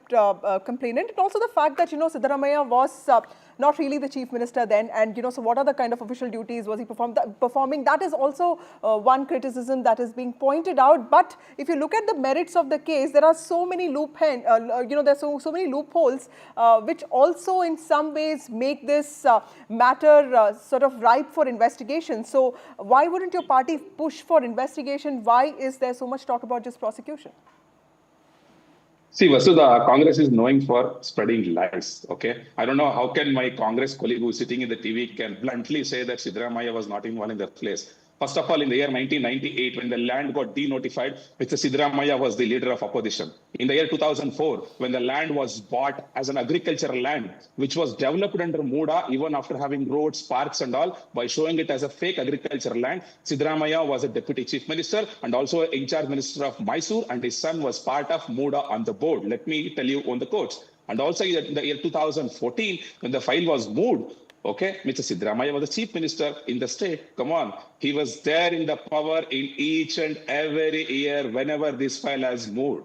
complainant, and also the fact that, Siddaramaiah was not really the chief minister then, and so what are the kind of official duties was he performing? That is also one criticism that is being pointed out. But if you look at the merits of the case, there are so many there's so many loopholes which also in some ways make this matter sort of ripe for investigation. So why wouldn't your party push for investigation? Why is there so much talk about just prosecution? See, Vasudha, Congress is known for spreading lies, okay? I don't know how can my Congress colleague who is sitting in the TV can bluntly say that Siddaramaiah was not involved in the place. First of all, in the year 1998, when the land got denotified, Mr. Siddaramaiah was the leader of opposition. In the year 2004, when the land was bought as an agricultural land, which was developed under Muda, even after having roads, parks and all, by showing it as a fake agricultural land, Siddaramaiah was a deputy chief minister and also an in-charge minister of Mysore, and his son was part of Muda on the board. Let me tell you on the courts. And also in the year 2014, when the file was moved, okay, Mr. Siddaramaiah was the chief minister in the state. Come on. He was there in the power in each and every year whenever this file has moved.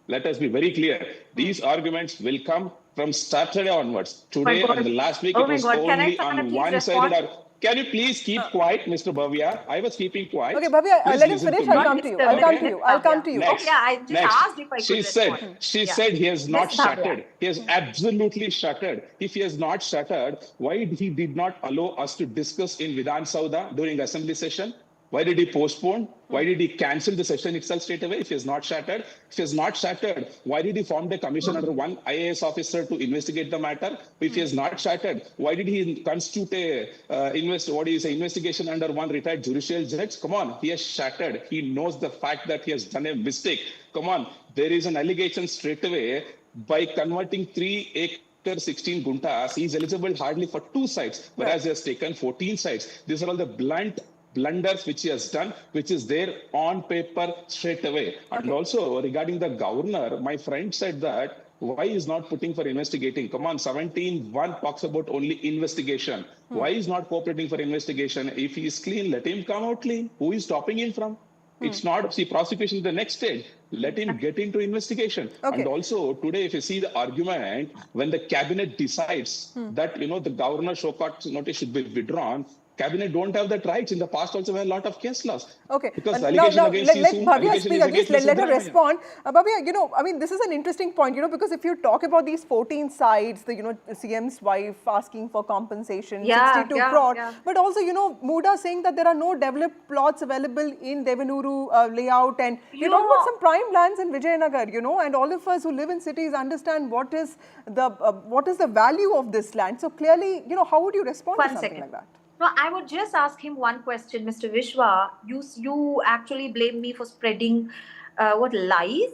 Let us be very clear. These arguments will come from Saturday onwards. Today and the last week, it was only on one-sided. Can you please keep quiet, Mr. Bhavya? I was keeping quiet. Okay, Bhavya, Please let him listen finish. to I'll me. come to you. I'll come to you. I'll come to you. Next, Okay, I just next. asked if I could respond. She Yeah. said he has not Miss Bhavya. shattered. He has absolutely shattered. If he has not shattered, why he did not allow us to discuss in Vidhan Sauda during assembly session? Why did he postpone? Why did he cancel the session itself straight away if he has not shattered? If he has not shattered, why did he form a commission under one IAS officer to investigate the matter? If he has not shattered, why did he constitute a investigation under one retired judicial judge? Come on, he has shattered. He knows the fact that he has done a mistake. Come on, there is an allegation straight away by converting 3 acres 16 guntas. He is eligible hardly for 2 sites, whereas he has taken 14 sites. These are all the blunt blunders which he has done, which is there on paper straight away. And also regarding the governor, my friend said that why is not putting for investigating? Come on, 17(1) talks about only investigation. Why is not cooperating for investigation? If he is clean, let him come out clean. Who is stopping him from? It's not, see, prosecution is the next stage. Let him get into investigation. And also today, if you see the argument, when the cabinet decides that, the governor show cause notice should be withdrawn, cabinet don't have that rights. In the past also we had a lot of case laws. Okay. Because now, allegation against let you, Bhavya speak again. Let her Siddharamaiah. respond. Bhavya, this is an interesting point, because if you talk about these 14 sites, the, CM's wife asking for compensation, 62 crore, but also, Muda saying that there are no developed plots available in Devanuru layout, and you talk about some prime lands in Vijayanagar, and all of us who live in cities understand what is the value of this land. So clearly, how would you respond to something like that? No, I would just ask him one question, Mr. Vishwa. You actually blame me for spreading lies,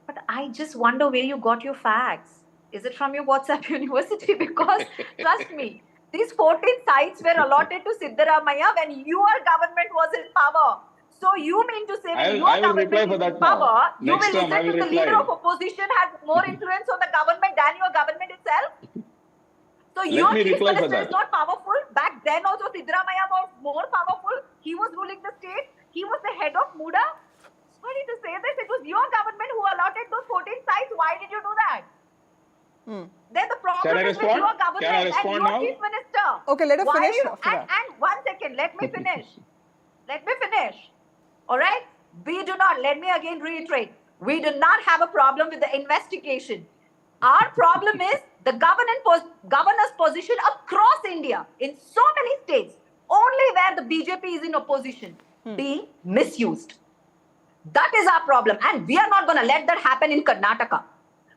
but I just wonder where you got your facts. Is it from your WhatsApp university? Because trust me, these 14 sites were allotted to Siddharamaiah when your government was in power. So you mean to say when your government is in power, you will listen to the leader of opposition has more influence on the government than your government itself? So your chief minister is not powerful. Back then also Siddharamaiah was more powerful. He was ruling the state. He was the head of Muda. Sorry to say this, it was your government who allotted those 14 sites. Why did you do that? Then the problem is with your government and your chief minister. Okay, let us finish. And 1 second, let me finish. Let me finish. All right? We do not, let me again reiterate, we do not have a problem with the investigation. Our problem is the governor's position across India in so many states, only where the BJP is in opposition, being misused. That is our problem. And we are not going to let that happen in Karnataka.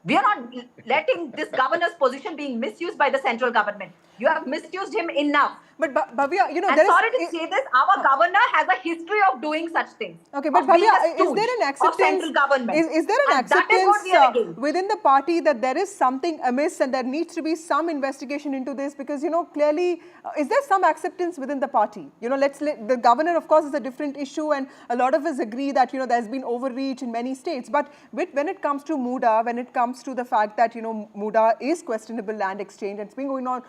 We are not letting this governor's position being misused by the central government. You have misused him enough. But Bhavya, and sorry to say this, our governor has a history of doing such things. Okay, but Bhavya, is there an acceptance? Is there an acceptance within the party that there is something amiss and there needs to be some investigation into this? Because clearly, is there some acceptance within the party? The governor, of course, is a different issue, and a lot of us agree that there's been overreach in many states. But when it comes to Muda, when it comes to the fact that Muda is questionable land exchange, and it's been going on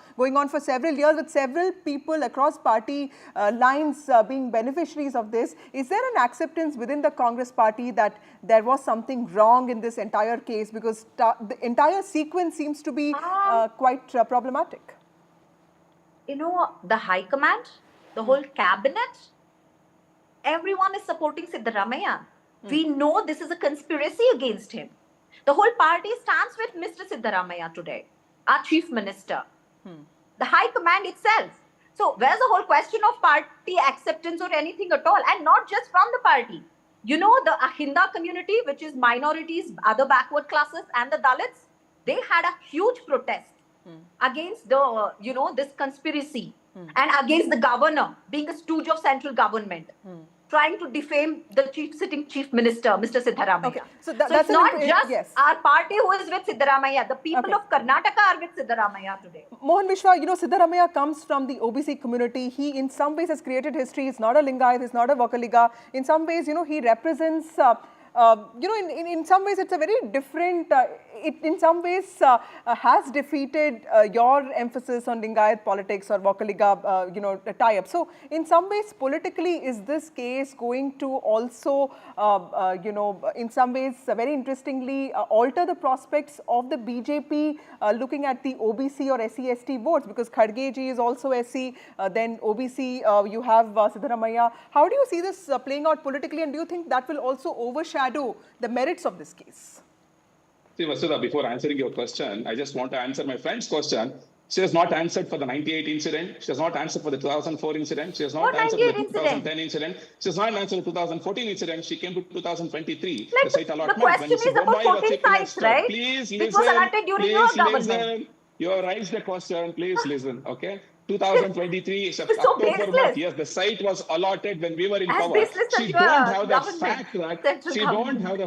for several years with several people across party lines being beneficiaries of this. Is there an acceptance within the Congress party that there was something wrong in this entire case? Because the entire sequence seems to be quite problematic. The High Command, the whole cabinet, everyone is supporting Siddharamaiah. We know this is a conspiracy against him. The whole party stands with Mr. Siddharamaiah today, our chief minister. The High Command itself. So where's the whole question of party acceptance or anything at all? And not just from the party. The Ahinda community, which is minorities, other backward classes, and the Dalits, they had a huge protest against the, this conspiracy and against the governor being a stooge of central government, trying to defame the sitting chief minister, Mr. Siddharamaiah. Okay. So it's not just our party who is with Siddharamaiah. The people of Karnataka are with Siddharamaiah today. Mohan Vishwa, Siddharamaiah comes from the OBC community. He, in some ways, has created history. He's not a Lingayat, he's not a Vakaliga. In some ways, he represents in some ways it's a very different, it in some ways has defeated your emphasis on Lingayat politics or Vakaliga, tie-up. So in some ways politically, is this case going to also, in some ways very interestingly alter the prospects of the BJP looking at the OBC or SC/ST votes, because Kharge ji is also SC, then OBC, you have Siddaramaiah. How do you see this playing out politically, and do you think that will also overshadow the merits of this case? See, Vasudha, before answering your question, I just want to answer my friend's question. She has not answered for the 98 incident. She has not answered for the 2004 incident. She has not answered for the 2010 incident. She has not answered the 2014 incident. She came to 2023. Like the site allotment. the question is about 14 sites, right? Please Which listen. was allotted during your government. Listen. You have raised the question. Please listen. Okay. 2023, so October month. Yes, the site was allotted when we were in power. She don't have the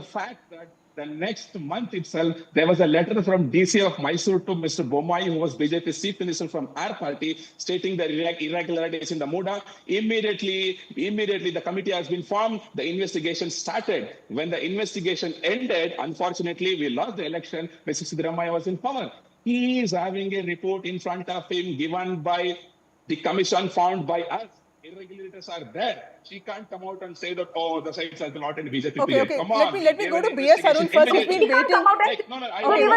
fact that the next month itself, there was a letter from DC of Mysore to Mr. Bommai, who was BJP's chief minister from our party, stating the irregularities in the Muda. Immediately, the committee has been formed. The investigation started. When the investigation ended, unfortunately, we lost the election. Mr. Siddaramaiah was in power. He is having a report in front of him given by the commission found by us. Irregularities are there. She can't come out and say that, oh, the sites have been not in BJP period. Okay. Come on. Let me go to BS Arun first. He's been waiting. Don't even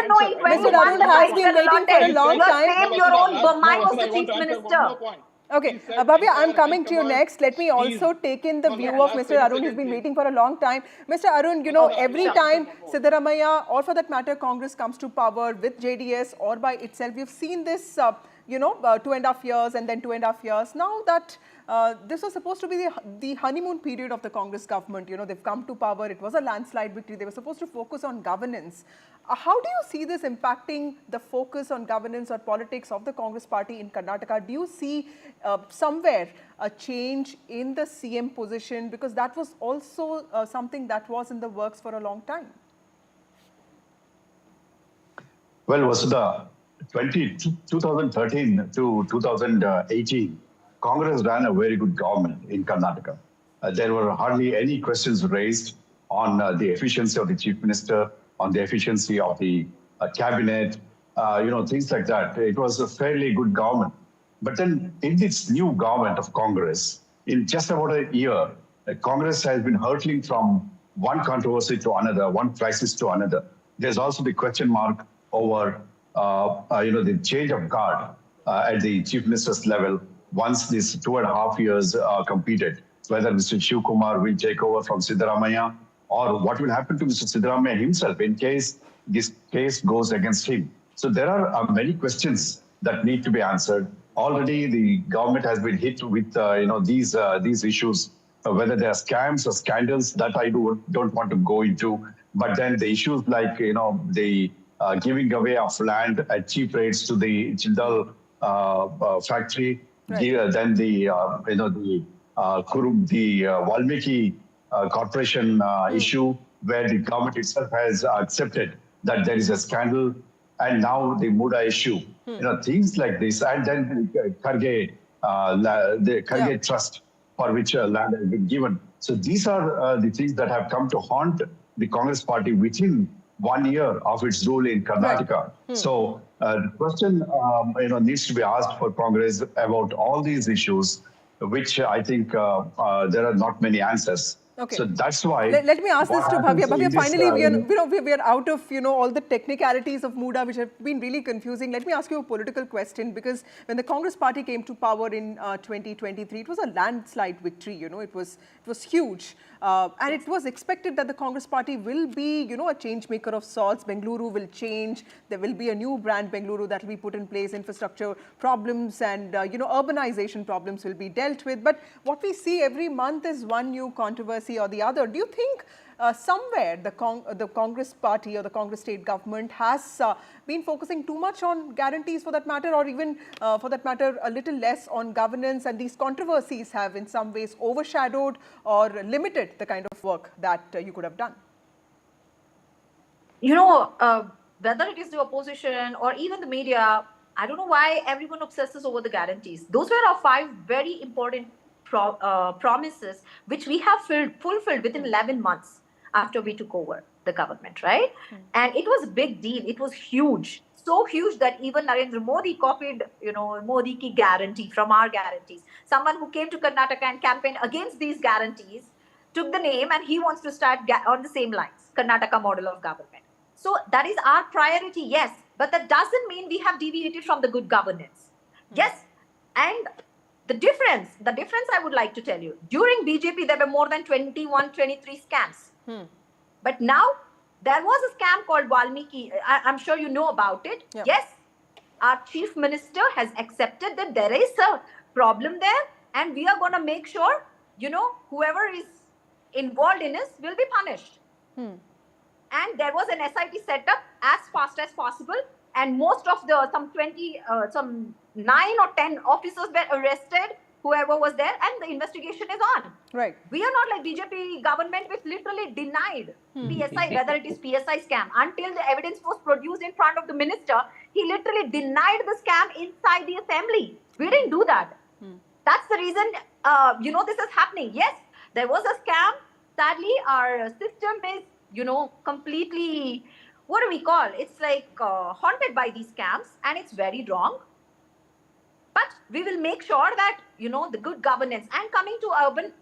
know it. When Mr. Arun has been waiting for a long time. Your own Bommai was the chief minister. Okay, Bhavya, I'm coming to you next. Let me also take in the view of Mr. Arun. He's been waiting for a long time. Mr. Arun, every time Siddaramaiah, or for that matter, Congress comes to power with JDS or by itself, we've seen this, 2.5 years and then 2.5 years. Now that this was supposed to be the honeymoon period of the Congress government, they've come to power. It was a landslide victory. They were supposed to focus on governance. How do you see this impacting the focus on governance or politics of the Congress party in Karnataka? Do you see somewhere a change in the CM position? Because that was also something that was in the works for a long time. Well, Vasudha, 2013 to 2018, Congress ran a very good government in Karnataka. There were hardly any questions raised on the efficiency of the chief minister, on the efficiency of the cabinet, things like that. It was a fairly good government. But then in this new government of Congress, in just about a year, Congress has been hurtling from one controversy to another, one crisis to another. There's also the question mark over, the change of guard at the chief minister's level once these 2.5 years are completed, whether Mr. Shivakumar will take over from Siddaramaiah, or what will happen to Mr. Siddaramaiah himself in case this case goes against him. So there are many questions that need to be answered. Already the government has been hit with these issues, whether they are scams or scandals, that I don't want to go into. But then the issues like the giving away of land at cheap rates to the Jindal factory, then the Valmiki corporation issue, where the government itself has accepted that there is a scandal, and now the Muda issue, things like this, and then the Kharge trust for which land has been given. So these are the things that have come to haunt the Congress party within 1 year of its rule in Karnataka. Right. So the question needs to be asked for Congress about all these issues, which I think there are not many answers. Okay. So that's why. Let me ask this to Bhavya. Bhavya, finally, we are out of all the technicalities of Muda, which have been really confusing. Let me ask you a political question, because when the Congress party came to power in 2023, it was a landslide victory. It was huge, and it was expected that the Congress party will be a change maker of sorts. Bengaluru will change. There will be a new brand Bengaluru that will be put in place. Infrastructure problems and urbanization problems will be dealt with. But what we see every month is one new controversy or the other. Do you think somewhere the Congress party or the Congress state government has been focusing too much on guarantees for that matter, or even for that matter a little less on governance, and these controversies have in some ways overshadowed or limited the kind of work that you could have done? Whether it is the opposition or even the media, I don't know why everyone obsesses over the guarantees. Those were our 5 very important promises which we have fulfilled within 11 months. after we took over the government, right? And it was a big deal. It was huge. So huge that even Narendra Modi copied, Modi ki guarantee from our guarantees. Someone who came to Karnataka and campaigned against these guarantees took the name and he wants to start on the same lines, Karnataka model of government. So that is our priority, yes. But that doesn't mean we have deviated from the good governance. Yes. And the difference I would like to tell you, during BJP, there were more than 21, 23 scams. But now, there was a scam called Valmiki. I'm sure you know about it. Yeah. Yes, our chief minister has accepted that there is a problem there, and we are going to make sure, whoever is involved in this will be punished. And there was an SIT set up as fast as possible, and most of the some 9 or 10 officers were arrested, whoever was there, and the investigation is on. Right. We are not like BJP government which literally denied PSI, whether it is PSI scam. Until the evidence was produced in front of the minister, he literally denied the scam inside the assembly. We didn't do that. That's the reason, this is happening. Yes, there was a scam. Sadly, our system is, completely, what do we call? It's like haunted by these scams, and it's very wrong. But we will make sure that, the good governance, and coming to urban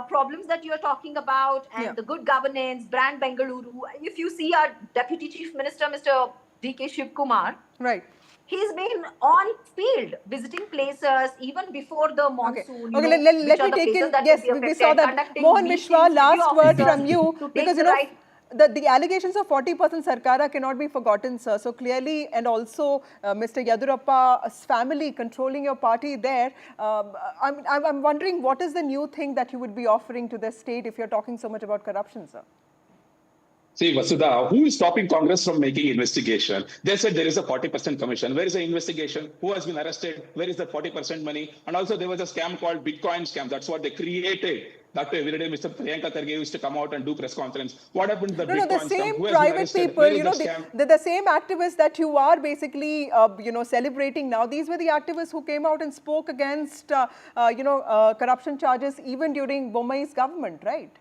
problems that you're talking about, and the good governance, brand Bengaluru. If you see our Deputy Chief Minister, Mr. DK Shivakumar, right, he's been on field visiting places even before the monsoon. Okay, let me take in. Yes, we saw that. Mohan Biswa, last word from you, because the allegations of 40% Sarkara cannot be forgotten, sir. So clearly, and also Mr. Yadurappa's family controlling your party there. I'm wondering, what is the new thing that you would be offering to the state if you're talking so much about corruption, sir? See, Vasudha, who is stopping Congress from making investigation? They said there is a 40% commission. Where is the investigation? Who has been arrested? Where is the 40% money? And also there was a scam called Bitcoin scam. That's what they created. That every day Mr. Priyanka Targe used to come out and do press conference. What happened to the Bitcoin the same private people, the same activists that you are basically, celebrating now, these were the activists who came out and spoke against, corruption charges even during Bommai's government, right?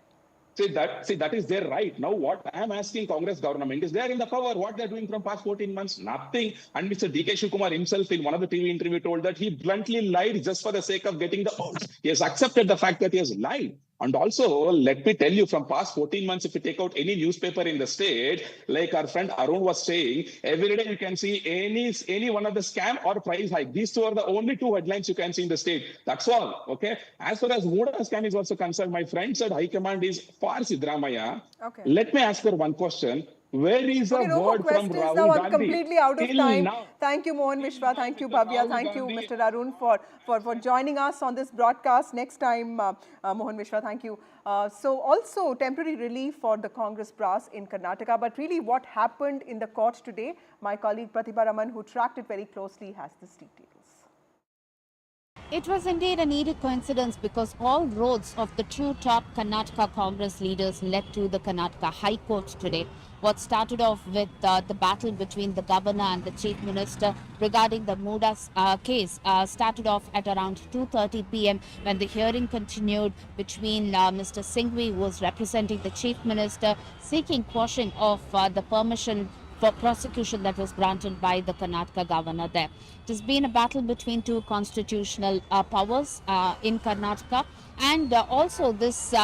See, that is their right. Now, what I am asking Congress government is, they are in the power. What they are doing from past 14 months? Nothing. And Mr. DK Shivakumar himself in one of the TV interview told that he bluntly lied just for the sake of getting the votes. He has accepted the fact that he has lied. And also, let me tell you, from past 14 months, if you take out any newspaper in the state, like our friend Arun was saying, every day you can see any one of the scam or price hike. These two are the only two headlines you can see in the state. That's all. Okay. As far as Muda scam is also concerned, my friend said High Command is for Sidramaya. Okay. Let me ask her one question. Where is the word from Rahul now Gandhi? I'm completely out of Till time. now. Thank you, Mohan Biswa. Thank you, Bhavya. Thank you, Mr. Arun, for joining us on this broadcast. Next time, Mohan Biswa, thank you. So also temporary relief for the Congress brass in Karnataka. But really what happened in the court today, my colleague Pratibha Raman, who tracked it very closely, has this details. It was indeed a needed coincidence because all roads of the two top Karnataka Congress leaders led to the Karnataka High Court today. What started off with the battle between the governor and the chief minister regarding the Muda's case started off at around 2:30 p.m. when the hearing continued between Mr. Singhvi, who was representing the chief minister, seeking quashing of the permission for prosecution that was granted by the Karnataka governor there. It has been a battle between two constitutional powers in Karnataka, and also this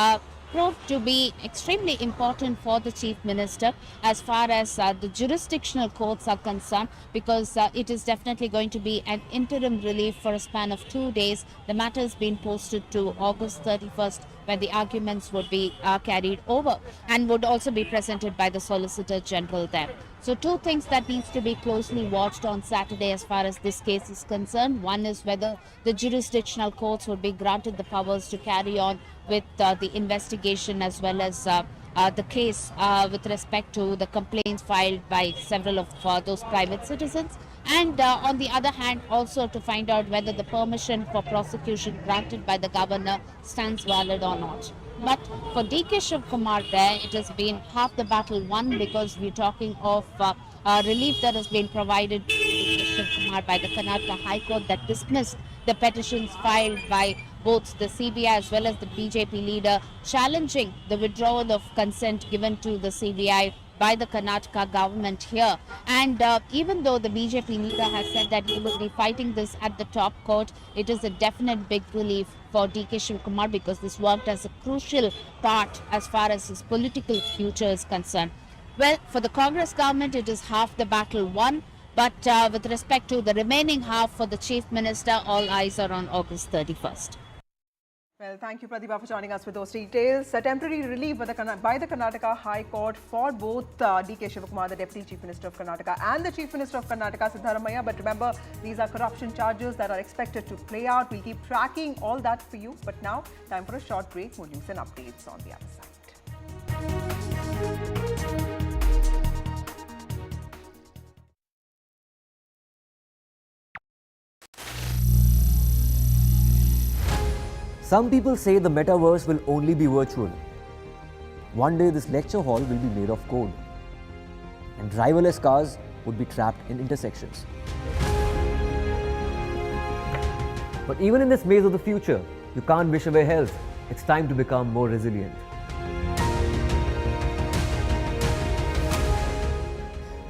proved to be extremely important for the chief minister as far as the jurisdictional courts are concerned, because it is definitely going to be an interim relief for a span of 2 days. The matter has been posted to August 31st, where the arguments would be carried over and would also be presented by the Solicitor General there. So two things that needs to be closely watched on Saturday as far as this case is concerned. One is whether the jurisdictional courts would be granted the powers to carry on with the investigation as well as the case with respect to the complaints filed by several of those private citizens. And on the other hand, also to find out whether the permission for prosecution granted by the governor stands valid or not. But for DK Shivakumar there, it has been half the battle won, because we're talking of relief that has been provided to DK Shivakumar by the Karnataka High Court that dismissed the petitions filed by both the CBI as well as the BJP leader challenging the withdrawal of consent given to the CBI by the Karnataka government here. And even though the BJP leader has said that he will be fighting this at the top court, it is a definite big relief for DK Shivakumar because this worked as a crucial part as far as his political future is concerned. Well, for the Congress government, it is half the battle won. But with respect to the remaining half for the Chief Minister, all eyes are on August 31st. Well, thank you, Pratibha, for joining us with those details. A temporary relief by the Karnataka High Court for both DK Shivakumar, the Deputy Chief Minister of Karnataka, and the Chief Minister of Karnataka, Siddaramaiah. But remember, these are corruption charges that are expected to play out. We'll keep tracking all that for you. But now, time for a short break. More news and updates on the other side. Some people say the metaverse will only be virtual. One day this lecture hall will be made of code, and driverless cars would be trapped in intersections. But even in this maze of the future, you can't wish away health. It's time to become more resilient.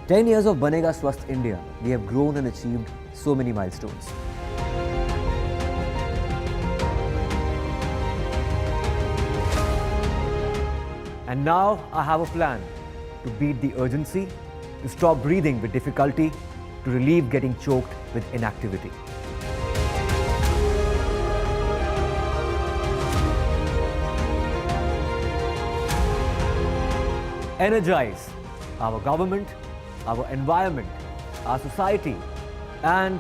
"10 years of Banega Swasth India, we have grown and achieved so many milestones. And now I have a plan to beat the urgency, to stop breathing with difficulty, to relieve getting choked with inactivity. Energize our government, our environment, our society, and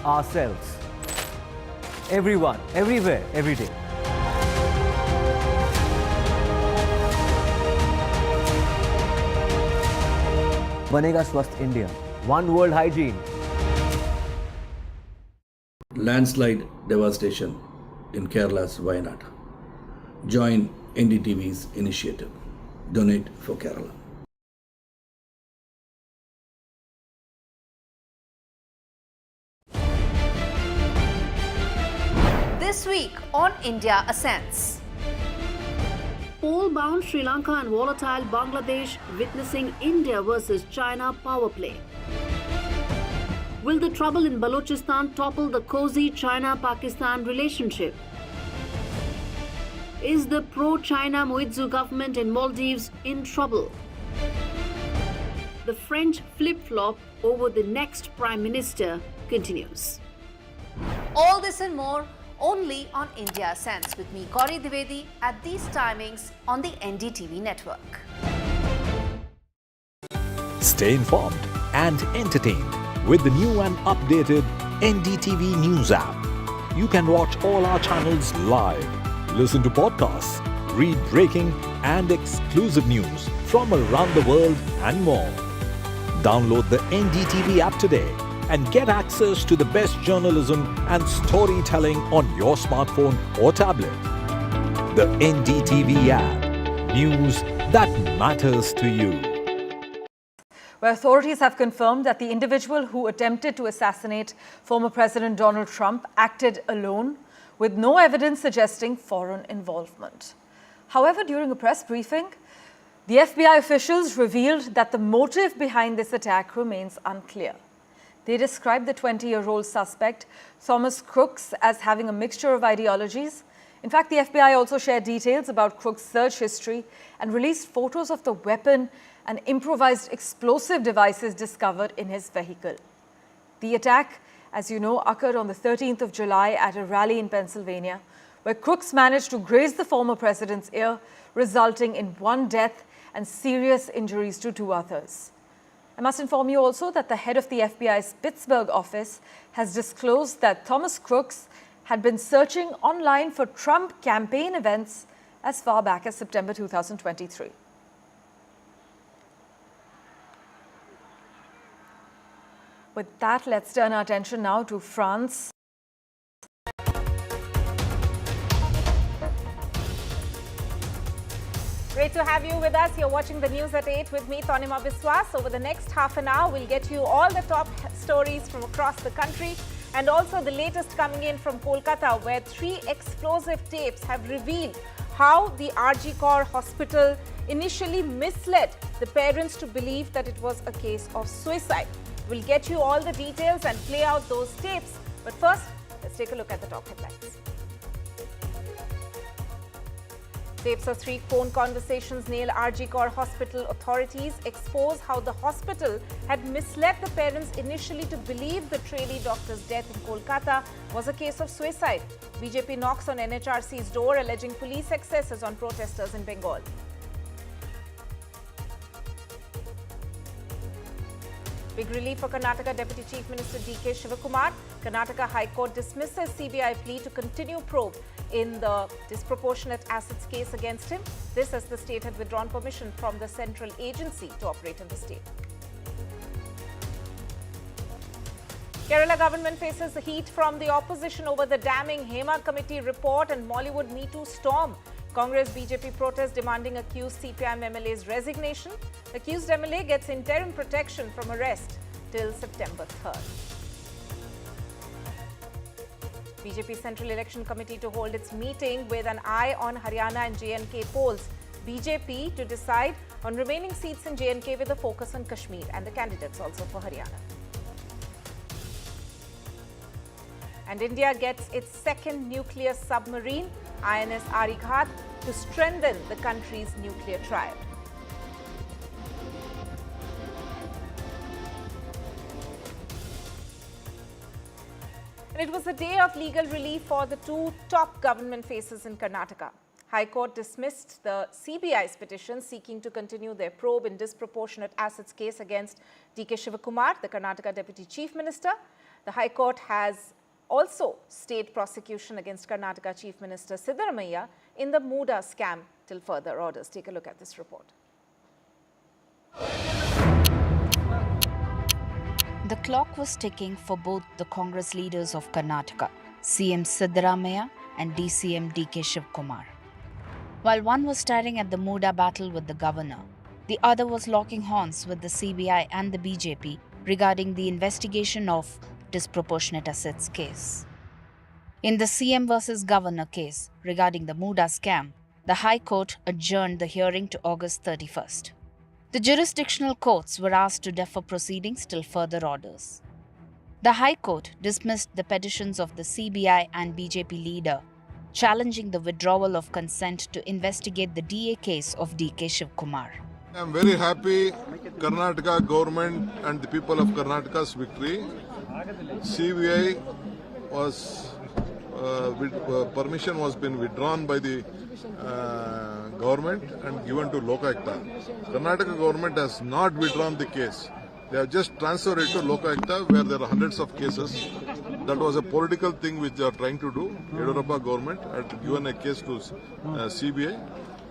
ourselves. Everyone, everywhere, every day. Banega Swasth India. One world hygiene. Landslide devastation in Kerala's Wayanad. Join NDTV's initiative. Donate for Kerala. This week on India Ascends. Poll-bound Sri Lanka and volatile Bangladesh witnessing India versus China power play. Will the trouble in Balochistan topple the cozy China-Pakistan relationship? Is the pro-China Muizzu government in Maldives in trouble? The French flip-flop over the next Prime Minister continues. All this and more only on India Ascends with me, Gauri Dwivedi, at these timings on the NDTV network. Stay informed and entertained with the new and updated NDTV News app. You can watch all our channels live, listen to podcasts, read breaking and exclusive news from around the world and more. Download the NDTV app today and get access to the best journalism and storytelling on your smartphone or tablet. The NDTV app. News that matters to you. Where authorities have confirmed that the individual who attempted to assassinate former President Donald Trump acted alone, with no evidence suggesting foreign involvement. However, during a press briefing, the FBI officials revealed that the motive behind this attack remains unclear. They described the 20-year-old suspect, Thomas Crooks, as having a mixture of ideologies. In fact, the FBI also shared details about Crooks' search history and released photos of the weapon and improvised explosive devices discovered in his vehicle. The attack, as you know, occurred on the 13th of July at a rally in Pennsylvania, where Crooks managed to graze the former president's ear, resulting in one death and serious injuries to 2 others. I must inform you also that the head of the FBI's Pittsburgh office has disclosed that Thomas Crooks had been searching online for Trump campaign events as far back as September 2023. With that, let's turn our attention now to France. Great to have you with us. You're watching the news at 8 with me, Biswa. Over the next half an hour, we'll get you all the top stories from across the country. And also the latest coming in from Kolkata, where 3 explosive tapes have revealed how the RG Kaur Hospital initially misled the parents to believe that it was a case of suicide. We'll get you all the details and play out those tapes. But first, let's take a look at the top headlines. Tapes of 3 phone conversations nail RG Kaur Hospital authorities, expose how the hospital had misled the parents initially to believe the trainee doctor's death in Kolkata was a case of suicide. BJP knocks on NHRC's door, alleging police excesses on protesters in Bengal. Big relief for Karnataka Deputy Chief Minister DK Shivakumar. Karnataka High Court dismisses CBI plea to continue probe in the disproportionate assets case against him. This as the state had withdrawn permission from the central agency to operate in the state. Kerala government faces the heat from the opposition over the damning Hema committee report and Mollywood Me Too storm. Congress BJP protest demanding accused CPIM MLA's resignation. Accused MLA gets interim protection from arrest till September 3rd. BJP Central Election Committee to hold its meeting with an eye on Haryana and JNK polls. BJP to decide on remaining seats in JNK with a focus on Kashmir and the candidates also for Haryana. And India gets its second nuclear submarine, INS Arighat, to strengthen the country's nuclear trial. And it was a day of legal relief for the 2 top government faces in Karnataka. High Court dismissed the CBI's petition seeking to continue their probe in disproportionate assets case against DK Shivakumar, the Karnataka Deputy Chief Minister. The High Court has also stayed prosecution against Karnataka Chief Minister Siddaramaiah in the Muda scam till further orders. Take a look at this report. The clock was ticking for both the Congress leaders of Karnataka, CM Siddaramaiah and DCM DK Shivakumar. While one was staring at the Muda battle with the governor, the other was locking horns with the CBI and the BJP regarding the investigation of disproportionate assets case. In the CM versus governor case regarding the Muda scam, the High Court adjourned the hearing to August 31st. The jurisdictional courts were asked to defer proceedings till further orders. The High Court dismissed the petitions of the CBI and BJP leader, challenging the withdrawal of consent to investigate the DA case of DK Shivakumar. I am very happy Karnataka government and the people of Karnataka's victory. CBI was permission was been withdrawn by the government and given to Lokayukta. Karnataka government has not withdrawn the case. They have just transferred it to Lokayukta where there are hundreds of cases. That was a political thing which they are trying to do. Yediyurappa government had given a case to CBI.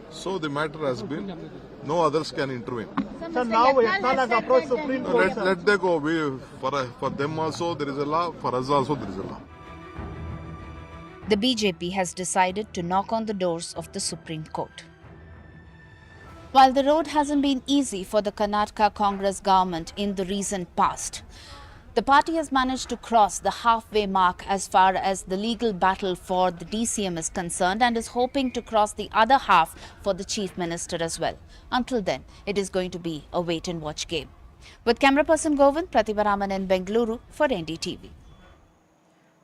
So the matter has been, no others can intervene. So now Yatnal has approached Supreme Court. Let they go. For them also there is a law, for us also there is a law. The BJP has decided to knock on the doors of the Supreme Court. While the road hasn't been easy for the Karnataka Congress government in the recent past, the party has managed to cross the halfway mark as far as the legal battle for the DCM is concerned and is hoping to cross the other half for the Chief Minister as well. Until then, it is going to be a wait-and-watch game. With camera person Govind, Pratibha Raman in Bengaluru for NDTV.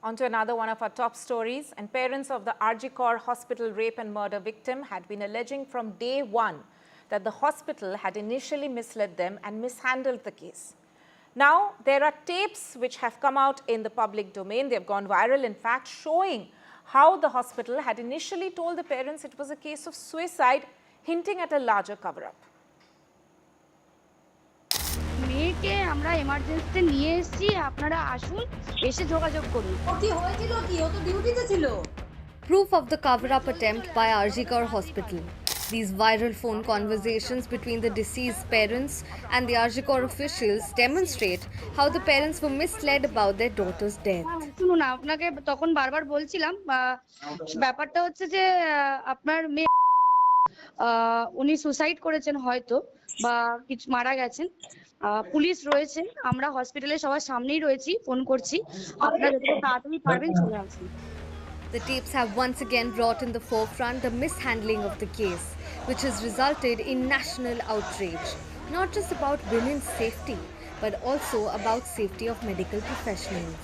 On to another one of our top stories. And parents of the RG Kaur Hospital rape and murder victim had been alleging from day one that the hospital had initially misled them and mishandled the case. Now, there are tapes which have come out in the public domain. They have gone viral, in fact, showing how the hospital had initially told the parents it was a case of suicide, hinting at a larger cover-up. মেয়েকে আমরা এমার্জেন্সিতে নিয়ে এসেছি, আপনারা আসুন, এসে যোগাযোগ করুন। কি হয়েছিল কি? ও তো ডিউটিতে ছিল। Proof of the cover-up attempt by RG Kaur Hospital. These viral phone conversations between the deceased parents and the RG Kaur officials demonstrate how the parents were misled about their daughter's death. শুনুন, আপনাকে তখন বারবার বলছিলাম, ব্যাপারটা হচ্ছে যে আপনার মেয়ে উনি সুসাইড করেছেন হয়তো বা কিছু মারা গেছেন, পুলিশ রয়েছে, আমরা হসপিটালে সবার সামনেই রয়েছি, ফোন করছি, আপনারা যত তাড়াতাড়ি পারবেন চলে আসুন। The tapes have once again brought in the forefront the mishandling of the case, which has resulted in national outrage, not just about women's safety, but also about safety of medical professionals.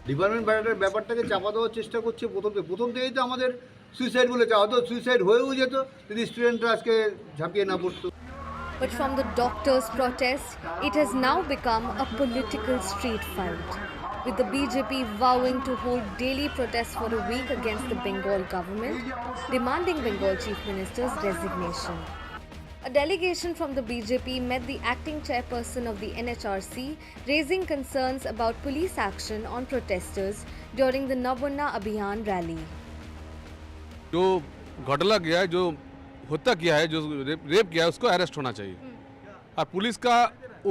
Department ব্যাপারটাকে চাপা দেওয়ার চেষ্টা করছে প্রথম থেকেই তো আমাদের suicide বলেছে, হয়তো সুইসাইড হয়েও যেত যদি স্টুডেন্টরা আজকে ঝাঁপিয়ে না পড়তো। But from the doctors' protest, it has now become a political street fight, with the BJP vowing to hold daily protests for a week against the Bengal government, demanding Bengal Chief Minister's resignation. A delegation from the BJP met the acting chairperson of the NHRC, raising concerns about police action on protesters during the Navarna Abhiyan rally. जो घोटाला किया है, जो हत्या किया है, जो rape किया है, उसको अरेस्ट होना चाहिए। और पुलिस का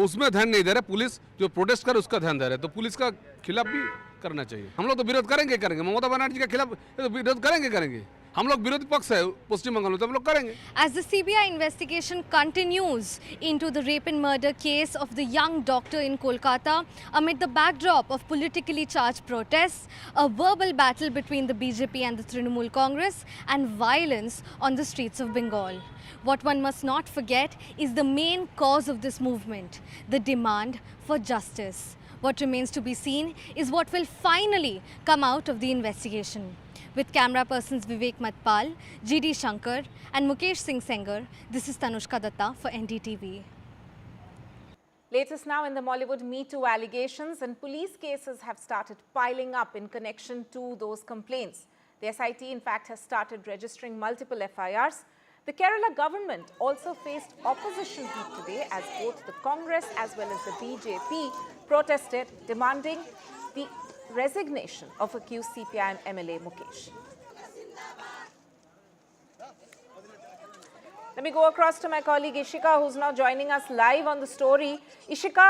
उसमें ध्यान नहीं दे रहा, पुलिस जो प्रोटेस्ट कर उसका ध्यान दे रहा है, तो पुलिस का खिलाफ भी करना चाहिए। हम लोग तो विरोध करेंगे ममता बनर्जी के खिलाफ तो विरोध करेंगे। हम लोग विरोधी पक्ष है पश्चिम बंगाल में, तो हम लोग करेंगे। As the CBI investigation continues into the rape and murder case of the young doctor in Kolkata, amid the backdrop of politically charged protests, a verbal battle between the BJP and the Trinamool Congress, and violence on the streets of Bengal. What one must not forget is the main cause of this movement, the demand for justice. What remains to be seen is what will finally come out of the investigation. With camera persons Vivek Matpal, GD Shankar and Mukesh Singh Sengar, this is Tanushka Datta for NDTV. Latest now in the Mollywood Me Too allegations, and police cases have started piling up in connection to those complaints. The SIT in fact has started registering multiple FIRs. The Kerala government also faced opposition heat today as both the Congress as well as the BJP protested, demanding the resignation of accused CPIM MLA Mukesh. Let me go across to my colleague Ishika, who's now joining us live on the story. Ishika,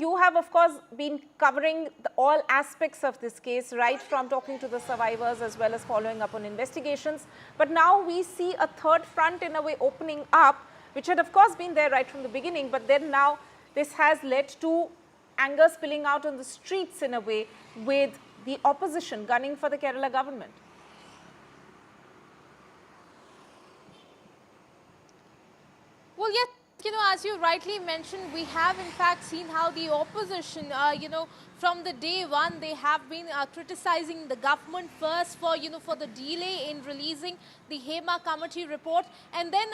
you have of course been covering all aspects of this case, right from talking to the survivors as well as following up on investigations. But now we see a third front in a way opening up, which had of course been there right from the beginning, but then now this has led to anger spilling out on the streets in a way, with the opposition gunning for the Kerala government. Well, yes, as you rightly mentioned, we have in fact seen how the opposition, from the day one, they have been criticizing the government first for the delay in releasing the Hema committee report, and then,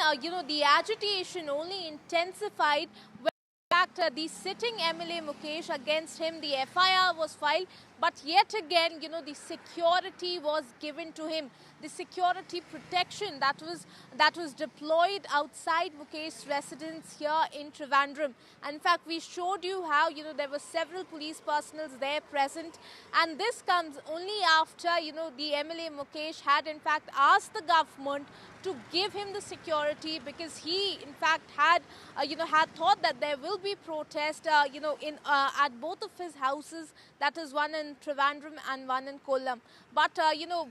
the agitation only intensified when in fact the sitting MLA Mukesh, against him the FIR was filed, but yet again, the security was given to him. The security protection that was deployed outside Mukesh's residence here in Trivandrum. And in fact, we showed you how, there were several police personnel there present. And this comes only after, the MLA Mukesh had in fact asked the government to give him the security, because he in fact had, had thought that there will be protest, at both of his houses, that is one in Trivandrum and one in Kollam. But,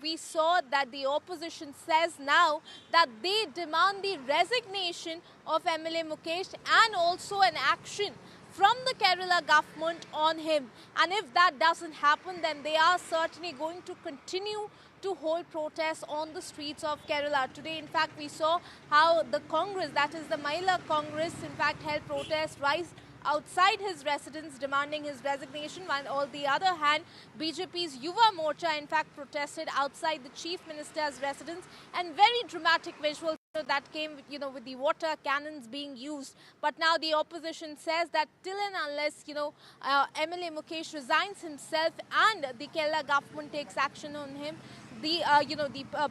we saw that the opposition says now that they demand the resignation of MLA Mukesh and also an action from the Kerala government on him. And if that doesn't happen, then they are certainly going to continue to hold protests on the streets of Kerala. Today, in fact, we saw how the Congress, that is the Mahila Congress, in fact, held protests rise outside his residence demanding his resignation, while on the other hand, BJP's Yuva Morcha in fact protested outside the Chief Minister's residence, and very dramatic visuals that came, with the water cannons being used. But now the opposition says that till and unless, MLA Mukesh resigns himself and the Kerala government takes action on him, the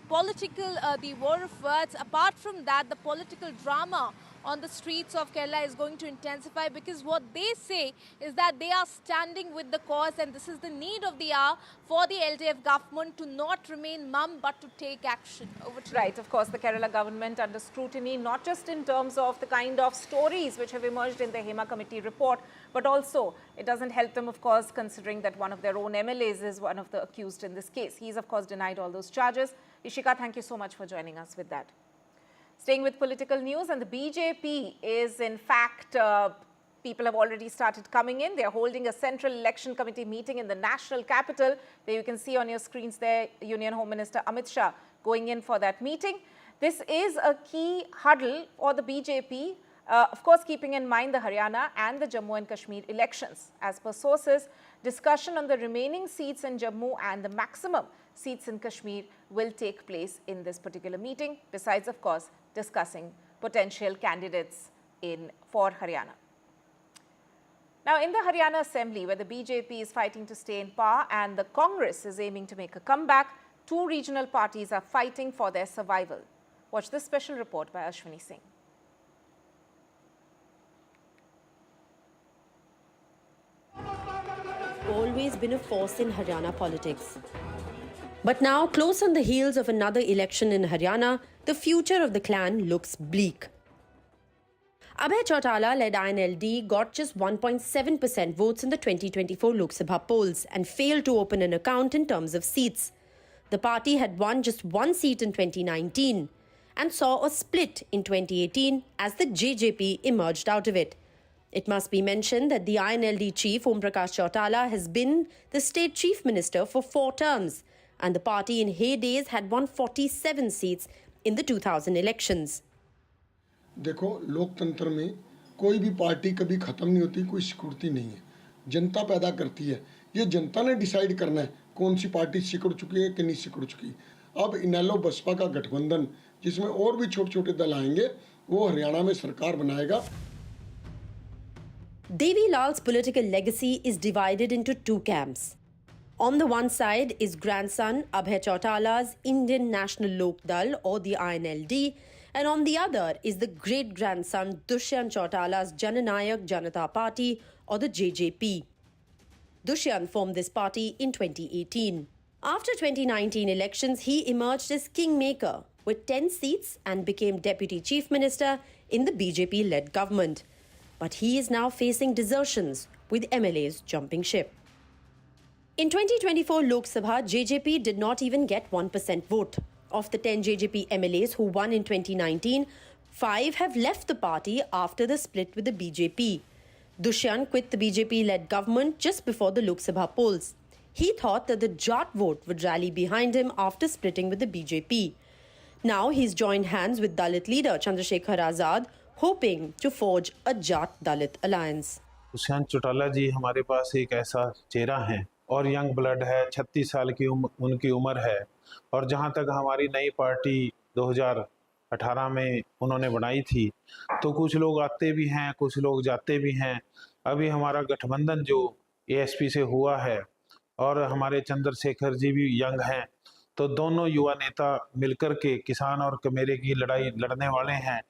political, the war of words, apart from that, the political drama on the streets of Kerala is going to intensify, because what they say is that they are standing with the cause, and this is the need of the hour for the LDF government to not remain mum but to take action. Over to Right, of course, the Kerala government under scrutiny, not just in terms of the kind of stories which have emerged in the Hema committee report, but also it doesn't help them, of course, considering that one of their own MLAs is one of the accused in this case. He's, of course, denied all those charges. Ishika, thank you so much for joining us with that. Staying with political news, and the BJP is in fact People have already started coming in. They are holding a Central Election Committee meeting in the national capital. There you can see on your screens there, Union Home Minister Amit Shah going in for that meeting. This is a key huddle for the BJP, of course, keeping in mind the Haryana and the Jammu and Kashmir elections. As per sources, discussion on the remaining seats in Jammu and the maximum seats in Kashmir will take place in this particular meeting, besides, of course, discussing potential candidates for Haryana. Now, in the Haryana Assembly, where the BJP is fighting to stay in power and the Congress is aiming to make a comeback, two regional parties are fighting for their survival. Watch this special report by Ashwini Singh. Always been a force in Haryana politics. But now, close on the heels of another election in Haryana, the future of the clan looks bleak. Abhay Chautala-led INLD got just 1.7% votes in the 2024 Lok Sabha polls and failed to open an account in terms of seats. The party had won just one seat in 2019 and saw a split in 2018 as the JJP emerged out of it. It must be mentioned that the INLD chief, Om Prakash Chautala, has been the state chief minister for 4 terms, and the party in heydays had won 47 seats in the 2000 elections. देखो, लोकतंत्र में कोई भी party कभी खत्म नहीं होती, कोई सिकुड़ती नहीं है, जनता पैदा करती है। ये जनता ने डिसाइड करना है कौन सी पार्टी सिकुड़ चुकी है कि नहीं सिकुड़ चुकी। अब इनेलो बसपा का गठबंधन, जिसमें और भी छोटे-छोटे दल आएंगे, वो हरियाणा में सरकार बनाएगा। Devi Lal's political legacy is divided into two camps. On the one side is grandson Abhay Chautala's Indian National Lok Dal, or the INLD, and on the other is the great-grandson Dushyant Chautala's Jananayak Janata Party, or the JJP. Dushyant formed this party in 2018. After 2019 elections, he emerged as kingmaker with 10 seats and became deputy chief minister in the BJP-led government. But he is now facing desertions, with MLAs jumping ship. In 2024 Lok Sabha, JJP did not even get 1% vote. Of the 10 JJP MLAs who won in 2019, 5 have left the party after the split with the BJP. Dushyant quit the BJP-led government just before the Lok Sabha polls. He thought that the Jat vote would rally behind him after splitting with the BJP. Now he's joined hands with Dalit leader Chandrasekhar Azad, hoping to forge a Jat-Dalit alliance. Dushyant Chautala जी हमारे पास एक ऐसा चेहरा है और young blood है, 36 साल की उनकी उम्र है, और जहां तक हमारी नई पार्टी 2018 में उन्होंने बनाई थी, तो कुछ लोग आते भी हैं, कुछ लोग जाते भी हैं। अभी हमारा गठबंधन जो एएसपी से हुआ है और हमारे चंद्रशेखर जी भी यंग हैं, तो दोनों युवा नेता मिलकर के किसान और कमेरे की लड़ाई लड़ने वाले हैं,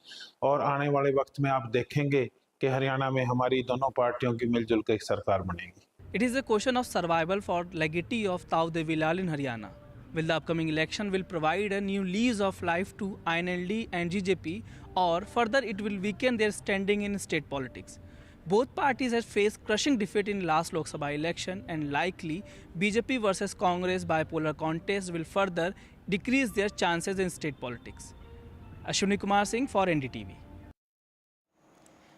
और आने वाले वक्त में आप देखेंगे कि हरियाणा में हमारी दोनों पार्टियों की मिलजुल कर एक सरकार बनेगी। It is a question of survival for legatee of Tau Devi Lal in Haryana. Will the upcoming election will provide a new lease of life to INLD and GJP, or further it will weaken their standing in state politics? Both parties have faced crushing defeat in last Lok Sabha election, and likely BJP versus Congress bipolar contest will further decrease their chances in state politics. Ashwini Kumar Singh for NDTV.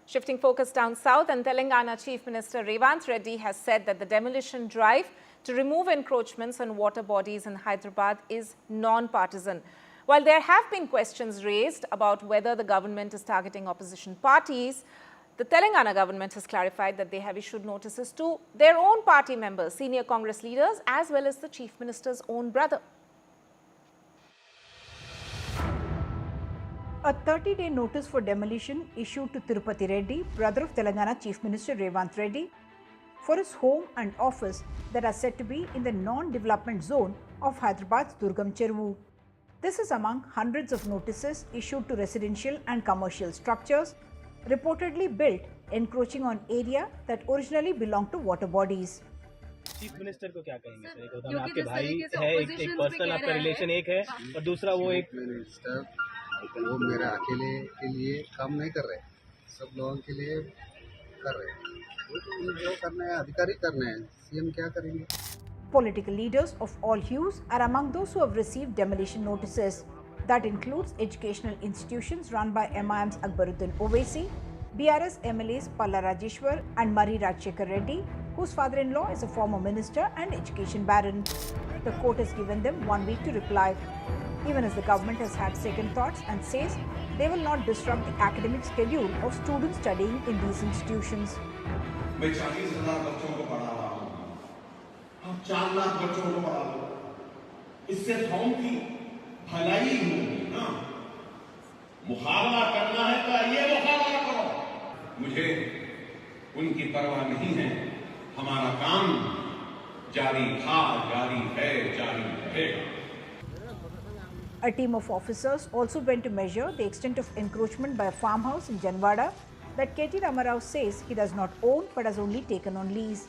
Shifting focus down south, and Telangana Chief Minister Revanth Reddy has said that the demolition drive to remove encroachments on water bodies in Hyderabad is non-partisan. While there have been questions raised about whether the government is targeting opposition parties, the Telangana government has clarified that they have issued notices to their own party members, senior Congress leaders, as well as the Chief Minister's own brother. A 30-day notice for demolition issued to Tirupati Reddy, brother of Telangana Chief Minister Revanth Reddy, for his home and office that are said to be in the non-development zone of Hyderabad's Durgam Cheruvu. This is among hundreds of notices issued to residential and commercial structures reportedly built encroaching on area that originally belonged to water bodies. Chief minister को क्या कहेंगे sir? एक होता है आपके भाई है, एक पर्सनल आपका रिलेशन एक है, और दूसरा वो एक मिनिस्टर, वो मेरे अकेले के लिए काम नहीं कर रहे, सब लोगों के लिए कर रहे हैं। वो जो करना है अधिकारी करना है, सीएम क्या करेंगे? Political leaders of all hues are among those who have received demolition notices. That includes educational institutions run by MIM's Akbaruddin Owaisi, BRS MLAs Palla Rajeshwar and Murray Rajshekar Reddy, whose father-in-law is a former minister and education baron. The court has given them 1 week to reply, even as the government has had second thoughts and says they will not disrupt the academic schedule of students studying in these institutions. मैं 40,000 बच्चों को पढ़ा रहा हूँ, आप 4 लाख बच्चों को पढ़ा लो, इससे कौन की भलाई होगी ना? मुकाबला करना है तो ये मुकाबला करो। मुझे उनकी परवाह नहीं है, हमारा काम जारी था, जारी है, जारी रहेगा। A team of officers also went to measure the extent of encroachment by a farmhouse in Janwada that KT Ramarao says he does not own but has only taken on lease.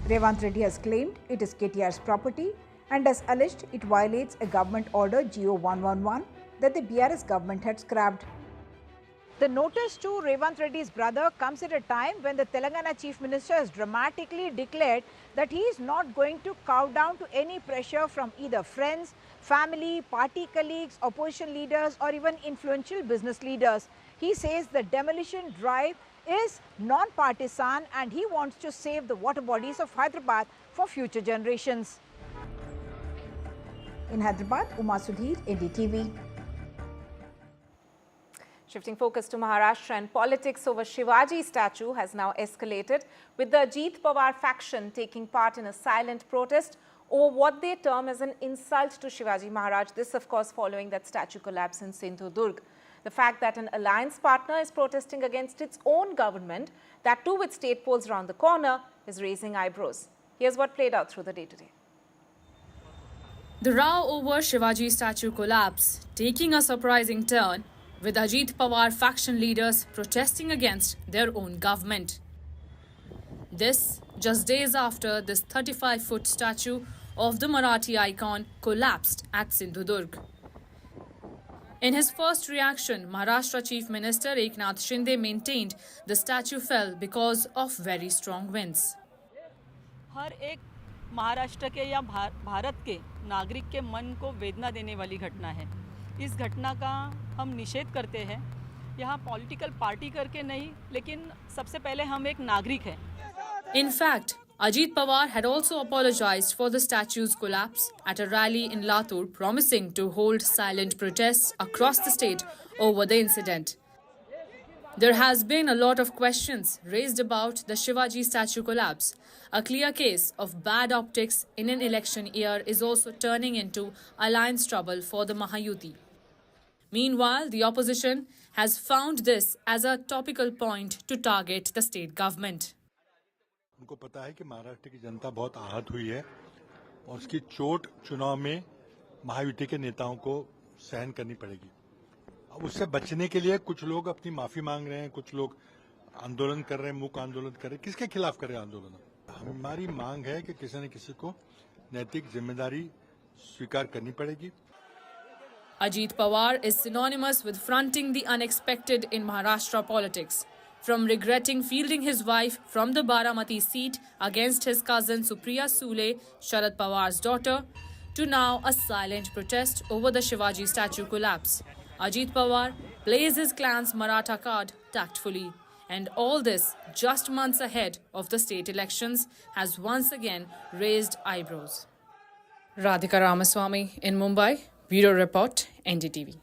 Revanth Reddy has claimed it is KTR's property and has alleged it violates a government order GO 111 that the BRS government had scrapped. The notice to Revanth Reddy's brother comes at a time when the Telangana Chief Minister has dramatically declared that he is not going to cow down to any pressure from either friends, family, party colleagues, opposition leaders or even influential business leaders. He says the demolition drive is non-partisan and he wants to save the water bodies of Hyderabad for future generations. In Hyderabad, Uma Sudhir, NDTV. Shifting focus to Maharashtra, and politics over Shivaji statue has now escalated, with the Ajit Pawar faction taking part in a silent protest over what they term as an insult to Shivaji Maharaj. This, of course, following that statue collapse in Sindhudurg. The fact that an alliance partner is protesting against its own government, that too with state polls around the corner, is raising eyebrows. Here's what played out through the day today. The row over Shivaji statue collapse taking a surprising turn, with Ajit Pawar faction leaders protesting against their own government. This just days after this 35-foot statue of the Marathi icon collapsed at Sindhudurg. In his first reaction, Maharashtra Chief Minister Eknath Shinde maintained the statue fell because of very strong winds. हर एक महाराष्ट्र के या भारत के नागरिक के मन को वेदना देने वाली घटना है। इस घटना का हम निषेध करते हैं। यहाँ पॉलिटिकल पार्टी करके नहीं, लेकिन सबसे पहले हम एक नागरिक हैं। In fact, Ajit Pawar had also apologized for the statue's collapse at a rally in Latur, promising to hold silent protests across the state over the incident. There has been a lot of questions raised about the Shivaji statue collapse. A clear case of bad optics in an election year is also turning into alliance trouble for the Mahayuti. Meanwhile, the opposition has found this as a topical point to target the state government. उनको पता है कि महाराष्ट्र की जनता बहुत आहत हुई है और उसकी चोट चुनाव में महायुति के नेताओं को सहन करनी पड़ेगी। अब उससे बचने के लिए कुछ लोग अपनी माफी मांग रहे हैं, कुछ लोग आंदोलन कर रहे हैं, मूक आंदोलन कर रहे हैं। किसके खिलाफ कर रहे हैं आंदोलन? हमारी मांग है कि किसी न किसी को नैतिक जिम्मेदारी स्वीकार करनी पड़ेगी। Ajit Pawar is synonymous with fronting the unexpected in Maharashtra politics. From regretting fielding his wife from the Baramati seat against his cousin Supriya Sule, Sharad Pawar's daughter, to now a silent protest over the Shivaji statue collapse. Ajit Pawar plays his clan's Maratha card tactfully. And all this just months ahead of the state elections has once again raised eyebrows. Radhika Ramaswamy in Mumbai, Bureau Report, NDTV.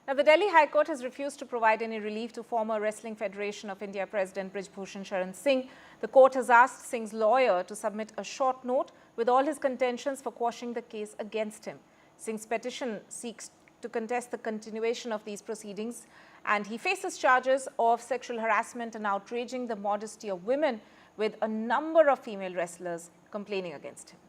Now, the Delhi High Court has refused to provide any relief to former Wrestling Federation of India President Brij Bhushan Sharan Singh. The court has asked Singh's lawyer to submit a short note with all his contentions for quashing the case against him. Singh's petition seeks to contest the continuation of these proceedings, and he faces charges of sexual harassment and outraging the modesty of women, with a number of female wrestlers complaining against him.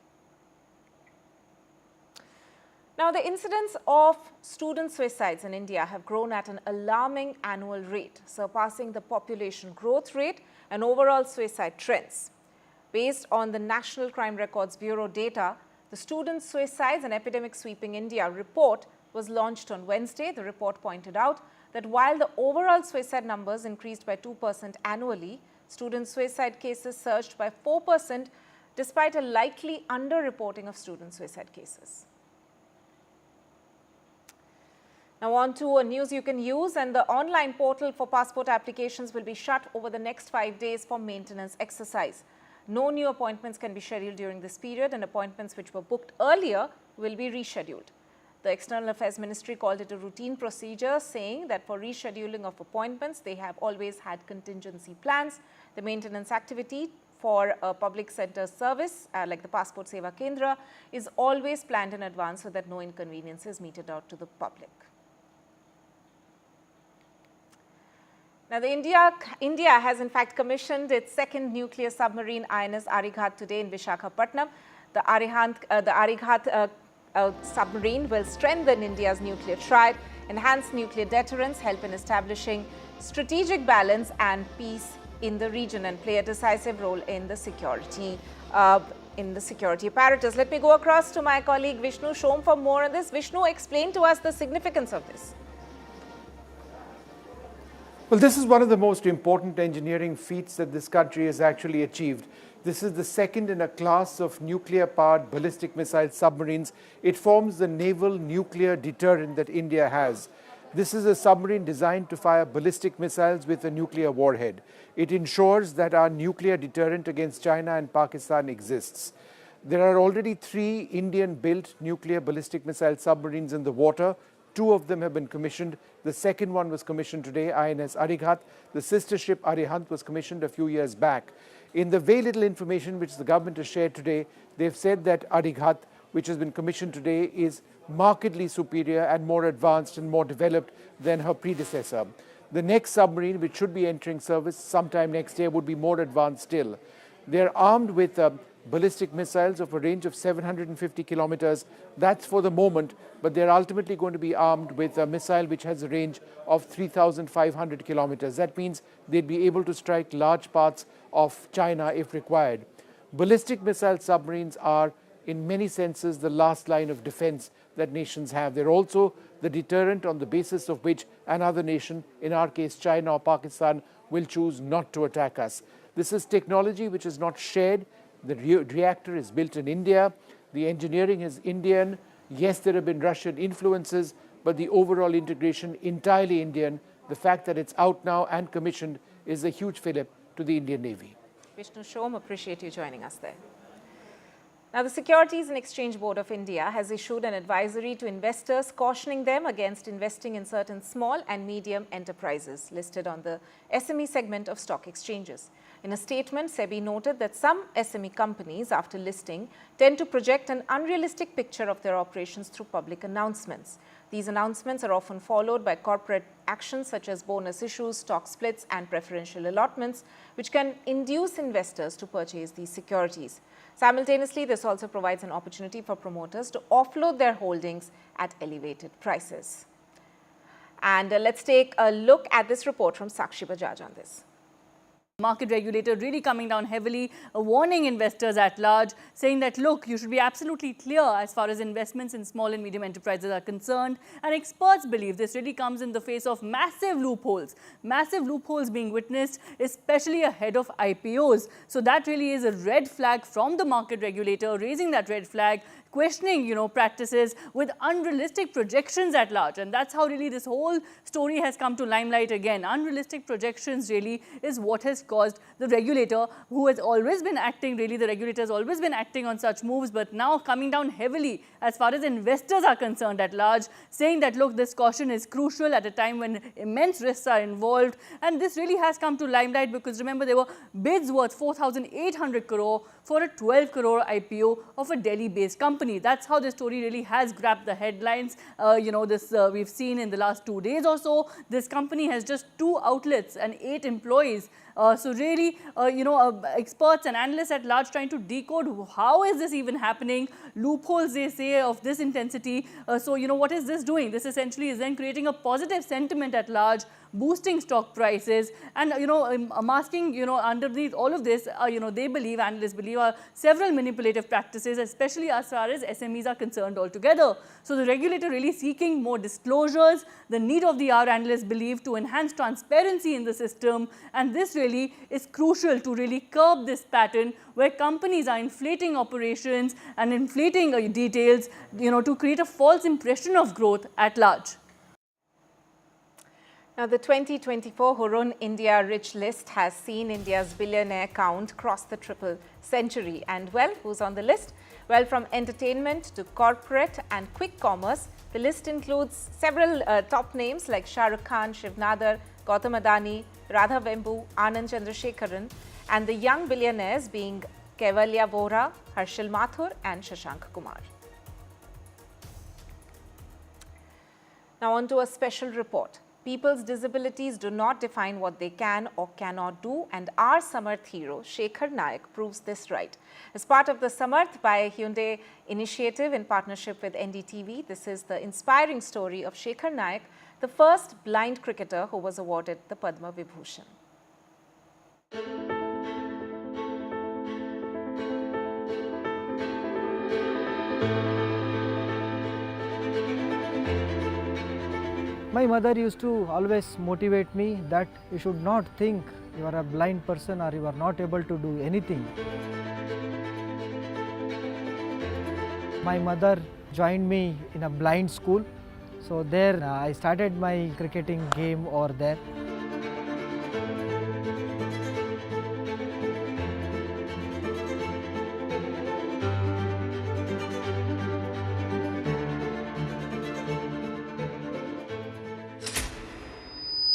Now, the incidents of student suicides in India have grown at an alarming annual rate, surpassing the population growth rate and overall suicide trends. Based on the National Crime Records Bureau data, the Student Suicides and Epidemic Sweeping India report was launched on Wednesday. The report pointed out that while the overall suicide numbers increased by 2% annually, student suicide cases surged by 4% despite a likely underreporting of student suicide cases. Now on to a news you can use, and the online portal for passport applications will be shut over the next 5 days for maintenance exercise. No new appointments can be scheduled during this period, and appointments which were booked earlier will be rescheduled. The External Affairs Ministry called it a routine procedure, saying that for rescheduling of appointments, they have always had contingency plans. The maintenance activity for a public sector service like the Passport Seva Kendra is always planned in advance so that no inconvenience is meted out to the public. Now, India has in fact commissioned its second nuclear submarine INS Arighat today in Visakhapatnam. The Arighat submarine will strengthen India's nuclear triad, enhance nuclear deterrence, help in establishing strategic balance and peace in the region, and play a decisive role in the security apparatus. Let me go across to my colleague Vishnu Shom for more on this. Vishnu, explain to us the significance of this. Well, this is one of the most important engineering feats that this country has actually achieved. This is the second in a class of nuclear-powered ballistic missile submarines. It forms the naval nuclear deterrent that India has. This is a submarine designed to fire ballistic missiles with a nuclear warhead. It ensures that our nuclear deterrent against China and Pakistan exists. There are already 3 Indian-built nuclear ballistic missile submarines in the water. 2 of them have been commissioned. The second one was commissioned today, INS Arighat. The sister ship Arihant was commissioned a few years back. In the very little information which the government has shared today, they've said that Arighat, which has been commissioned today, is markedly superior and more advanced and more developed than her predecessor. The next submarine, which should be entering service sometime next year, would be more advanced still. They're armed with ballistic missiles of a range of 750 kilometers. That's for the moment, but they're ultimately going to be armed with a missile which has a range of 3,500 kilometers. That means they'd be able to strike large parts of China if required. Ballistic missile submarines are, in many senses, the last line of defense that nations have. They're also the deterrent on the basis of which another nation, in our case China or Pakistan, will choose not to attack us. This is technology which is not shared. The reactor is built in India. The engineering is Indian. Yes, there have been Russian influences, but the overall integration entirely Indian. The fact that it's out now and commissioned is a huge fillip to the Indian Navy. Vishnu Shom, appreciate you joining us there. Now, the Securities and Exchange Board of India has issued an advisory to investors cautioning them against investing in certain small and medium enterprises listed on the SME segment of stock exchanges. In a statement, Sebi noted that some SME companies, after listing, tend to project an unrealistic picture of their operations through public announcements. These announcements are often followed by corporate actions such as bonus issues, stock splits, and preferential allotments, which can induce investors to purchase these securities. Simultaneously, this also provides an opportunity for promoters to offload their holdings at elevated prices. And let's take a look at this report from Sakshi Bajaj on this. Market regulator really coming down heavily, warning investors at large, saying that, look, you should be absolutely clear as far as investments in small and medium enterprises are concerned. And experts believe this really comes in the face of massive loopholes being witnessed, especially ahead of IPOs. So that really is a red flag from the market regulator, raising that red flag, questioning, practices with unrealistic projections at large. And that's how really this whole story has come to limelight again. Unrealistic projections really is what has caused the regulator, who has always been acting, the regulator has always been acting on such moves, but now coming down heavily as far as investors are concerned at large, saying that, look, this caution is crucial at a time when immense risks are involved. And this really has come to limelight because, remember, there were bids worth 4,800 crore for a 12 crore IPO of a Delhi-based company. That's how the story really has grabbed the headlines. We've seen in the last 2 days or so, this company has just 2 outlets and 8 employees. So really, experts and analysts at large trying to decode how is this even happening, loopholes they say of this intensity. What is this doing? This essentially is then creating a positive sentiment at large, boosting stock prices, and masking, underneath all of this, they believe, analysts believe, are several manipulative practices, especially as far as SMEs are concerned altogether. So the regulator really seeking more disclosures, the need of the hour, analysts believe, to enhance transparency in the system, and this really is crucial to really curb this pattern where companies are inflating operations and inflating details, to create a false impression of growth at large. Now, the 2024 Hurun India Rich List has seen India's billionaire count cross the triple century. And well, who's on the list? Well, from entertainment to corporate and quick commerce, the list includes several top names like Shah Rukh Khan, Shiv Nadar, Gautam Adani, Radha Vembu, Anand Chandrasekharan, and the young billionaires being Kaivalya Vora, Harshil Mathur and Shashank Kumar. Now on to a special report. People's disabilities do not define what they can or cannot do, and our Samarth hero, Shekhar Naik, proves this right. As part of the Samarth by Hyundai initiative in partnership with NDTV, this is the inspiring story of Shekhar Naik, the first blind cricketer who was awarded the Padma Vibhushan. My mother used to always motivate me that you should not think you are a blind person or you are not able to do anything. My mother joined me in a blind school, so there I started my cricketing game over there.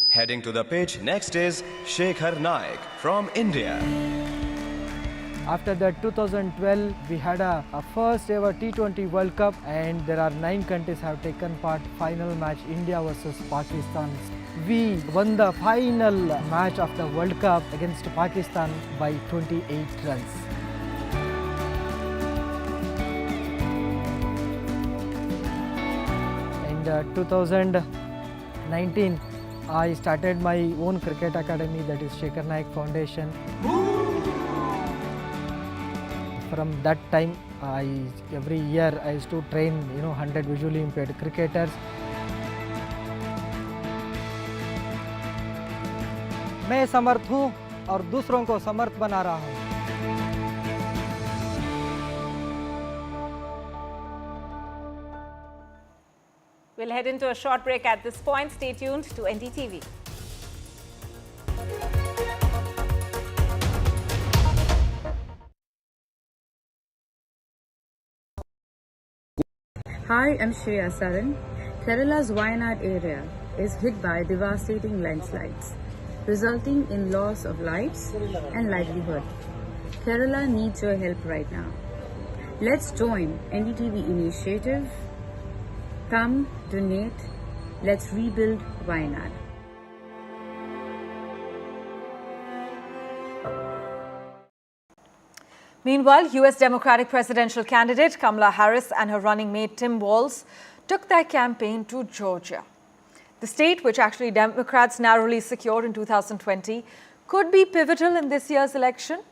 Heading to the pitch, next is Shekhar Naik from India. After that 2012, we had a first ever T20 World Cup, and there are 9 countries have taken part. Final match India versus Pakistan. We won the final match of the World Cup against Pakistan by 28 runs. In 2019, I started my own cricket academy, that is Shekhar Naik Foundation. From that time, every year I used to train 100 visually impaired cricketers. मैं समर्थ हूँ और दूसरों को समर्थ बना रहा हूँ. We'll head into a short break at this point. Stay tuned to NDTV. Hi, I'm Shreya Saran. Kerala's Wayanad area is hit by devastating landslides, resulting in loss of lives and livelihood. Kerala needs your help right now. Let's join NDTV initiative. Come, donate, let's rebuild Wayanad. Meanwhile, US Democratic presidential candidate Kamala Harris and her running mate Tim Walz took their campaign to Georgia. The state, which actually Democrats narrowly secured in 2020, could be pivotal in this year's election,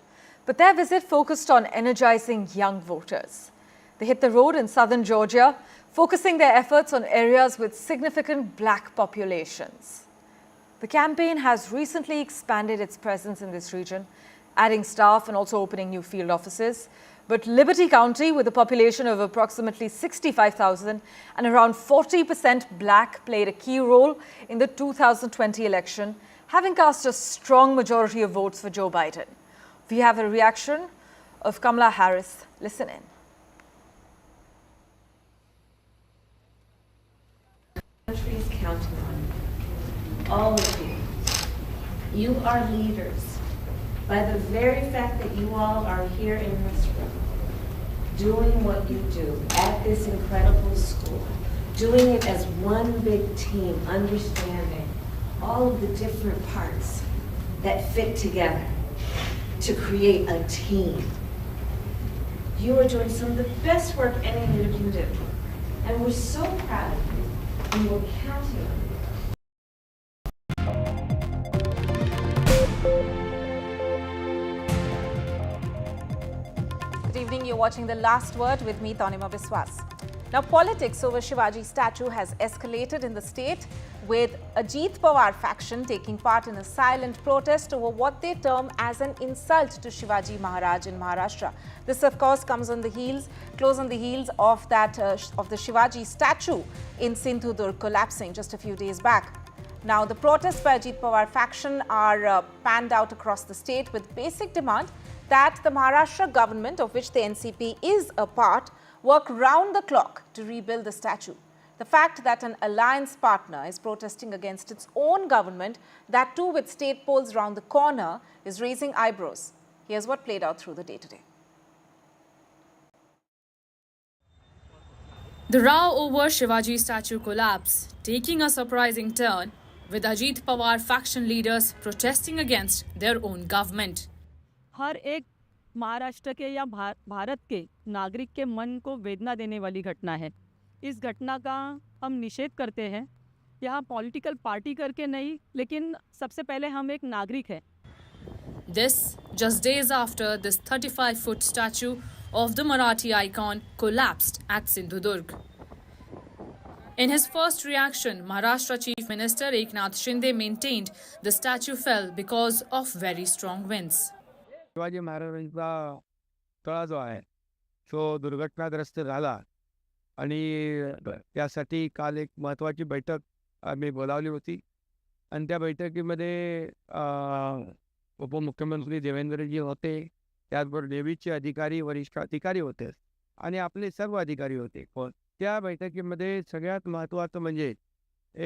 but their visit focused on energizing young voters. They hit the road in southern Georgia, focusing their efforts on areas with significant black populations. The campaign has recently expanded its presence in this region, adding staff and also opening new field offices. But Liberty County, with a population of approximately 65,000 and around 40% black, played a key role in the 2020 election, having cast a strong majority of votes for Joe Biden. We have a reaction of Kamala Harris. Listen in. Country is counting on you. All of you. You are leaders. By the very fact that you all are here in this room, doing what you do at this incredible school, doing it as one big team, understanding all of the different parts that fit together to create a team. You are doing some of the best work any leader can do. And we're so proud of you, and we're counting on you. Good evening, you're watching The Last Word with me, Tanima Biswas. Now, politics over Shivaji statue has escalated in the state, with Ajit Pawar faction taking part in a silent protest over what they term as an insult to Shivaji Maharaj in Maharashtra. This, of course, comes on the heels, close on the heels of that of the Shivaji statue in Sindhudurg collapsing just a few days back. Now, the protests by Ajit Pawar faction are panned out across the state with basic demand that the Maharashtra government, of which the NCP is a part, work round the clock to rebuild the statue. The fact that an alliance partner is protesting against its own government, that too with state polls round the corner, is raising eyebrows. Here's what played out through the day today. The row over Shivaji statue collapse taking a surprising turn, with Ajit Pawar faction leaders protesting against their own government. हर एक महाराष्ट्र के या भारत के नागरिक के मन को वेदना देने वाली घटना है। इस घटना का हम निषेध करते हैं। यहाँ पॉलिटिकल पार्टी करके नहीं, लेकिन सबसे पहले हम एक नागरिक हैं। This just days after this 35-foot statue of the Marathi icon collapsed at Sindhudurg. In his first reaction, Maharashtra Chief Minister Eknath Shinde maintained the statue fell because of very strong winds. Shivaji महाराजांचा तळा जो आहे तो दुर्घटनाग्रस्त झाला आणि त्यासाठी काल एक महत्त्वाची बैठक आम्ही बोलावली होती आणि त्या बैठकीमध्ये उपमुख्यमंत्री देवेंद्रजी होते, त्याचबरोबर नेव्हीचे अधिकारी, वरिष्ठ अधिकारी होते आणि आपले सर्व अधिकारी होते. त्या बैठकीमध्ये सगळ्यात महत्त्वाचं म्हणजे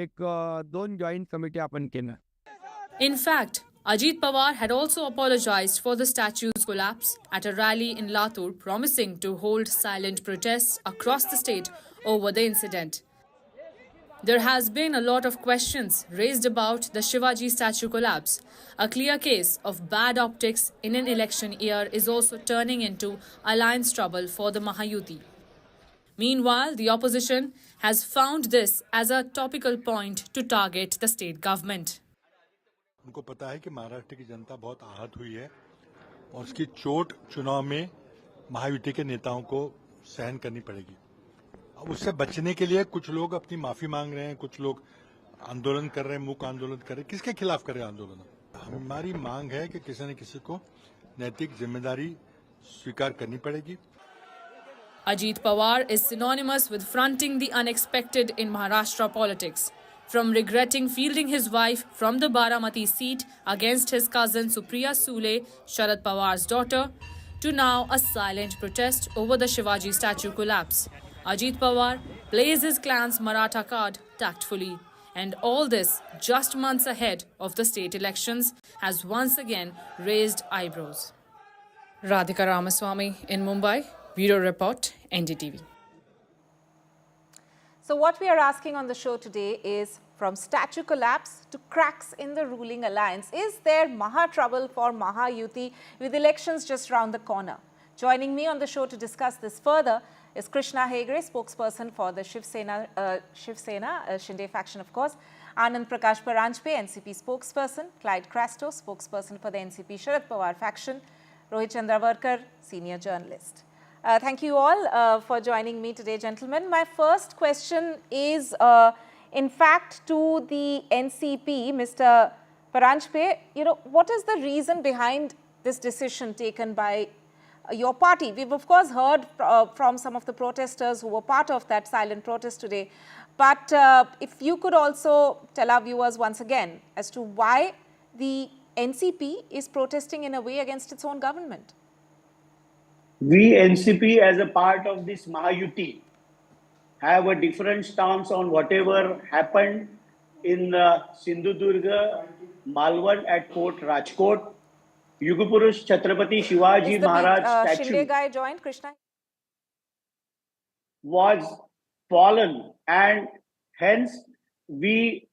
एक 2 जॉईंट कमिटी आपण केल्या. In fact, Ajit Pawar had also apologized for the statue's collapse at a rally in Latur, promising to hold silent protests across the state over the incident. There has been a lot of questions raised about the Shivaji statue collapse. A clear case of bad optics in an election year is also turning into alliance trouble for the Mahayuti. Meanwhile, the opposition has found this as a topical point to target the state government. उनको पता है कि महाराष्ट्र की जनता बहुत आहत हुई है और उसकी चोट चुनाव में महायुति के नेताओं को सहन करनी पड़ेगी. अब उससे बचने के लिए कुछ लोग अपनी माफी मांग रहे हैं, कुछ लोग आंदोलन कर रहे हैं, मूक आंदोलन कर रहे हैं. किसके खिलाफ कर रहे हैं आंदोलन? हमारी मांग है कि किसी न किसी को नैतिक जिम्मेदारी स्वीकार करनी पड़ेगी. Ajit Pawar is synonymous with fronting the unexpected in Maharashtra politics. From regretting fielding his wife from the Baramati seat against his cousin Supriya Sule, Sharad Pawar's daughter, to now a silent protest over the Shivaji statue collapse. Ajit Pawar plays his clan's Maratha card tactfully. And all this just months ahead of the state elections has once again raised eyebrows. Radhika Ramaswamy in Mumbai, Bureau Report, NDTV. So what we are asking on the show today is, from statue collapse to cracks in the ruling alliance, is there Maha trouble for Mahayuti with elections just round the corner? Joining me on the show to discuss this further is Krishna Hegde, spokesperson for the Shiv Sena, Shinde faction, of course. Anand Prakash Paranjpe, NCP spokesperson. Clyde Crasto, spokesperson for the NCP Sharad Pawar faction. Rohit Chandravarkar, senior journalist. Thank you all for joining me today, gentlemen. My first question is, in fact, to the NCP, Mr. Paranjpe. What is the reason behind this decision taken by your party? We've of course heard from some of the protesters who were part of that silent protest today. But if you could also tell our viewers once again as to why the NCP is protesting in a way against its own government. We NCP, as a part of this Mahayuti, have a different stance on whatever happened in Sindhudurga, Malwan at Fort Rajkot. Yugapurush Chhatrapati Shivaji Maharaj statue Shinde guy joined, Krishna? Was fallen, and hence we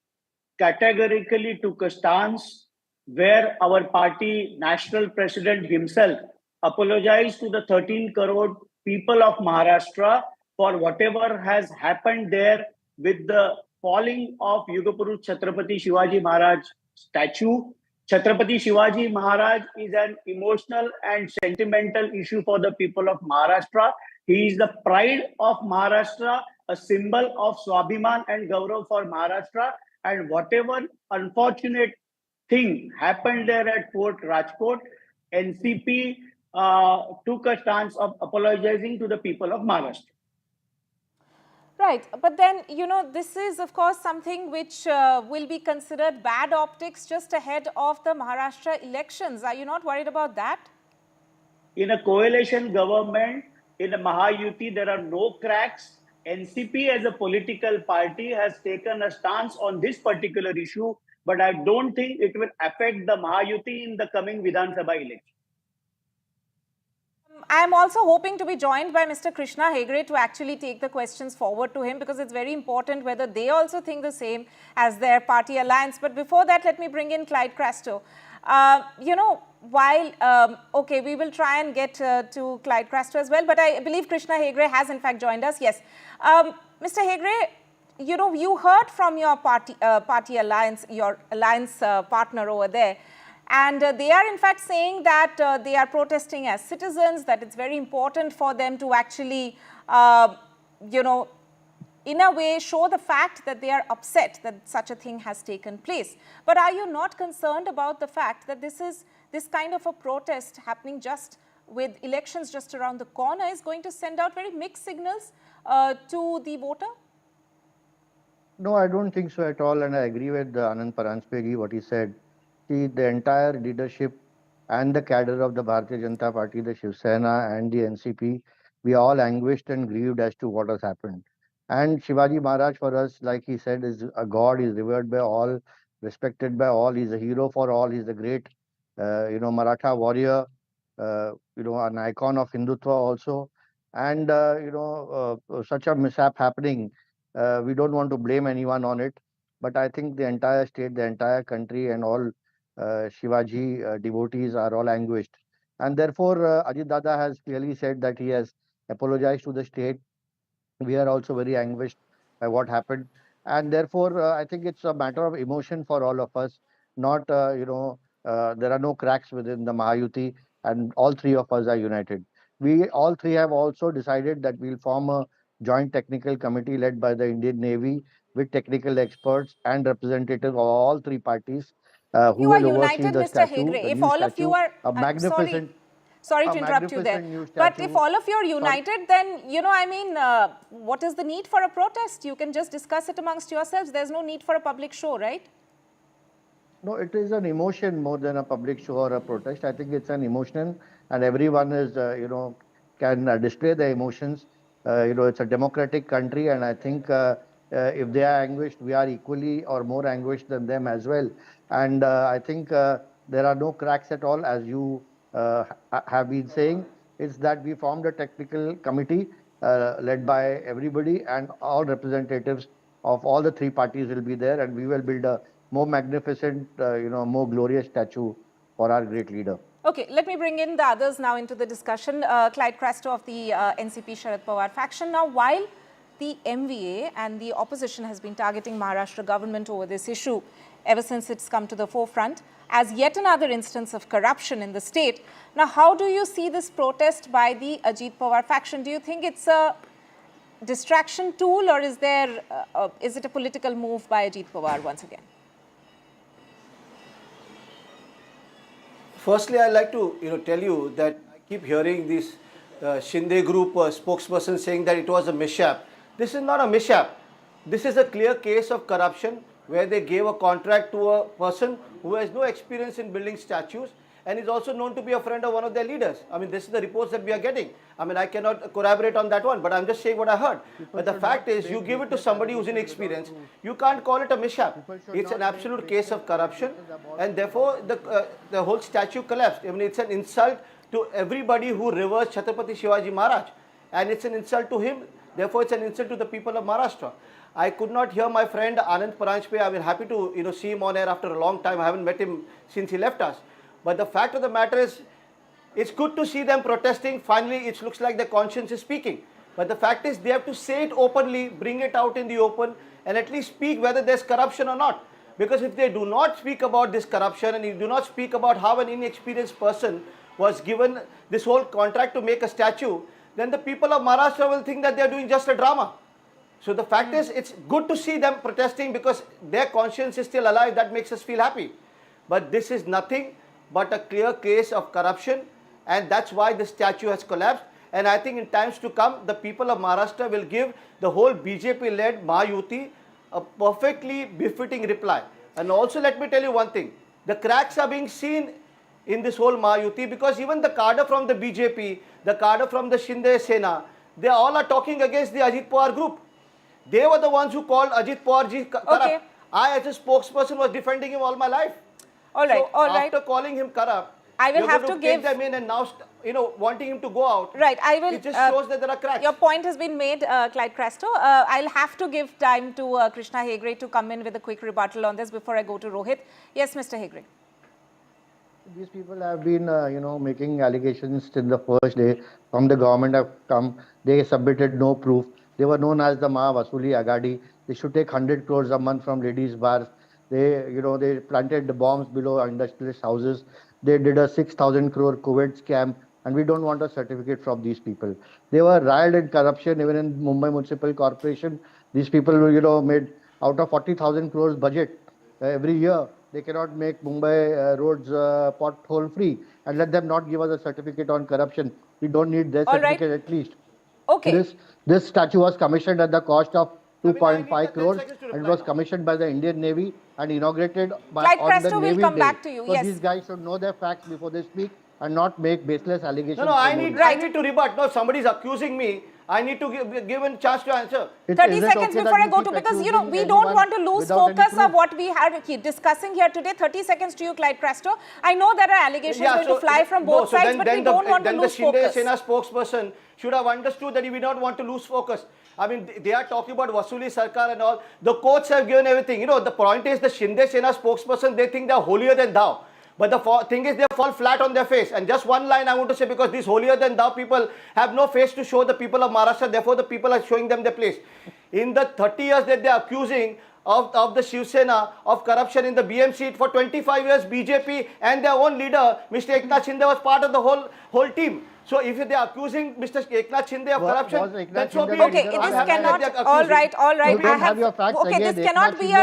categorically took a stance where our party national president himself apologized to the 13 crore people of Maharashtra for whatever has happened there with the falling of Yugapurush Chhatrapati Shivaji Maharaj statue. Chhatrapati Shivaji Maharaj is an emotional and sentimental issue for the people of Maharashtra. He is the pride of Maharashtra, a symbol of Swabhiman and Gaurav for Maharashtra. And whatever unfortunate thing happened there at Fort Rajkot, NCP took a stance of apologizing to the people of Maharashtra. Right, but then, you know, this is of course something which will be considered bad optics just ahead of the Maharashtra elections. Are you not worried about that? In a coalition government, in a Mahayuti, there are no cracks. NCP as a political party has taken a stance on this particular issue, but I don't think it will affect the Mahayuti in the coming Vidhan Sabha election. I am also hoping to be joined by Mr. Krishna Hegre to actually take the questions forward to him, because it's very important whether they also think the same as their party alliance. But before that, let me bring in Clyde Crasto. You know, while, okay, we will try and get to Clyde Crasto as well, but I believe Krishna Hegre has in fact joined us. Yes. Mr. Hegre, you know, you heard from your party alliance, your alliance partner over there. And they are in fact saying that they are protesting as citizens, that it's very important for them to actually, you know, in a way show the fact that they are upset that such a thing has taken place. But are you not concerned about the fact that this kind of a protest happening just with elections just around the corner is going to send out very mixed signals to the voter? No, I don't think so at all, and I agree with Anand Paranjpegi, what he said. See, the entire leadership and the cadre of the Bharatiya Janata Party, the Shiv Sena and the NCP, we are all anguished and grieved as to what has happened. And Shivaji Maharaj for us, like he said, is a god, is revered by all, respected by all, he's a hero for all, he's a great, you know, Maratha warrior, you know, an icon of Hindutva also. And, you know, such a mishap happening, we don't want to blame anyone on it. But I think the entire state, the entire country and all Shivaji devotees are all anguished. And therefore, Ajit Dada has clearly said that he has apologized to the state. We are also very anguished by what happened. And therefore, I think it's a matter of emotion for all of us. Not, you know, there are no cracks within the Mahayuti, and all three of us are united. We all three have also decided that we'll form a joint technical committee led by the Indian Navy with technical experts and representatives of all three parties who You are will oversee united, the Mr. statue, Hegre. the If new all of you statue, are, a magnificent, sorry a to interrupt you there, magnificent new but statue. if all of you are united, then, you know, I mean, what is the need for a protest? You can just discuss it amongst yourselves. There's no need for a public show, right? No, it is an emotion more than a public show or a protest. I think it's an emotion, and everyone is, you know, can display their emotions. You know, it's a democratic country, and I think if they are anguished, we are equally or more anguished than them as well. And I think there are no cracks at all, as you have been saying. It's that we formed a technical committee led by everybody, and all representatives of all the three parties will be there, and we will build a more magnificent, you know, more glorious statue for our great leader. Okay, let me bring in the others now into the discussion. Clyde Crasto of the NCP Sharad Pawar faction. Now, while the MVA and the opposition has been targeting Maharashtra government over this issue ever since it's come to the forefront as yet another instance of corruption in the state. Now, how do you see this protest by the Ajit Pawar faction? Do you think it's a distraction tool, or is it a political move by Ajit Pawar once again? Firstly, I'd like to tell you that I keep hearing this Shinde group spokesperson saying that it was a mishap. This is not a mishap. This is a clear case of corruption where they gave a contract to a person who has no experience in building statues and is also known to be a friend of one of their leaders. I mean, this is the reports that we are getting. I mean, I cannot corroborate on that one, but I'm just saying what I heard. But the fact is, you give it to somebody who's inexperienced, you can't call it a mishap. It's an absolute case of corruption, and therefore the whole statue collapsed. I mean, it's an insult to everybody who reveres Chhatrapati Shivaji Maharaj, and it's an insult to him. Therefore, it's an insult to the people of Maharashtra. I could not hear my friend Anand Paranjpegi. I've been happy to see him on air after a long time. I haven't met him since he left us. But the fact of the matter is, it's good to see them protesting. Finally, it looks like their conscience is speaking. But the fact is, they have to say it openly, bring it out in the open, and at least speak whether there's corruption or not. Because if they do not speak about this corruption, and you do not speak about how an inexperienced person was given this whole contract to make a statue, then the people of Maharashtra will think that they are doing just a drama. So the fact is, it's good to see them protesting because their conscience is still alive. That makes us feel happy. But this is nothing but a clear case of corruption, and that's why the statue has collapsed. And I think in times to come, the people of Maharashtra will give the whole BJP-led Mahayuti a perfectly befitting reply. And also let me tell you one thing, the cracks are being seen in this whole Mahayuti, because even the cadre from the BJP, the cadre from the Shinde Sena, they all are talking against the Ajit Pawar group. They were the ones who called Ajit Pawar ji corrupt. Okay. I as a spokesperson was defending him all my life. All right, so after calling him corrupt, I will have to take give them in, and now wanting him to go out. Right, I will. It just shows that there are cracks. Your point has been made, Clyde Cresto. I'll have to give time to Krishna Hegre to come in with a quick rebuttal on this before I go to Rohit. Yes, Mr. Hegre. These people have been, making allegations till the first day. From the government have come. They submitted no proof. They were known as the Maha Vasuli Agadi. They should take 100 crores a month from ladies' bars. They planted the bombs below industrialist houses. They did a 6,000 crore COVID scam, and we don't want a certificate from these people. They were riled in corruption even in Mumbai Municipal Corporation. These people, made out of 40,000 crores budget every year. They cannot make Mumbai roads pothole free, and let them not give us a certificate on corruption. We don't need their certificate at least. Okay. This statue was commissioned at the cost of 2.5 crores, and it was commissioned by the Indian Navy and inaugurated by Clyde on Cresto the will Navy come Day. back to you. So Yes. these guys should know their facts before they speak and not make baseless allegations. No, I need to rebut. No, somebody is accusing me. I need to give a chance to answer. 30 seconds before I go to, because we don't want to lose focus of what we are discussing here today. 30 seconds to you, Clyde Cresto. I know there are allegations going to fly from both sides, but we don't want to lose focus. Then the Shinde Sena spokesperson should have understood that we don't want to lose focus. I mean, they are talking about Vasuli Sarkar and all. The courts have given everything. The point is the Shinde Sena spokesperson, they think they are holier than thou. But the thing is, they fall flat on their face. And just one line I want to say, because these holier than thou people have no face to show the people of Maharashtra, therefore the people are showing them their place. In the 30 years that they are accusing of the Shiv Sena of corruption in the BM seat, for 25 years BJP and their own leader, Mr. Eknath Shinde, was part of the whole team. So if they are accusing Mr. Eknath Shinde of corruption, then so be it. Okay, this cannot, all right. Okay, this cannot be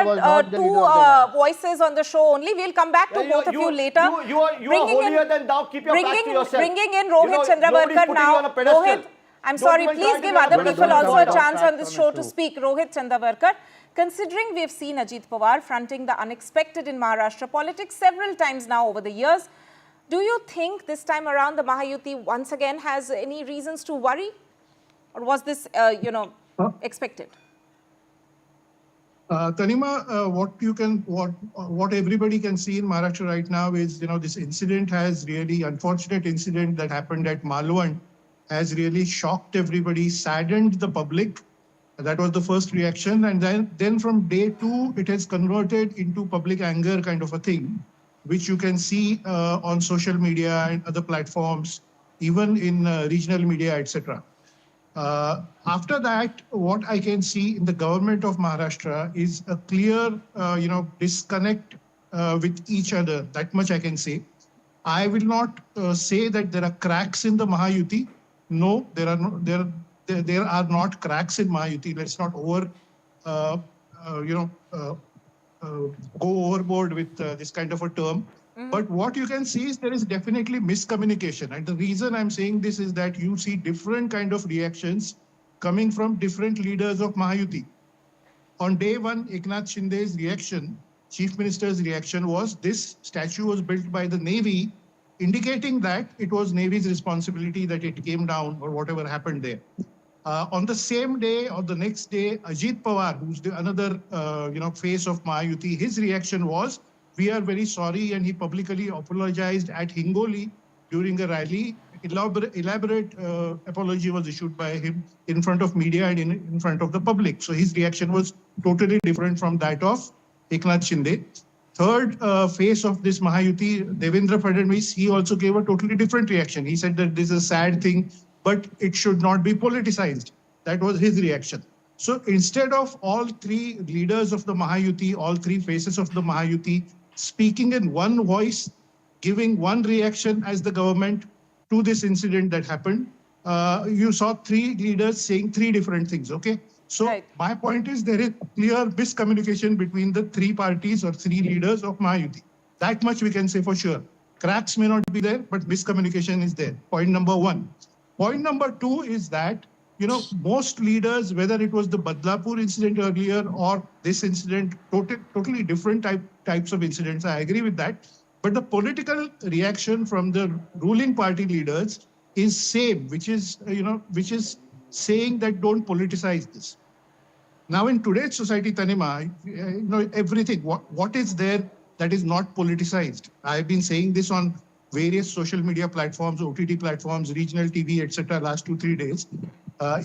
two voices on the show only. We'll come back to both of you later. You are holier than thou. Keep your facts to yourself. Bringing in Rohit Chandravarkar now. Rohit, I'm sorry, please give other people also a chance on this show to speak. Rohit Chandravarkar, considering we've seen Ajit Pawar fronting the unexpected in Maharashtra politics several times now over the years, do you think this time around the Mahayuti once again has any reasons to worry? Or was this, expected? Tanima, what everybody can see in Maharashtra right now is, this incident has really, unfortunate incident that happened at Malwan has really shocked everybody, saddened the public. That was the first reaction. And then from day two, it has converted into public anger kind of a thing, which you can see on social media and other platforms, even in regional media, etc. After that, what I can see in the government of Maharashtra is a clear, disconnect with each other. That much I can say. I will not say that there are cracks in the Mahayuti. No, there are not cracks in Mahayuti. Let's not go overboard with this kind of a term. But what you can see is there is definitely miscommunication. And the reason I'm saying this is that you see different kind of reactions coming from different leaders of Mahayuti. On day one, Eknath Shinde's reaction, Chief Minister's reaction was this statue was built by the Navy, indicating that it was Navy's responsibility that it came down or whatever happened there. On the same day or the next day, Ajit Pawar, who's another face of Mahayuti, his reaction was, we are very sorry, and he publicly apologized at Hingoli during a rally. Elaborate apology was issued by him in front of media and in front of the public. So his reaction was totally different from that of Eknath Shinde. Third face of this Mahayuti, Devendra Fadnavis, he also gave a totally different reaction. He said that this is a sad thing, but it should not be politicized. That was his reaction. So instead of all three leaders of the Mahayuti, all three faces of the Mahayuti, speaking in one voice, giving one reaction as the government to this incident that happened, you saw three leaders saying three different things, okay? So my point is there is clear miscommunication between the three parties or three leaders of Mahayuti. That much we can say for sure. Cracks may not be there, but miscommunication is there. Point number one. Point number two is that, most leaders, whether it was the Badlapur incident earlier or this incident, totally different types of incidents, I agree with that. But the political reaction from the ruling party leaders is same, which is saying that don't politicize this. Now, in today's society, Tanima, everything, what is there that is not politicized? I've been saying this on various social media platforms, OTT platforms, regional TV, etc. last 2-3 days,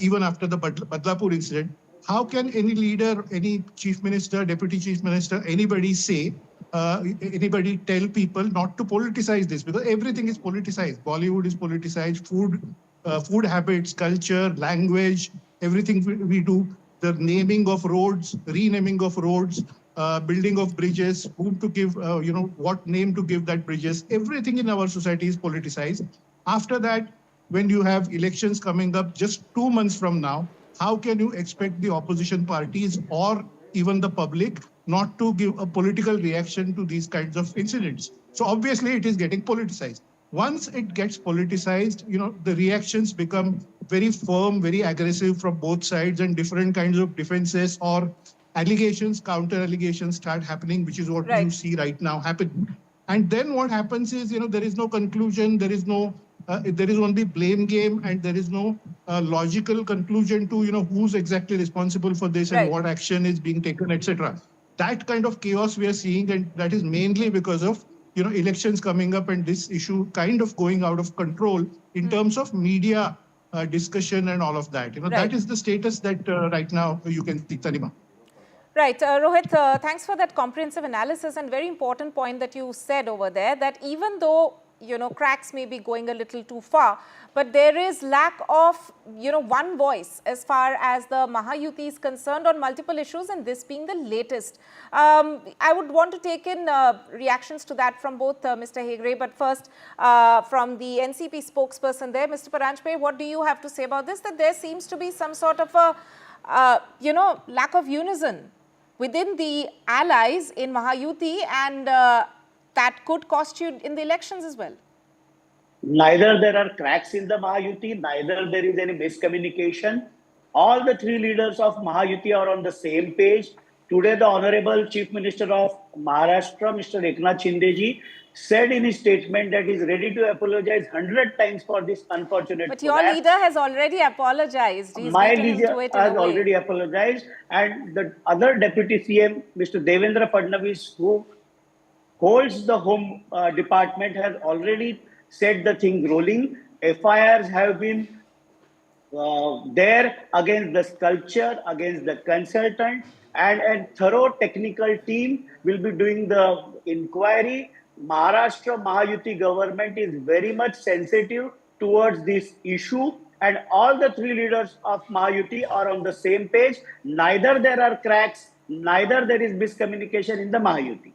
even after the Badlapur incident. How can any leader, any chief minister, deputy chief minister, anybody tell people not to politicize this? Because everything is politicized. Bollywood is politicized, food habits, culture, language, everything we do, the naming of roads, renaming of roads, building of bridges, whom to give, what name to give that bridges. Everything in our society is politicized. After that, when you have elections coming up just 2 months from now, how can you expect the opposition parties or even the public not to give a political reaction to these kinds of incidents? So obviously it is getting politicized. Once it gets politicized, the reactions become very firm, very aggressive from both sides, and different kinds of defenses or allegations, counter allegations start happening, which is what you see right now happening. And then what happens is, there is no conclusion, there is only blame game, and there is no logical conclusion to, who's exactly responsible for this and what action is being taken, etc. That kind of chaos we are seeing, and that is mainly because of, elections coming up and this issue kind of going out of control in terms of media discussion and all of that. That is the status that right now you can see, Tanima. Right. Rohit, thanks for that comprehensive analysis, and very important point that you said over there, that even though, cracks may be going a little too far, but there is lack of, one voice as far as the Mahayuti is concerned on multiple issues, and this being the latest. I would want to take in reactions to that from both Mr. Hegre, but first from the NCP spokesperson there, Mr. Paranjpe, what do you have to say about this? That there seems to be some sort of a, lack of unison within the allies in Mahayuti, and that could cost you in the elections as well. Neither there are cracks in the Mahayuti, neither there is any miscommunication. All the three leaders of Mahayuti are on the same page. Today, the Honorable Chief Minister of Maharashtra, Mr. Eknath Shinde, said in his statement that he is ready to apologize 100 times for this unfortunate But your leader has already apologized. My leader has already apologized, and the other Deputy CM, Mr. Devendra Fadnavis, who holds the Home Department, has already set the thing rolling. FIRs have been there against the sculpture, against the consultant, and a thorough technical team will be doing the inquiry. Maharashtra Mahayuti government is very much sensitive towards this issue, and all the three leaders of Mahayuti are on the same page. Neither there are cracks, neither there is miscommunication in the Mahayuti.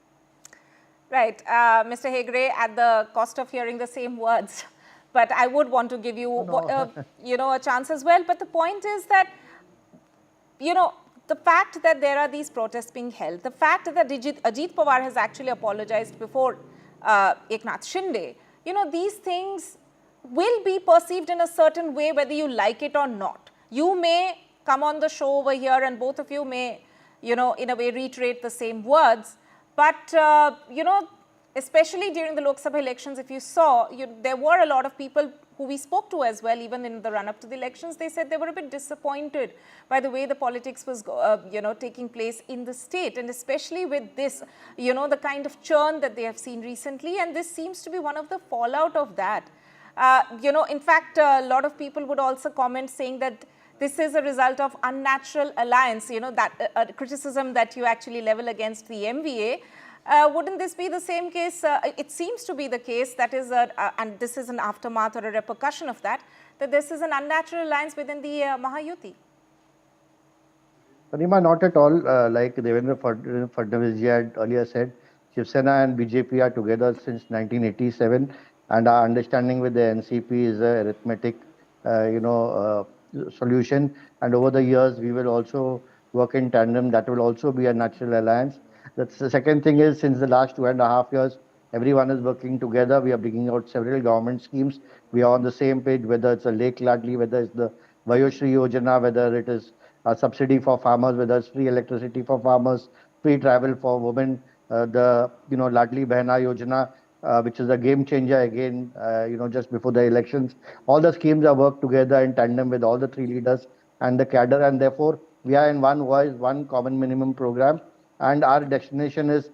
Right, Mr. Hegre, at the cost of hearing the same words, but I would want to give you, a chance as well. But the point is that, the fact that there are these protests being held, the fact that Ajit Pawar has actually apologized before Eknath Shinde, these things will be perceived in a certain way, whether you like it or not. You may come on the show over here and both of you may, in a way reiterate the same words. But, especially during the Lok Sabha elections, if you saw, there were a lot of people who we spoke to as well, even in the run-up to the elections. They said they were a bit disappointed by the way the politics was, taking place in the state, and especially with this, the kind of churn that they have seen recently. And this seems to be one of the fallout of that. In fact, a lot of people would also comment saying that this is a result of unnatural alliance, that criticism that you actually level against the MVA. Wouldn't this be the same case? It seems to be the case, that is, and this is an aftermath or a repercussion of that this is an unnatural alliance within the Mahayuti. Parima, not at all. Like Devendra Fadnavis had earlier said, Shiv Sena and BJP are together since 1987, and our understanding with the NCP is a arithmetic, solution. And over the years, we will also work in tandem. That will also be a natural alliance. That's the second thing is, since the last 2.5 years, Everyone is working together. We are bringing out several government schemes. We are on the same page, whether it's a Lake Ladli, whether it's the Vayoshri Yojana, whether it is a subsidy for farmers, whether it's free electricity for farmers, free travel for women, the Ladli Behna Yojana, which is a game changer again, just before the elections. All the schemes are worked together in tandem with all the three leaders and the cadre, and therefore we are in one voice, one common minimum program, and our destination is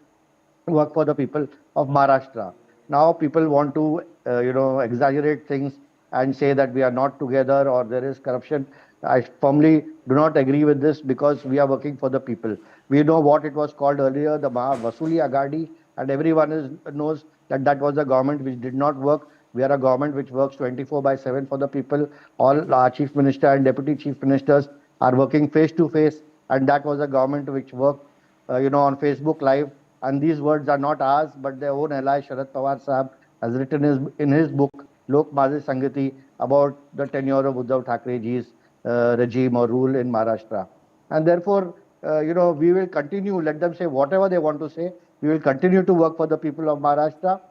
work for the people of Maharashtra. Now people want to, exaggerate things and say that we are not together or there is corruption. I firmly do not agree with this because we are working for the people. We know what it was called earlier, the Vasuli Agadi, and everyone knows that that was a government which did not work. We are a government which works 24/7 for the people. All our chief minister and deputy chief ministers are working face to face, and that was a government which worked, on Facebook Live. And these words are not ours, but their own ally Sharad Pawar Sahab has written in his book Lok Maze Sangati about the tenure of Uddhav Thackeray ji's regime or rule in Maharashtra. And therefore, we will continue, let them say whatever they want to say. We will continue to work for the people of Maharashtra,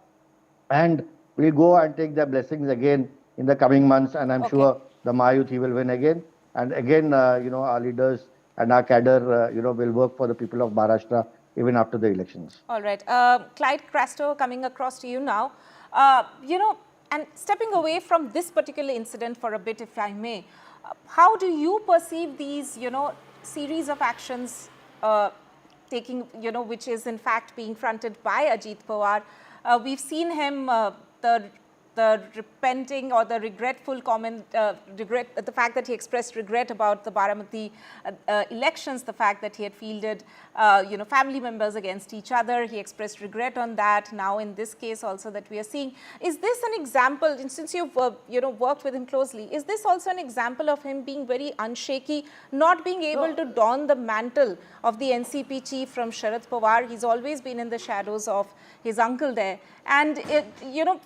and we'll go and take their blessings again in the coming months. And I'm sure the Mahayuti will win again. And again, our leaders and our cadre, will work for the people of Maharashtra even after the elections. All right. Clyde Crasto, coming across to you now. And stepping away from this particular incident for a bit, if I may, how do you perceive these, series of actions taking, which is in fact being fronted by Ajit Pawar? We've seen him, the repenting or the regretful comment, the fact that he expressed regret about the Baramati elections, the fact that he had fielded, family members against each other. He expressed regret on that. Now, in this case also that we are seeing, is this an example, and since you've, worked with him closely, is this also an example of him being very unshaky, not being able to don the mantle of the NCP chief from Sharad Pawar? He's always been in the shadows of his uncle there. And,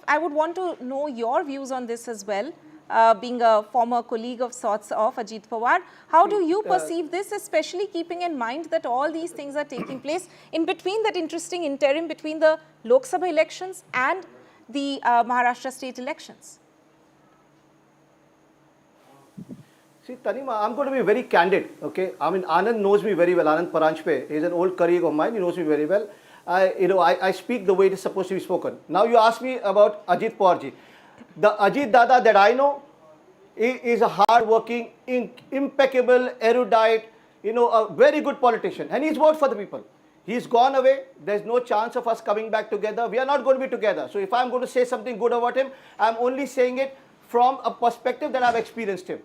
I would want to know your views on this as well, being a former colleague of sorts of Ajit Pawar. How do you perceive this, especially keeping in mind that all these things are taking place in between that interesting interim between the Lok Sabha elections and the Maharashtra state elections? See, Tanima, I'm going to be very candid, okay? I mean, Anand knows me very well. Anand Paranjpe is an old colleague of mine. He knows me very well. I speak the way it is supposed to be spoken. Now you ask me about Ajit Pawarji. The Ajit Dada that I know is a hard-working, impeccable, erudite, a very good politician. And he's worked for the people. He's gone away. There's no chance of us coming back together. We are not going to be together. So if I'm going to say something good about him, I'm only saying it from a perspective that I've experienced him.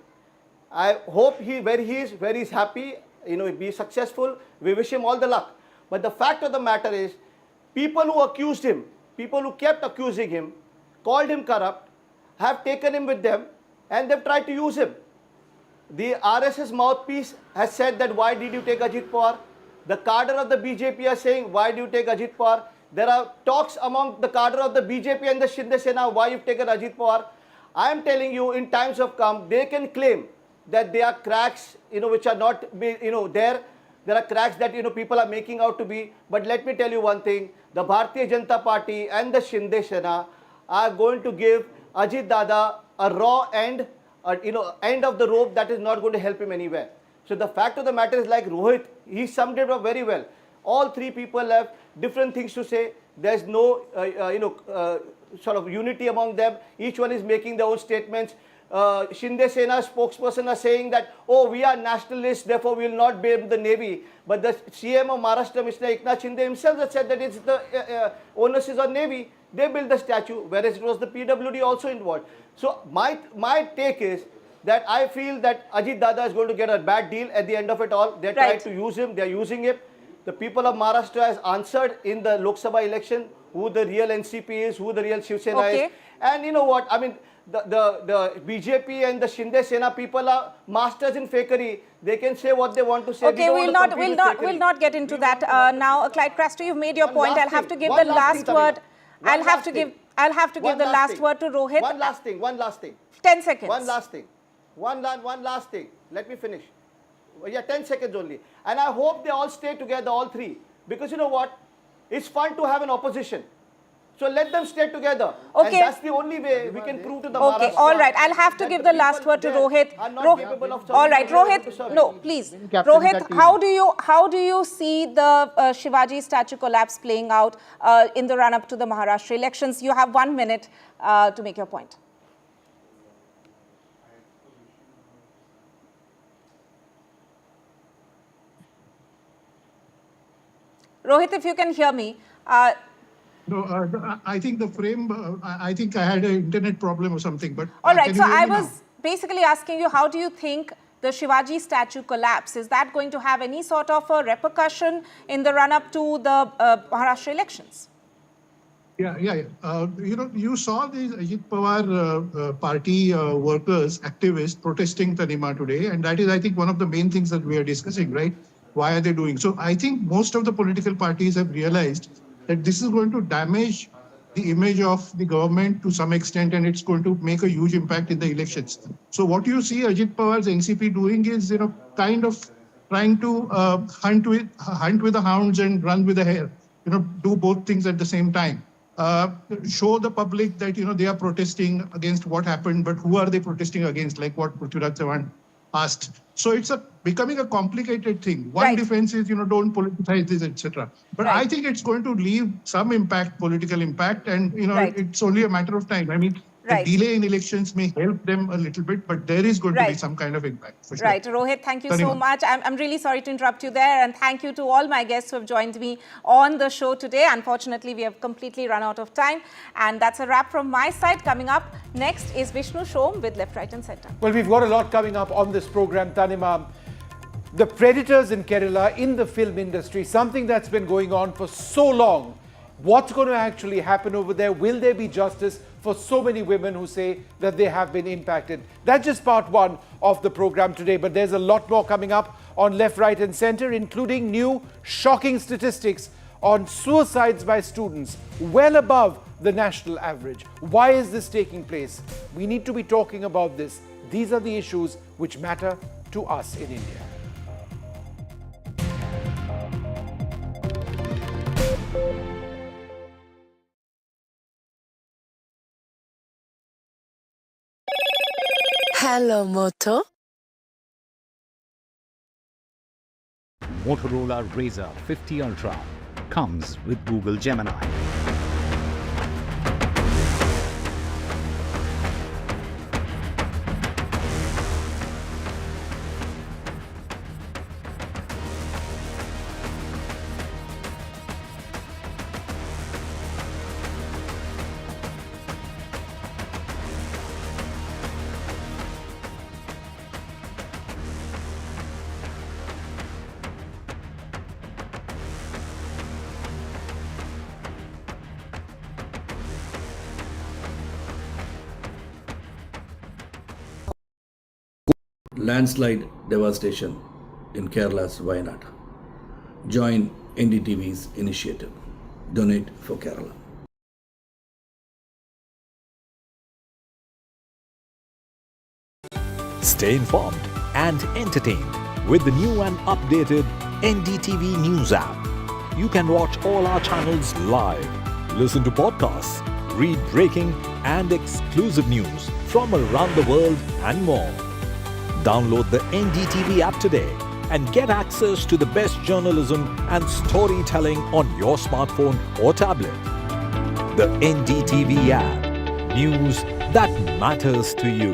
I hope where he's happy, be successful. We wish him all the luck. But the fact of the matter is, people who accused him, people who kept accusing him, called him corrupt, have taken him with them, and they've tried to use him. The RSS mouthpiece has said that, why did you take Ajit Pawar? The cadre of the BJP are saying, why do you take Ajit Pawar? There are talks among the cadre of the BJP and the Shinde Sena, why you've taken Ajit Pawar. I am telling you, in times of come, they can claim that there are cracks, which are not, there. There are cracks that, people are making out to be. But let me tell you one thing. The Bharatiya Janata Party and the Shinde Sena are going to give Ajit Dada a raw end, end of the rope that is not going to help him anywhere. So the fact of the matter is, like Rohit, he summed it up very well. All three people have different things to say. There's no, sort of unity among them. Each one is making their own statements. Shinde Sena spokesperson are saying that, oh, we are nationalists, therefore we will not build the navy. But the CM of Maharashtra, Mr. Eknath Shinde himself has said that it's the onus is on navy. They built the statue, whereas it was the PWD also involved. So my take is that I feel that Ajit Dada is going to get a bad deal at the end of it all. They're trying to use him. They're using him. The people of Maharashtra has answered in the Lok Sabha election who the real NCP is, who the real Shiv Sena is. And you know what? I mean, the BJP and the Shinde Sena people are masters in fakery. They can say what they want to say. Okay, we'll not get into that now. Clyde Crasto, you've made your point. I'll have to give the last word. I'll have to give the last word to Rohit. One last thing. 10 seconds. One last thing. Let me finish. Yeah, 10 seconds only. And I hope they all stay together, all three. Because you know what? It's fun to have an opposition. So let them stay together. Okay. And that's the only way we can prove to the Okay, Maharashtra all right. I'll have to give the last word to Rohit. All right, Rohit. No, please, Rohit. How do you see the Shivaji statue collapse playing out in the run-up to the Maharashtra elections? You have 1 minute to make your point. Rohit, if you can hear me. No, I think the frame, I think I had an internet problem or something, but... All right, so I was basically asking you, how do you think the Shivaji statue collapse, is that going to have any sort of a repercussion in the run-up to the Maharashtra elections? Yeah. You saw the Ajit Pawar party workers, activists protesting Tanima today, and that is, I think, one of the main things that we are discussing, right? Why are they doing? So I think most of the political parties have realized that this is going to damage the image of the government to some extent, and it's going to make a huge impact in the elections. So what you see Ajit Pawar's NCP doing is, kind of trying to hunt with the hounds and run with the hare. Do both things at the same time. Show the public that, they are protesting against what happened, but who are they protesting against, like what Prithviraj Chavan asked. So it's becoming a complicated thing. One defense is, don't politicize this, etc. But I think it's going to leave some impact, political impact, and, it's only a matter of time. I mean, the delay in elections may help them a little bit, but there is going to be some kind of impact. For sure. Right. Rohit, thank you so much. I'm really sorry to interrupt you there, and thank you to all my guests who have joined me on the show today. Unfortunately, we have completely run out of time, and that's a wrap from my side. Coming up next is Vishnu Shom with Left, Right and Centre. Well, we've got a lot coming up on this program, Tanima. The predators in Kerala in the film industry, something that's been going on for so long. What's going to actually happen over there? Will there be justice for so many women who say that they have been impacted? That's just part one of the program today, but there's a lot more coming up on Left, Right and Centre, including new shocking statistics on suicides by students, well above the national average. Why is this taking place? We need to be talking about this. These are the issues which matter to us in India. Hello, Moto. Motorola Razr 50 Ultra comes with Google Gemini. Landslide devastation in Kerala's Wayanad. Join NDTV's initiative. Donate for Kerala. Stay informed and entertained with the new and updated NDTV News app. You can watch all our channels live, listen to podcasts, read breaking and exclusive news from around the world and more. Download the NDTV app today and get access to the best journalism and storytelling on your smartphone or tablet. The NDTV app. News that matters to you.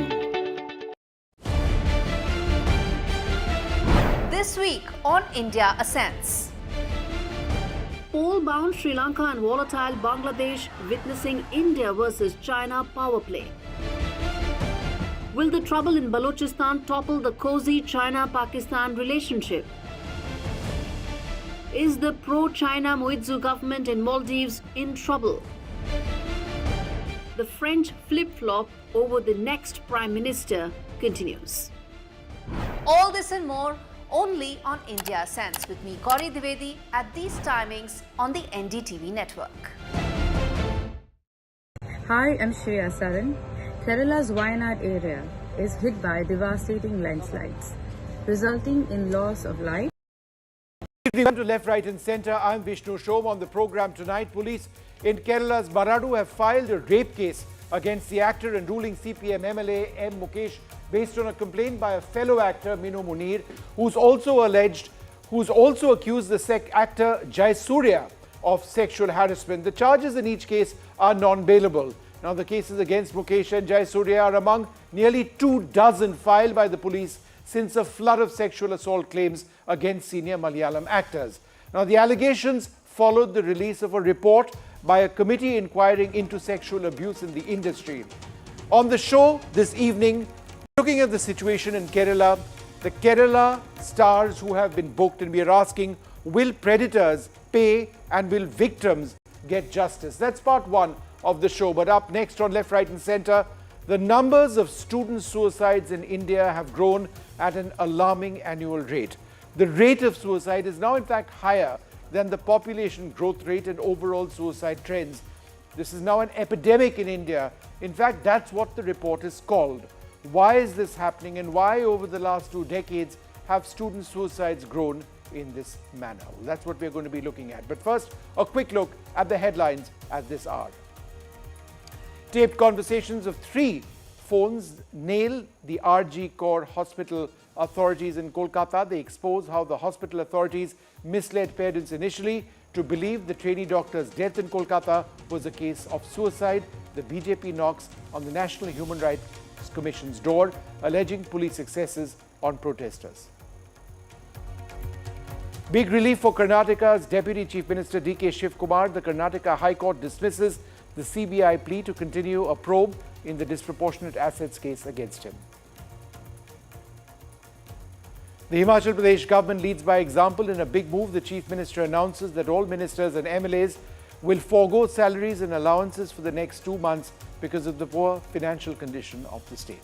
This week on India Ascends. Pole-bound Sri Lanka and volatile Bangladesh witnessing India versus China power play. Will the trouble in Balochistan topple the cozy China-Pakistan relationship? Is the pro-China Muizzu government in Maldives in trouble? The French flip-flop over the next Prime Minister continues. All this and more only on India Ascends with me, Gauri Dwivedi, at these timings on the NDTV network. Hi, I'm Shreya Saran. Kerala's Wayanad area is hit by devastating landslides, resulting in loss of life. Welcome to Left, Right and Centre. I'm Vishnu Shom. On the program tonight, police in Kerala's Maradu have filed a rape case against the actor and ruling CPM MLA M. Mukesh based on a complaint by a fellow actor, Minu Munir, who's also accused the actor Jai Surya of sexual harassment. The charges in each case are non-bailable. Now, the cases against Mukesh and Jai Surya are among nearly 24 filed by the police since a flood of sexual assault claims against senior Malayalam actors. Now, the allegations followed the release of a report by a committee inquiring into sexual abuse in the industry. On the show this evening, looking at the situation in Kerala, the Kerala stars who have been booked, and we are asking, will predators pay and will victims get justice? That's part one of the show. But up next on Left, Right and Centre, the numbers of student suicides in India have grown at an alarming annual rate. The rate of suicide is now in fact higher than the population growth rate and overall suicide trends. This is now an epidemic in India. In fact, that's what the report is called. Why is this happening, and why over the last 2 decades have student suicides grown in this manner? Well, that's what we're going to be looking at. But first, a quick look at the headlines at this hour. Taped conversations of 3 phones nail the RG Kaur Hospital authorities in Kolkata. They expose how the hospital authorities misled parents initially to believe the trainee doctor's death in Kolkata was a case of suicide. The BJP knocks on the National Human Rights Commission's door, alleging police excesses on protesters. Big relief for Karnataka's Deputy Chief Minister DK Shivakumar. The Karnataka High Court dismisses the CBI plea to continue a probe in the disproportionate assets case against him. The Himachal Pradesh government leads by example. In a big move, the Chief Minister announces that all ministers and MLAs will forego salaries and allowances for the next 2 months because of the poor financial condition of the state.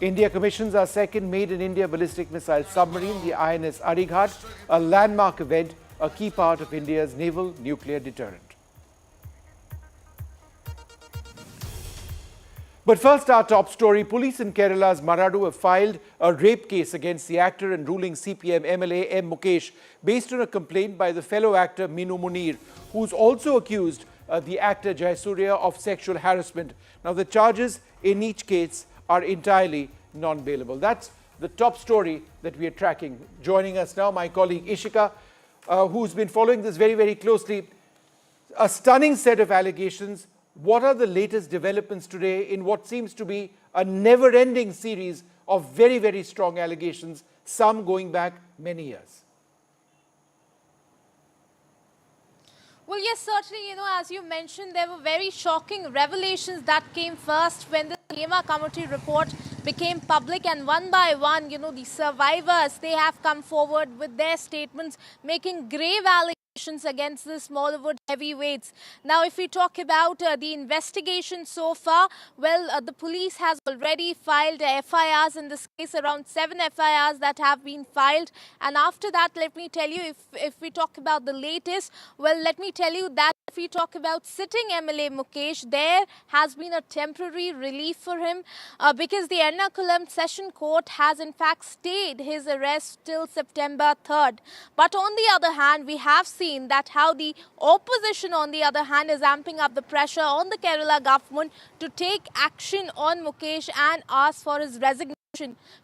India commissions our second made-in-India ballistic missile submarine, the INS Arighat, a landmark event, a key part of India's naval nuclear deterrent. But first, our top story. Police in Kerala's Maradu have filed a rape case against the actor and ruling CPM MLA M. Mukesh based on a complaint by the fellow actor Minu Munir, who's also accused the actor Jai Surya of sexual harassment. Now, the charges in each case are entirely non-bailable. That's the top story that we are tracking. Joining us now, my colleague Ishika, who's been following this very, very closely. A stunning set of allegations. What are the latest developments today in what seems to be a never-ending series of very, very strong allegations, some going back many years? Well, yes, certainly, as you mentioned, there were very shocking revelations that came first when the HEMA committee report became public, and one by one, the survivors, they have come forward with their statements, making grave allegations against the Smallwood heavyweights. Now, if we talk about the investigation so far, well, the police has already filed FIRs in this case, around 7 FIRs that have been filed. And after that, let me tell you, if we talk about the latest, well, let me tell you that if we talk about sitting MLA Mukesh, there has been a temporary relief for him because the Ernakulam Session Court has in fact stayed his arrest till September 3rd. But on the other hand, we have seen that how the opposition on the other hand is amping up the pressure on the Kerala government to take action on Mukesh and ask for his resignation.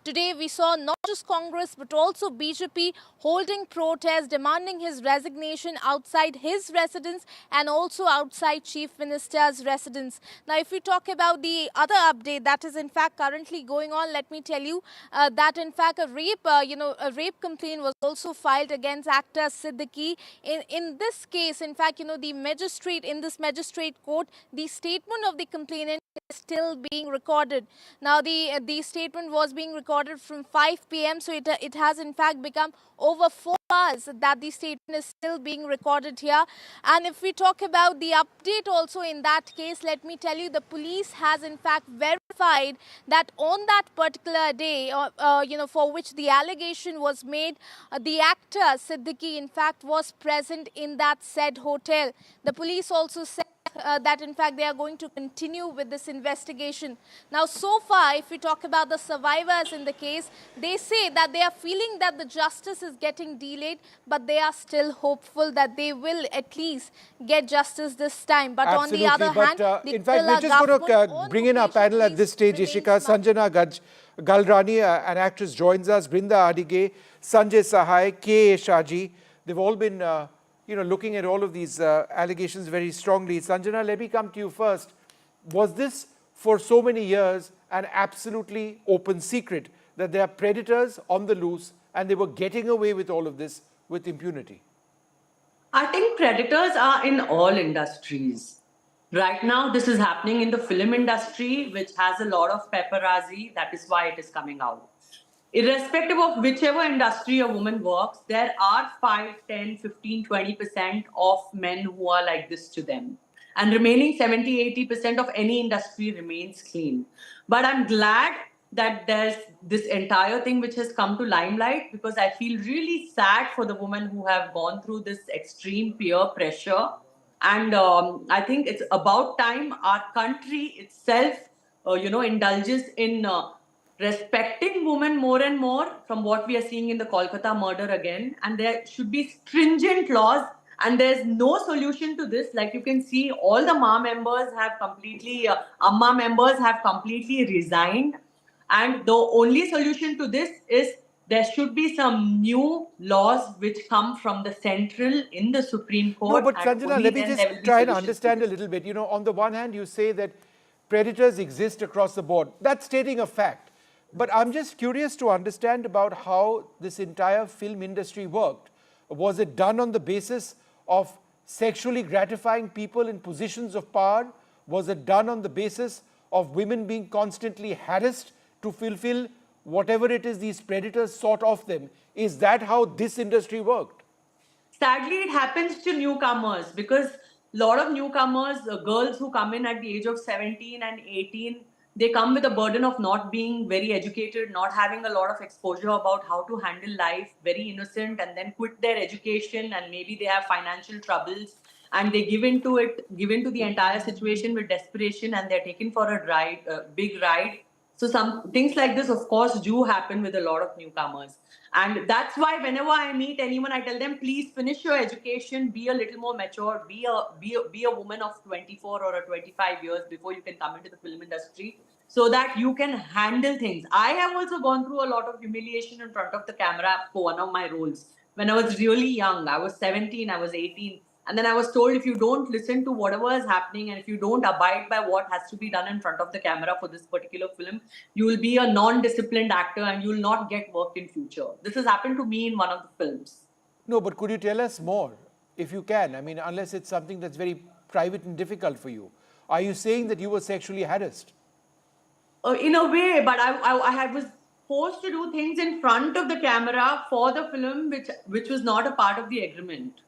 Today we saw not just Congress but also BJP holding protests demanding his resignation outside his residence and also outside Chief Minister's residence. Now, if we talk about the other update that is in fact currently going on, let me tell you that in fact a rape complaint was also filed against actor Siddiqui. In this case, in fact, the magistrate in this magistrate court, the statement of the complainant is still being recorded. Now, the statement was being recorded from 5 p.m. So it has in fact become over 4 hours that the statement is still being recorded here. And if we talk about the update also in that case, let me tell you the police has in fact verified that on that particular day, for which the allegation was made, the actor Siddiqui in fact was present in that said hotel. The police also said that in fact they are going to continue with this investigation. Now, so far, if we talk about the survivors in the case, they say that they are feeling that the justice is getting delayed, but they are still hopeful that they will at least get justice this time. But Absolutely. on the other hand, in fact, we're just going to bring in our panel at this stage. Ishika, Sanjana Galrani, an actress, joins us. Brinda Adige, Sanjay Sahai, K. Shaji. They've all been, looking at all of these allegations very strongly. Sanjana, let me come to you first. Was this, for so many years, an absolutely open secret that there are predators on the loose and they were getting away with all of this with impunity? I think predators are in all industries. Right now, this is happening in the film industry, which has a lot of paparazzi. That is why it is coming out. Irrespective of whichever industry a woman works, there are 5, 10, 15, 20% of men who are like this to them. And remaining 70, 80% of any industry remains clean. But I'm glad that there's this entire thing which has come to limelight, because I feel really sad for the women who have gone through this extreme peer pressure. And I think it's about time our country itself, indulges in respecting women more and more, from what we are seeing in the Kolkata murder again. And there should be stringent laws. And there's no solution to this. Like you can see, all the Amma members have completely resigned. And the only solution to this is there should be some new laws which come from the central in the Supreme Court. No, but Sanjana, let me just try and understand a little bit. On the one hand, you say that predators exist across the board. That's stating a fact. But I'm just curious to understand about how this entire film industry worked. Was it done on the basis of sexually gratifying people in positions of power? Was it done on the basis of women being constantly harassed to fulfill whatever it is these predators sought of them? Is that how this industry worked? Sadly, it happens to newcomers, because a lot of newcomers, girls who come in at the age of 17 and 18, they come with a burden of not being very educated, not having a lot of exposure about how to handle life, very innocent, and then quit their education, and maybe they have financial troubles and they give into the entire situation with desperation, and they're taken for a big ride. So some things like this, of course, do happen with a lot of newcomers. And that's why whenever I meet anyone, I tell them, please finish your education, be a little more mature, be a woman of 24 or 25 years before you can come into the film industry, so that you can handle things. I have also gone through a lot of humiliation in front of the camera for one of my roles. When I was really young, I was 17, I was 18. And then I was told, if you don't listen to whatever is happening and if you don't abide by what has to be done in front of the camera for this particular film, you will be a non-disciplined actor and you will not get work in future. This has happened to me in one of the films. No, but could you tell us more, if you can? I mean, unless it's something that's very private and difficult for you. Are you saying that you were sexually harassed? In a way, but I was forced to do things in front of the camera for the film, which was not a part of the agreement.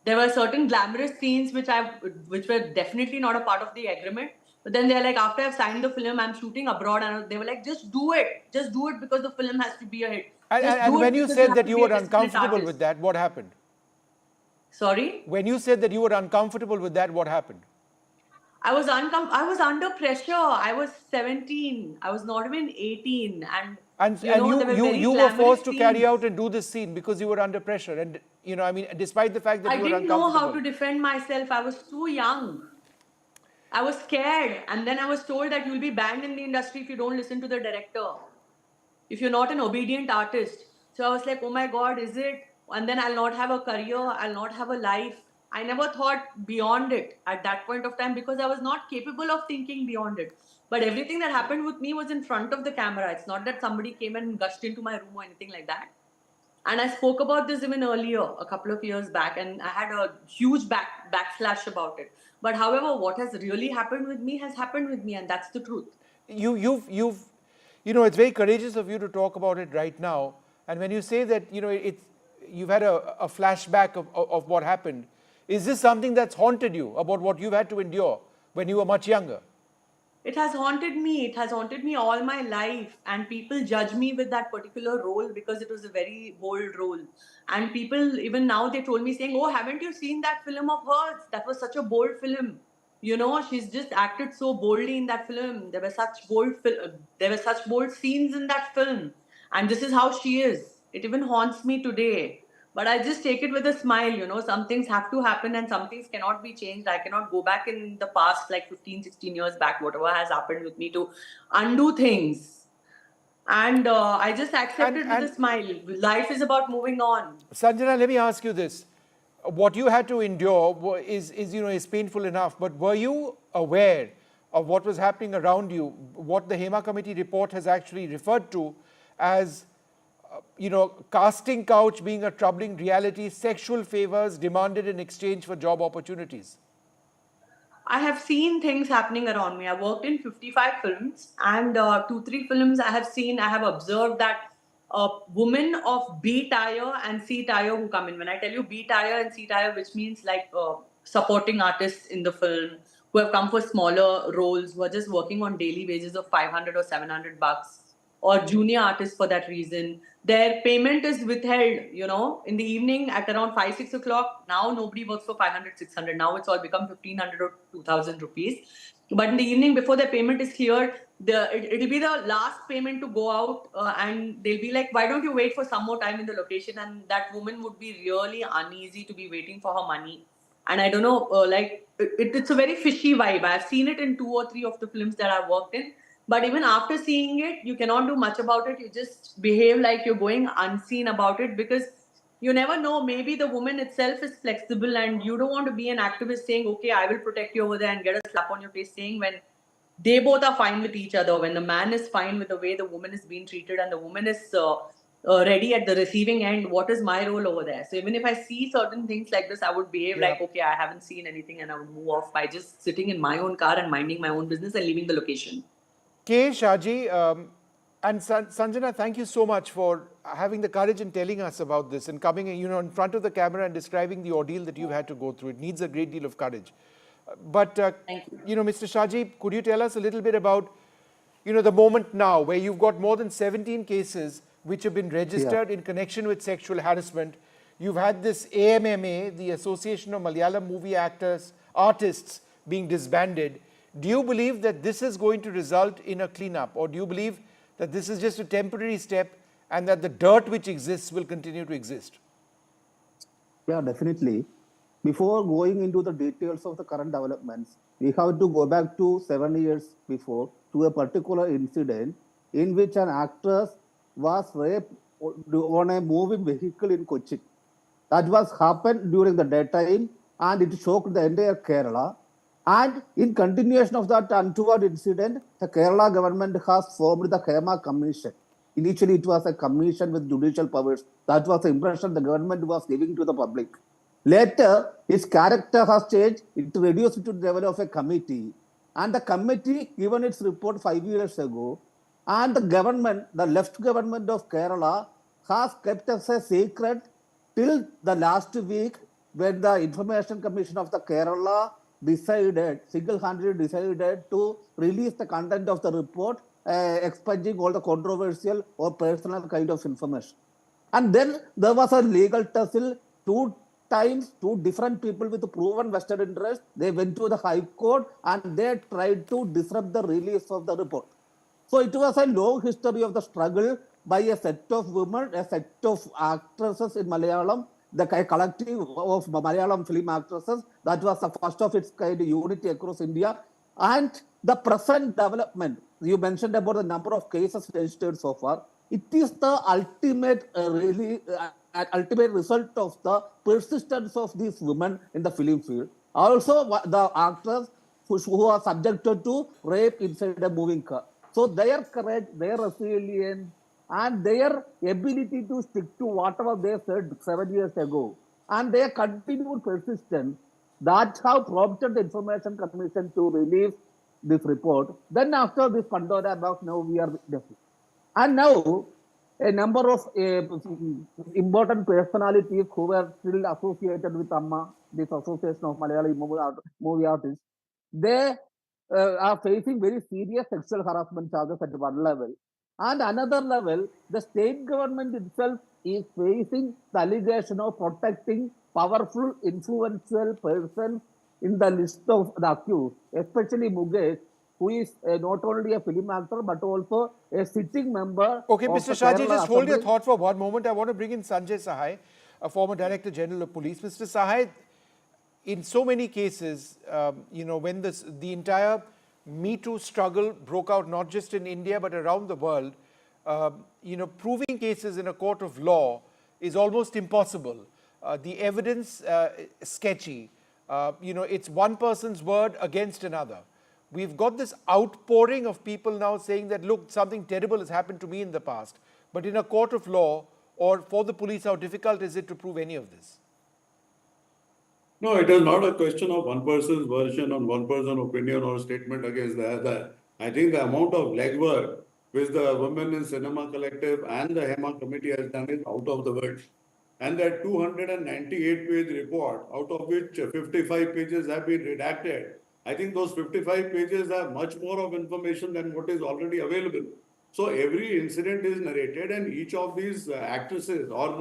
There were certain glamorous scenes which were definitely not a part of the agreement. But then they're like, after I've signed the film, I'm shooting abroad, and they were like, just do it because the film has to be a hit. And when you said that you were uncomfortable with that, what happened? Sorry? When you said that you were uncomfortable with that, what happened? I was under pressure. I was 17. I was not even 18. And you were forced to carry out and do this scene because you were under pressure. And, despite the fact that you were uncomfortable. I didn't know how to defend myself. I was too young. I was scared. And then I was told that you'll be banned in the industry if you don't listen to the director, if you're not an obedient artist. So I was like, oh my God, is it? And then I'll not have a career. I'll not have a life. I never thought beyond it at that point of time because I was not capable of thinking beyond it. But everything that happened with me was in front of the camera. It's not that somebody came and gushed into my room or anything like that. And I spoke about this even earlier, a couple of years back, and I had a huge backslash about it. But however, what has really happened with me has happened with me, and that's the truth. It's very courageous of you to talk about it right now. And when you say that, you've had a flashback of what happened, is this something that's haunted you about what you've had to endure when you were much younger? It has haunted me. It has haunted me all my life. And people judge me with that particular role because it was a very bold role. And people, even now, they told me saying, "Oh, haven't you seen that film of hers? That was such a bold film. You know, she's just acted so boldly in that film. There were such bold scenes in that film. And this is how she is." It even haunts me today. But I just take it with a smile, you know. Some things have to happen and some things cannot be changed. I cannot go back in the past, like 15, 16 years back, whatever has happened with me, to undo things. And I just accept it with a smile. Life is about moving on. Sanjana, let me ask you this. What you had to endure is painful enough, but were you aware of what was happening around you, what the Hema Committee report has actually referred to as casting couch being a troubling reality, sexual favors demanded in exchange for job opportunities? I have seen things happening around me. I worked in 55 films, and 2-3 films I have observed that women of B tier and C tier who come in. When I tell you B tier and C tier, which means like supporting artists in the film who have come for smaller roles, who are just working on daily wages of 500 or 700 bucks, or junior artists for that reason. Their payment is withheld, you know, in the evening at around 5, 6 o'clock. Now nobody works for 500, 600. Now it's all become 1,500 or 2,000 rupees. But in the evening before their payment is cleared, it'll be the last payment to go out, and they'll be like, "Why don't you wait for some more time in the location?" And that woman would be really uneasy to be waiting for her money. And I don't know, it's a very fishy vibe. I've seen it in 2 or 3 of the films that I've worked in. But even after seeing it, you cannot do much about it. You just behave like you're going unseen about it, because you never know. Maybe the woman itself is flexible and you don't want to be an activist saying, "Okay, I will protect you over there," and get a slap on your face saying, when they both are fine with each other, when the man is fine with the way the woman is being treated and the woman is ready at the receiving end, what is my role over there? So even if I see certain things like this, I would behave like, "Okay, I haven't seen anything," and I would move off by just sitting in my own car and minding my own business and leaving the location. K. Shaji, and Sanjana, thank you so much for having the courage and telling us about this and coming in front of the camera and describing the ordeal that you've had to go through. It needs a great deal of courage. But, Mr. Shaji, could you tell us a little bit about, the moment now where you've got more than 17 cases which have been registered in connection with sexual harassment. You've had this AMMA, the Association of Malayalam Movie Artists, being disbanded. Do you believe that this is going to result in a cleanup, or do you believe that this is just a temporary step and that the dirt which exists will continue to exist? Yeah, definitely. Before going into the details of the current developments, we have to go back to 7 years before to a particular incident in which an actress was raped on a moving vehicle in Kochi. That was happened during the daytime, and it shocked the entire Kerala. And in continuation of that untoward incident, the Kerala government has formed the Hema Commission. Initially, it was a commission with judicial powers. That was the impression the government was giving to the public. Later, its character has changed. It reduced to the level of a committee. And the committee, given its report 5 years ago, and the government, the left government of Kerala, has kept as a secret till the last week, when the Information Commission of the Kerala decided, single-handedly decided to release the content of the report, expunging all the controversial or personal kind of information. And then there was a legal tussle. 2 times, 2 different people with proven vested interest, they went to the High Court and they tried to disrupt the release of the report. So it was a long history of the struggle by a set of women, a set of actresses in Malayalam, the collective of Malayalam film actresses. That was the first of its kind unity across India. And the present development, you mentioned about the number of cases registered so far. It is the ultimate ultimate result of the persistence of these women in the film field. Also, the actors who are subjected to rape inside a moving car. So their courage, their resilience, and their ability to stick to whatever they said 7 years ago, and their continued persistence, that's how prompted the Information Commission to release this report. Then after this Pandora box, now we are witnessing. And now, a number of important personalities who were still associated with AMMA, this Association of Malayali Movie Artists, they are facing very serious sexual harassment charges at one level. And another level, the state government itself is facing the allegation of protecting powerful, influential persons in the list of the accused, especially Mukesh, who is not only a film actor but also a sitting member Okay, of Mr. the Shahji, Kerala just hold your Assembly. thought for one moment. I want to bring in Sanjay Sahai, a former Director General of Police. Mr. Sahai, in so many cases, when the entire Me Too struggle broke out, not just in India but around the world, proving cases in a court of law is almost impossible. The evidence sketchy. It's one person's word against another. We've got this outpouring of people now saying that, look, something terrible has happened to me in the past. But in a court of law or for the police, how difficult is it to prove any of this? No, it is not a question of one person's version or one person's opinion or statement against the other. I think the amount of legwork which the Women in Cinema Collective and the HEMA committee has done is out of the world. And that 298-page report, out of which 55 pages have been redacted, I think those 55 pages have much more of information than what is already available. So every incident is narrated, and each of these actresses or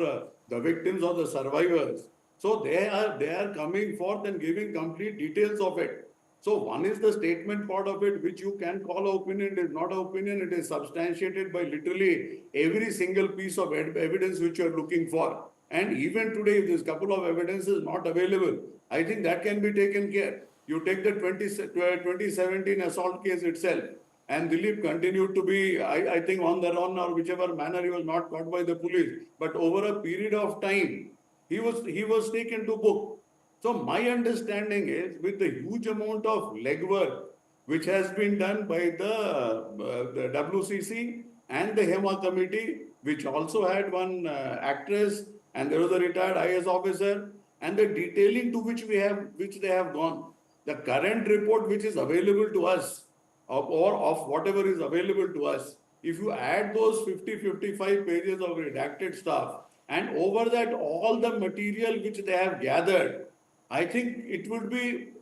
the victims or the survivors, so they are coming forth and giving complete details of it. So one is the statement part of it, which you can call opinion. It is not an opinion. It is substantiated by literally every single piece of evidence which you are looking for. And even today, if this couple of evidence is not available, I think that can be taken care. You take the 2017 assault case itself, and Dilip continued to be, I think, on the run or whichever manner he was not caught by the police. But over a period of time, he was taken to book. So my understanding is, with the huge amount of legwork which has been done by the WCC and the HEMA committee, which also had one actress, and there was a retired IS officer, and the detailing to which they have gone. The current report which is available to us, of whatever is available to us, if you add those 55 pages of redacted stuff, and over that all the material which they have gathered, I think it would be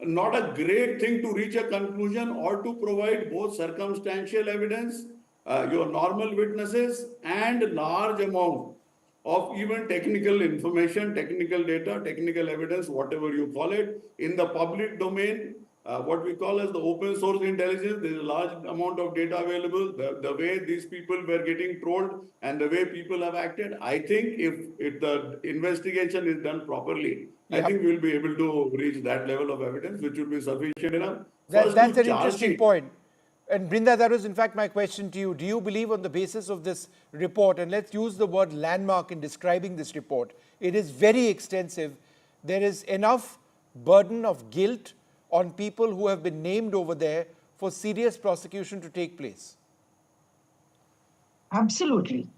not a great thing to reach a conclusion or to provide both circumstantial evidence, your normal witnesses, and large amount of even technical information, technical data, technical evidence, whatever you call it, in the public domain. What we call as the open source intelligence, there is a large amount of data available. The way these people were getting trolled and the way people have acted, I think if the investigation is done properly, I think we'll be able to reach that level of evidence, which will be sufficient enough. That's an interesting point. And Brinda, that was in fact my question to you. Do you believe on the basis of this report, and let's use the word landmark in describing this report, it is very extensive. There is enough burden of guilt on people who have been named over there for serious prosecution to take place? Absolutely.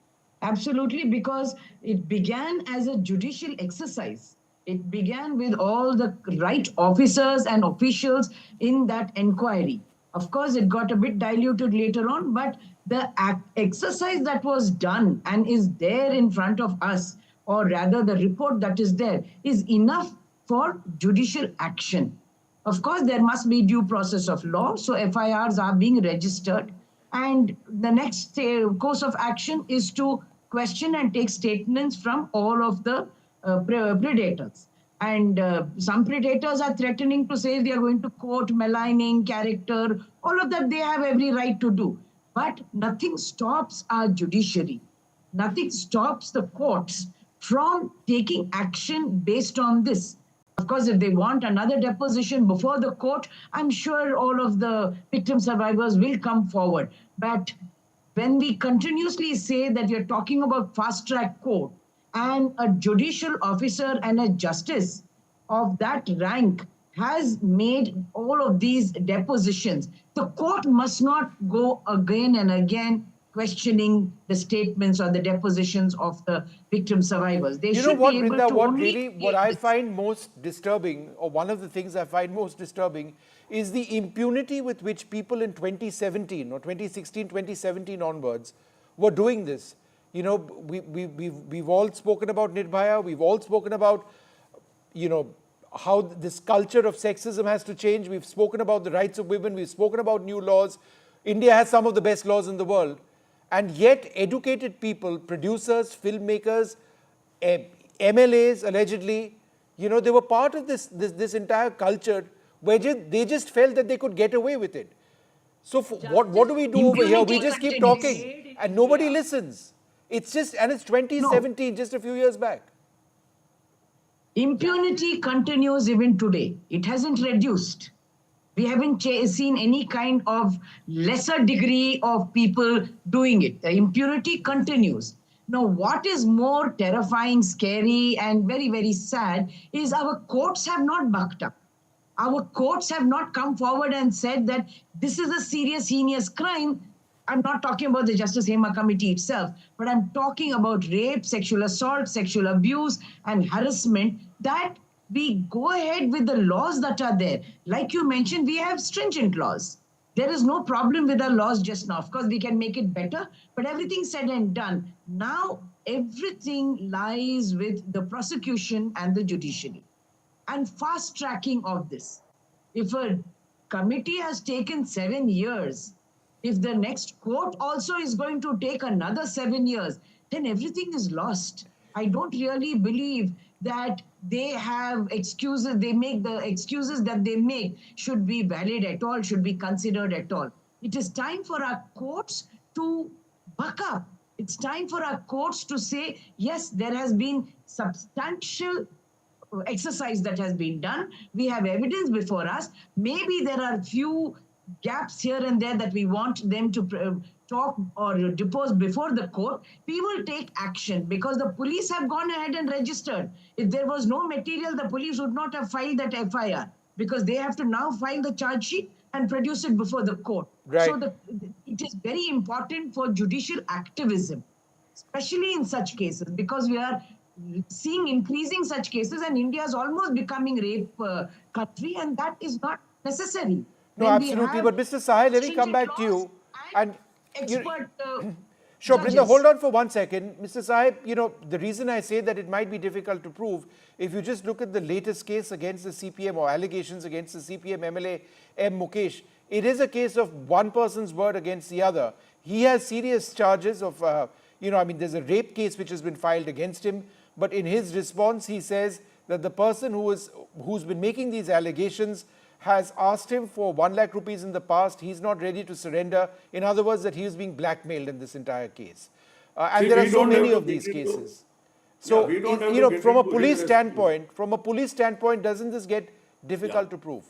Absolutely, because it began as a judicial exercise. It began with all the right officers and officials in that inquiry. Of course, it got a bit diluted later on, but the exercise that was done and is there in front of us, or rather the report that is there, is enough for judicial action. Of course, there must be due process of law, so FIRs are being registered, and the next course of action is to question and take statements from all of the predators. And some predators are threatening to say they are going to court, maligning character, all of that they have every right to do. But nothing stops our judiciary. Nothing stops the courts from taking action based on this. Of course, if they want another deposition before the court, I'm sure all of the victim survivors will come forward. But when we continuously say that you're talking about fast-track court, and a judicial officer and a justice of that rank has made all of these depositions, the court must not go again and again questioning the statements or the depositions of the victim survivors. They should be able to what I find most disturbing, or one of the things I find most disturbing, is the impunity with which people in 2017 or 2016, 2017 onwards were doing this. You know, we've all spoken about Nirbhaya. We've all spoken about, how this culture of sexism has to change. We've spoken about the rights of women. We've spoken about new laws. India has some of the best laws in the world. And yet educated people, producers, filmmakers, MLAs allegedly, they were part of this entire culture where they just felt that they could get away with it. So what do we do over here? We just keep talking and nobody listens. It's 2017, just a few years back. Impunity continues even today. It hasn't reduced. We haven't seen any kind of lesser degree of people doing it. The impunity continues. Now, what is more terrifying, scary, and very, very sad is our courts have not bucked up. Our courts have not come forward and said that this is a serious, heinous crime. I'm not talking about the Justice Hema Committee itself, but I'm talking about rape, sexual assault, sexual abuse, and harassment, that we go ahead with the laws that are there. Like you mentioned, we have stringent laws. There is no problem with our laws just now. Of course, we can make it better, but everything said and done. Now, everything lies with the prosecution and the judiciary. And fast tracking of this. If a committee has taken 7 years, if the next court also is going to take another 7 years, then everything is lost. I don't really believe that they have excuses, they make the excuses that they make should be valid at all, should be considered at all. It is time for our courts to buck up. It's time for our courts to say, yes, there has been substantial exercise that has been done. We have evidence before us. Maybe there are few gaps here and there that we want them to talk or depose before the court. We will take action because the police have gone ahead and registered. If there was no material, the police would not have filed that FIR because they have to now file the charge sheet and produce it before the court. Right. So it is very important for judicial activism, especially in such cases, because we are seeing increasing such cases and India is almost becoming rape country, and that is not necessary. No, absolutely. But Mr. Sahai, let me come back to you. And expert sure, Brinda, hold on for 1 second. Mr. Sahib, the reason I say that it might be difficult to prove, if you just look at the latest case against the CPM or allegations against the CPM MLA M. Mukesh, it is a case of one person's word against the other. He has serious charges of, there's a rape case which has been filed against him. But in his response, he says that the person who's been making these allegations has asked him for 1 lakh rupees in the past. He's not ready to surrender. In other words, that he is being blackmailed in this entire case. And there are so many of these cases. So, from a police standpoint, doesn't this get difficult to prove?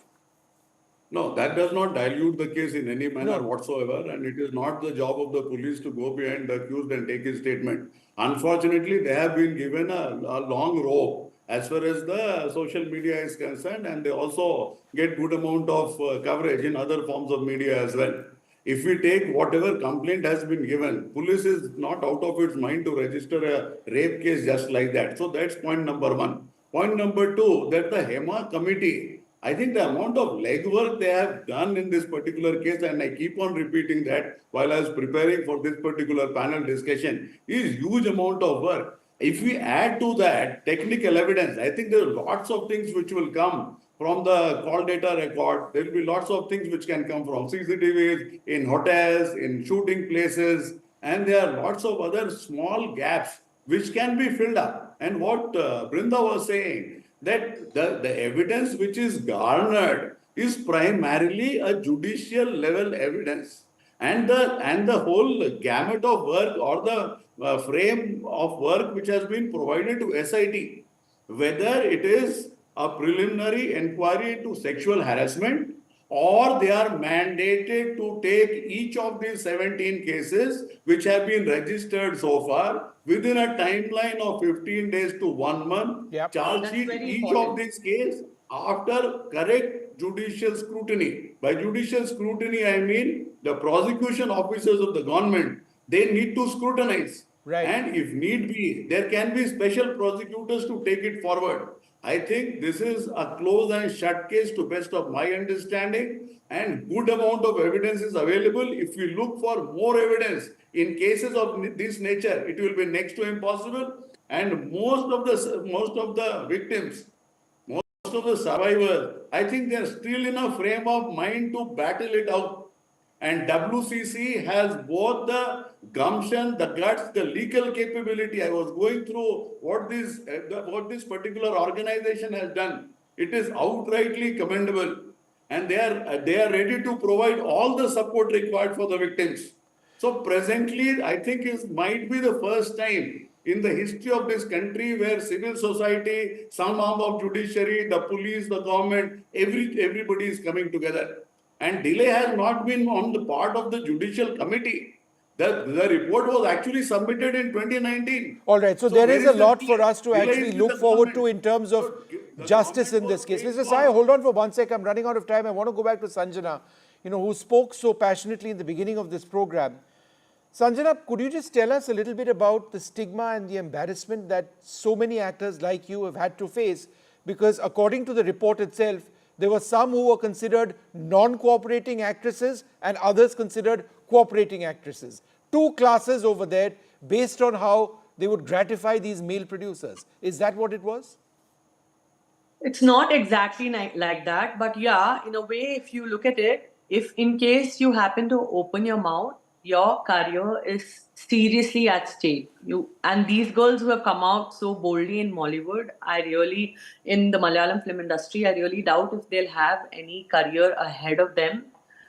No, that does not dilute the case in any manner whatsoever, and it is not the job of the police to go behind the accused and take his statement. Unfortunately, they have been given a long rope as far as the social media is concerned, and they also get good amount of coverage in other forms of media as well. If we take whatever complaint has been given, police is not out of its mind to register a rape case just like that. So that's point number one. Point number two, that the HEMA committee, I think the amount of legwork they have done in this particular case, and I keep on repeating that while I was preparing for this particular panel discussion, is huge amount of work. If we add to that technical evidence, I think there are lots of things which will come from the call data record. There will be lots of things which can come from CCTVs, in hotels, in shooting places, and there are lots of other small gaps which can be filled up. And what Brinda was saying, that the evidence which is garnered is primarily a judicial level evidence. And the whole gamut of work or the frame of work which has been provided to SIT, whether it is a preliminary inquiry into sexual harassment, or they are mandated to take each of these 17 cases which have been registered so far within a timeline of 15 days to 1 month, charge sheet each of these cases after correct judicial scrutiny. By judicial scrutiny, I mean the prosecution officers of the government, they need to scrutinize. Right. And if need be, there can be special prosecutors to take it forward. I think this is a close and shut case to best of my understanding, and good amount of evidence is available. If we look for more evidence in cases of this nature, it will be next to impossible. And most of the victims, most most of the survivors, I think they're still in a frame of mind to battle it out. And WCC has both the gumption, the guts, the legal capability. I was going through what this particular organization has done. It is outrightly commendable. And they are ready to provide all the support required for the victims. So presently, I think it might be the first time in the history of this country where civil society, some arm of judiciary, the police, the government, everybody is coming together. And delay has not been on the part of the judicial committee. The report was actually submitted in 2019. All right, so there is a lot for us to actually look forward to in terms of justice in this case. Mr. Sai, hold on for 1 sec. I'm running out of time. I want to go back to Sanjana, who spoke so passionately in the beginning of this program. Sanjana, could you just tell us a little bit about the stigma and the embarrassment that so many actors like you have had to face? Because according to the report itself, there were some who were considered non-cooperating actresses and others considered cooperating actresses. Two classes over there based on how they would gratify these male producers. Is that what it was? It's not exactly like that, but yeah, in a way, if you look at it, if in case you happen to open your mouth, your career is seriously at stake. And these girls who have come out so boldly in Mollywood, in the Malayalam film industry, I really doubt if they'll have any career ahead of them.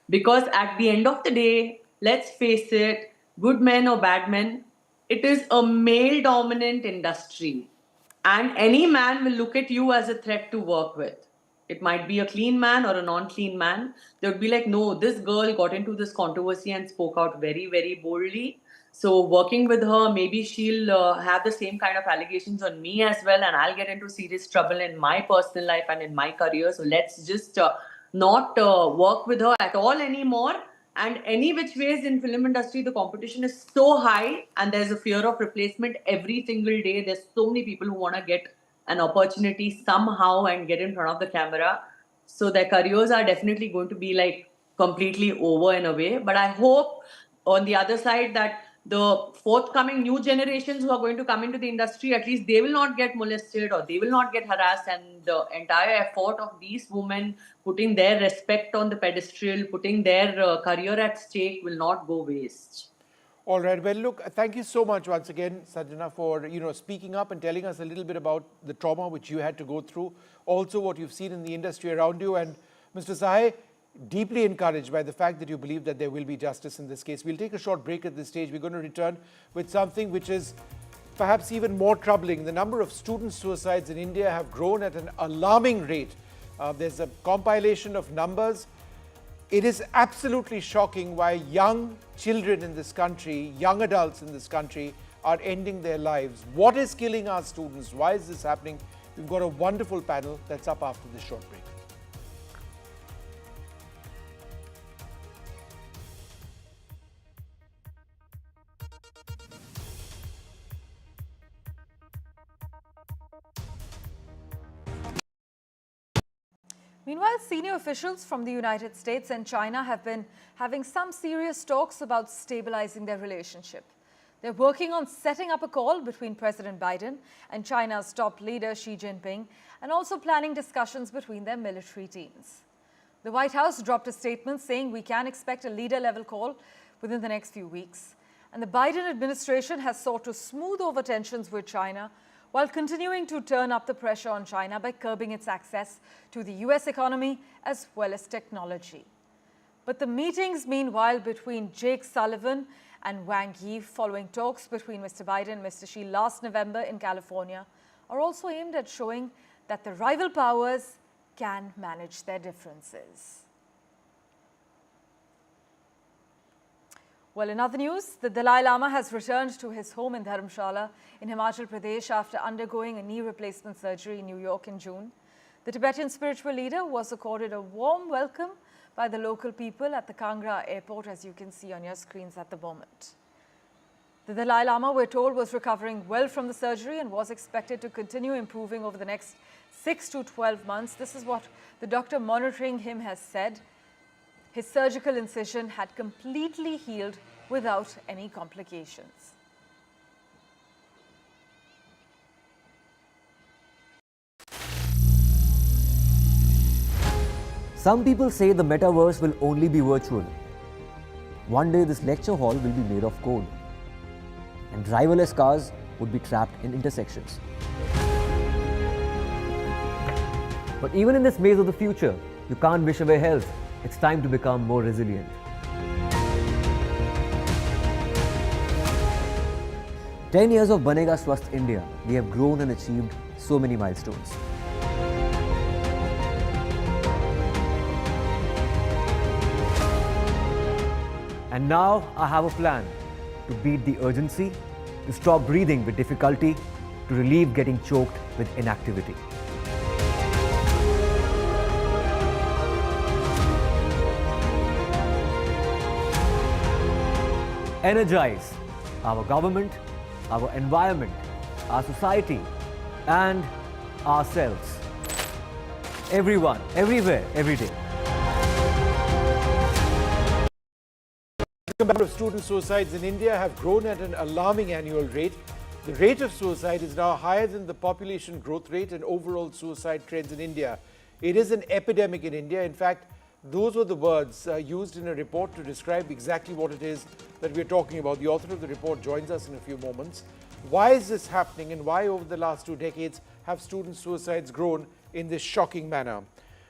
Because at the end of the day, let's face it, good men or bad men, it is a male-dominant industry. And any man will look at you as a threat to work with. It might be a clean man or a non-clean man. They would be like, no, this girl got into this controversy and spoke out very, very boldly. So working with her, maybe she'll have the same kind of allegations on me as well. And I'll get into serious trouble in my personal life and in my career. So let's just not work with her at all anymore. And any which ways in film industry, the competition is so high and there's a fear of replacement every single day. There's so many people who want to get an opportunity somehow and get in front of the camera. So their careers are definitely going to be like completely over in a way. But I hope on the other side that the forthcoming new generations who are going to come into the industry, at least they will not get molested or they will not get harassed, and the entire effort of these women putting their respect on the pedestal, putting their career at stake will not go waste. All right. Well, look, thank you so much once again, Sanjana, for speaking up and telling us a little bit about the trauma which you had to go through, also what you've seen in the industry around you. And Mr. Sahay, deeply encouraged by the fact that you believe that there will be justice in this case. We'll take a short break at this stage. We're going to return with something which is perhaps even more troubling. The number of student suicides in India have grown at an alarming rate. There's a compilation of numbers. It is absolutely shocking why young children in this country, young adults in this country are ending their lives. What is killing our students? Why is this happening? We've got a wonderful panel that's up after this short break. Meanwhile, senior officials from the United States and China have been having some serious talks about stabilizing their relationship. They're working on setting up a call between President Biden and China's top leader Xi Jinping, and also planning discussions between their military teams. The White House dropped a statement saying we can expect a leader-level call within the next few weeks. And the Biden administration has sought to smooth over tensions with China while continuing to turn up the pressure on China by curbing its access to the US economy as well as technology. But the meetings, meanwhile, between Jake Sullivan and Wang Yi following talks between Mr. Biden and Mr. Xi last November in California are also aimed at showing that the rival powers can manage their differences. Well, in other news, the Dalai Lama has returned to his home in Dharamshala in Himachal Pradesh after undergoing a knee replacement surgery in New York in June. The Tibetan spiritual leader was accorded a warm welcome by the local people at the Kangra airport, as you can see on your screens at the moment. The Dalai Lama, we're told, was recovering well from the surgery and was expected to continue improving over the next 6 to 12 months. This is what the doctor monitoring him has said. His surgical incision had completely healed without any complications. Some people say the metaverse will only be virtual. One day this lecture hall will be made of code, and driverless cars would be trapped in intersections. But even in this maze of the future, you can't wish away health. It's time to become more resilient. 10 years of Banega Swasth India, we have grown and achieved so many milestones. And now I have a plan to beat the urgency, to stop breathing with difficulty, to relieve getting choked with inactivity. Energize our government, our environment, our society, and ourselves. Everyone, everywhere, every day. The number of student suicides in India have grown at an alarming annual rate. The rate of suicide is now higher than the population growth rate and overall suicide trends in India. It is an epidemic in India. In fact, those were the words used in a report to describe exactly what it is that we're talking about. The author of the report joins us in a few moments. Why is this happening, and why over the last 2 decades have student suicides grown in this shocking manner?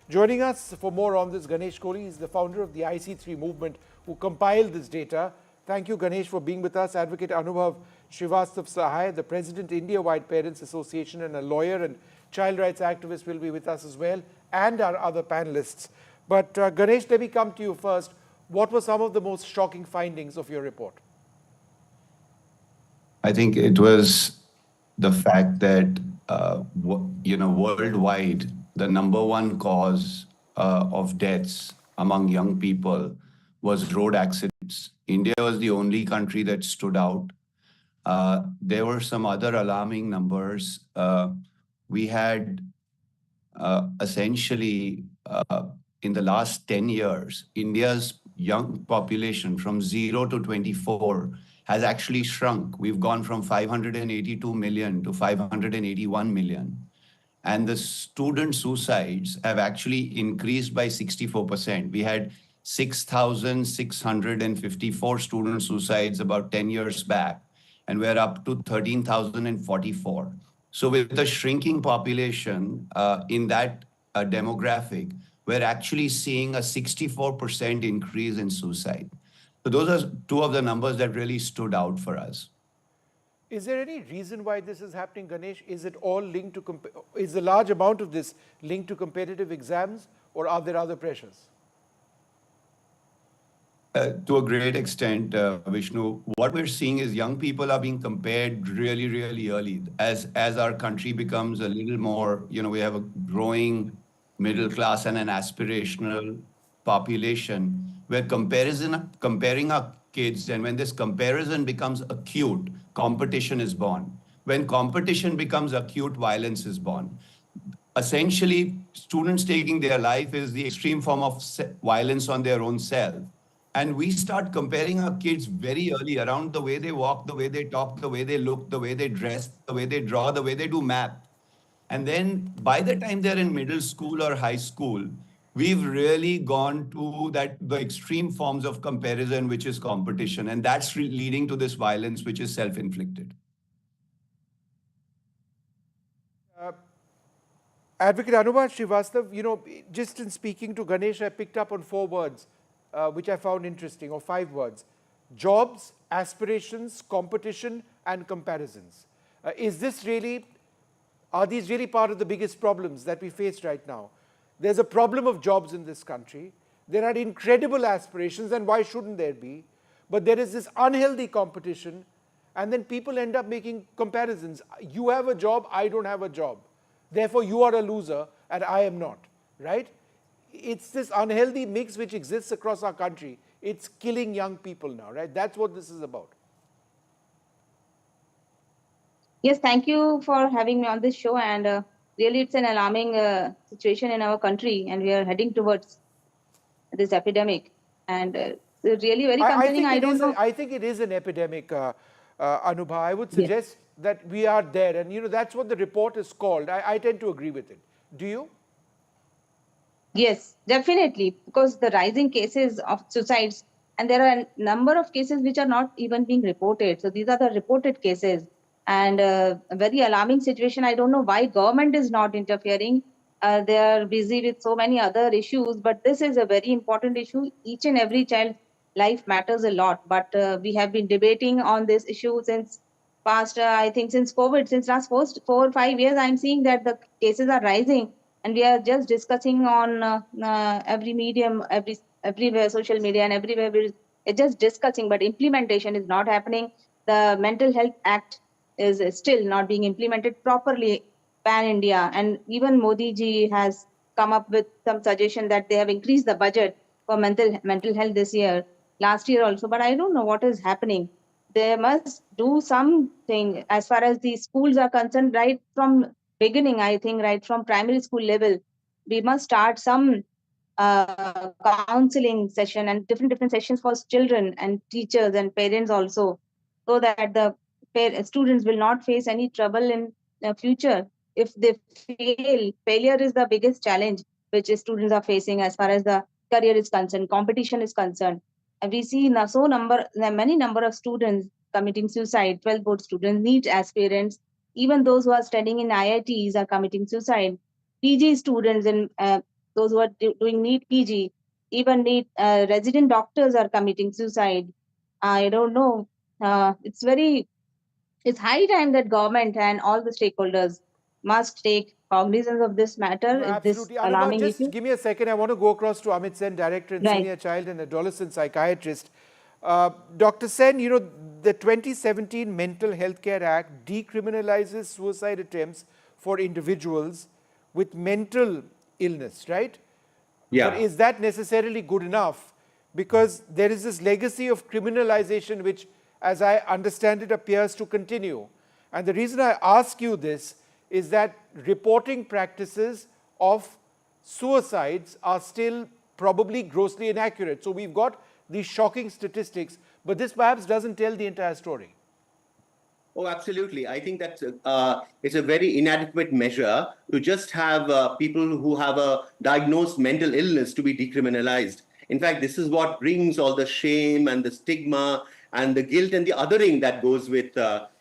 Joining us for more on this, Ganesh Kohli is the founder of the IC3 movement who compiled this data. Thank you, Ganesh, for being with us. Advocate Anubhav Srivastav Sahai, the President, India-Wide Parents Association, and a lawyer and child rights activist will be with us as well, and our other panelists. But Ganesh, let me come to you first. What were some of the most shocking findings of your report? I think it was the fact that, worldwide, the number one cause of deaths among young people was road accidents. India was the only country that stood out. There were some other alarming numbers. We had essentially, in the last 10 years, India's young population from 0 to 24 has actually shrunk. We've gone from 582 million to 581 million. And the student suicides have actually increased by 64%. We had 6,654 student suicides about 10 years back, and we're up to 13,044. So with the shrinking population in that demographic, we're actually seeing a 64% increase in suicide. So those are two of the numbers that really stood out for us. Is there any reason why this is happening, Ganesh? Is it all linked to, is the large amount of this linked to competitive exams, or are there other pressures? To a great extent, Vishnu, what we're seeing is young people are being compared really, really early. As our country becomes a little more, we have a growing middle class and an aspirational population, we're comparing our kids, and when this comparison becomes acute, competition is born. When competition becomes acute, violence is born. Essentially, students taking their life is the extreme form of violence on their own self. And we start comparing our kids very early around the way they walk, the way they talk, the way they look, the way they dress, the way they draw, the way they do math. And then by the time they're in middle school or high school, we've really gone to the extreme forms of comparison, which is competition. And that's leading to this violence, which is self-inflicted. Advocate Anubhav Srivastav, just in speaking to Ganesh, I picked up on 4 words, which I found interesting, or 5 words: jobs, aspirations, competition, and comparisons. Are these really part of the biggest problems that we face right now? There's a problem of jobs in this country. There are incredible aspirations, and why shouldn't there be? But there is this unhealthy competition, and then people end up making comparisons. You have a job, I don't have a job. Therefore, you are a loser, and I am not, right? It's this unhealthy mix which exists across our country. It's killing young people now, right? That's what this is about. Yes, thank you for having me on this show. And really, it's an alarming situation in our country, and we are heading towards this epidemic. And it's really very concerning. I don't know. I think it is an epidemic, Anubha. I would suggest that we are there. And, that's what the report is called. I tend to agree with it. Do you? Yes, definitely, because the rising cases of suicides, and there are a number of cases which are not even being reported. So these are the reported cases, and a very alarming situation. I don't know why government is not interfering. They are busy with so many other issues, but this is a very important issue. Each and every child's life matters a lot. But we have been debating on this issue since past, I think since COVID, since last 4 or 5 years, I'm seeing that the cases are rising, and we are just discussing on every medium, everywhere, social media and everywhere. We're just discussing, but implementation is not happening. The Mental Health Act is still not being implemented properly pan India, and even Modi ji has come up with some suggestion that they have increased the budget for mental health this year, last year also, but I don't know what is happening. They must do something as far as the schools are concerned, right from beginning. I think right from primary school level, we must start some counseling session and different sessions for children and teachers and parents also, so that the students will not face any trouble in the future if they fail. Failure is the biggest challenge which students are facing as far as the career is concerned, competition is concerned. And we see now many number of students committing suicide. 12th board students, NEET aspirants, even those who are studying in IITs are committing suicide. PG students and those who are doing NEET PG, even NEET resident doctors are committing suicide. I don't know. It's high time that government and all the stakeholders must take cognizance of this matter, No, this absolutely. Anubha, alarming just issue. give me a second. I want to go across to Amit Sen, Director and Right. Senior Child and Adolescent Psychiatrist. Dr. Sen, you know, the 2017 Mental Health Care Act decriminalizes suicide attempts for individuals with mental illness, right? Yeah. But is that necessarily good enough? Because there is this legacy of criminalization which, as I understand it, appears to continue. And the reason I ask you this is that reporting practices of suicides are still probably grossly inaccurate. So we've got these shocking statistics, but this perhaps doesn't tell the entire story. Oh, absolutely. I think that it's a very inadequate measure to just have people who have a diagnosed mental illness to be decriminalized. In fact, this is what brings all the shame and the stigma and the guilt and the othering that goes with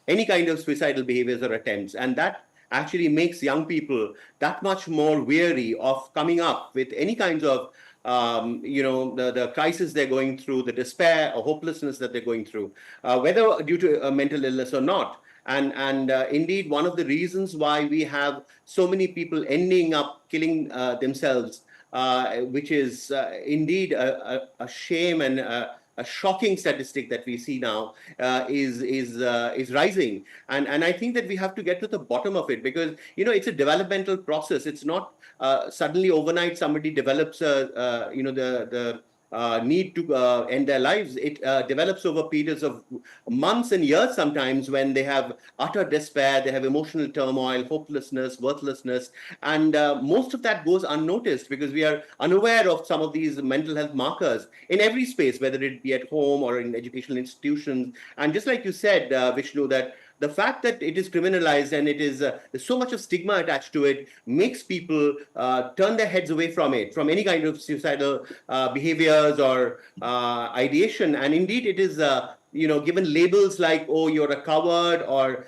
any kind of suicidal behaviors or attempts. And that actually makes young people that much more wary of coming up with any kinds of the crisis they're going through, the despair or hopelessness that they're going through, whether due to a mental illness or not. And indeed, one of the reasons why we have so many people ending up killing themselves, which is indeed a shame and a shocking statistic that we see now, is rising. And I think that we have to get to the bottom of it, because it's a developmental process. It's not suddenly overnight somebody develops the need to end their lives. It develops over periods of months and years sometimes, when they have utter despair, they have emotional turmoil, hopelessness, worthlessness, and most of that goes unnoticed because we are unaware of some of these mental health markers in every space, whether it be at home or in educational institutions. And just like you said, Vishnu, that the fact that it is criminalized and it is there's so much of stigma attached to it makes people turn their heads away from it, from any kind of suicidal behaviors or ideation. And indeed, it is given labels like, oh, you're a coward, or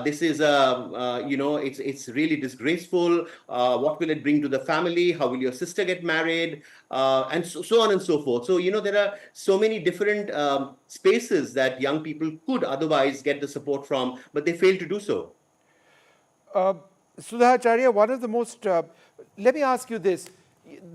this is it's really disgraceful. What will it bring to the family? How will your sister get married? And so on and so forth. So there are so many different spaces that young people could otherwise get the support from, but they fail to do so. Sudha Acharya, one of the most, let me ask you this.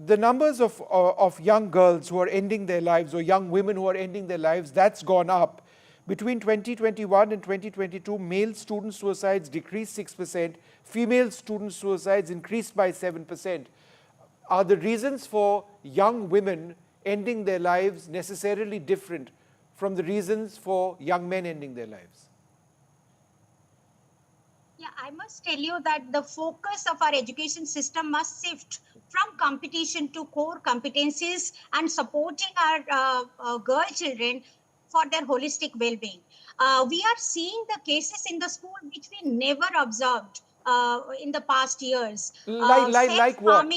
The numbers of young girls who are ending their lives, or young women who are ending their lives, that's gone up. Between 2021 and 2022, male student suicides decreased 6%, female student suicides increased by 7%. Are the reasons for young women ending their lives necessarily different from the reasons for young men ending their lives? Yeah, I must tell you that the focus of our education system must shift from competition to core competencies and supporting our girl children for their holistic well-being. We are seeing the cases in the school which we never observed in the past years. Like what?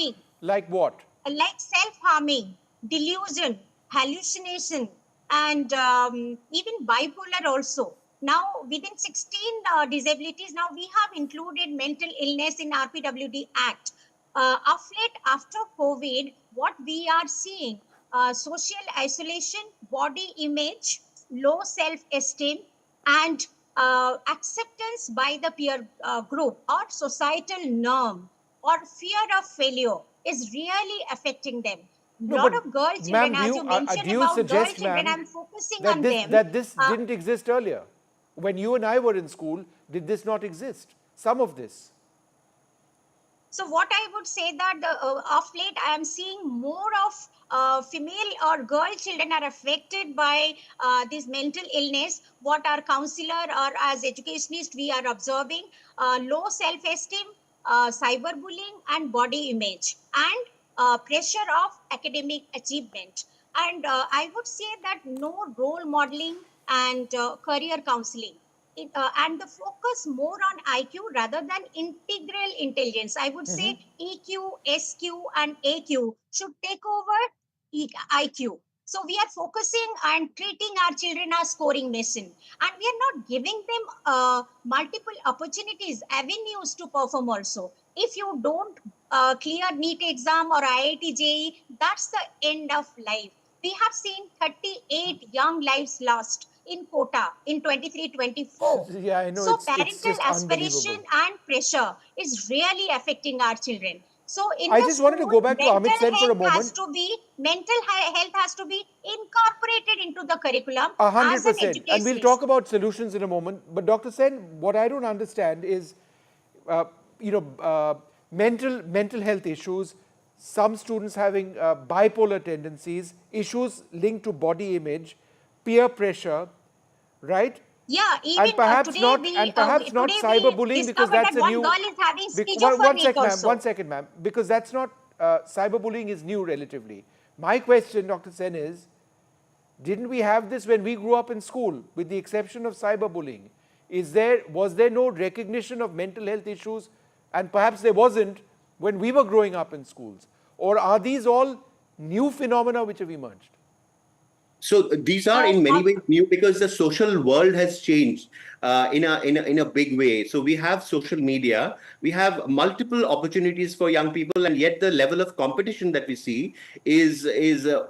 Like what? like self-harming, delusion, hallucination, and even bipolar also. Now, within 16 disabilities, now we have included mental illness in RPWD Act. Of late, after COVID, what we are seeing, social isolation, body image, low self-esteem, and acceptance by the peer group or societal norm or fear of failure is really affecting them. No, Lot but of girl children, ma'am, as you mentioned do you about girl suggest, children, ma'am, I'm focusing that on this, them. that this didn't exist earlier? When you and I were in school, did this not exist? Some of this. So what I would say that of late I am seeing more of female or girl children are affected by this mental illness. What our counselor or as educationists we are observing, low self-esteem, cyberbullying and body image, and pressure of academic achievement. And I would say that no role modeling and career counseling. And the focus more on IQ rather than integral intelligence. I would say EQ, SQ, and AQ should take over IQ. So we are focusing and treating our children as scoring machine, and we are not giving them multiple opportunities, avenues to perform also. If you don't clear NEET exam or IIT JEE, that's the end of life. We have seen 38 young lives lost in quota in 23-24. Yeah, I know. So It's parental just aspiration unbelievable. and pressure is really affecting our children. So in I the just wanted to school, go back to Amit Sen for a mental moment. health has to be incorporated into the curriculum as an 100%. And we'll educationist. talk about solutions in a moment. But Dr. Sen, what I don't understand is, mental health issues, some students having bipolar tendencies, issues linked to body image, peer pressure, right? Yeah, even And perhaps today not, we and perhaps not today we cyberbullying, because discovered that's that a one new. girl is having One schizophrenia second, ma'am. Because that's not cyberbullying is new relatively. My question, Dr. Sen, is: didn't we have this when we grew up in school, with the exception of cyberbullying? Was there no recognition of mental health issues, and perhaps there wasn't when we were growing up in schools? Or are these all new phenomena which have emerged? So these are in many ways new because the social world has changed in a big way. So we have social media, we have multiple opportunities for young people, and yet the level of competition that we see is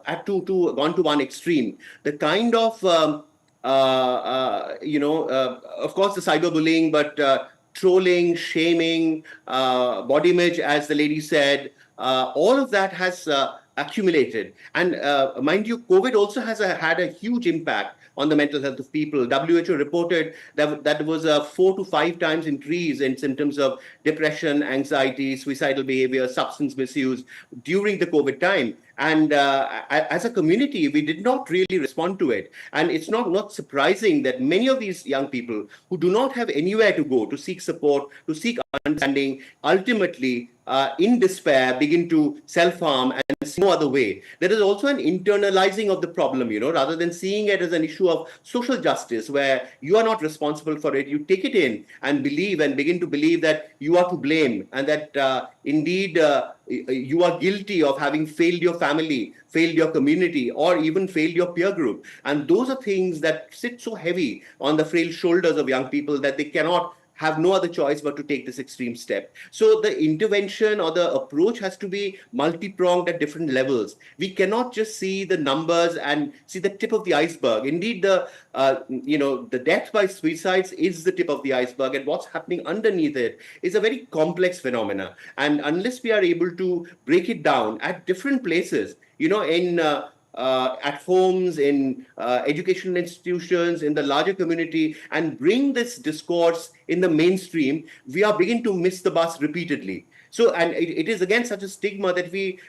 at gone to one extreme. The kind of of course the cyberbullying, but trolling, shaming, body image, as the lady said, all of that has accumulated. And mind you, COVID also has had a huge impact on the mental health of people. WHO reported that there was a 4 to 5 times increase in symptoms of depression, anxiety, suicidal behavior, substance misuse during the COVID time. And as a community, we did not really respond to it. And it's not surprising that many of these young people who do not have anywhere to go to seek support, to seek understanding, ultimately, in despair, begin to self-harm and see no other way. There is also an internalizing of the problem, rather than seeing it as an issue of social justice where you are not responsible for it. You take it in and begin to believe that you are to blame, and that indeed you are guilty of having failed your family, failed your community, or even failed your peer group. And those are things that sit so heavy on the frail shoulders of young people that they cannot have no other choice but to take this extreme step. So the intervention or the approach has to be multi-pronged at different levels. We cannot just see the numbers and see the tip of the iceberg. Indeed, the death by suicides is the tip of the iceberg, and what's happening underneath it is a very complex phenomena. And unless we are able to break it down at different places, at homes, in educational institutions, in the larger community, and bring this discourse in the mainstream, we are beginning to miss the bus repeatedly. So, and it is again such a stigma that we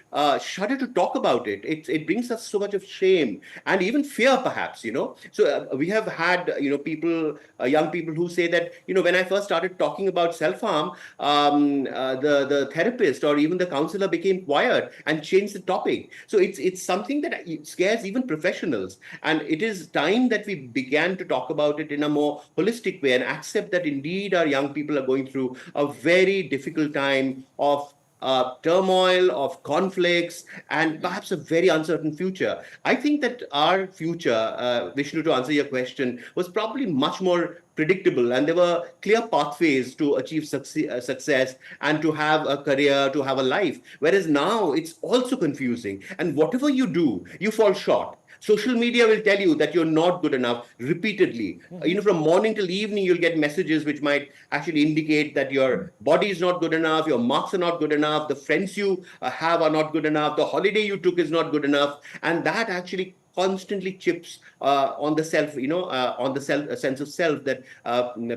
shudder to talk about it. It brings us so much of shame and even fear, perhaps, So we have had, people, young people who say that, when I first started talking about self-harm, the therapist or even the counselor became quiet and changed the topic. So it's something that scares even professionals. And it is time that we began to talk about it in a more holistic way and accept that indeed our young people are going through a very difficult time of turmoil, of conflicts, and perhaps a very uncertain future. I think that our future, Vishnu, to answer your question, was probably much more predictable, and there were clear pathways to achieve success and to have a career, to have a life. Whereas now it's also confusing, and whatever you do, you fall short. Social media will tell you that you're not good enough repeatedly. From morning till evening, you'll get messages which might actually indicate that your body is not good enough, your marks are not good enough, the friends you have are not good enough, the holiday you took is not good enough, and that actually constantly chips on the self, on the sense of self that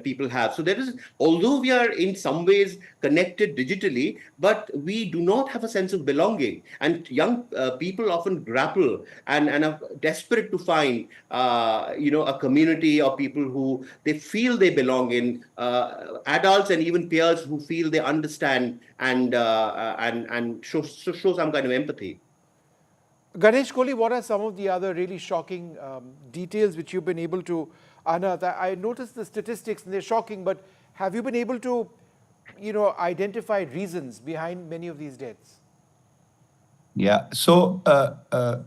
people have. So there is, although we are in some ways connected digitally, but we do not have a sense of belonging. And young people often grapple and are desperate to find, a community of people who they feel they belong in, adults and even peers who feel they understand and show some kind of empathy. Ganesh Kohli, what are some of the other really shocking details which you've been able to unearth? I noticed the statistics and they're shocking, but have you been able to, identify reasons behind many of these deaths? Yeah. So,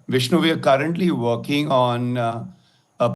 Vishnu, we are currently working on